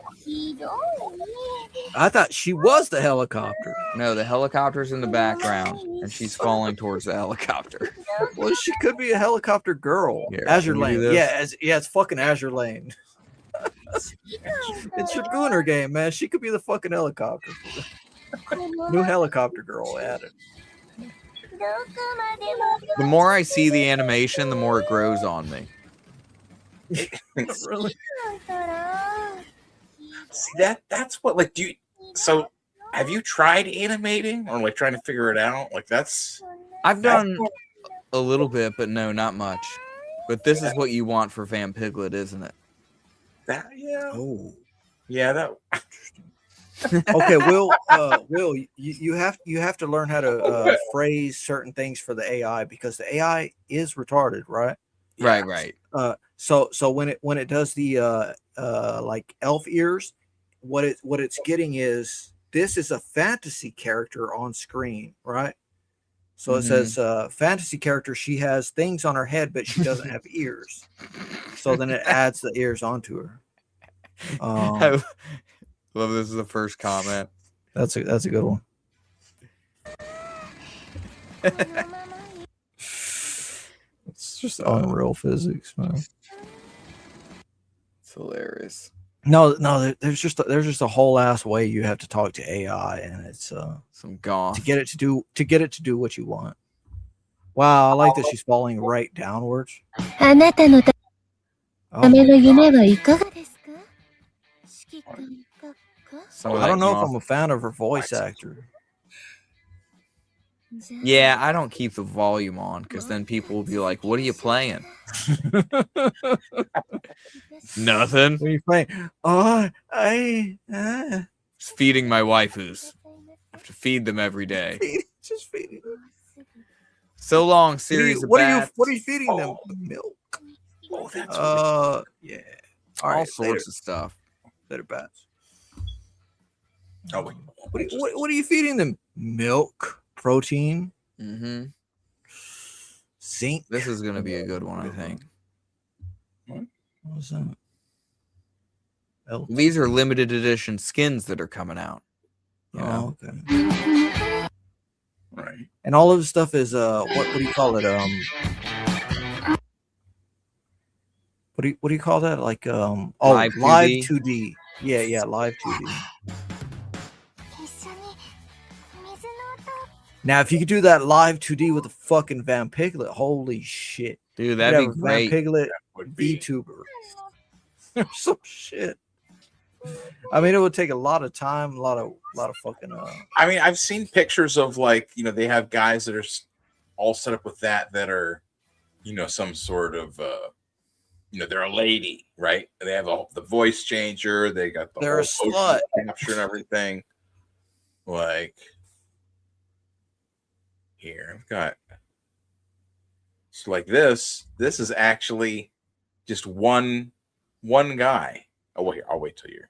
I thought she was the helicopter. No, the helicopter's in the background, and she's falling towards the helicopter. Well, she could be a helicopter girl. Here, Azure can you do Lane. this? Yeah, it's fucking Azure Lane. It's your Gooner game, man. She could be the fucking helicopter. New helicopter girl added. The more I see the animation, the more it grows on me. Really? See that's what like do you so have you tried animating or like trying to figure it out? Like I've done a little bit, but no, not much. But this is what you want for Van Piglet, isn't it? Oh. Yeah, that Okay, Will, you have to learn how to phrase certain things for the AI because the AI is retarded, right? Right. So when it does the like elf ears, what it's getting is this is a fantasy character on screen, right? So it says fantasy character. She has things on her head, but she doesn't have ears. So then it adds the ears onto her. I love this is the first comment. That's a good one. It's just unreal physics, man. It's hilarious. No, there's just a whole ass way you have to talk to AI, and it's some goth to get it to do what you want. Wow, I like that she's falling right downwards. I don't know if I'm a fan of her voice actor. Yeah, I don't keep the volume on because then people will be like, "What are you playing?" Nothing. What are you playing? Just feeding my waifus. I have to feed them every day. Just feeding them. So long, series of bats. What are you feeding them? Milk. Oh, that's yeah. All sorts of stuff. Later, bats. Oh wait. What are you feeding them? Milk, protein, zinc. This is gonna be a good one, I think. What was that? These are limited edition skins that are coming out. You know? Okay. Right. And all of the stuff is what do you call it? What do you call that? Like Live live 2D. 2D. Yeah, live 2D. Now, if you could do that live 2D with a fucking Van Piglet, holy shit. Dude, that'd be great. Van Piglet VTuber. Some shit. I mean, it would take a lot of time, a lot of fucking I mean, I've seen pictures of like, they have guys that are all set up with that are, some sort of they're a lady, right? They have the voice changer, they got the they're a slut capture and everything. Like here, I've got so like this is actually just one guy. Oh wait, I'll wait till you're.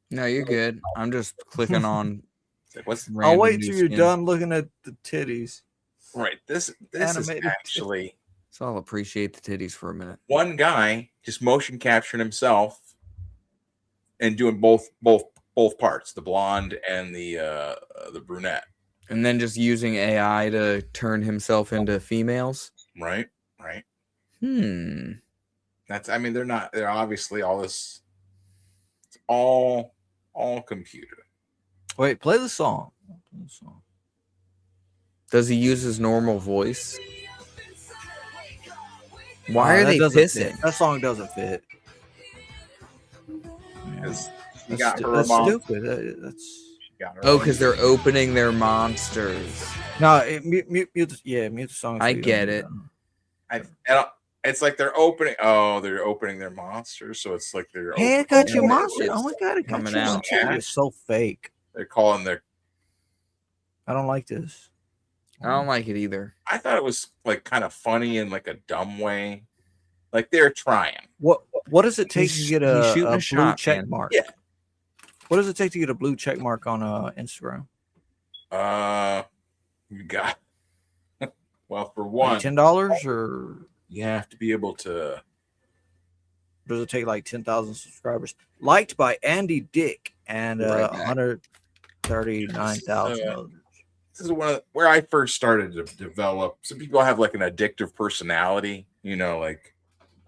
No, you're good. I'm just clicking on. I'll wait till you're done looking at the titties. Right. This Animated is actually. So I'll appreciate the titties for a minute. One guy just motion capturing himself and doing both parts, the blonde and the brunette. And then just using AI to turn himself into females. Right. That's. I mean, they're obviously all this. It's all computer. Wait, play the song. Does he use his normal voice? Why are they pissing? Fit. That song doesn't fit. Because that's stupid. Because they're opening their monsters. No, mute the song. I get it. It's like they're opening. Oh, they're opening their monsters, so it's like they're. Hey, I got your monster. Oh my god, it coming out. It's so fake. They're calling their. I don't like this. I don't like it either. I thought it was like kind of funny in like a dumb way. Like they're trying. What does it take to get a blue check mark? Yeah. What does it take to get a blue check mark on Instagram? You got. Well, for one, $10 or you have to be able to. Does it take like 10,000 subscribers? Liked by Andy Dick and 139,000 others. This is where I first started to develop. Some people have like an addictive personality, like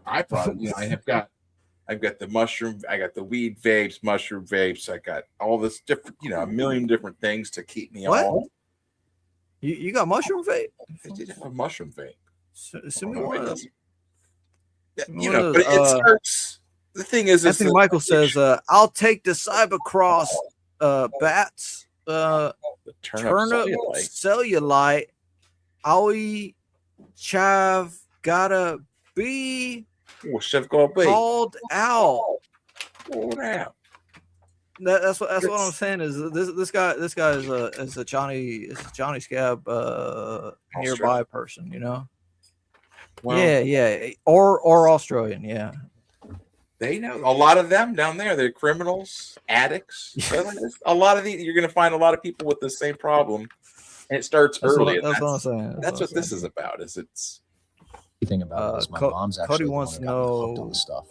I probably, I've got the mushroom, I got the weed vapes, mushroom vapes. I got all this different, a million different things to keep me on. You got mushroom vape? I did have a mushroom vape. Send me one of those. But it starts. The thing is, I think Michael says, "I'll take the Cybercross bats, turnip cellulite. Aoi chav gotta be called out." That's what I'm saying. Is this guy is a Johnny Scab nearby person, Well, yeah, or Australian, yeah. They know a lot of them down there. They're criminals, addicts. A lot of these, you're going to find a lot of people with the same problem. And it starts That's what- early. and that's what I'm saying. That's what this is about. Is it's thing about it is my mom's Cody actually wants to the one who got me hooked know on the stuff.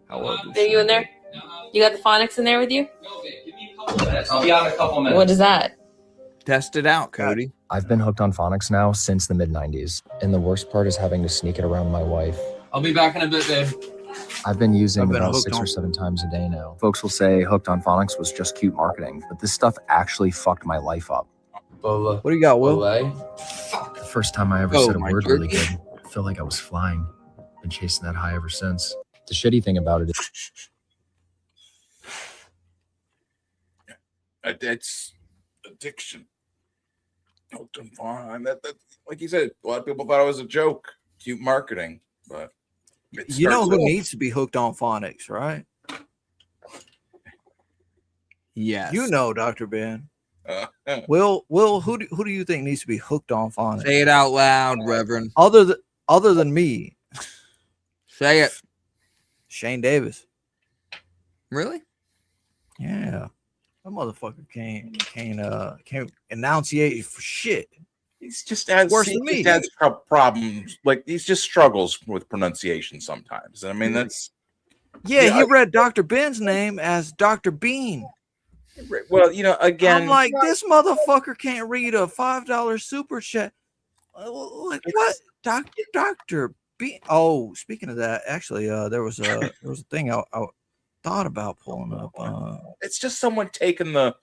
how old is Are you in there? You got the phonics in there with you? I'll be on in a couple minutes. What is that? Test it out, Cody. I've been hooked on phonics now since the mid-90s, and the worst part is having to sneak it around my wife. I'll be back in a bit, babe. I've been using I've been about hooked 6 on- or 7 times a day now. Folks will say hooked on phonics was just cute marketing, but this stuff actually fucked my life up. What do you got, Will? The first time I ever Oh, said a my word really jerky? good, I felt like I was flying. Been chasing that high ever since. The shitty thing about it is it's addiction. Hooked on fine. That like you said, a lot of people thought it was a joke, cute marketing, but You know who needs to be hooked on phonics, right? Yes. You know, Dr. Ben. Will, who do you think needs to be hooked on phonics? Say it out loud, Reverend. Other than me. Say it. Shane Davis. Really? Yeah. That motherfucker can't enunciate for shit. He's just has worse he than me. just has problems. Like he's just struggles with pronunciation sometimes. I mean, that's Yeah, he read Dr. Ben's name as Dr. Bean. well, you know, again, I'm like, this motherfucker can't read a $5 super chat. Like what? Dr. Bean. Oh, speaking of that, actually, there was a thing I thought about pulling up. it's just someone taking the,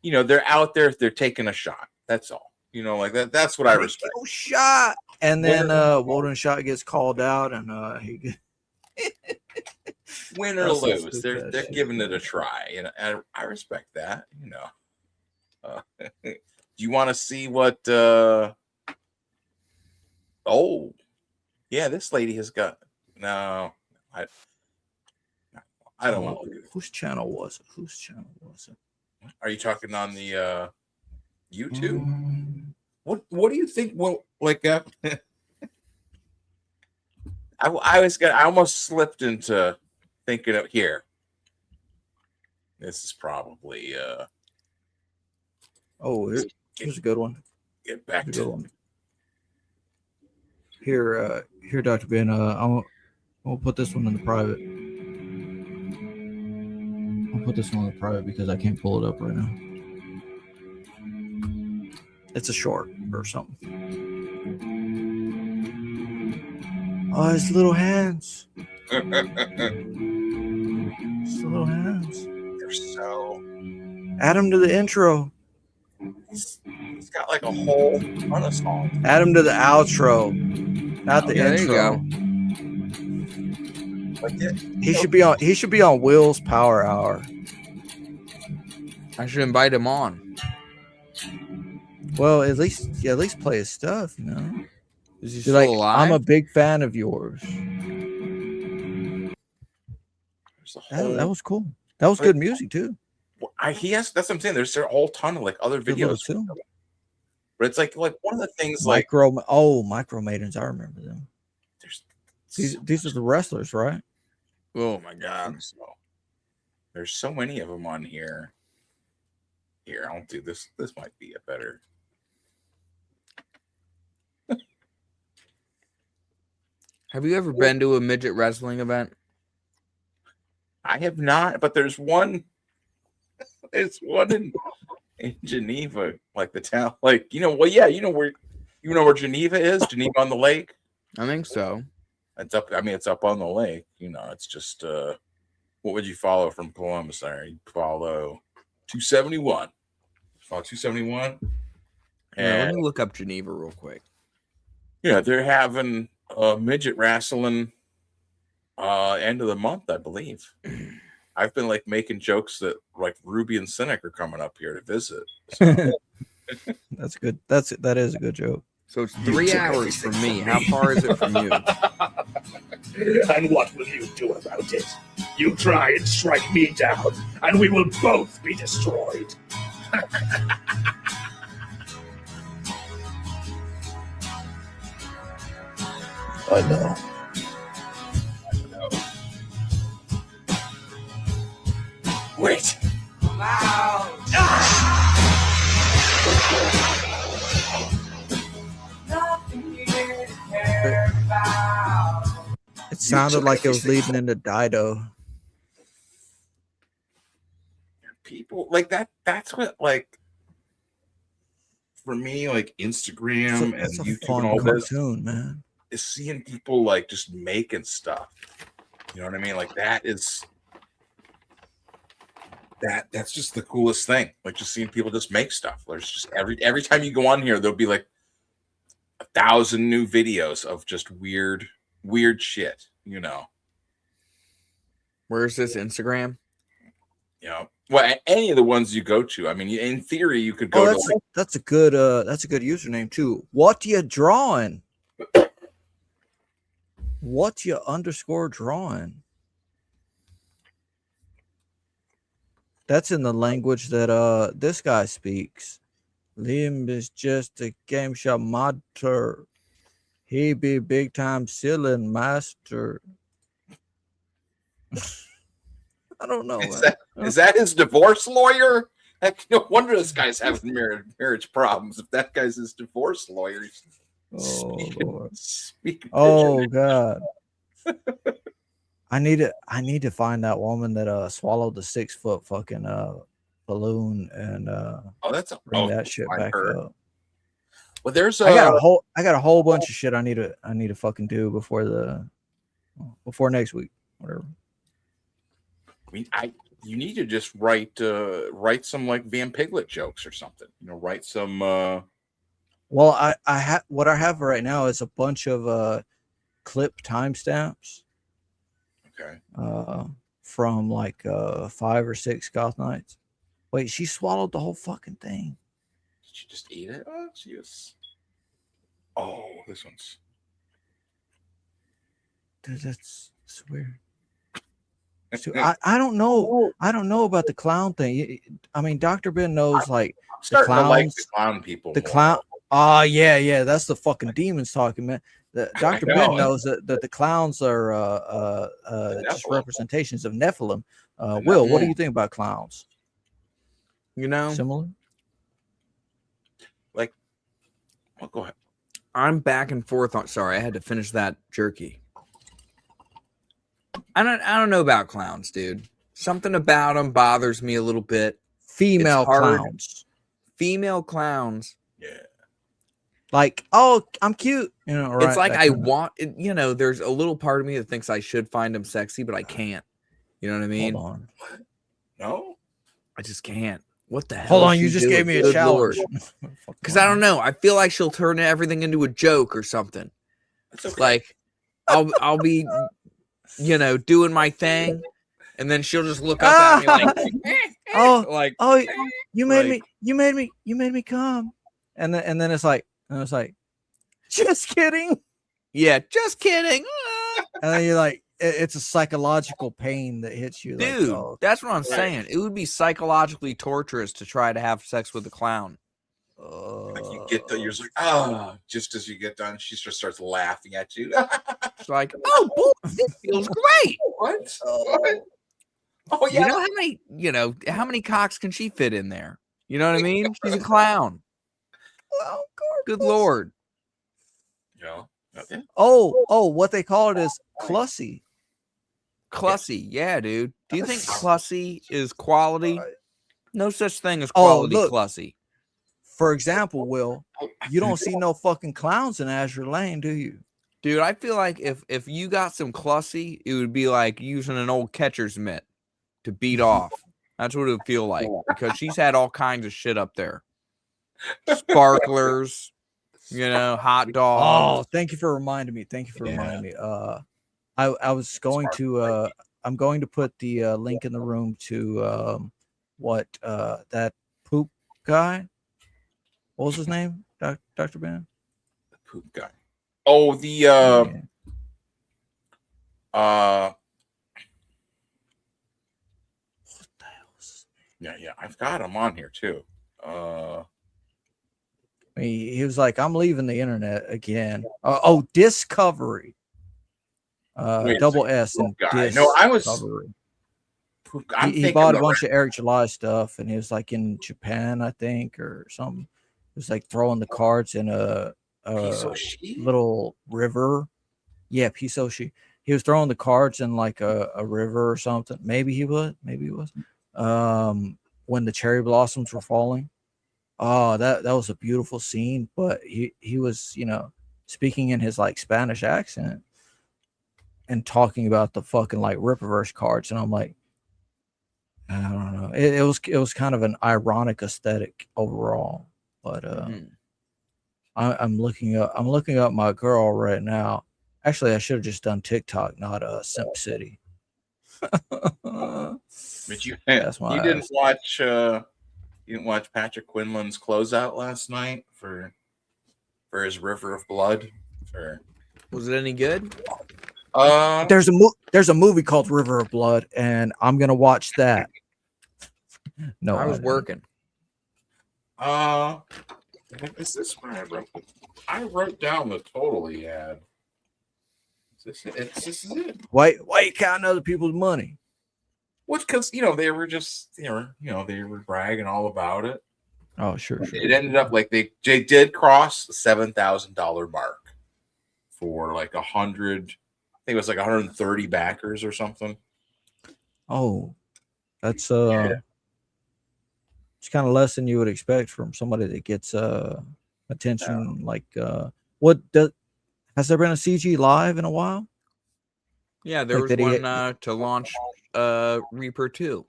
you know, they're out there, they're taking a shot. That's all. You know, like that. That's what I respect. Shot, and then Walden Shot gets called out, and he gets Win or That's so lose, stupid, they're shit. giving it a try, and I respect that. You know, do you want to see what? Oh, yeah, this lady has got. No, I don't want to look at it. Whose channel was it? Whose channel was it? Are you talking on the YouTube? What do you think? Well, like I almost slipped into thinking of here. This is probably Oh, here's a good one. Get back Here's a good to one. Here, Dr. Ben. I'll put this one in the private. I'll put this one in the private because I can't pull it up right now. It's a short or something. Oh, his little hands. His little hands. They're so. Add him to the intro. He's got like a whole ton of songs. Add him to the outro, not the Yeah, there you intro. Like He should be on Will's Power Hour. I should invite him on. Well, at least play his stuff, you know. Is he Be still like, alive? I'm a big fan of yours. That was cool. That was good music too. He has. That's what I'm saying. There's a whole ton of like other Good videos, too. but it's like one of the things like Micro Maidens. I remember them. These are the wrestlers, right? Oh my god! So, there's so many of them on here. Here, I'll do this. This might be a better. Have you ever been to a midget wrestling event? I have not, but there's one. There's one in Geneva, like the town, like Well, yeah, you know where Geneva is. Geneva on the lake. I think so. It's up. I mean, it's up on the lake. You know, it's just. What would you follow from Columbus? There, you follow 271. Follow 271. Yeah, let And me look up Geneva real quick. yeah, they're having midget wrestling end of the month, I believe. I've been like making jokes that like Ruby and Cynic are coming up here to visit. So. That's good. That is a good joke. So it's 3 hours from me. How far is it from you? And what will you do about it? You try and strike me down, and we will both be destroyed. I know. Wait. sounded like it was leading into Dido. People like that. That's what like for me, like Instagram and That's a YouTube fun and all this cartoon, man. is seeing people like just making stuff. You know what I mean? Like that's just the coolest thing. Like just seeing people just make stuff. There's just every time you go on here, there'll be like 1,000 new videos of just weird shit. You know. Where's this Instagram? You know, well, any of the ones you go to. I mean, in theory, you could go to. That's a good username too. What you drawing? What you underscore drawing? That's in the language that this guy speaks. Liam is just a game shop master. He be big time ceiling master. I don't know. Is that his divorce lawyer? Heck, no wonder this guy's having marriage problems. If that guy's his divorce lawyer, Oh God. I need to find that woman that swallowed the 6-foot fucking balloon and bring that shit back up. Well, there's I got a whole bunch of shit I need to fucking do before next week, whatever. I mean, you need to just write some like Van Piglet jokes or something. You know, write some. Well, what I have right now is a bunch of clip timestamps. Okay. From like 5 or 6 goth nights. Wait, she swallowed the whole fucking thing. Did she just eat it? Oh, jeez. Oh, this one's. Dude, that's weird. So I don't know. I don't know about the clown thing. I mean, Dr. Ben knows like the Starting to like clowns, the clown people. the more. clown. Oh yeah, that's the fucking demons talking, man. Dr. Ben knows that the clowns are just representations of Nephilim. Will, what do you think about clowns? You know, Similar. Like, well, go ahead. I'm back and forth on. Sorry, I had to finish that jerky. I don't know about clowns, dude. Something about them bothers me a little bit. Female hard. clowns. Female clowns. Yeah. Like, oh, I'm cute. You know, right? It's like I want. You know, there's a little part of me that thinks I should find them sexy, but I can't. You know what I mean? Hold on. No, I just can't. What the hell? Hold on, you just gave me a challenge. Because I don't know. I feel like she'll turn everything into a joke or something. That's okay. Like, I'll be, you know, doing my thing, and then she'll just look up at me like, you made me come, and then it's like, just kidding. Yeah, just kidding. And then you're like, it's a psychological pain that hits you. Dude, like, oh, that's what I'm saying. It would be psychologically torturous to try to have sex with a clown. Like you get you're just like, oh, just as you get done, she just starts laughing at you. It's like, oh, boy, this feels great. What? Oh yeah. How many cocks can she fit in there? You know what I mean? She's a clown. Well, good Lord. Yeah. Oh, what they call it is clussy. Clussy, yeah, dude. Do you think clussy is quality? No such thing as quality clussy. For example, Will, you don't see no fucking clowns in Azure Lane, do you? Dude, I feel like if you got some clussy, it would be like using an old catcher's mitt to beat off. That's what it would feel like, because she's had all kinds of shit up there. Sparklers, hot dogs. Oh, thank you for reminding me. I was going to I'm going to put the link in the room to that poop guy. What was his name? Dr. Ben? The poop guy. Oh, the Yeah, I've got him on here too. He was like, I'm leaving the internet again. Discovery. Double S and guy. No, I was. He bought a bunch of Eric July stuff, and he was like in Japan, I think, or something. He was like throwing the cards in a little river. Yeah, Pisoshi. he was throwing the cards in like a river or something. Maybe he was. When the cherry blossoms were falling. Oh, that was a beautiful scene. But he was, you know, speaking in his like Spanish accent and talking about the fucking like Ripperverse cards, and I'm like, I don't know. It was kind of an ironic aesthetic overall. But I'm looking up my girl right now. Actually, I should have just done TikTok, not Simp City. But you That's my didn't watch Patrick Quinlan's closeout last night for his River of Blood. Was it any good? There's a movie called River of Blood, and I'm gonna watch that. No, I was working. Is this what I wrote? I wrote down the total he had. This is it. Why you counting other people's money? Well, because they were just they were bragging all about it. Oh, sure. It ended up like they did cross the $7,000 mark for like 100. I think it was like 130 backers or something. Oh, that's it's kind of less than you would expect from somebody that gets attention. Like has there been a CG live in a while? Yeah, there Like was that one to launch Reaper 2.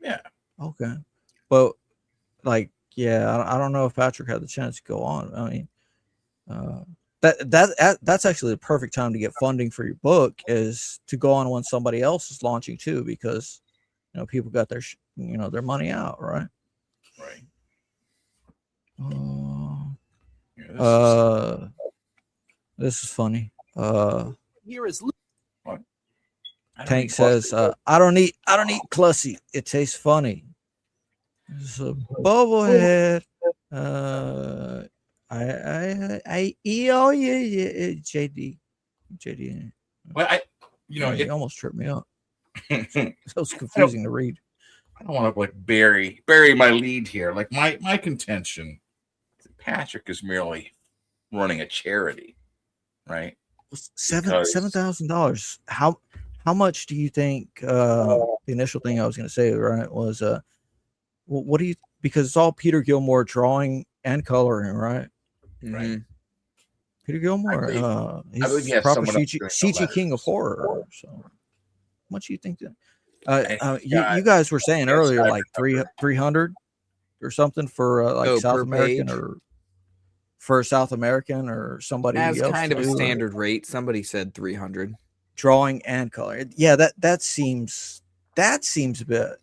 Yeah. Okay. But like, yeah, I don't know if Patrick had the chance to go on. I mean, that's actually the perfect time to get funding for your book, is to go on when somebody else is launching too, because people got their their money out, right? Right. This is funny. Here is what? Tank says, I don't eat Clussy. It tastes funny. It's a bubblehead. I JD. Well, it almost tripped me up. It was confusing to read. I don't want to like bury my lead here. Like my contention, Patrick is merely running a charity, right? $7,000. How much do you think? The initial thing I was going to say, right, was what do you? Because it's all Peter Gilmore drawing and coloring, right? Right. Peter Gilmore. I believe He's he has proper someone else doing the CG King of Horror. So, how much do you think that? You guys were saying Yes, earlier, I like 300 or something for like South per American, page? or for South American or somebody As else kind to of a do, standard rate. Somebody said 300. drawing and color. Yeah, that seems a bit.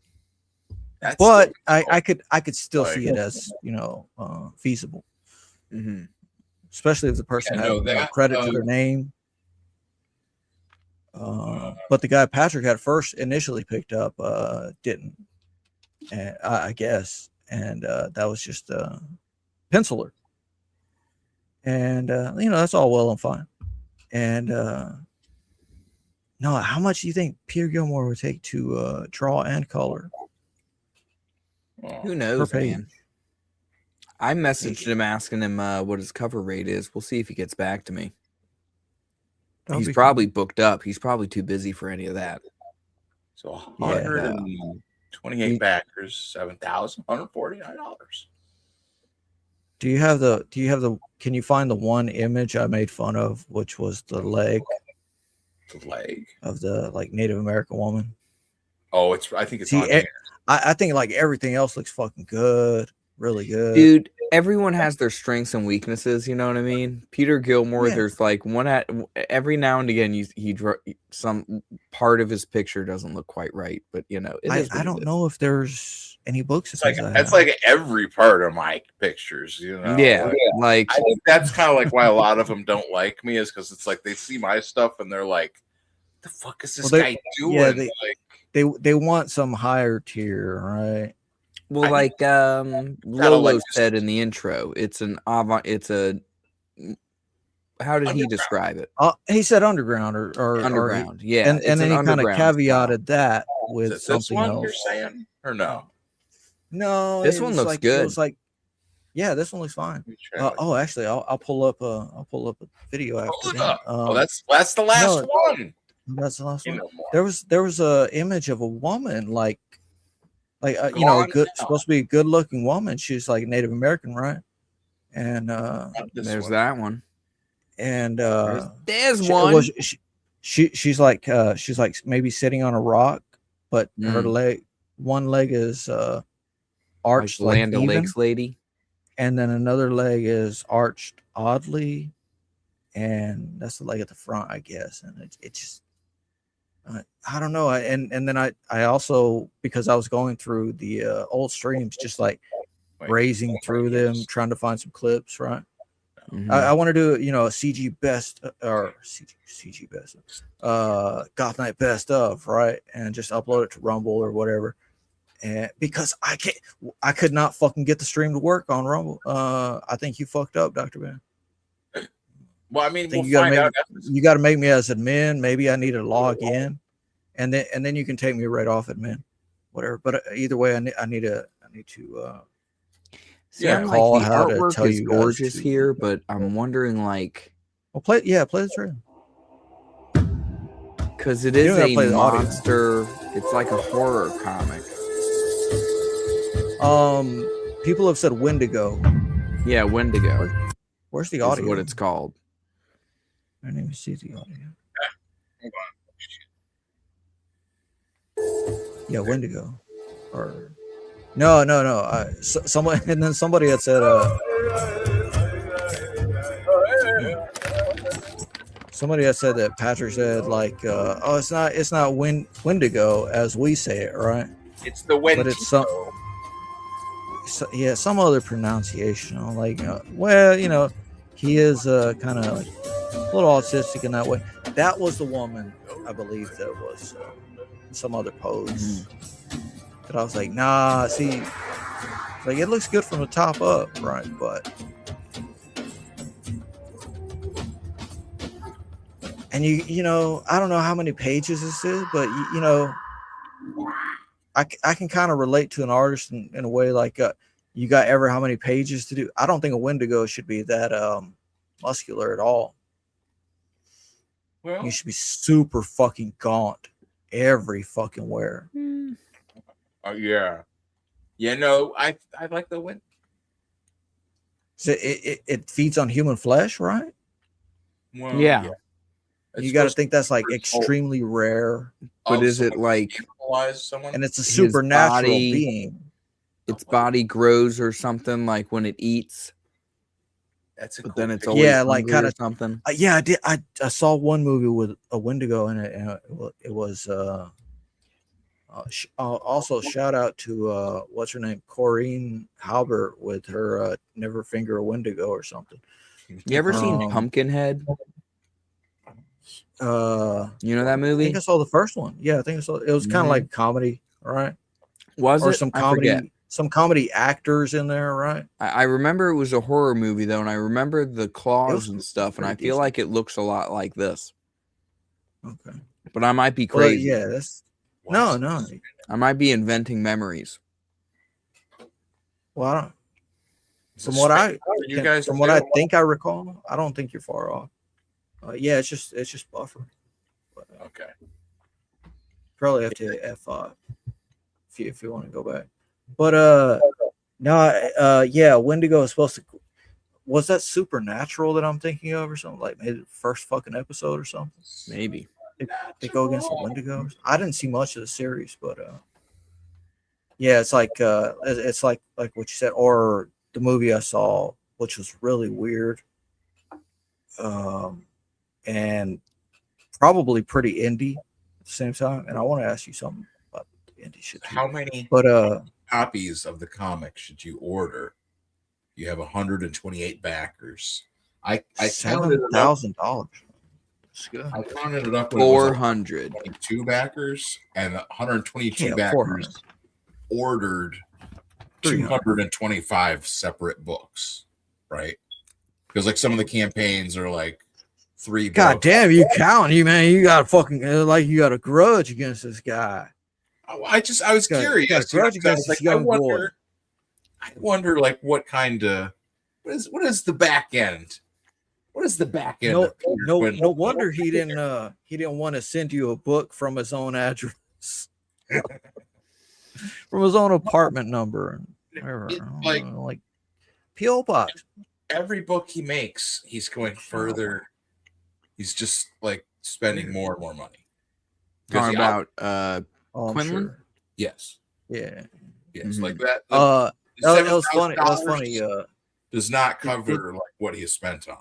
That's But I could still see it as feasible, especially if the person had credit to their name. But the guy Patrick had first initially picked up didn't, and I guess, and that was just penciler, and that's all well and fine. And no, how much do you think Peter Gilmore would take to draw and color? Who knows, per page? man? I messaged him asking him what his cover rate is. We'll see if he gets back to me. That'll He's be probably booked up. He's probably too busy for any of that. So 128 backers, $7,149. Do you have the can you find the one image I made fun of, which was the leg of the like Native American woman? Oh, I think it's on there. I think like everything else looks fucking good, really good. Dude, everyone has their strengths and weaknesses, you know what I mean? Peter Gilmore, Yeah. there's like every now and again he some part of his picture doesn't look quite right, but it is I don't know if there's any books. It's like every part of my pictures, Yeah, like I think that's kind of like why a lot of them don't like me, is because it's like they see my stuff and they're like, "The fuck is this guy doing?" Yeah, like, they want some higher tier, right? Well, like Lolo said in the intro, it's how did he describe it? He said underground or underground, yeah. And then he kind of caveated that with is this something one else. you're saying or no? No, This it one was looks like, good. It was like, yeah, this one looks fine. Actually, I'll pull up a video after that. That's the last one. That's the last You one. know more. There was a image of a woman like you Go know, on good, now. supposed to be a good looking woman. She's like Native American, right? And There's that one. And there's she, one. well, she's like maybe sitting on a rock, but her one leg is arched like Land O'Lakes lady, and then another leg is arched oddly, and that's the leg at the front, I guess. And it just I don't know. And then I also, because I was going through the old streams, just like grazing through them, trying to find some clips, right? I want to do, you know, a CG best or CG best, Goth Night best of, right? And just upload it to Rumble or whatever. And because I could not fucking get the stream to work on Rumble. I think you fucked up, Dr. Ben. Well, I mean, we'll you gotta find out. you got to make me as admin. Maybe I need to log in, and then you can take me right off admin, whatever. But either way, I need to. See, I'm like, the artwork is gorgeous here, but I'm wondering, like, well, play the trailer because it is a monster. It's like a horror comic. People have said Wendigo. Yeah, Wendigo. Where's the audio? Is what it's called. I didn't even see the audio. Yeah, Wendigo. Or no. Someone and then somebody had said somebody had said that Patrick said like oh, it's not Wendigo as we say it, right? It's the Wendigo. But it's some other pronunciation. I'm like, well, you know, he is kind of like a little autistic in that way. That was the woman, I believe, that was some other pose. That I was like, nah, see, like it looks good from the top up, right? But and you know, I don't know how many pages this is, but you know, I can kind of relate to an artist in a way like you got ever how many pages to do. I don't think a Wendigo should be that muscular at all. Well, you should be super fucking gaunt every fucking where. Yeah. No, I like the Wendigo. So it feeds on human flesh, right? Well, yeah. You got to think that's like extremely rare. But is it like someone? And it's a supernatural being. Its body grows or something like when it eats. That's a but cool then it's picture. always like kind of something. Yeah, I did. I saw one movie with a Wendigo in it, and it was also shout out to what's her name, Corinne Halbert, with her Never Finger a Wendigo or something. You ever seen Pumpkinhead? You know that movie? I think I saw the first one. Yeah, I think I saw. It was kind of like comedy, right? Was or it? some I comedy? forget. Some comedy actors in there, right? I remember it was a horror movie though, and I remember the claws and stuff, and I feel like it looks a lot like this. Okay, but I might be crazy. Well, yeah, that's no. I might be inventing memories. Well, I don't. From what I think I recall, I don't think you're far off. Yeah, it's just buffer. Okay. Probably have to hit F5 if you want to go back. But yeah, Wendigo is supposed to. Was that Supernatural that I'm thinking of, or something like maybe the first fucking episode or something? Maybe they go against the Wendigo. I didn't see much of the series, but yeah, it's like what you said, or the movie I saw, which was really weird, and probably pretty indie at the same time. And I want to ask you something about the indie shit. How many copies of the comic should you order? You have 128 backers. I counted $7,000. I counted it up. 400. 22 backers and 122 backers 400. Ordered 225 separate books, right? Because like some of the campaigns are like 3 books. God damn, you count, you man, you got a fucking like you got a grudge against this guy. I was curious. Got a grudge against this young boy. I wonder like what kind of what is the back end What is the back end? No, of Peter no, Quinn? no wonder he didn't want to send you a book from his own address, from his own apartment number, and whatever. Like P.O. box. Every book he makes, he's going further. He's just like spending more and more money. Talking about I'm Quinlan? sure. Yes. Yeah. Yes, like that. That was funny. That was funny. Does not cover like what he has spent on.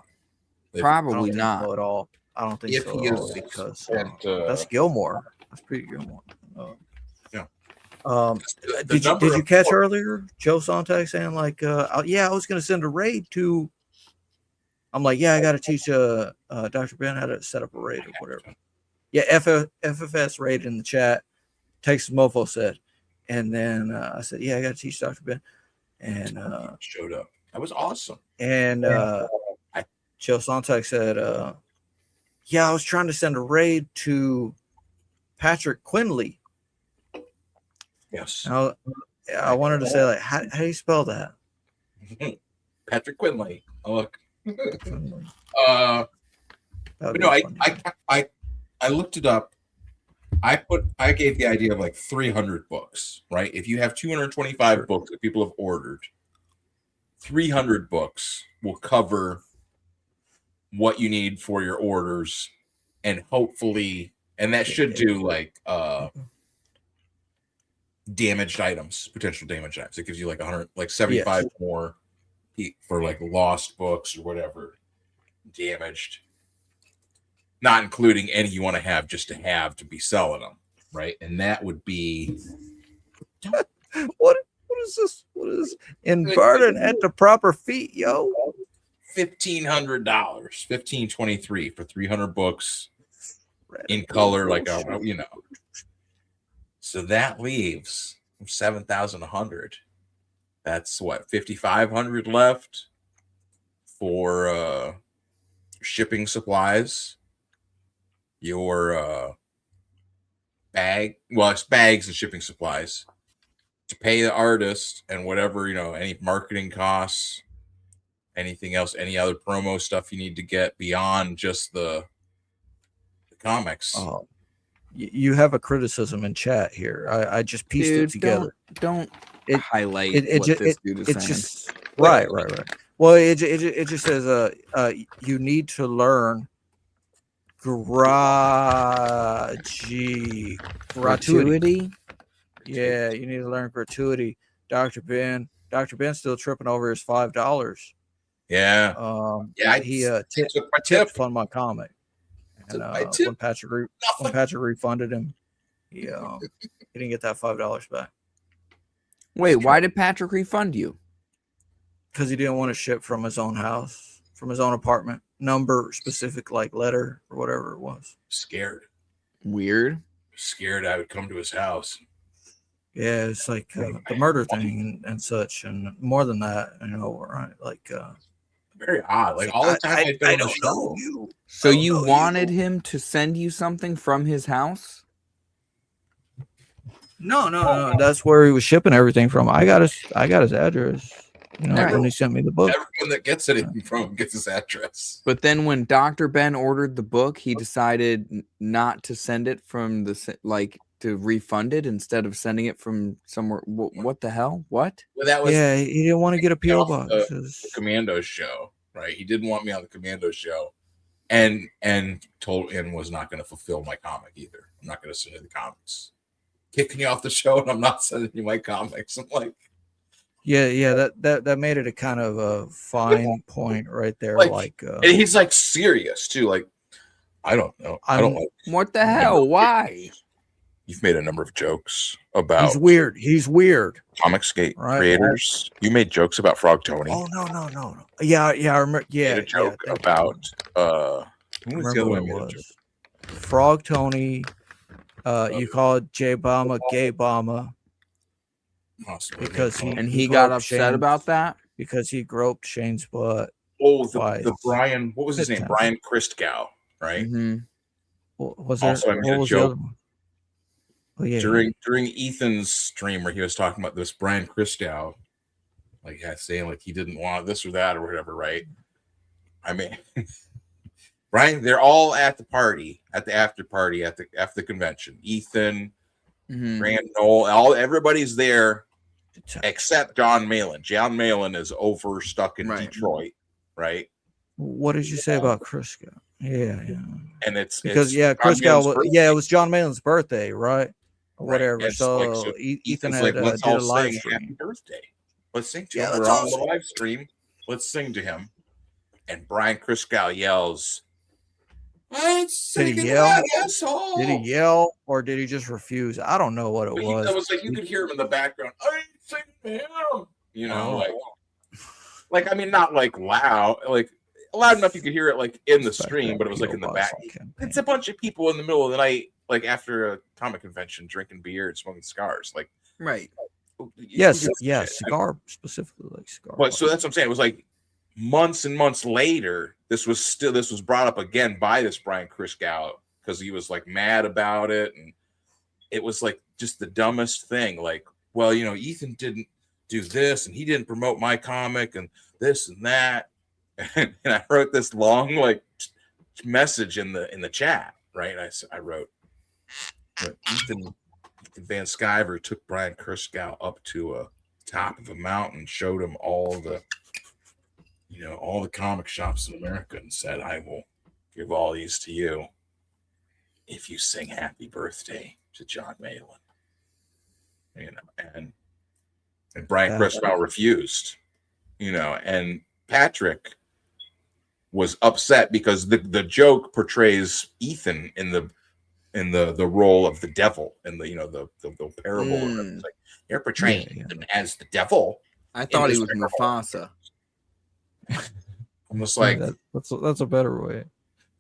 Probably I don't not think so at all. I don't think If so he at all is because spent, that's Gilmore. That's pretty Gilmore. Yeah. Did you catch earlier Joe Sontag saying like, yeah, I was going to send a raid to. I'm like, yeah, I got to teach Dr. Ben how to set up a raid or whatever. Yeah, FFS raid in the chat. Texas Mofo said, and then I said, yeah, I got to teach Dr. Ben, and showed up. That was awesome. And Joe Sontag said, yeah, I was trying to send a raid to Patrick Quinley. Yes. I wanted to say, like, how do you spell that? Patrick Quinley. Oh, look. That'd But be no, funny. I looked it up. I gave the idea of like 300 books, right? If you have 225 books that people have ordered, 300 books will cover what you need for your orders, and hopefully, and that should do like damaged items, potential damaged items. It gives you like 100, like 75 more for like lost books or whatever, damaged. Not including any you want to have just to have to be selling them, right? And that would be what is this? What is inverted at the proper feet, yo? $1,500, $1,523 for 300 books in color, like you know. So that leaves 7,100. That's what, 5,500 left for shipping supplies. Your bag, well, it's bags and shipping supplies to pay the artist and whatever, you know, any marketing costs, anything else, any other promo stuff you need to get beyond just the comics. Oh, you have a criticism in chat here. I just pieced it together. Don't highlight what this dude is saying. Just right. Well, it just says you need to learn gratuity. Yeah, you need to learn gratuity. Dr. Ben's still tripping over his $5. Yeah. He tipped on my comic. And when Patrick refunded him, he didn't get that $5 back. Wait, why did Patrick refund you? Because he didn't want to ship from his own house, from his own apartment. Number specific, like letter or whatever it was. Scared. Weird. Scared I would come to his house. Yeah, it's like the murder thing and such, and more than that, you know, right? Like very odd. Like all the time I don't know you. So you wanted him to send you something from his house? No. That's where he was shipping everything from. I got his address. You know, when he sent me the book. Everyone that gets anything from him gets his address. But then when Dr. Ben ordered the book, he decided not to send it from to refund it instead of sending it from somewhere. What the hell? What? Well, that was he didn't want to get a PO box. The Commando show, right? He didn't want me on the Commando show, and was not going to fulfill my comic either. I'm not going to send you the comics. Kick me off the show, and I'm not sending you my comics. I'm like. Yeah, that made it a kind of a fine point right there. And he's like serious too. Like, I don't know. I don't like. What the hell? Why? You've made a number of jokes about. He's weird. Comicsgate creators. You made jokes about Frog Tony. Oh no. Yeah, I remember. Yeah, made a joke about who was the other one? Was Frog Tony. You call it J Bomber, Gay Bomber. Because he got upset about that because he groped Shane's butt. Oh, the Brian, what was his name? Brian Christgau, right? Mm-hmm. Was there also I made a joke during Ethan's stream where he was talking about this Brian Christgau, saying like he didn't want this or that or whatever, right? I mean, Brian, they're all at the party, at the after party, after the convention. Ethan, Grant, Noel, everybody's there except John Malin. John Malin is over stuck in Detroit, right? What did you say about Crisco? Yeah. And it's because it's Crisco, it was John Malin's birthday, right? Or whatever. And So, Ethan Ethan's had like, let's did a all live sing stream. happy birthday. Let's sing to Yeah, him. let's We're all on the sing. live stream. Let's sing to him. And Brian Crisco yells, Did he yell? Did he yell or did he just refuse? I don't know what it was. It was like you could hear him in the background. I ain't singing to him. You know, like I mean, not like loud, like loud enough you could hear it like in the stream, but it was like in the back. It's a bunch of people in the middle of the night, like after a comic convention, drinking beer and smoking cigars. Like, Yes, cigar specifically, like cigar. But so that's what I'm saying. It was like months and months later. This was brought up again by this Brian Crisco because he was like mad about it, and it was like just the dumbest thing. Like, well, you know, Ethan didn't do this, and he didn't promote my comic, and this and that. And I wrote this long like message in the chat, right? I wrote Ethan Van Sciver took Brian Crisco up to a top of a mountain, showed him all the comic shops in America, and said, "I will give all these to you if you sing Happy Birthday to John Malin." You know, and Brian Crisco refused. You know, and Patrick was upset because the joke portrays Ethan in the role of the devil in the parable. It's like, you're portraying Ethan as the devil. I thought he was Mufasa. I'm just like, that's a better way.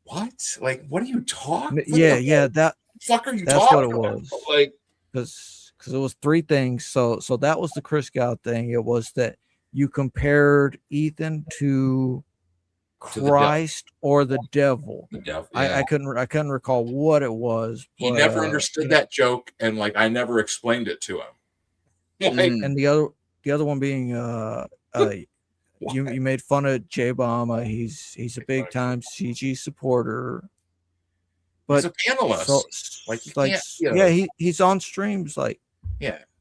What? Like, what are you talking? Yeah. That fuck are you that's talking what it about? was. Like, because it was three things. So that was the Crisco thing. It was that you compared Ethan to Christ or the devil. The devil. I couldn't recall what it was. He but, never understood that joke, and like I never explained it to him. Like, and the other one being you made fun of J Bomba. He's a big time CG supporter. But he's a panelist. He's on streams. Like,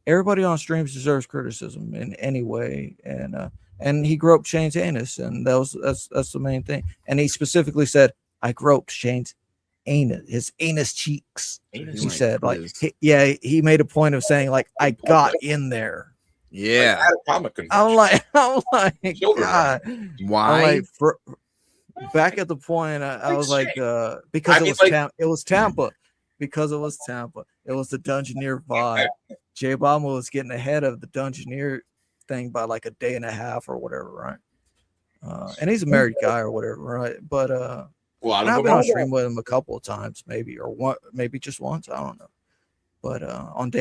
everybody on streams deserves criticism in any way, and he groped Shane's anus, and that's the main thing. And he specifically said, "I groped Shane's anus, his anus cheeks." He said, like, he made a point of saying, like, I got in there. Yeah, like, at a comic convention. I'm like, God, why? Back at the point, I was like, because it was Tampa, because it was Tampa. It was the Dungeoneer vibe. J Bomba was getting ahead of the Dungeoneer thing by like a day and a half or whatever, right? And he's a married guy or whatever, right? But I've been on stream with him a couple of times, maybe just once, I don't know. But on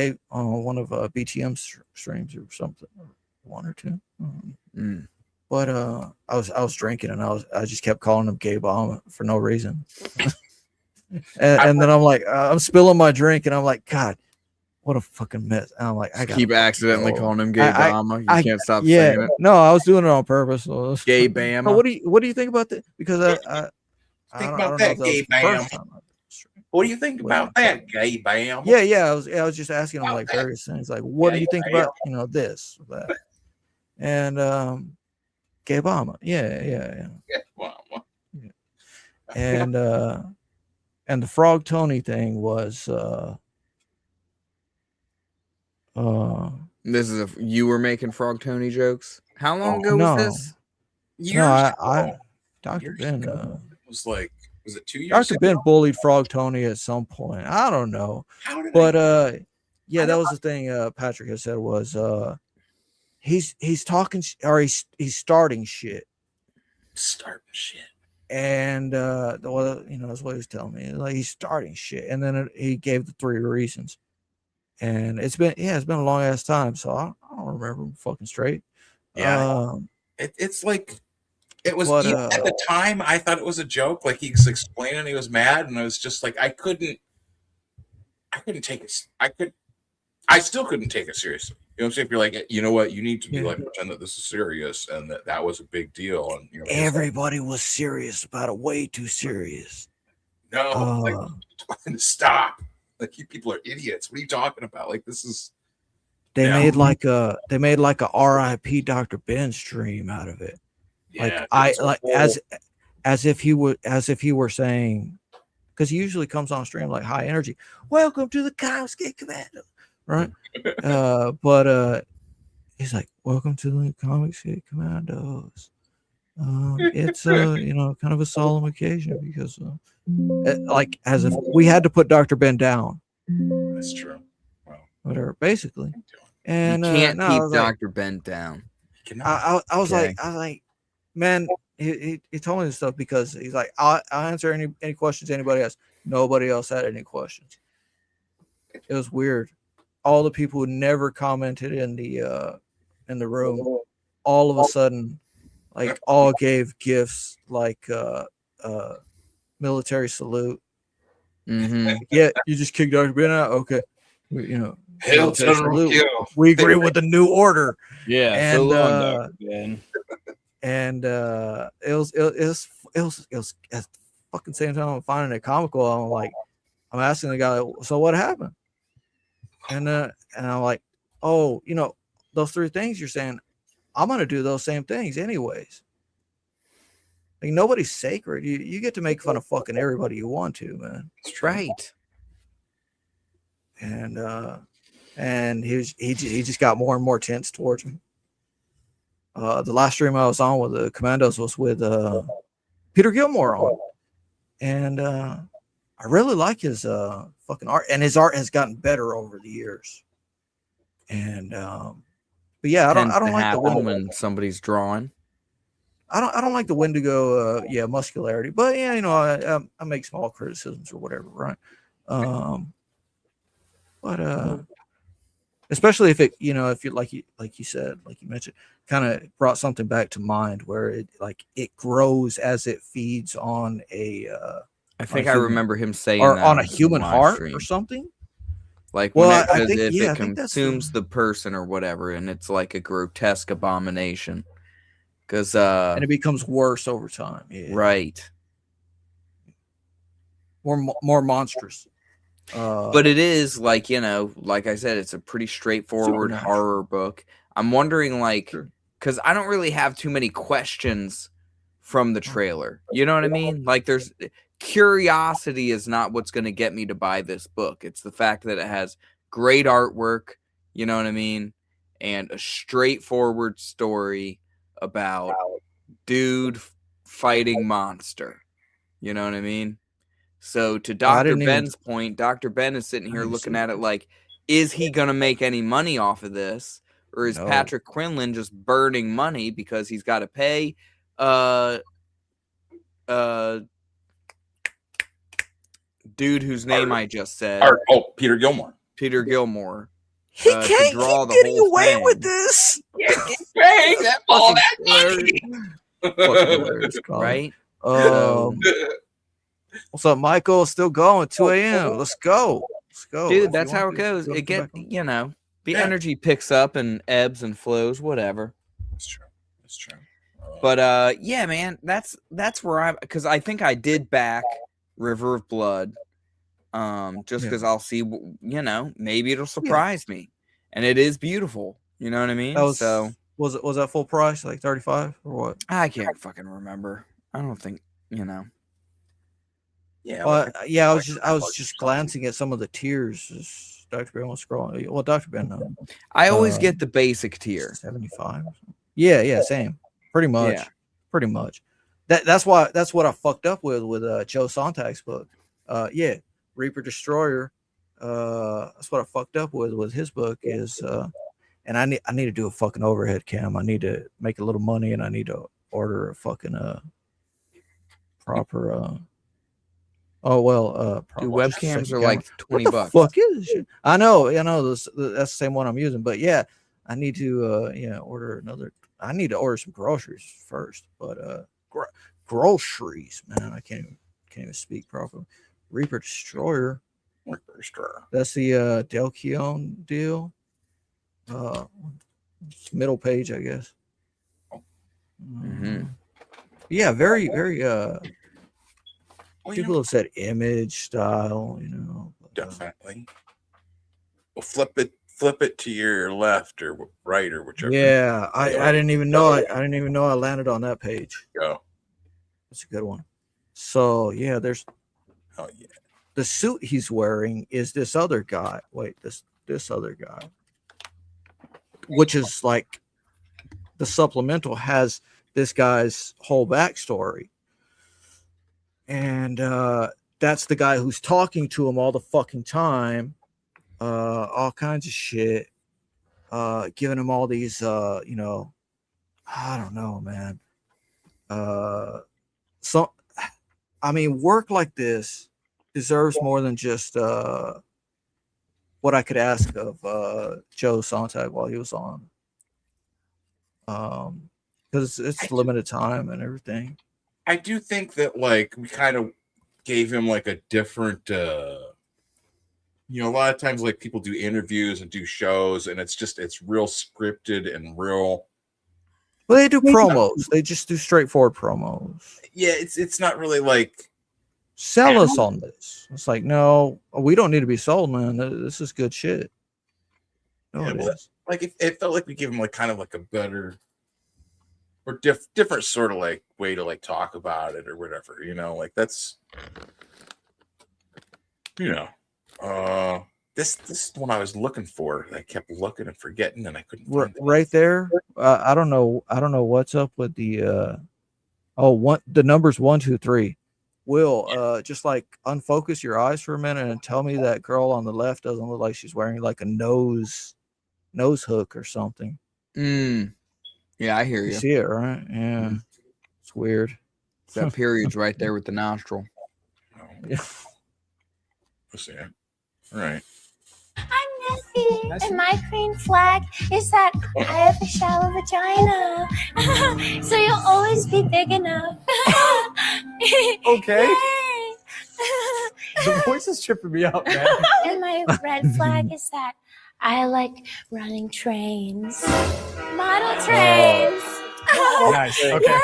one of BTM's streams or something, one or two. But I was drinking, and I just kept calling him Gay Bomb for no reason. and then I'm like, I'm spilling my drink, and I'm like, God, what a fucking mess. And I'm like, I keep accidentally calling him Gay Bama. You can't stop saying it. No, I was doing it on purpose. So Gay Bama. What do you think about that? Because I think about that, Gay Bam. What do you think about that, Gay Bam? Yeah. I was just asking him like various things, like, what do you think about this, that, and Gay Bama. Yeah. And the Frog Tony thing was this is you were making Frog Tony jokes. How long ago was this? I Dr. Ben was like, was it 2 years Dr. ago? Ben bullied Frog Tony at some point. I don't know. But that was the thing Patrick had said was he's talking or he's starting shit. And that's what he was telling me. Like, he's starting shit. And then he gave the 3 reasons. And it's been a long ass time, so I don't remember him fucking straight. Yeah. It's like it was at the time I thought it was a joke. Like, he was explaining he was mad, and I was just like, I couldn't take it. I still couldn't take it seriously. You know what I'm saying? If you're like, you know what, you need to be like pretend that this is serious and that was a big deal. And you know, Everybody was serious about it, way too serious. No, like, stop. Like, you people are idiots. What are you talking about? Like, this is they made like a RIP Dr. Ben stream out of it. Yeah, as if he were saying, because he usually comes on stream like high energy. Welcome to the Comicsgate Commando, right? But he's like, welcome to the Comicsgate Commandos. It's kind of a solemn occasion because like as if we had to put Dr. Ben down. That's true. Well, whatever, basically. And you can't keep Dr. Ben down. I was like, man, he told me this stuff because he's like, I'll answer any questions anybody has. Nobody else had any questions. It was weird. All the people who never commented in the room, all of a sudden, like, all gave gifts like military salute. Yeah, you just kicked Dr. Ben out. Okay, Hail salute. We agree with the new order. Yeah, and so long, Dr. Ben. And it was at the fucking same time I'm finding it comical. I'm asking the guy, so what happened? And I'm like, oh, those three things you're saying, I'm gonna do those same things anyways. Like, nobody's sacred. You get to make fun of fucking everybody you want to, man. That's right. And he just got more and more tense towards me. The last stream I was on with the Commandos was with Peter Gilmore on, and I really like his fucking art, and his art has gotten better over the years. And but yeah, I don't like the when somebody's drawing. I don't like the Wendigo muscularity, but yeah, I make small criticisms or whatever, right? But especially if it, if you like you said, like you mentioned, kind of brought something back to mind where it grows as it feeds on a I think I remember him saying or that on a human heart stream. or something. Like, well, if it consumes the person or whatever, and it's like a grotesque abomination. Because and it becomes worse over time. Yeah. Right. More monstrous. But it is like, like I said, it's a pretty straightforward horror book. I'm wondering, like, because I don't really have too many questions from the trailer. You know what I mean? Like, there's curiosity is not what's going to get me to buy this book. It's the fact that it has great artwork, you know what I mean? And a straightforward story about dude fighting monster. You know what I mean? So to Dr. Ben's point, Dr. Ben is sitting here looking at it like, is he going to make any money off of this? Or is Patrick Quinlan just burning money because he's got to pay dude whose name I just said. Peter Gilmore. Peter Gilmore. He can't draw keep getting away with this. Bang that ball, right? What's up, Michael? Still going. 2 a.m. Let's go. Dude, that's how it goes. It the energy picks up and ebbs and flows, whatever. That's true. But yeah, man, that's where because I think I did back River of Blood. Just because I'll see, maybe it'll surprise me, and it is beautiful. You know what I mean? Was that full price, like 35 or what? I can't fucking remember. I don't think Yeah, I was just glancing at some of the tiers. Dr. Ben was scrolling. Well, Dr. Ben, I always get the basic tier, 75. Yeah, same. Pretty much. Yeah. Pretty much. That's what I fucked up with JOE Sontag's book. Reaper Destroyer. That's what I fucked up with his book is and I need to do a fucking overhead cam. I need to make a little money and I need to order a fucking proper Dude, webcams are like $20. What the fuck is this shit? I know that's the same one I'm using, but yeah, I need to order another. I need to order some groceries first, but groceries, man, I can't even speak properly. Reaper Destroyer. Destroyer. That's the Del Keown deal. Middle page, I guess. Yeah, very, very. People have said image style, you know. Definitely. Well, flip it to your left or right or whichever. Yeah, I didn't even know I didn't even know I landed on that page. Go. That's a good one. So yeah, there's. Oh yeah. The suit he's wearing is this other guy. Wait, this other guy, which is like the supplemental has this guy's whole backstory, and that's the guy who's talking to him all the fucking time, all kinds of shit, giving him all these, you know, I don't know, man. So, I mean, work like this deserves more than just what I could ask of JOE Sonntag while he was on, because it's limited time and everything. I do think that like we kind of gave him like a different, you know, a lot of times like people do interviews and do shows, and it's real scripted and real. Well, they do promos. They just do straightforward promos. Yeah, it's not really like. Sell us on this. It's like, no, we don't need to be sold, man. This is good shit. No, Yeah, it well, is. like it felt like we gave him like kind of like a better or different sort of like way to like talk about it or whatever, you know, like that's, you know, this is the one I was looking for. I kept looking and forgetting, and I couldn't find it. Right there. I don't know what's up with the the numbers 1, 2, 3. Will just like unfocus your eyes for a minute and tell me that girl on the left doesn't look like she's wearing like a nose hook or something. Yeah, I hear you. You see it, right? Yeah. It's weird. That period's right there with the nostril. Yeah. Let's see. All right. I'm Nessie, and my green flag is that I have a shallow vagina, so you'll always be big enough. Okay. Yay. The voice is tripping me out, man. And my red flag is that I like running trains, model trains. Nice. Okay. Yeah,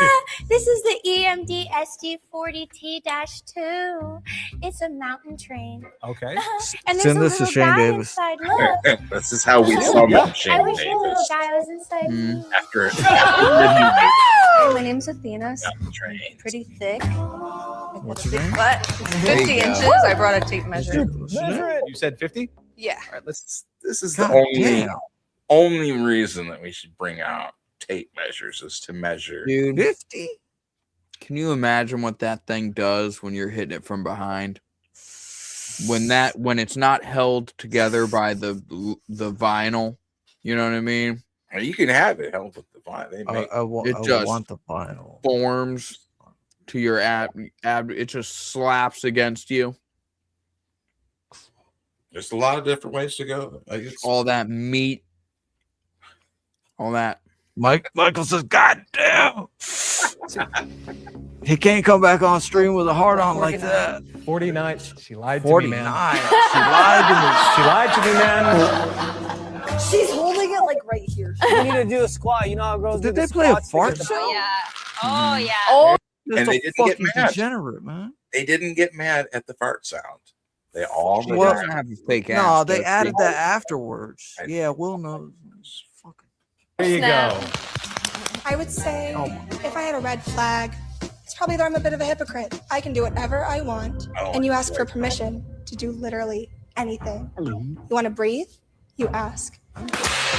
this is the EMD SD40T-2. It's a mountain train. Okay. And there's Send a this to little Shane guy Davis. inside. Look. This is how we sum up I Shane wish the little Davis guy was inside me. after My name's Athena. train. Pretty thick. What's your name? What? There 50 you go. inches. I brought a tape measure. You said 50? Yeah. All right, let's. This is God the damn. only reason that we should bring out tape measures is to measure. Dude, 50? can you imagine what that thing does when you're hitting it from behind? When it's not held together by the vinyl, you know what I mean? You can have it held with the vinyl. They make I want the vinyl. Forms to your ab. It just slaps against you. There's a lot of different ways to go. Like it's All that meat, all that. Michael says, "God damn, he can't come back on stream with a heart on like that." 49. She lied to 49. me, man. She lied to me. She lied to me, man. She's holding it like right here. You need to do a squat. You know how girls Did do they the play a squats fart because sound? Yeah. Oh yeah. Oh, That's And a they didn't get fucking mad. degenerate, man. They didn't get mad at the fart sound. They all She Well, doesn't have a fake No, ass. they does added she? that afterwards. Yeah, Will knows. Fucking. There you Snap. go. I would say Oh. if I had a red flag, it's probably that I'm a bit of a hypocrite. I can do whatever I want, Oh, and you ask for permission to do literally anything. You want to breathe? You ask.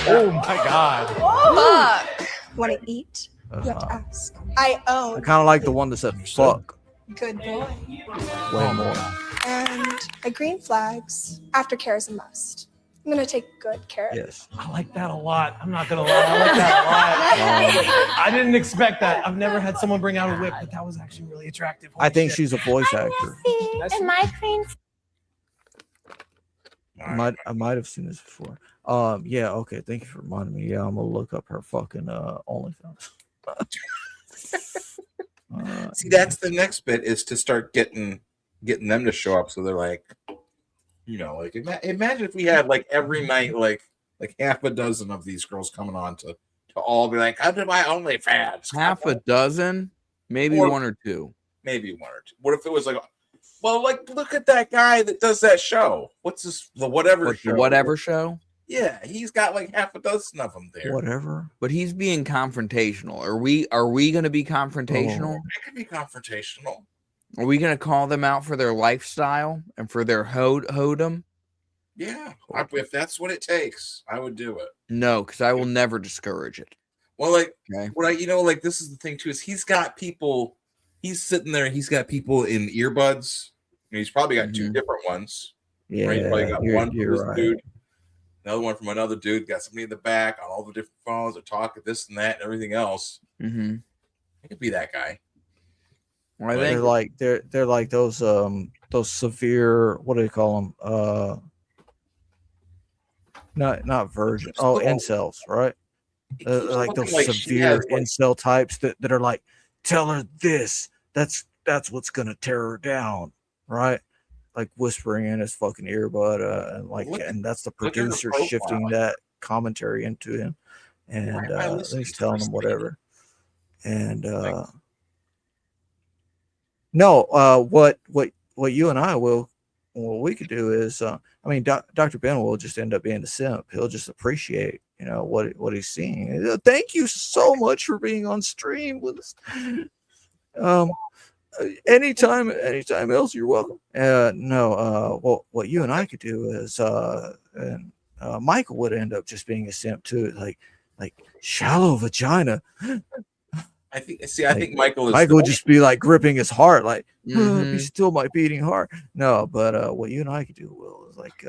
Oh my God. fuck. You want to eat? You have to ask. I I own. kind of like the one that said "fuck" Good boy. way more. And a green flags, aftercare is a must. I'm gonna take good care of it. Yes. I like that a lot. I'm not gonna lie. I like that a lot. I didn't expect that. I've never had someone bring out a whip, but that was actually really attractive. I think Holy she's a voice actor. And my green I might have seen this before. Yeah. Okay. Thank you for reminding me. Yeah, I'm gonna look up her fucking OnlyFans. See, that's the next bit is to start getting them to show up. So they're like, You know, like imagine if we had like every night, like half a dozen of these girls coming on to all be like, "Come to my OnlyFans." Half a dozen, maybe Or- one or two. Maybe one or two. What if it was like, well, like look at that guy that does that show. What's this? The whatever show. The whatever show. Yeah, he's got like half a dozen of them there. Whatever. But he's being confrontational. Are we going to be confrontational? It could be confrontational. Are we going to call them out for their lifestyle and for their hodom? Yeah, if that's what it takes, I would do it. No, because I will never discourage it. Well, like Okay. what like this is the thing too, is he's got people. He's sitting there. He's got people in earbuds. He's probably got two different ones. Yeah, right? He's probably got one from you're this right. dude, another one from another dude. Got somebody in the back on all the different phones. They're talking this and that and everything else. Mm-hmm. It could be that guy. Well, I They're think like they're like those severe, what do they call them? Not virgin. Oh, incels, right? Like those looking like she severe has, like- incel types that are like, tell her this. That's what's gonna tear her down, right? Like whispering in his fucking earbud, and like, and that's the look at her producer profile. shifting that commentary into him, and Why am I listening he's to telling this him thing? whatever. And no, what you and I will, what we could do is, I mean, Dr. Ben will just end up being the simp. He'll just appreciate, you know, what he's seeing. Thank you so much for being on stream with us. Anytime else, you're welcome. No, what you and I could do is, and Michael would end up just being a simp too, like shallow vagina. I think Michael would just be like gripping his heart, like Mhm. be still my beating heart. No, but what you and I could do, Will, is like,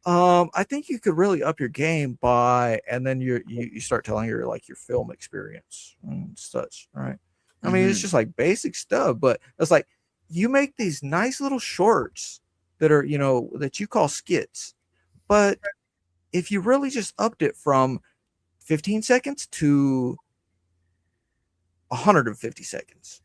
I think you could really up your game by, and then you start telling your film experience and such, right? I mean, it's Mhm. just like basic stuff, but it's like you make these nice little shorts that are, you know, that you call skits, but if you really just upped it from 15 seconds to 150 seconds,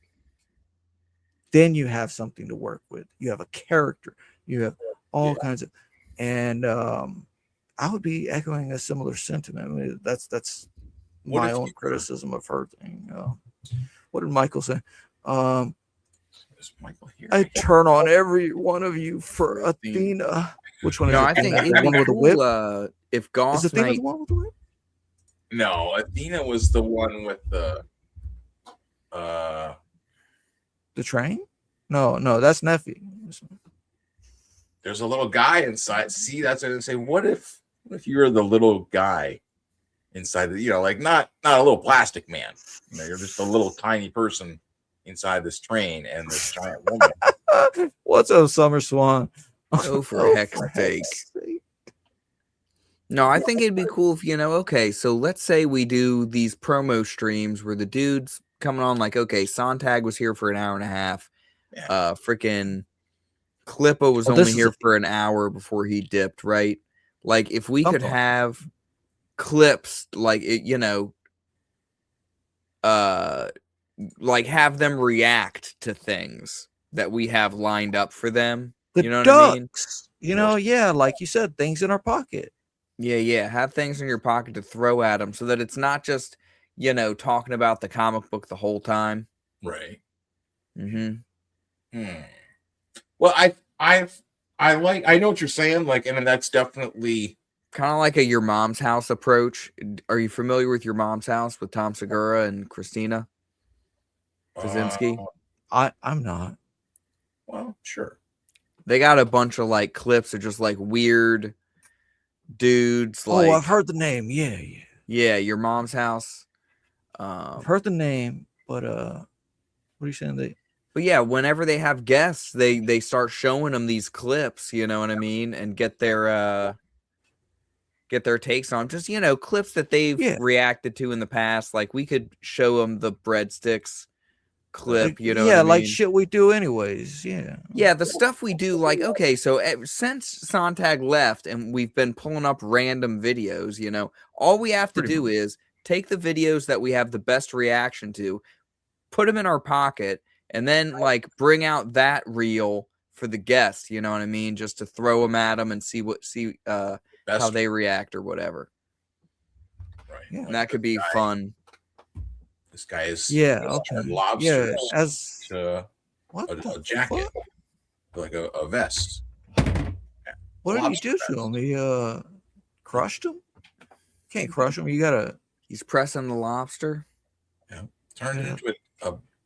then you have something to work with. You have a character, you have all kinds of, and I would be echoing a similar sentiment. I mean, that's What my if own you- criticism of her thing. What did Michael say? Is Michael here? I turn on every one of you for Athena. Which one is No, it? I think The it'd one be with the cool whip? if Is Goth Athena Night. the one with the whip? No, Athena was the one with the train? No, that's Neffy. there's a little guy inside. See, that's what I say. What if you're the little guy inside the, you know, like not a little plastic man. You know, you're just a little tiny person inside this train and this giant woman. What's up, Summer Swan? Oh, for heck's sake. No, I think it'd be cool if, you know, okay, so let's say we do these promo streams where the dude's coming on like, okay, Sontag was here for an hour and a half. Freaking Klippa was Well, only this is here a- for an hour before he dipped, right? Like if we could Something. have clips like it, you know, like have them react to things that we have lined up for them. The You know ducks. what I mean? You know, yeah, like you said, things in our pocket. Yeah. Have things in your pocket to throw at them so that it's not just, you know, talking about the comic book the whole time. Right. Mm-hmm. Well, I know what you're saying. Like, and that's definitely kind of like a Your Mom's House approach. Are you familiar with Your Mom's House with Tom Segura and Christina Krasinski? I'm not. Well, sure. They got a bunch of like clips of just like weird dudes. Like, I've heard the name. Yeah. Your Mom's House. I've heard the name, but what are you saying? But yeah, whenever they have guests, they start showing them these clips, you know what I mean, and get their takes on just, you know, clips that they've reacted to in the past. Like we could show them the breadsticks clip, you know. Yeah, what I like mean? shit we do anyways. Yeah, the stuff we do, like, okay, so since Sontag left and we've been pulling up random videos, you know, all we have to do is take the videos that we have the best reaction to, put them in our pocket, and then like bring out that reel for the guests. You know what I mean? Just to throw them at them and see how they react or whatever. Right. Yeah. And that could be fun. This guy is lobsters as a jacket, like a vest. What did he do to him? He crushed him? Can't crush him. You gotta. He's pressing the lobster. Yeah, turn it into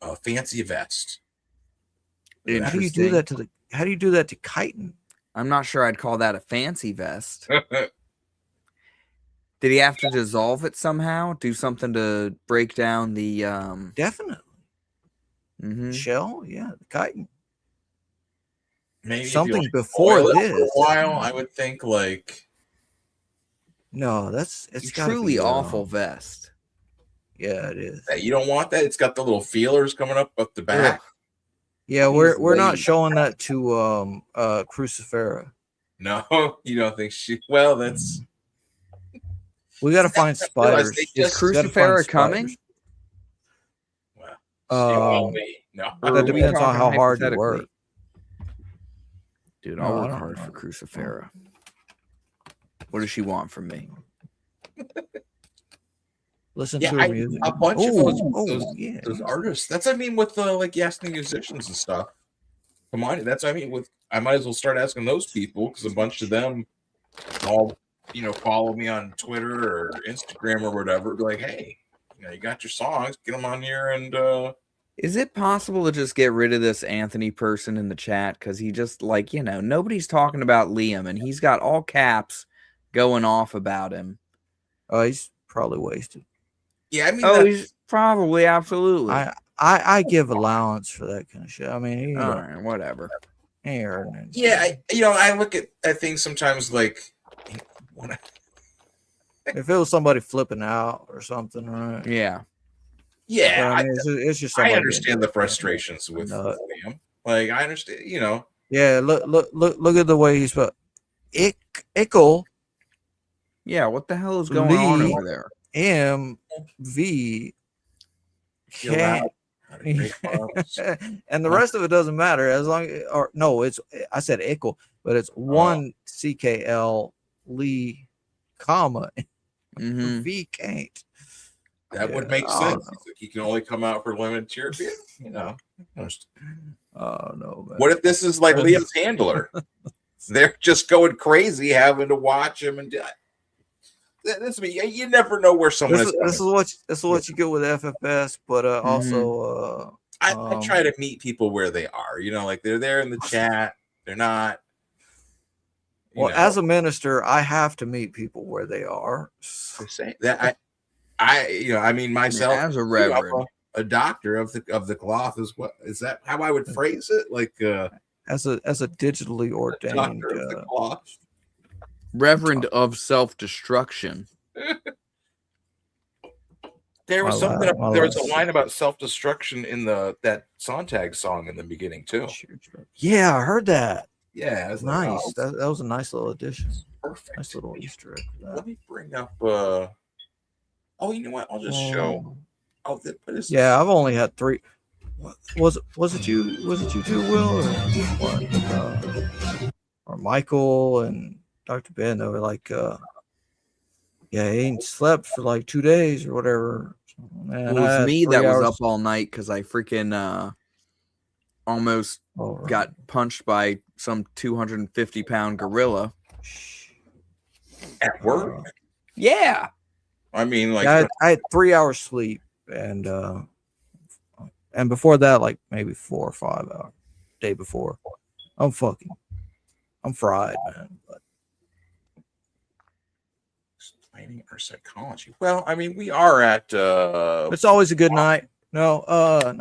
a fancy vest. How do you do that to How do you do that to chitin? I'm not sure I'd call that a fancy vest. Did he have to dissolve it somehow? Do something to break down the Definitely. Shell, yeah, the chitin. Maybe something before this. For a while, I would think like. No, it's truly awful vest. Yeah, it is. You don't want that. It's got the little feelers coming up the back. Yeah, we're not showing that to Crucifera. No, you don't think she? Well, that's. We got to find spiders. Is Crucifera coming? Well, no. That depends on how hard you work. Dude, I'll work hard for Crucifera. What does she want from me? Listen to her music. A bunch of those artists. That's with the asking musicians and stuff. Come on, I might as well start asking those people because a bunch of them all follow me on Twitter or Instagram or whatever. Be like, hey, you got your songs, get them on here and. Is it possible to just get rid of this Anthony person in the chat? Because he just nobody's talking about Liam and he's got all caps going off about him. Oh, he's probably wasted. Yeah, he's probably absolutely. I give allowance for that kind of shit. I mean, all right, whatever. Yeah, I look at things sometimes like. If it was somebody flipping out or something, right? Yeah. Yeah, it's just. I understand the frustrations with Liam. I understand, Yeah, look at the way he's spelled. Ickle. Yeah, what the hell is going on over there? MV. And the rest of it doesn't matter as long I said Ickle, but it's one CKL Lee, comma V can't. That would make sense. He can only come out for limited period. Oh no, man. What if this is like Liam's handler? They're just going crazy having to watch him and you never know where someone is. This is what you get with FFS, but also I try to meet people where they are. They're there in the chat. They're not. As a minister, I have to meet people where they are. That myself as a reverend, a doctor of the cloth is that how I would phrase it? As a digitally ordained doctor of the cloth. Reverend of self-destruction. There was something. There was a line about self-destruction in that Sontag song in the beginning too. Yeah, I heard that. Yeah, it's nice. That was a nice little addition. Perfect. Nice little Easter egg. Let me bring up. Oh, you know what? I'll just show. Oh, yeah, I've only had 3. Was it you? Was it you too, Will, or what? Or Michael and Dr. Ben? They were like, he ain't slept for 2 days or whatever. Man, it was me that was up all night because I freaking almost got punched by some 250-pound gorilla at work. Yeah. I had 3 hours sleep and before that, maybe 4 or 5 hours day before. I'm fried, man. But explaining our psychology. Well, we are at. It's always a good night. No. Okay.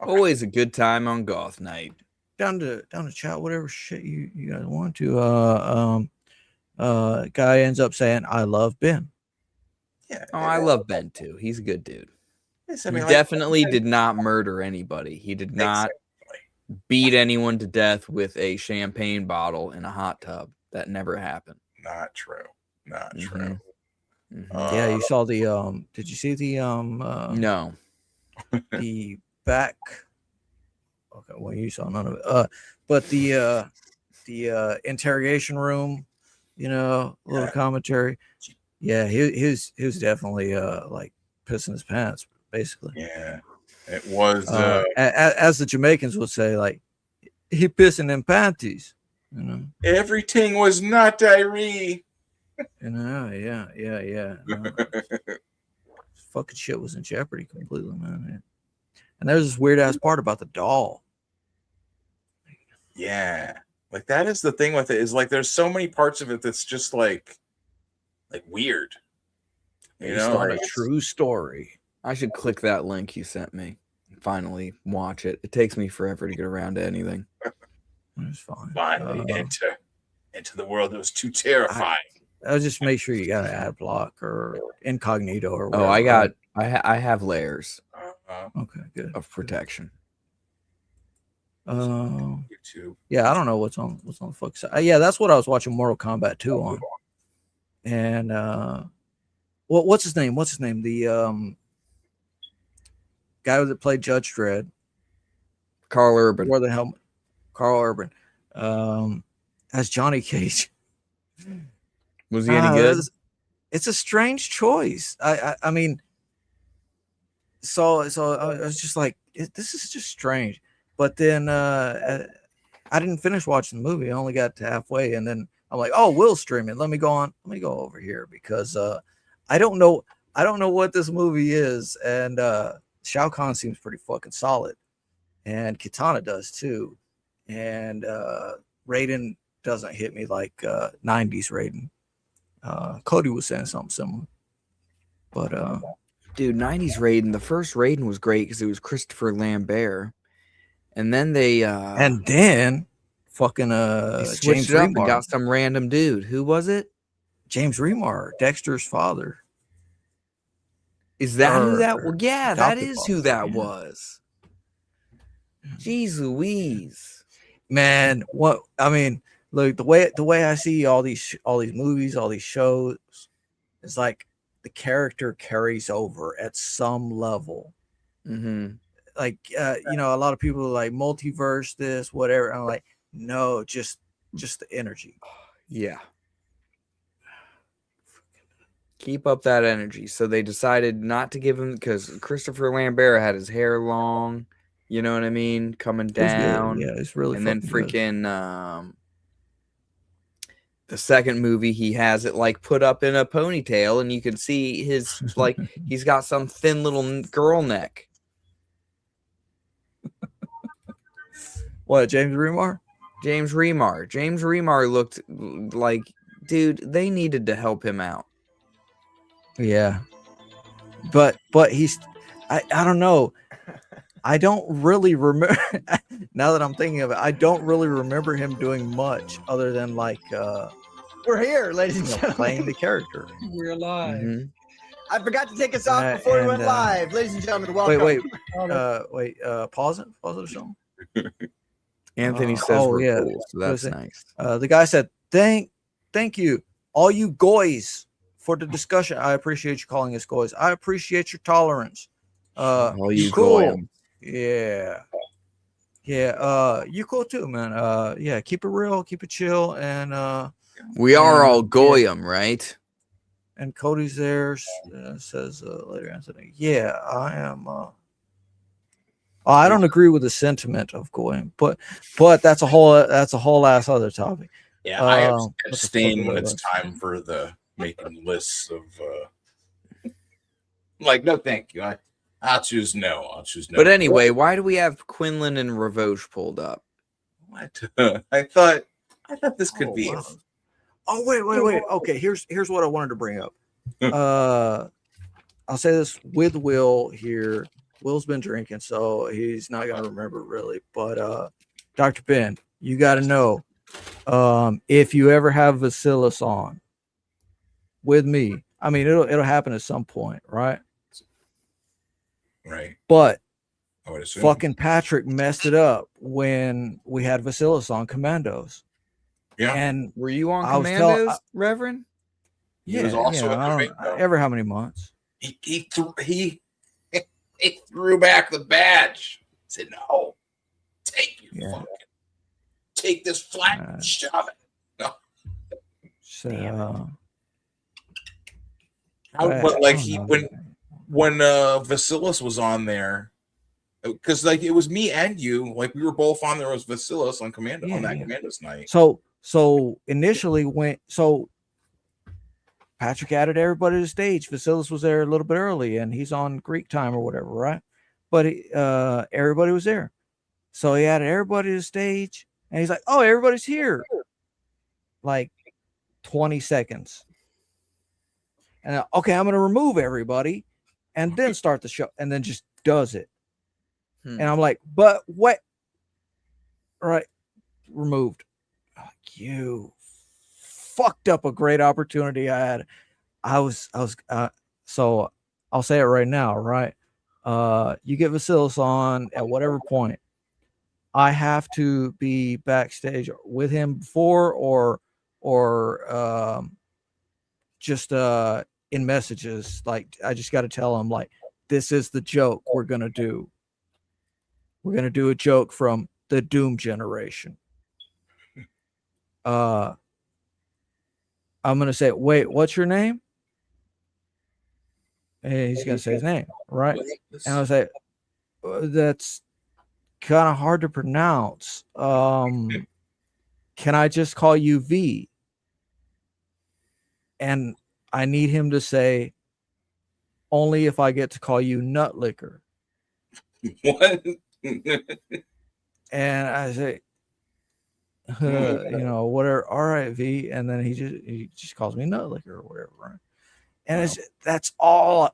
Always a good time on Goth Night. Down to chat whatever shit you guys want to. Guy ends up saying, "I love Ben." Yeah. Oh, I love Ben too. He's a good dude. Yes, he definitely did not murder anybody. He did not beat anyone to death with a champagne bottle in a hot tub. That never happened. Not true. Not true. Yeah, you saw the did you see the no. The back. Okay, well, you saw none of it. but the interrogation room, little commentary. Yeah, he was definitely like pissing his pants, basically. Yeah, it was. As the Jamaicans would say, like he pissing in panties. Everything was not diarrhea. Yeah. Fucking shit was in jeopardy completely, man. And there's this weird ass part about the doll. Yeah, like that is the thing with it, is like there's so many parts of it that's just like weird. Based on a true story. I should click that link you sent me and finally watch it. It takes me forever to get around to anything. It's fine. Finally into the world that was too terrifying. I'll just make sure you got an ad block or incognito or Oh, whatever. I have layers. Okay, good. Of protection. YouTube. Yeah, I don't know what's on the fuck side. Yeah, that's what I was watching Mortal Kombat 2 on. And what's his name? The guy that played Judge Dredd. Carl Urban. Wore the helmet. Carl Urban. As Johnny Cage. Was he any good? It's a strange choice. I mean, so I was just like, this is just strange. But then I didn't finish watching the movie. I only got to halfway, and then I'm like, oh, Will's streaming. Let me go over here because I don't know what this movie is, and Shao Kahn seems pretty fucking solid, and Kitana does too, and Raiden doesn't hit me like 90s Raiden. Cody was saying something similar, but dude, 90s Raiden, the first Raiden was great because it was Christopher Lambert, and then they fucking switched James it up Remar. and got some random dude. Who was it? James Remar, Dexter's father. Is that who that was? Yeah, that adopted is father, who that yeah. was. Jeez Louise. Man, what I mean, look, the way I see all these movies, all these shows, it's like the character carries over at some level. Mm-hmm. Like a lot of people are like multiverse this, whatever. I'm like, no, just the energy. Yeah. Keep up that energy. So they decided not to give him, because Christopher Lambert had his hair long, you know what I mean, coming It was good. down. Yeah, it's really and then fucking good. freaking the second movie, he has it like put up in a ponytail, and you can see his like he's got some thin little girl neck. What, James Remar? James Remar looked like, dude, they needed to help him out. Yeah. But he's I don't know. I don't really remember now that I'm thinking of it, I don't really remember him doing much other than like We're here, ladies and gentlemen. playing the character. We're live. Mm-hmm. I forgot to take us off before we went live. Ladies and gentlemen, welcome. Wait, pause it or something. Anthony says we're cool, so that's nice. The guy said, thank you, all you goys, for the discussion. I appreciate you calling us goys. I appreciate your tolerance. All you cool. goyim. Yeah. You cool too, man. Yeah, keep it real, keep it chill, and we are all goyim, right? And Cody's there, says later Anthony. Yeah, I am. I don't agree with the sentiment of goyim, but that's a whole ass other topic. Yeah, I abstain when it's time for the making lists of like, no, thank you. I'll choose no. But anyway, why do we have Quinlan and Ravoche pulled up? What? I thought this could be. Wow. Oh wait. Okay, here's what I wanted to bring up. I'll say this with Will here. Will's been drinking, so he's not gonna remember really. But Dr. Ben, you got to know, if you ever have Vasilis on with me, I mean it'll happen at some point, right? Right. But I would assume. fucking Patrick messed it up when we had Vasilis on Commandos. Yeah. And were you on Commandos, Reverend? He was also every how many months? He threw back the badge. Said no. Take you. Yeah. take this flat and shove it. No. So, But like when Vasilis was on there, because like it was me and you, like we were both on there as Vasilis on Commando on that Commandos night. So initially Patrick added everybody to the stage. Vasilis was there a little bit early, and he's on Greek time or whatever, right? But everybody was there, so he added everybody to the stage, and he's like, "Oh, everybody's here." Like 20 seconds, and okay, I'm gonna remove everybody, and then start the show, and then just does it. And I'm like, "But what?" All right, removed. You fucked up a great opportunity I had. So I'll say it right now, right? You get Vasilis on at whatever point. I have to be backstage with him before or just in messages. Like I just got to tell him, like, this is the joke we're gonna do. We're gonna do a joke from the Doom generation. I'm gonna say, wait, what's your name? And he's gonna say his name, right? And I was like, that's kind of hard to pronounce. Can I just call you V? And I need him to say, only if I get to call you Nut Liquor. What? And I say, whatever. All right, V. And then he just calls me Nut Liquor or whatever, right? And that's all.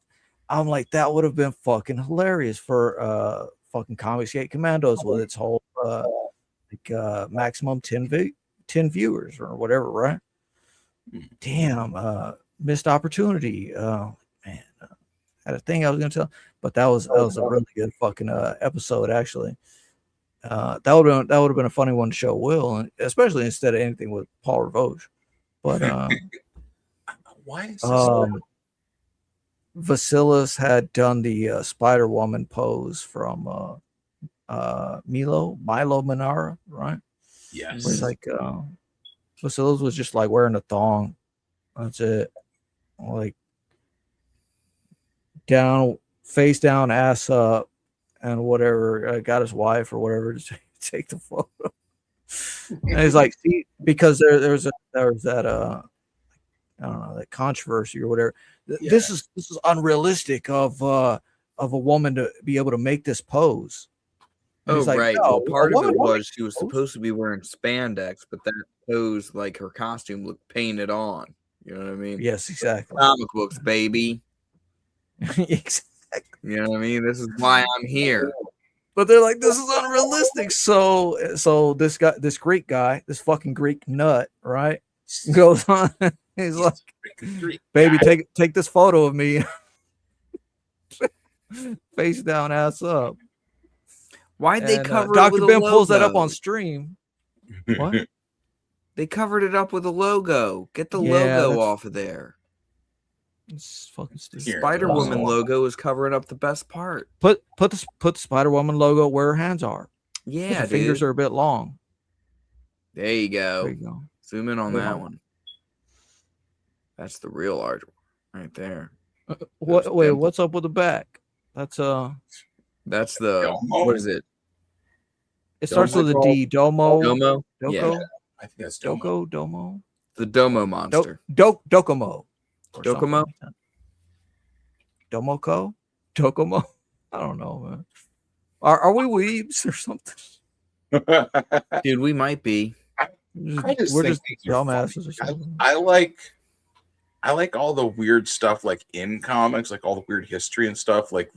I'm like, that would have been fucking hilarious for fucking Comicsgate Commandos with its whole maximum 10 viewers or whatever, right? Damn, missed opportunity. Man, had a thing I was gonna tell, but that was a really good fucking episode actually. That would have been a funny one to show Will, and especially instead of anything with Paul Ravoge. But why is this Vasilis had done the Spider Woman pose from Milo Manara, right? Yes. Where it's like Vasilis was just like wearing a thong. That's it. Like down, face down, ass up, and whatever. Got his wife or whatever to take the photo. And he's like, see, because there was that I don't know, that controversy or whatever. This is unrealistic of a woman to be able to make this pose. And he's like, right. no, Well, part of it woman was she was supposed to be wearing spandex, but that pose, like her costume, looked painted on. You know what I mean? Yes, exactly. Comic books, baby. Exactly. You know what I mean? This is why I'm here. But they're like, this is unrealistic. So this guy, this Greek guy, this fucking Greek nut, right, goes on. He's like, baby, take this photo of me, face down, ass up. Why'd they cover it Dr. with a Ben pulls that up logo? on stream. What? They covered it up with a logo. Get the Yeah, logo that's- off of there. It's fucking stupid. Spider Woman logo is covering up the best part. Put the Spider Woman logo where her hands are. Yeah, her fingers dude. are a bit long. There you go. There you go. Zoom in on Yeah. that one. That's the real art right there. Wait, what's up with the back? That's the what is it? It starts with a D. Domo. Domo. Doko. Yeah. I think that's Doko. Domo. The Domo monster. Dokomo. or something Dokomo. like that. Domoko. Dokomo. I don't know, man. Are we weebs or something? Dude, we might be. I just We're think just these are dumbasses funny. or something. I like all the weird stuff like in comics, like all the weird history and stuff, like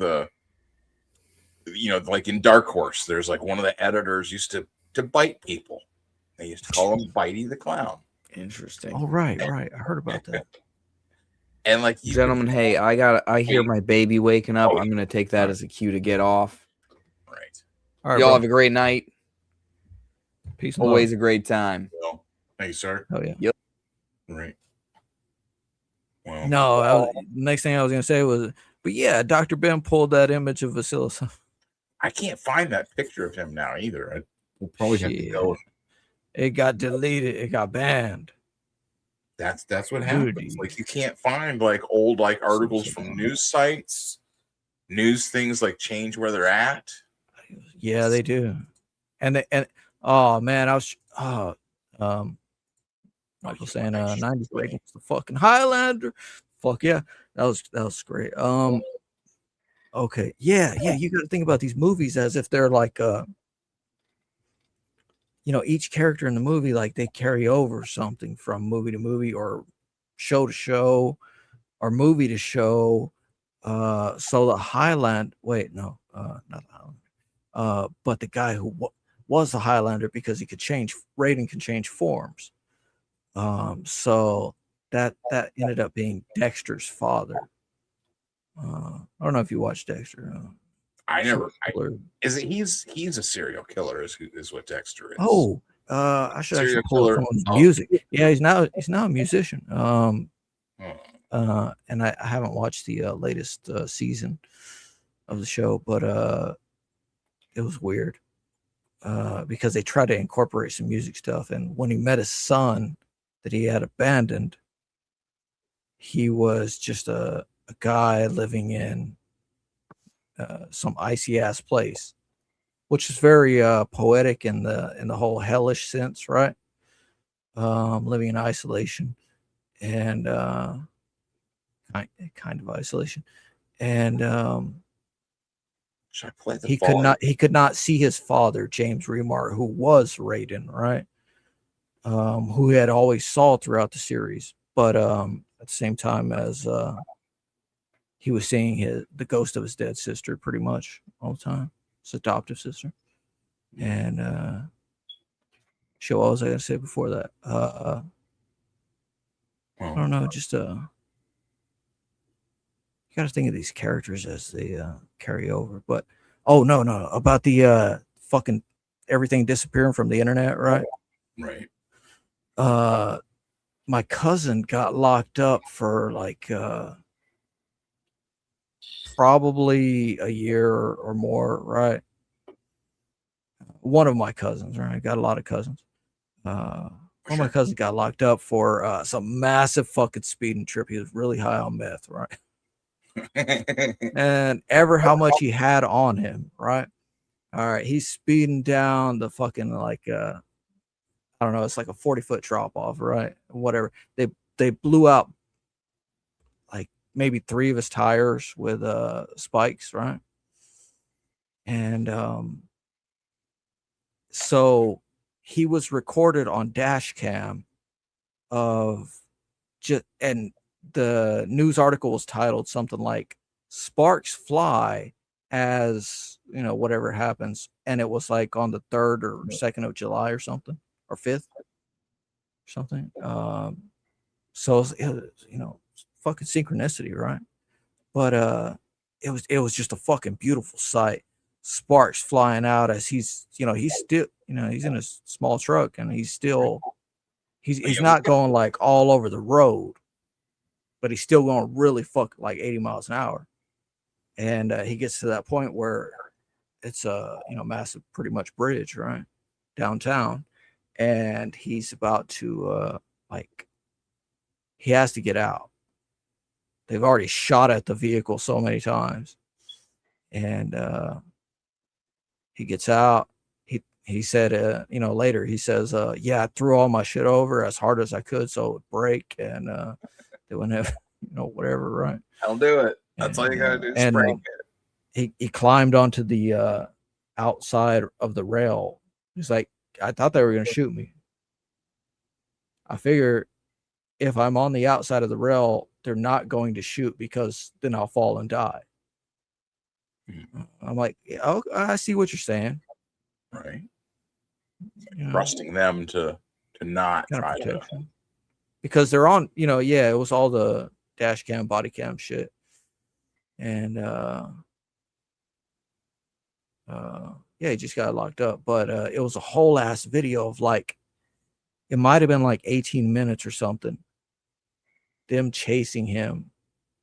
like in Dark Horse, there's like one of the editors used to bite people. They used to call him Bitey the Clown. Interesting. Oh, right. I heard about that. And like Gentlemen, hey, I hear my baby waking up. I'm gonna take that as a cue to get off. Right. All right, Y'all bro. have a great night. Peace and Always love. a great time. Thank you, sir. Oh yeah. Yep. Right. Well, No, next thing I was gonna say was, but yeah, Dr. Ben pulled that image of Vasilis. I can't find that picture of him now either. We'll probably have to go. It got deleted. It got banned. That's what happens. Like, you can't find like old like articles from news sites, news things like change where they're at. Yeah, they do. And oh man, I was Michael saying 90s rating was the fucking Highlander. Fuck yeah. That was great. Okay. Yeah, you got to think about these movies as if they're like each character in the movie, like they carry over something from movie to movie or show to show or movie to show. So the Highlander, not the Highlander, but the guy who was the Highlander, because he could change, Raiden can change forms. So that ended up being Dexter's father. I don't know if you watched Dexter. He's a serial killer is what Dexter is. Oh, I should actually pull up some of his music. Yeah, he's now a musician. And I haven't watched the latest season of the show, but it was weird because they tried to incorporate some music stuff. And when he met his son that he had abandoned, he was just a guy living in some icy ass place, which is very poetic in the whole hellish sense, right? Living in isolation and kind of isolation, and should I play the he could not see his father, James Remar, who was Raiden, right? Who he had always saw throughout the series, but at the same time as he was seeing the ghost of his dead sister pretty much all the time, his adoptive sister. And what was I gonna say before that? I don't know, just you gotta think of these characters as they carry over. But no, about the fucking everything disappearing from the internet, right? Right. My cousin got locked up for like probably a year or more, right? One of my cousins, right? I got a lot of cousins. One of my cousins got locked up for some massive fucking speeding trip. He was really high on meth, right? And how much he had on him, right? All right, he's speeding down the fucking like I don't know, it's like a 40-foot drop off, right? Whatever. They blew out like maybe 3 of his tires with spikes, right? And so he was recorded on dash cam and the news article was titled something like "Sparks Fly as whatever happens," and it was like on the 3rd or 2nd of July or something, or 5th or something. So it was, fucking synchronicity, right? But it was just a fucking beautiful sight. Sparks flying out as he's still, he's in a small truck and he's not going like all over the road, but he's still going really like 80 miles an hour. And he gets to that point where it's a massive, pretty much bridge, right, downtown, and he's about to he has to get out. They've already shot at the vehicle so many times, and he gets out. He said, later he says, yeah, I threw all my shit over as hard as I could so it would break and they wouldn't have, whatever, right? I'll do it. That's all you gotta do. And Spray it. he climbed onto the outside of the rail. He's like, I thought they were gonna shoot me. I figure if I'm on the outside of the rail, they're not going to shoot because then I'll fall and die. I'm like, oh, I see what you're saying. Right. Trusting them to not try to. Because they're on, it was all the dash cam, body cam shit. And he just got locked up. But it was a whole ass video of like, it might have been like 18 minutes or something. Them chasing him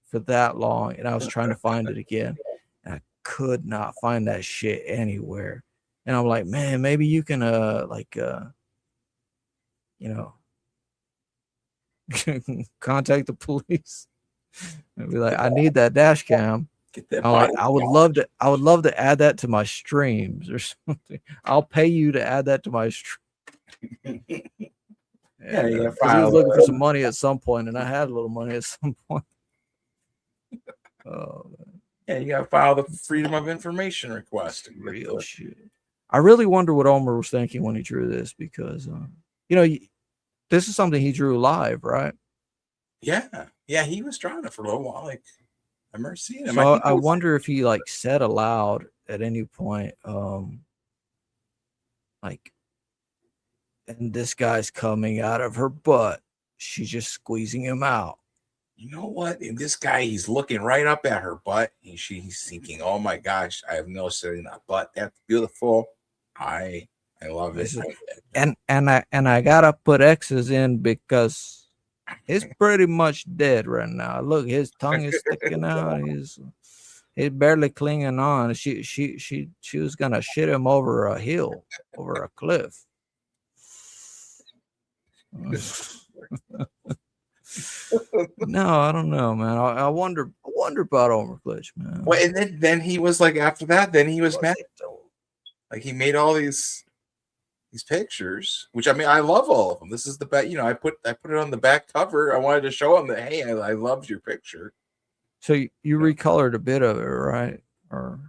for that long. And I was trying to find it again. And I could not find that shit anywhere. And I'm like, man, maybe you can contact the police and be like, I need that dash cam. Get that I'm like, body I would love to add that to my streams or something. I'll pay you to add that to my stream. Yeah, you gotta Because he was file looking for some money at some point, and I had a little money at some point. Oh, man. Yeah, you gotta file the Freedom of Information request. Real shit. I really wonder what Omer was thinking when he drew this, because this is something he drew live, right? Yeah, he was drawing it for a little while. Like, I remember seeing him. So I wonder if he like said aloud at any point, like, and this guy's coming out of her butt. She's just squeezing him out. You know what? And this guy, he's looking right up at her butt. And he's thinking, "Oh my gosh, I have no say in that butt. That's beautiful. I love it." And I gotta put X's in because it's pretty much dead right now. Look, his tongue is sticking out. He's barely clinging on. She was gonna shit him over a hill, over a cliff. No, I don't know, man. I wonder about Omer Glitch, man. Well, and then he was like, after that, then he was mad. Like, he made all these pictures, which, I mean, I love all of them. This is the back, I put it on the back cover. I wanted to show him that, hey, I loved your picture. So you recolored a bit of it, right? Or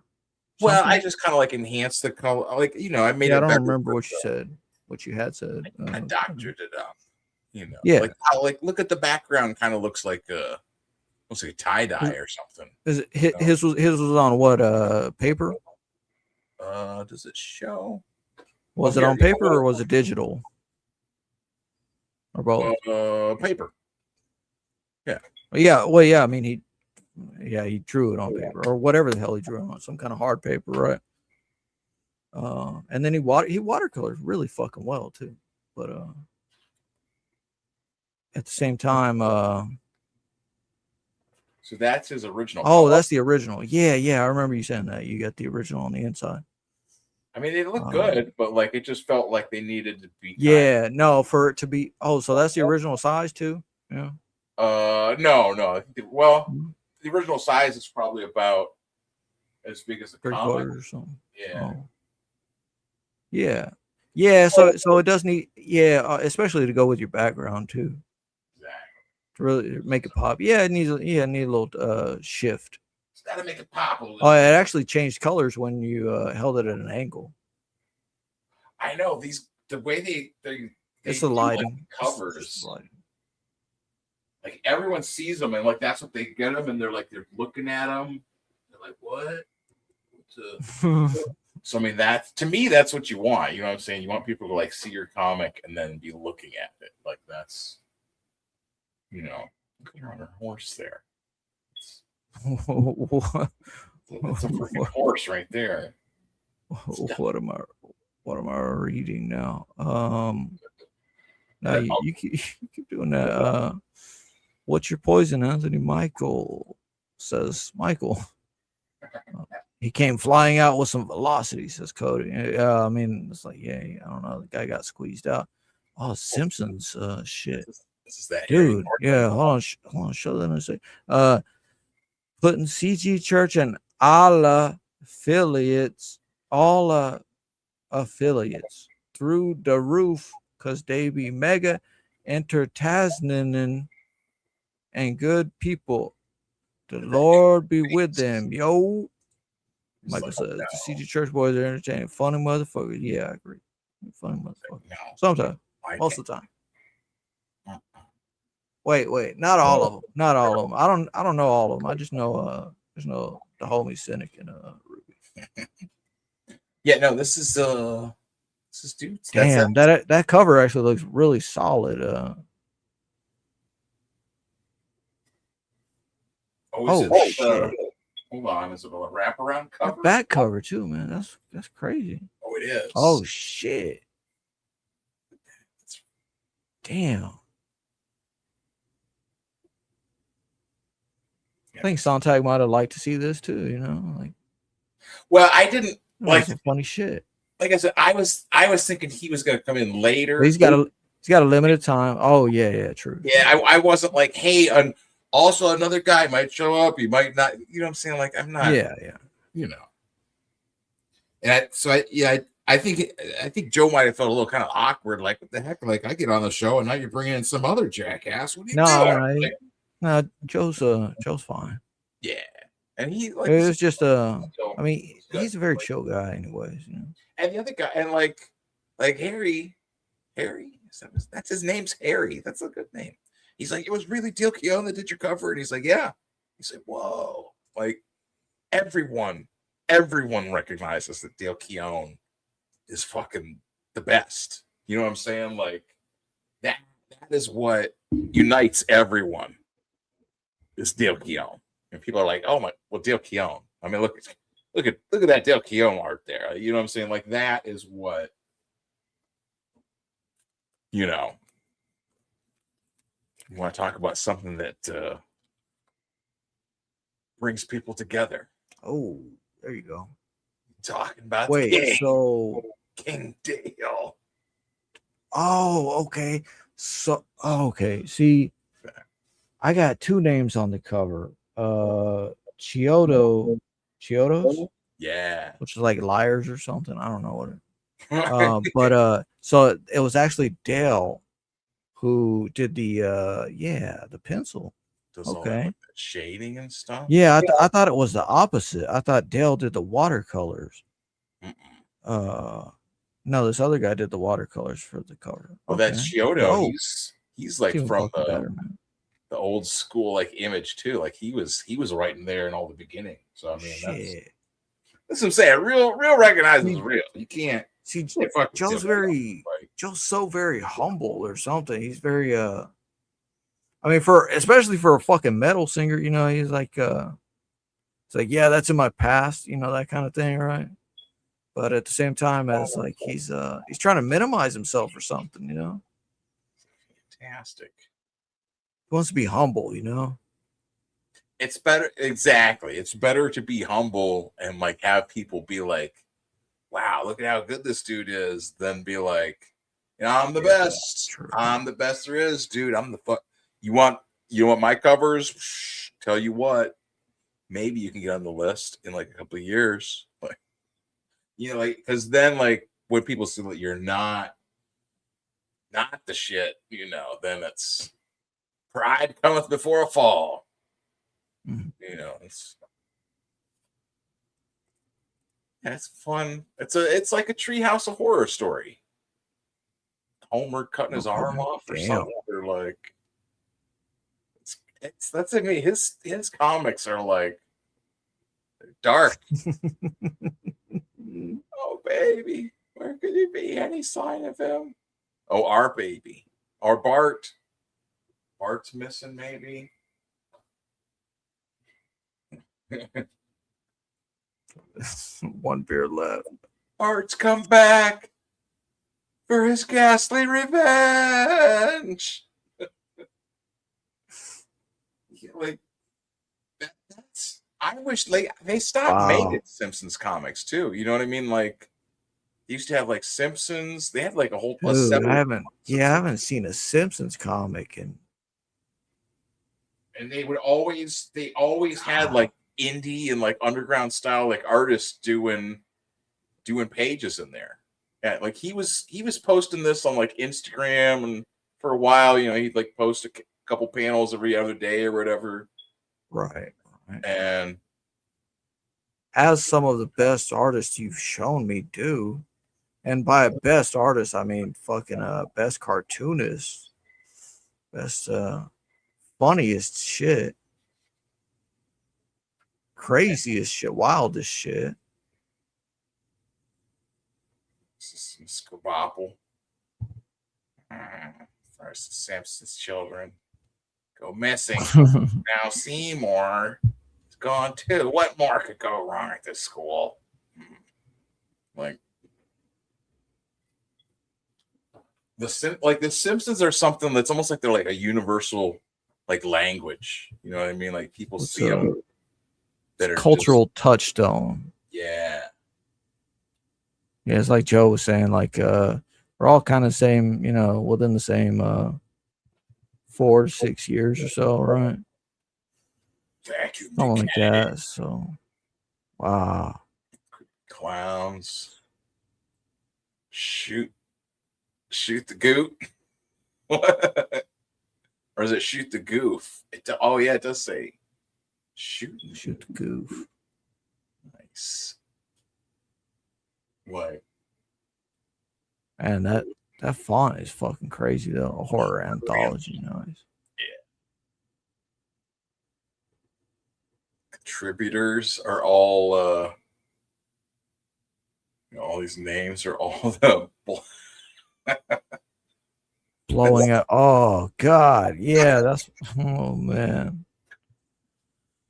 well, something? I just kind of like enhanced the color, like, I made it. I don't better remember what you said. What you had said. I doctored it up. Yeah. Like how, look at the background, kind of looks like a tie dye or something. Is it his was on what paper? Does it show? Was it on paper or was it digital? Or both? Paper. Yeah. Yeah. Well, yeah. I mean, he drew it on paper or whatever the hell he drew on, some kind of hard paper, right? And then he watercolors really fucking well too, but at the same time, so that's his original. Oh, that's the original. Yeah. I remember you saying that. You got the original on the inside. I mean, they look good, but like it just felt like they needed to be. No, for it to be. Oh, so that's the original size too. Yeah. No. Well, the original size is probably about as big as the comic or something. Yeah. Oh. Yeah. So it does need. Yeah, especially to go with your background too. To really make it pop. Yeah, it needs a little shift. It's got to make it pop a little. Oh, it actually changed colors when you held it at an angle. I know the way they it's the lighting covers. Like everyone sees them and like that's what they get them and they're looking at them. They're like, what? So I mean to me that's what you want. You know what I'm saying? You want people to like see your comic and then be looking at it. Like that's you're on a horse there. It's a freaking horse right there. What am I reading now? Now you keep doing that. What's your poison, Anthony? Michael says Michael. He came flying out with some velocity, says Cody. I mean, it's like, I don't know. The guy got squeezed out. Oh, Simpsons shit. This is that dude. Yeah, hold on. Show that in a second. Putting CG Church and all affiliates through the roof because they be mega entertaining and good people. The Lord be with them, yo. Michael says the CG Church boys are entertaining, funny motherfuckers. Yeah, I agree. Funny motherfuckers. Sometimes, most of the time. Wait, not all of them. Not all of them. I don't know all of them. I just know the homie Cynic and Ruby. Yeah, no, this is dude. Damn, that cover actually looks really solid. Shit. Hold on, is it a wraparound cover? Back cover too, man. That's crazy. Oh, it is. Oh shit. Damn. I think Sontag might have liked to see this too, like. Well, I didn't like some funny shit. Like I said, I was thinking he was going to come in later. He's got He's got a limited time. Oh yeah, true. Yeah, I wasn't like, hey, also another guy might show up. He might not. You know what I'm saying? Like, I'm not. Yeah. You know. And I think Joe might have felt a little kind of awkward. Like, what the heck? Like, I get on the show and now you're bringing in some other jackass. What are you doing? Right. Like, No, Joe's fine. yeah, and he like It was just I mean, he's a very chill guy, anyways. You know? And the other guy, and like Harry, that's his name's Harry. That's a good name. He's like, it was really Dale Keown that did your cover, and he's like, yeah. He's like, whoa, like everyone recognizes that Dale Keown is fucking the best. You know what I'm saying? Like that is what unites everyone. Is Dale Keown, and people are like, oh my, well, Dale Keown. I mean, look at that Dale Keown art there. You know what I'm saying? Like that is what, you know. You want to talk about something that brings people together. Oh, there you go. Talking about King Dale. Oh, okay. So okay. See, I got two names on the cover. Chiodos, yeah, which is like liars or something. I don't know what it. But so it was actually Dale who did the pencil. Does all that, like, shading and stuff. Yeah, I thought it was the opposite. I thought Dale did the watercolors. No, this other guy did the watercolors for the cover. Well, that's Chiodo. He's like from the old school like Image too. Like he was writing there in all the beginning. So I mean, that's what I'm saying. Real recognizes real. You can't see. Joe's so very humble or something. He's very I mean, especially for a fucking metal singer, you know, he's like it's like, yeah, that's in my past, you know, that kind of thing, right? But at the same time, as like he's trying to minimize himself or something, you know. Fantastic. He wants to be humble, you know. It's better, exactly. It's better to be humble and like have people be like, "Wow, look at how good this dude is," than be like, "You know, I'm the best. I'm the best there is, dude. I'm the fuck." You want my covers? Tell you what, maybe you can get on the list in like a couple of years. Like, you know, like, because then like when people see that you're not the shit, you know, then it's pride cometh before a fall. You know, it's fun. It's like a Treehouse of Horror story. Homer cutting his arm off or something. They're like, that's I mean, his comics are like dark. Oh baby, where could he be? Any sign of him? Oh, our baby or Bart. Bart's missing, maybe. One beer left. Bart's come back for his ghastly revenge. Like that's. I wish they stopped making Simpsons comics too. You know what I mean? Like they used to have like Simpsons. They had like a whole. Dude, I haven't seen a Simpsons comic and they always had like indie and like underground style like artists doing pages in there. Yeah, like he was posting this on like Instagram, and for a while, you know, he'd like post a couple panels every other day or whatever. Right. And as some of the best artists you've shown me do, and by best artist I mean fucking best cartoonist, best funniest shit, craziest shit, wildest shit. Scabopple. First, Simpsons children go missing. Now Seymour is gone too. What more could go wrong at this school? Like the Simpsons are something that's almost like they're like a universal like language. You know what I mean? Like people see them that are cultural touchstone. Yeah. Yeah, it's like Joe was saying, like, or We're all kind of same, you know, within the same 4 to 6 years or so, right? Vacuum Something like that. So, wow. Clowns. Shoot the goot. What? Or is it shoot the goof? Oh yeah, it does say shoot the goof. Nice. What? And that font is fucking crazy though. A horror anthology, nice. Contributors are all all these names are all the blowing up. Oh god, yeah, that's oh man.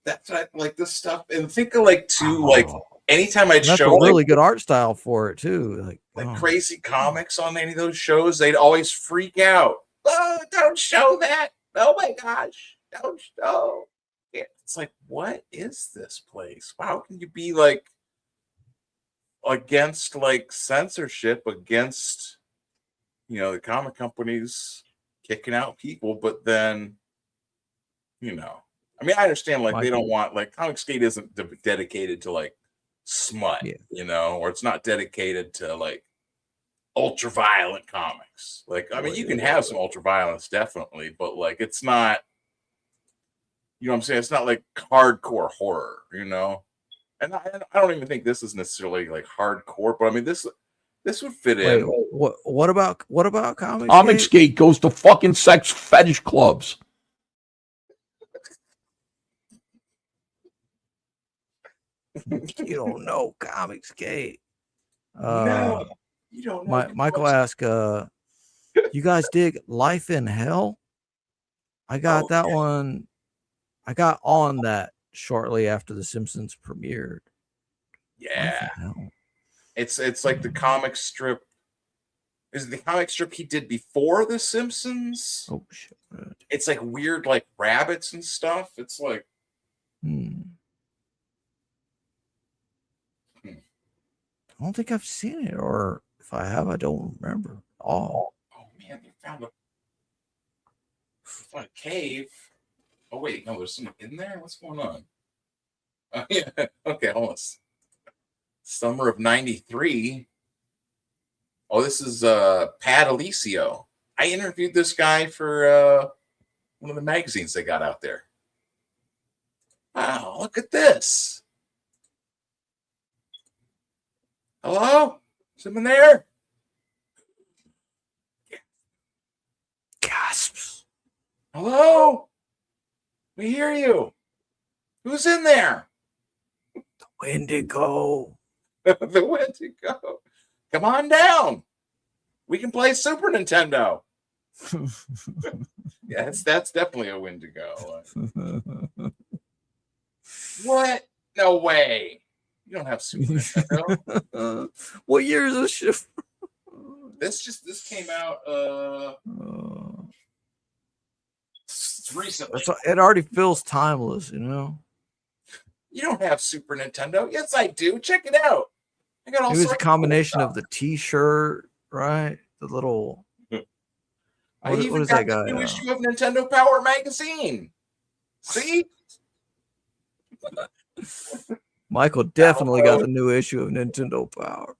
That's like this stuff. And think of like like anytime I'd that's show a really good art style for it too. Like crazy comics on any of those shows, they'd always freak out. Oh, don't show that. Oh my gosh. Don't show. Yeah, it's like, what is this place? How can you be like against like censorship, against the comic companies kicking out people, but then I mean, I understand like they don't want like Comicsgate isn't dedicated to like smut, or it's not dedicated to like ultra violent comics. Like, I mean, you can have some ultra violence definitely, but like it's not, what I'm saying? It's not like hardcore horror, And I don't even think this is necessarily like hardcore, but I mean this would fit in. What about Comicsgate? Comicsgate goes to fucking sex fetish clubs. You don't know Comicsgate. No, you don't know. Michael asked, you guys dig Life in Hell? I got that one. I got on that shortly after The Simpsons premiered. Yeah. It's like the comic strip. Is it the comic strip he did before The Simpsons? Oh shit. It's like weird like rabbits and stuff. It's like I don't think I've seen it, or if I have, I don't remember. Oh man, they found a cave. Oh wait, no, there's something in there. What's going on? Yeah. Okay, hold on. Summer of '93. Oh, this is Pat Alicio. I interviewed this guy for one of the magazines they got out there. Wow, look at this. Hello? Someone there? Gasps. Hello? We hear you. Who's in there? The Wendigo. The Wendigo. Come on down. We can play Super Nintendo. Yeah, that's definitely a Wendigo. What? No way. You don't have Super Nintendo. What year is this shit? This came out recently. It already feels timeless, You don't have Super Nintendo? Yes, I do. Check it out. I got all. It was a combination of the T-shirt, right? The little. I even got the new issue of Nintendo Power magazine. See? Michael definitely got the new issue of Nintendo Power.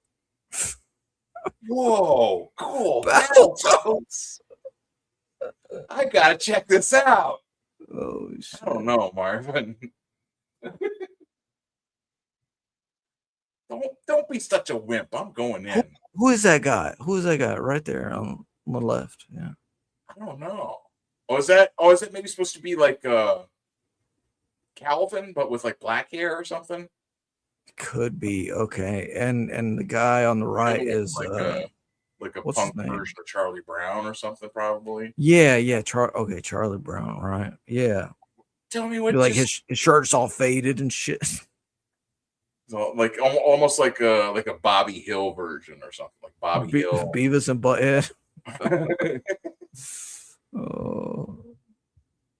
Whoa, cool. Battletoads. I gotta check this out. Oh shit. I don't know, Marvin. Don't be such a wimp. I'm going in. Who is that guy? Who is that guy right there on the left? Yeah. I don't know. Is it maybe supposed to be like Calvin, but with like black hair or something? Could be. Okay. And the guy on the right is like a punk version of Charlie Brown or something, probably. Yeah. Charlie Brown, right? Yeah. Tell me what. Like his shirt's all faded and shit. So like almost like a Bobby Hill version or something, like Bobby Hill, Beavis and Butthead. Oh,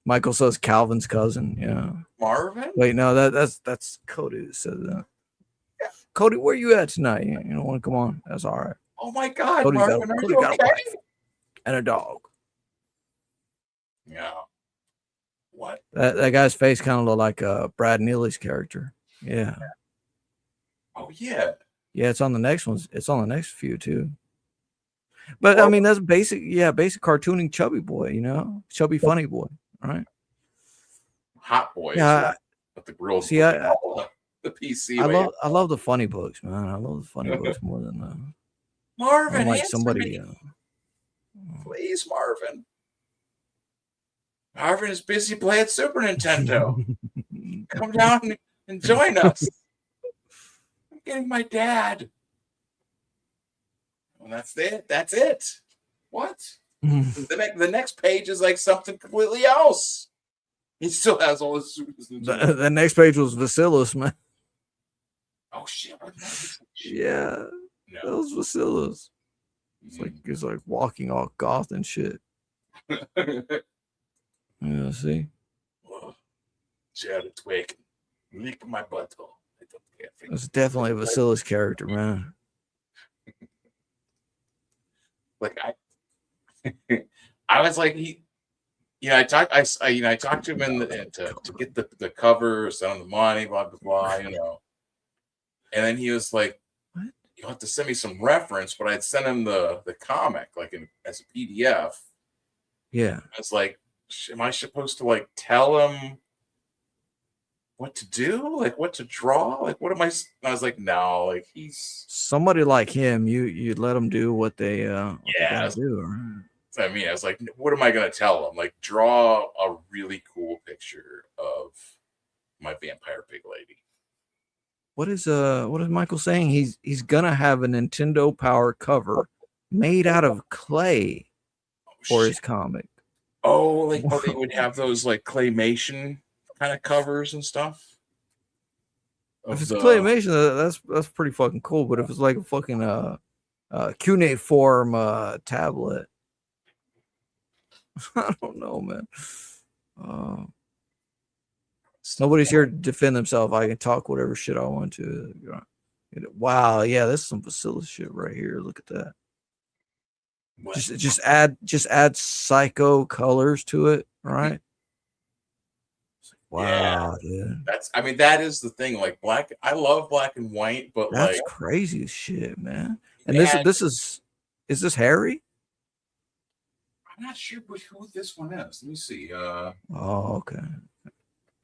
Michael says Calvin's cousin. Yeah, Marvin. Wait, no, that's Cody that said that. Yeah. Cody, where you at tonight? You don't want to come on? That's all right. Oh my God, Cody's got, Marvin, are Cody's you got a okay? wife and a dog. Yeah. What? That guy's face kind of looked like Brad Neely's character. Yeah. Oh yeah. Yeah, it's on the next ones. It's on the next few too. But I mean, that's basic. Yeah, basic cartooning chubby boy. You know, chubby funny boy. Right. Hot boys. Yeah. But the girls. See, the PC. I love the funny books, man. I love the funny books more than Marvin. like answer somebody. me. Please, Marvin. Marvin is busy playing Super Nintendo. Come down and join us. I'm getting my dad. Well, that's it. That's it. What? The next page is like something completely else. He still has all his Super Nintendo. The next page was Vasilis, man. Oh shit! Yeah, that was Vasilis. It's like walking all goth and shit. Yeah, see. Jared Twig, lick my butthole. I don't care. That's definitely a Vasilis character, man. Like I was like I talked to him to get the cover, send him the money, blah blah blah, and then he was like, "What? You'll have to send me some reference," but I'd send him the comic as a PDF. Yeah, I was like, am I supposed to like tell him what to do, like what to draw, like what am I? I was like, no, like he's somebody like him. You let them do what they gotta do. Right? I mean, I was like, what am I gonna tell him? Like, draw a really cool picture of my vampire pig lady. What is Michael saying? He's gonna have a Nintendo Power cover made out of clay for his comic. Oh, like how they would have those like claymation kind of covers and stuff. If it's claymation, that's pretty fucking cool. But if it's like a fucking cuneiform tablet, I don't know, man. Nobody's here to defend themselves. I can talk whatever shit I want to. Wow, yeah, this is some Vasilis shit right here. Look at that. Just add psycho colors to it, right? Wow, dude. That is the thing. Like black, I love black and white, but that's like crazy as shit, man. And this is this Harry? I'm not sure who this one is. Let me see. Oh, okay.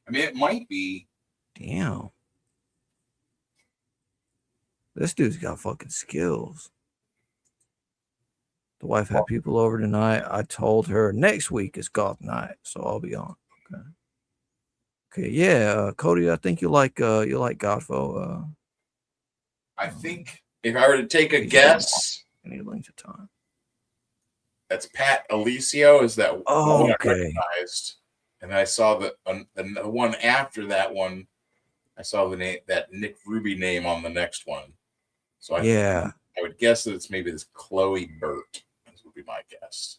I mean, it might be. Damn. This dude's got fucking skills. The wife had people over tonight. I told her next week is Goth Night, so I'll be on. Okay. Okay, yeah, Cody, I think you like Godfo. I think if I were to take a guess, any length of time. That's Pat Alicio. Is that one I okay? Recognized, and I saw the one after that one. I saw the name, that Nick Ruby name on the next one. So I would guess that it's maybe this Chloe Burt. This would be my guess.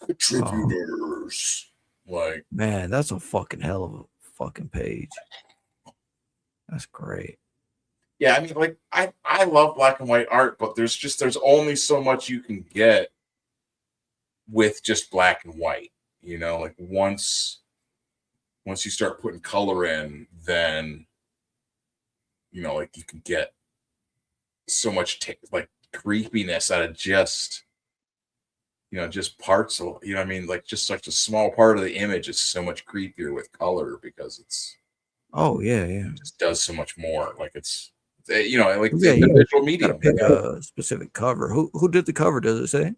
Contributors. Like, man, that's a fucking hell of a fucking page. That's great. Yeah, I mean, like I love black and white art, but there's only so much you can get with just black and white. You know, like once you start putting color in, then like you can get so much like creepiness out of just parts of, I mean, like just such a small part of the image is so much creepier with color because it's it just does so much more. Like it's like the visual medium. Pick a specific cover. Who did the cover? Does it say?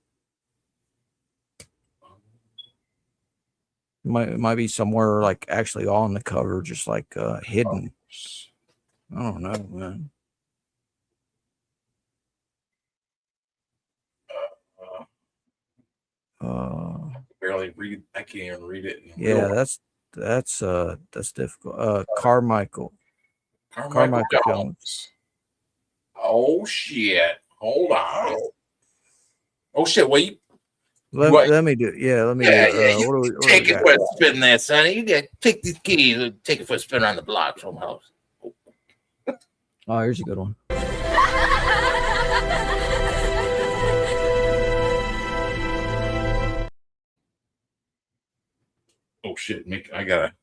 It might be somewhere like actually on the cover, just like hidden. I don't know, man. Barely read. I can't even read it. Yeah, that's difficult. Carmichael Jones. Oh shit! Hold on. Oh shit! Wait. Let me do it. Yeah, let me do it. What take it for a spin there, Sonny. You get take these keys and take it for a spin around the block somehow. Oh, here's a good one. Oh shit! I gotta.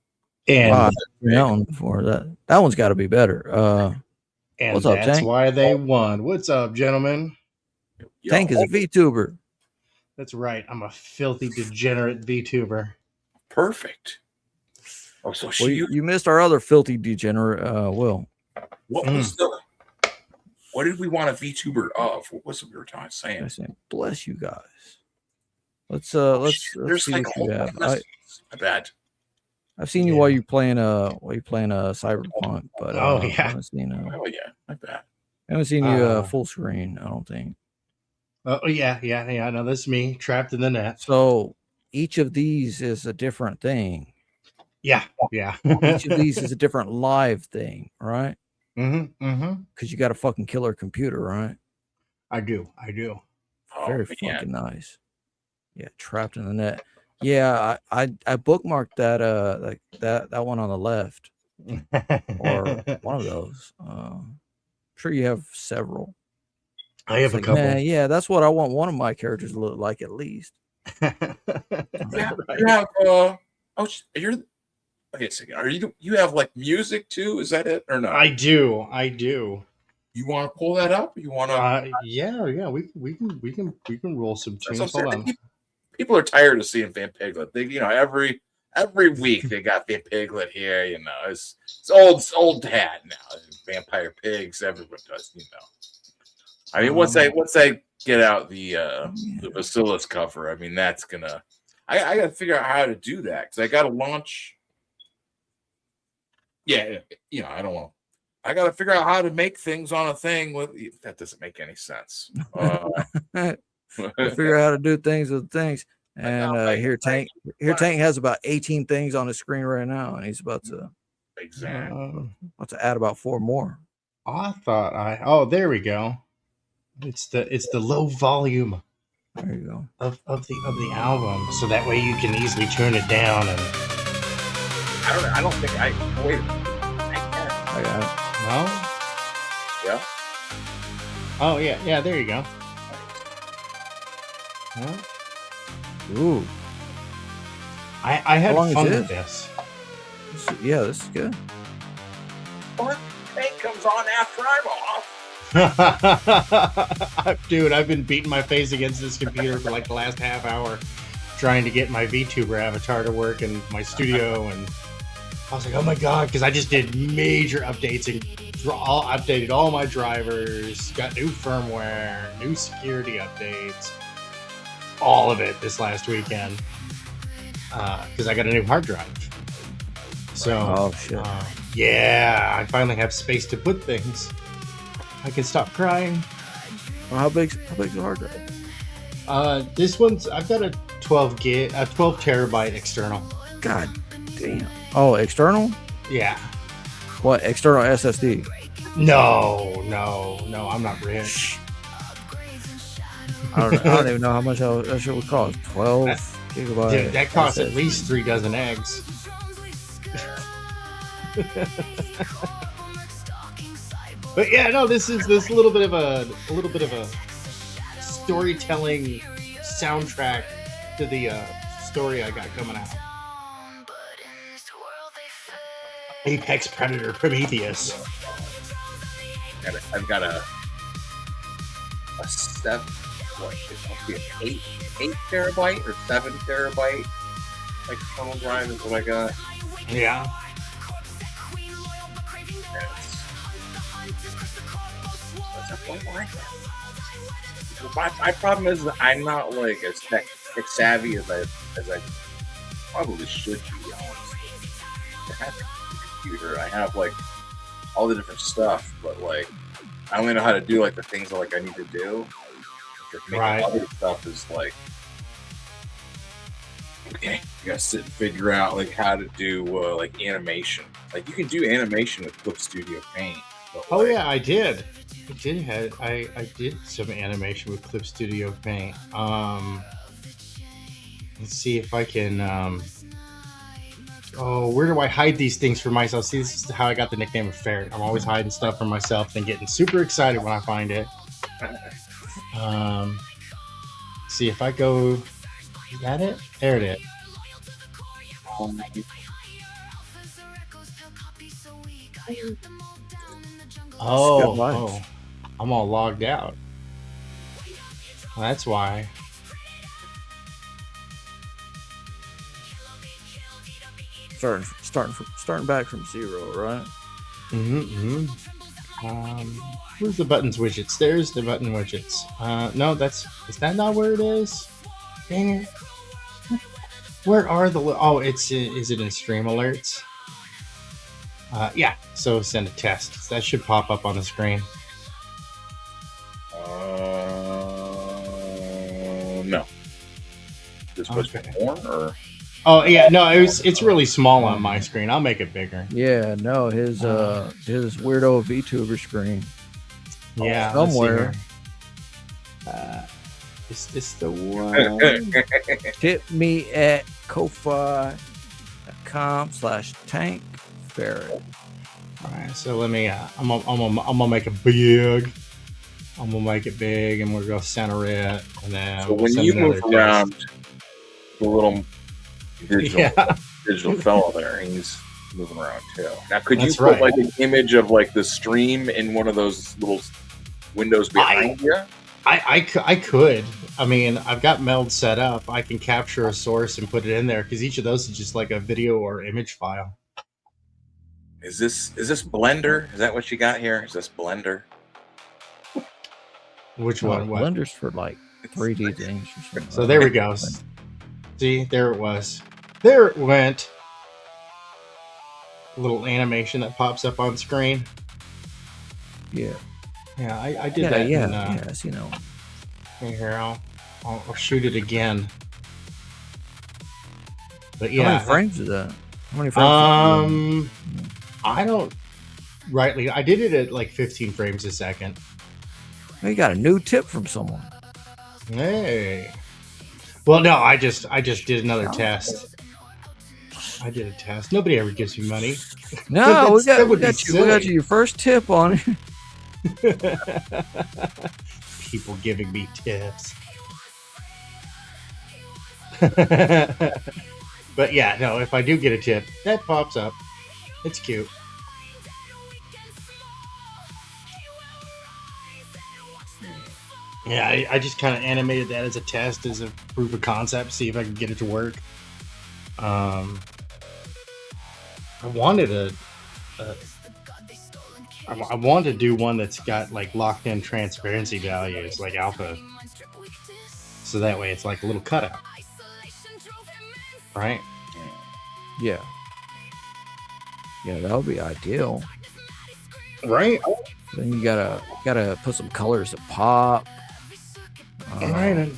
And I've seen that one before. That one's got to be better. and what's up, that's Tank? why they won. What's up, gentlemen? Tank is a VTuber. That's right. I'm a filthy degenerate VTuber. Perfect. Oh, so Well, you missed our other filthy degenerate, Will. What was the? What did we want a VTuber of? What was it we were saying? Bless you guys. Let's There's see like what a you whole have. list. I bet. I've seen you while you playing Cyberpunk, but Oh, I yeah. haven't seen Oh yeah, I bet. I haven't seen you full screen. I don't think. Oh yeah. No, that's me trapped in the net. So each of these is a different thing. Yeah. Each of these is a different live thing, right? Mm-hmm. Because you got a fucking killer computer, right? I do. Very fucking nice. Yeah, trapped in the net. Yeah, I bookmarked that that one on the left, or one of those. I'm sure you have several. I have a couple. Man, yeah, that's what I want one of my characters to look like at least. You have you're. Okay, so you have like music too? Is that it or no? I do. You want to pull that up? You want to? Yeah. We can roll some tunes. So Hold on. People are tired of seeing Van Piglet. They, every week they got Van Piglet here. It's old hat now. Vampire pigs. Everyone does. I mean, once I get out the Bacillus cover, I mean that's gonna. I got to figure out how to do that because I got to launch. Yeah, I don't want. I got to figure out how to make things on a thing with that doesn't make any sense. Figure out how to do things with things. And here Tank has about 18 things on his screen right now, and he's about to add about 4 more. I thought oh, there we go. It's the low volume. There you go. Of the album, so that way you can easily turn it down. And I don't think I wait. I got it. No. Yeah. Oh yeah. There you go. Huh? Ooh. I had How long fun is with this. This is good. What thing comes on after I'm off? Dude, I've been beating my face against this computer for like the last half hour trying to get my VTuber avatar to work in my studio, and I was like, oh my god, because I just did major updates and updated all my drivers, got new firmware, new security updates, all of it this last weekend because I got a new hard drive. So, yeah, I finally have space to put things. I can stop crying. Well, how big's the hard drive? This one's I've got a 12 terabyte external. God damn. Oh, external? Yeah. What, external SSD? No, I'm not rich. I don't even know how much that shit would cost. 12 gigabytes. Dude, that costs at least 3 dozen eggs. But yeah, no, this is a little bit of a storytelling soundtrack to the story I got coming out. Apex Predator Prometheus. I've got a 8 terabyte or 7 terabyte external drive is what I got. Yeah. My problem is that I'm not like as tech savvy as I probably should be. Honestly, I have a computer. I have like all the different stuff, but like I only know how to do like the things that like I need to do. Like, making other stuff is like okay, you gotta sit and figure out like how to do like animation. Like you can do animation with Clip Studio Paint. But, oh yeah, I did. I did some animation with Clip Studio Paint. Let's see if I can. Where do I hide these things for myself? See, this is how I got the nickname of Ferret. I'm always hiding stuff for myself, then getting super excited when I find it. See if I go. Is that it? There it is. Oh, I'm all logged out. That's why. Starting back from zero, right? Mm-hmm. Where's the buttons widgets? There's the button widgets. No, is that not where it is? Dang it. Where are the, is it in stream alerts? Yeah, so send a test. That should pop up on the screen. No. This supposed to be more, or? Oh yeah, no, it's really small on my screen. I'll make it bigger. Yeah, no, his weirdo VTuber screen. Yeah, somewhere. Is this the one? Tip me at ko-fi.com/tankferret. All right, so let me. I'm gonna make it big. I'm gonna make it big, and we're gonna center it, and then. So when you move around, the little digital fellow there, he's moving around too. Now, could you put like an image of like the stream in one of those little windows behind you? I could. I mean, I've got Meld set up. I can capture a source and put it in there because each of those is just like a video or image file. Is this Blender? Is that what you got here? Is this Blender? Which one? What? Blender's for like 3D things or something. So there we go. See, there it was. There it went. A little animation that pops up on screen. Yeah. Yeah, I did that. Yeah, in, yes, you know. Here, I'll shoot it again. But yeah, how many frames is that? How many frames? I don't rightly. I did it at like 15 frames a second. Well, you got a new tip from someone. Hey. Well, no, I just did another test. I did a test. Nobody ever gives me money. No, we got you your first tip on it. People giving me tips. But yeah, no, if I do get a tip, that pops up. It's cute. Yeah, I just kind of animated that as a test, as a proof of concept, see if I can get it to work. I wanted I want to do one that's got like locked in transparency values, like alpha, so that way it's like a little cutout, right? Yeah, that would be ideal, right? Then you gotta put some colors that pop. Right.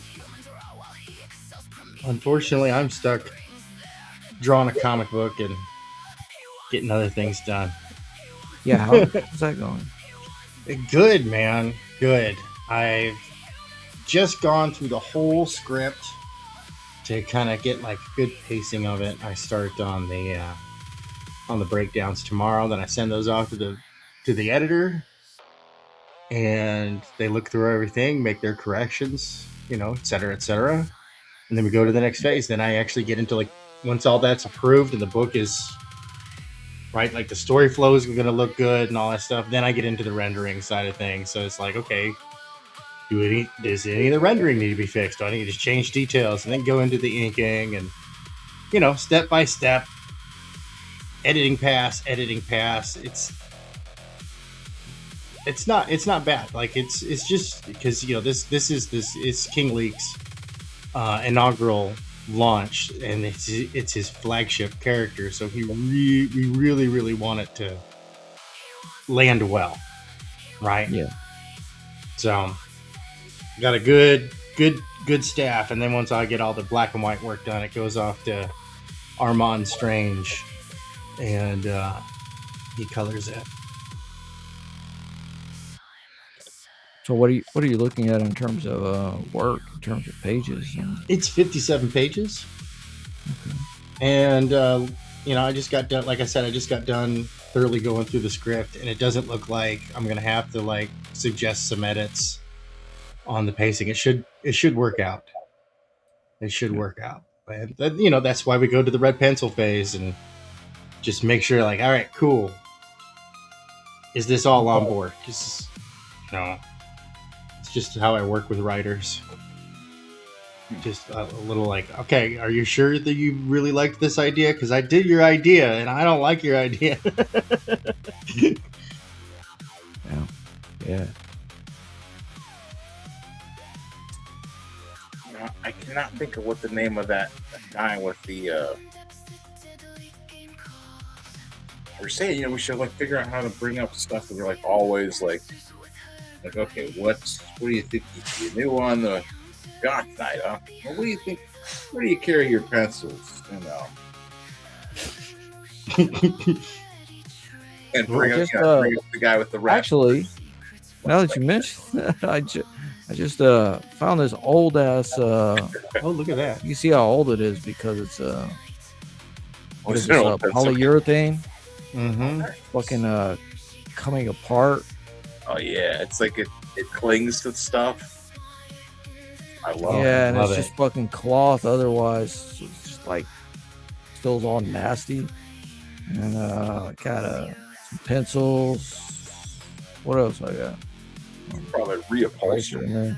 Unfortunately, I'm stuck drawing a comic book and getting other things done. Yeah, how's that going? Good, man. Good. I've just gone through the whole script to kind of get like good pacing of it. I start on the breakdowns tomorrow. Then I send those off to the editor, and they look through everything, make their corrections, et cetera, et cetera. And then we go to the next phase. Then I actually get into like, once all that's approved and the book is right, like the story flow is going to look good and all that stuff, then I get into the rendering side of things. So it's like, okay, does any of the rendering need to be fixed? Do I need to change details? And then go into the inking and, step by step, editing pass. It's not bad. Like it's just because this is King Leek's inaugural launch, and it's his flagship character, so we really want it to land well, right? Yeah. So got a good staff, and then once I get all the black and white work done, it goes off to Armand Strange, and he colors it. So what are you looking at in terms of work, in terms of pages? It's 57 pages. Okay. And I just got done. Like I said, I just got done thoroughly going through the script, and it doesn't look like I'm gonna have to like suggest some edits on the pacing. It should work out. It should work out. And that, that's why we go to the red pencil phase and just make sure, like, all right, cool. Is this all on board? It's just how I work with writers. Just a little like, okay, are you sure that you really liked this idea? Because I did your idea, and I don't like your idea. Yeah. I cannot think of what the name of that guy with the. We're saying, we should like figure out how to bring up stuff that we're like always like okay, what do you think you new on the Goth Night? Huh? Well, what do you think? Where do you carry your pencils? And bring up the guy with the rat. Actually, now that you mentioned that, I just found this old ass. Oh, look at that! You see how old it is because it's what is this, old pencil. Polyurethane. Mm-hmm. Fucking coming apart. Oh yeah, it's like it clings to stuff. I love it. Yeah, and it's just fucking cloth. Otherwise, it's just like feels all nasty. And got some pencils. What else I got? Probably reupholster.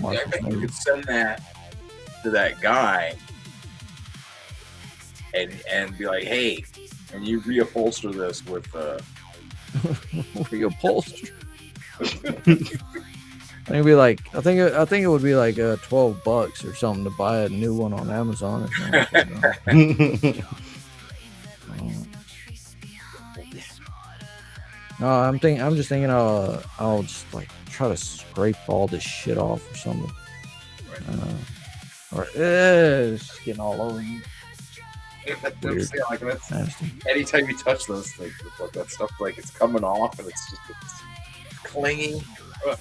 I think you could send that to that guy and be like, hey, and you reupholster this with reupholster. It'd be like I think it would be like $12 or something to buy a new one on Amazon or something. No, I'm just thinking I'll just like try to scrape all this shit off or something. It's just getting all over you. Anytime you touch those things, like that stuff, like it's coming off and it's clinging. Ugh.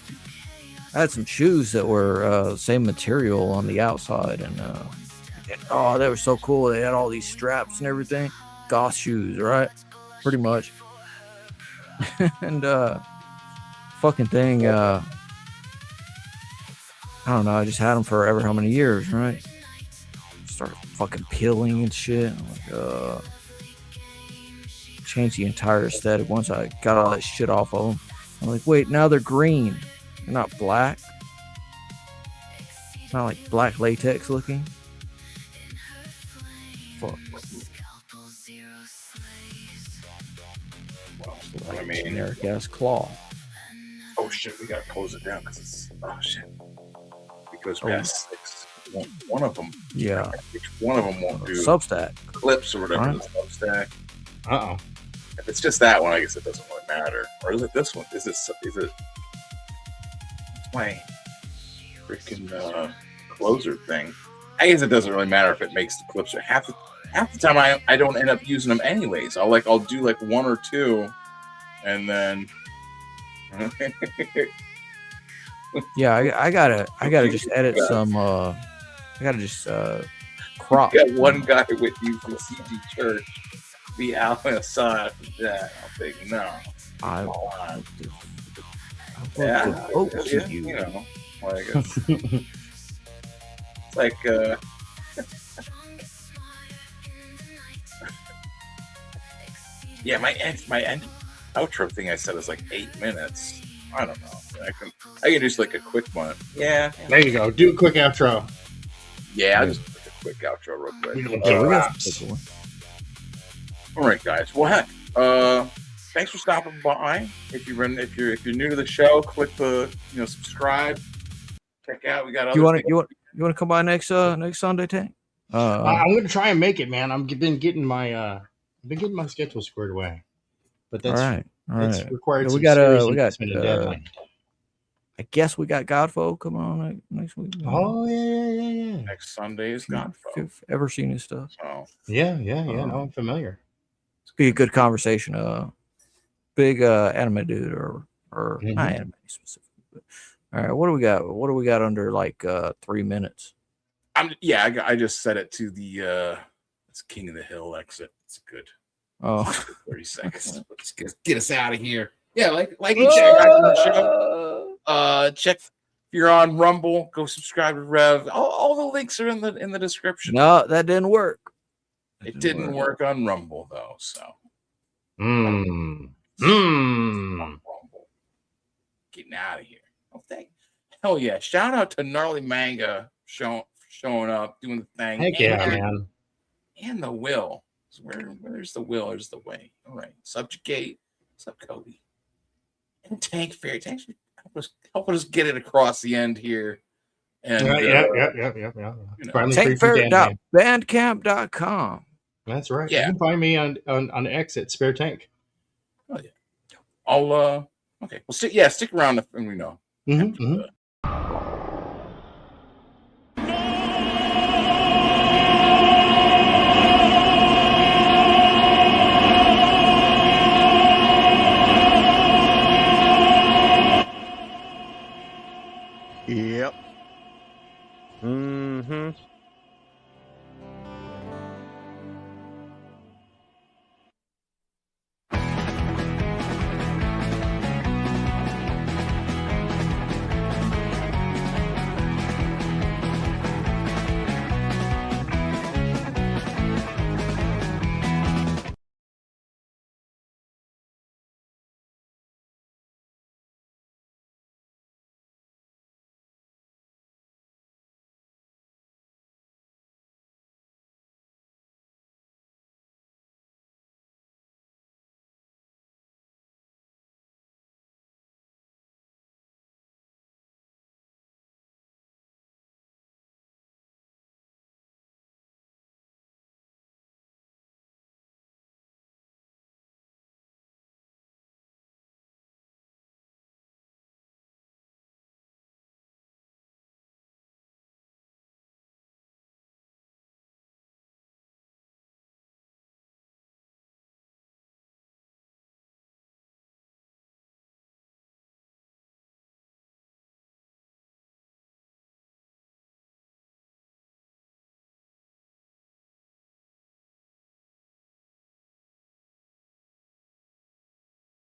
I had some shoes that were same material on the outside, and they were so cool. They had all these straps and everything. Goth shoes, right? Pretty much. And fucking thing. I don't know. I just had them for ever how many years, right? Started fucking peeling and shit. I'm like, changed the entire aesthetic once I got all that shit off of them. I'm like, wait, now they're green. They're not black. It's not like black latex looking. Fuck. Well, I mean, generic ass cloth. Oh shit, we gotta close it down because it's because we have 6. One of them. Yeah. One of them won't do Substack clips or whatever. Right. Substack. Uh-oh. If it's just that one, I guess it doesn't really matter. Or is it this one? Is it? It's my freaking closer thing. I guess it doesn't really matter if it makes the clips. Or half the time I don't end up using them anyways. I'll do like 1 or 2, and then. Yeah, I gotta just edit some. I gotta just crop. You got one guy with you from CG Church. Be out outside for that. I'll think no. I yeah, you know, like it's like yeah, my end outro thing I said is like 8 minutes. I don't know. I can just like a quick one. Yeah. There you go. Do a quick outro. Yeah, I'll just make a quick outro real quick. All right, guys. Well, heck, thanks for stopping by. If you're new to the show, click the subscribe. Check out. We got other. You want to come by next Sunday, Tank? I'm going to try and make it, man. I've been getting my schedule squared away. But that's all right. Required. Yeah, we got. I guess we got Godfo coming on next week. Oh yeah. Next Sunday is Godfo. If you've ever seen his stuff. Oh. Yeah. No, I'm familiar. It's be a good conversation. Big anime dude or not anime specifically. But, all right, what do we got? What do we got under like 3 minutes? I just set it to the it's King of the Hill exit. It's good. Oh, 30 seconds. Let's get us out of here. Yeah, like you check out the show. Check you're on Rumble, go subscribe to Rev. All the links are in the description. No, that didn't work. It didn't work on Rumble though, so. Getting out of here. Oh, hell yeah! Shout out to Gnarly Manga showing up, doing the thing. Heck yeah, man! And the Will. Where's the Will? There's the way. All right, Subjugate. What's up, Kobe? And Tank Fairy. Tank help us get it across the end here. And yeah. Tankfairy.bandcamp.com. That's right. Yeah. You can find me on X at Spare Tank. Oh yeah. I'll okay. Well, stick around and we know. Yep.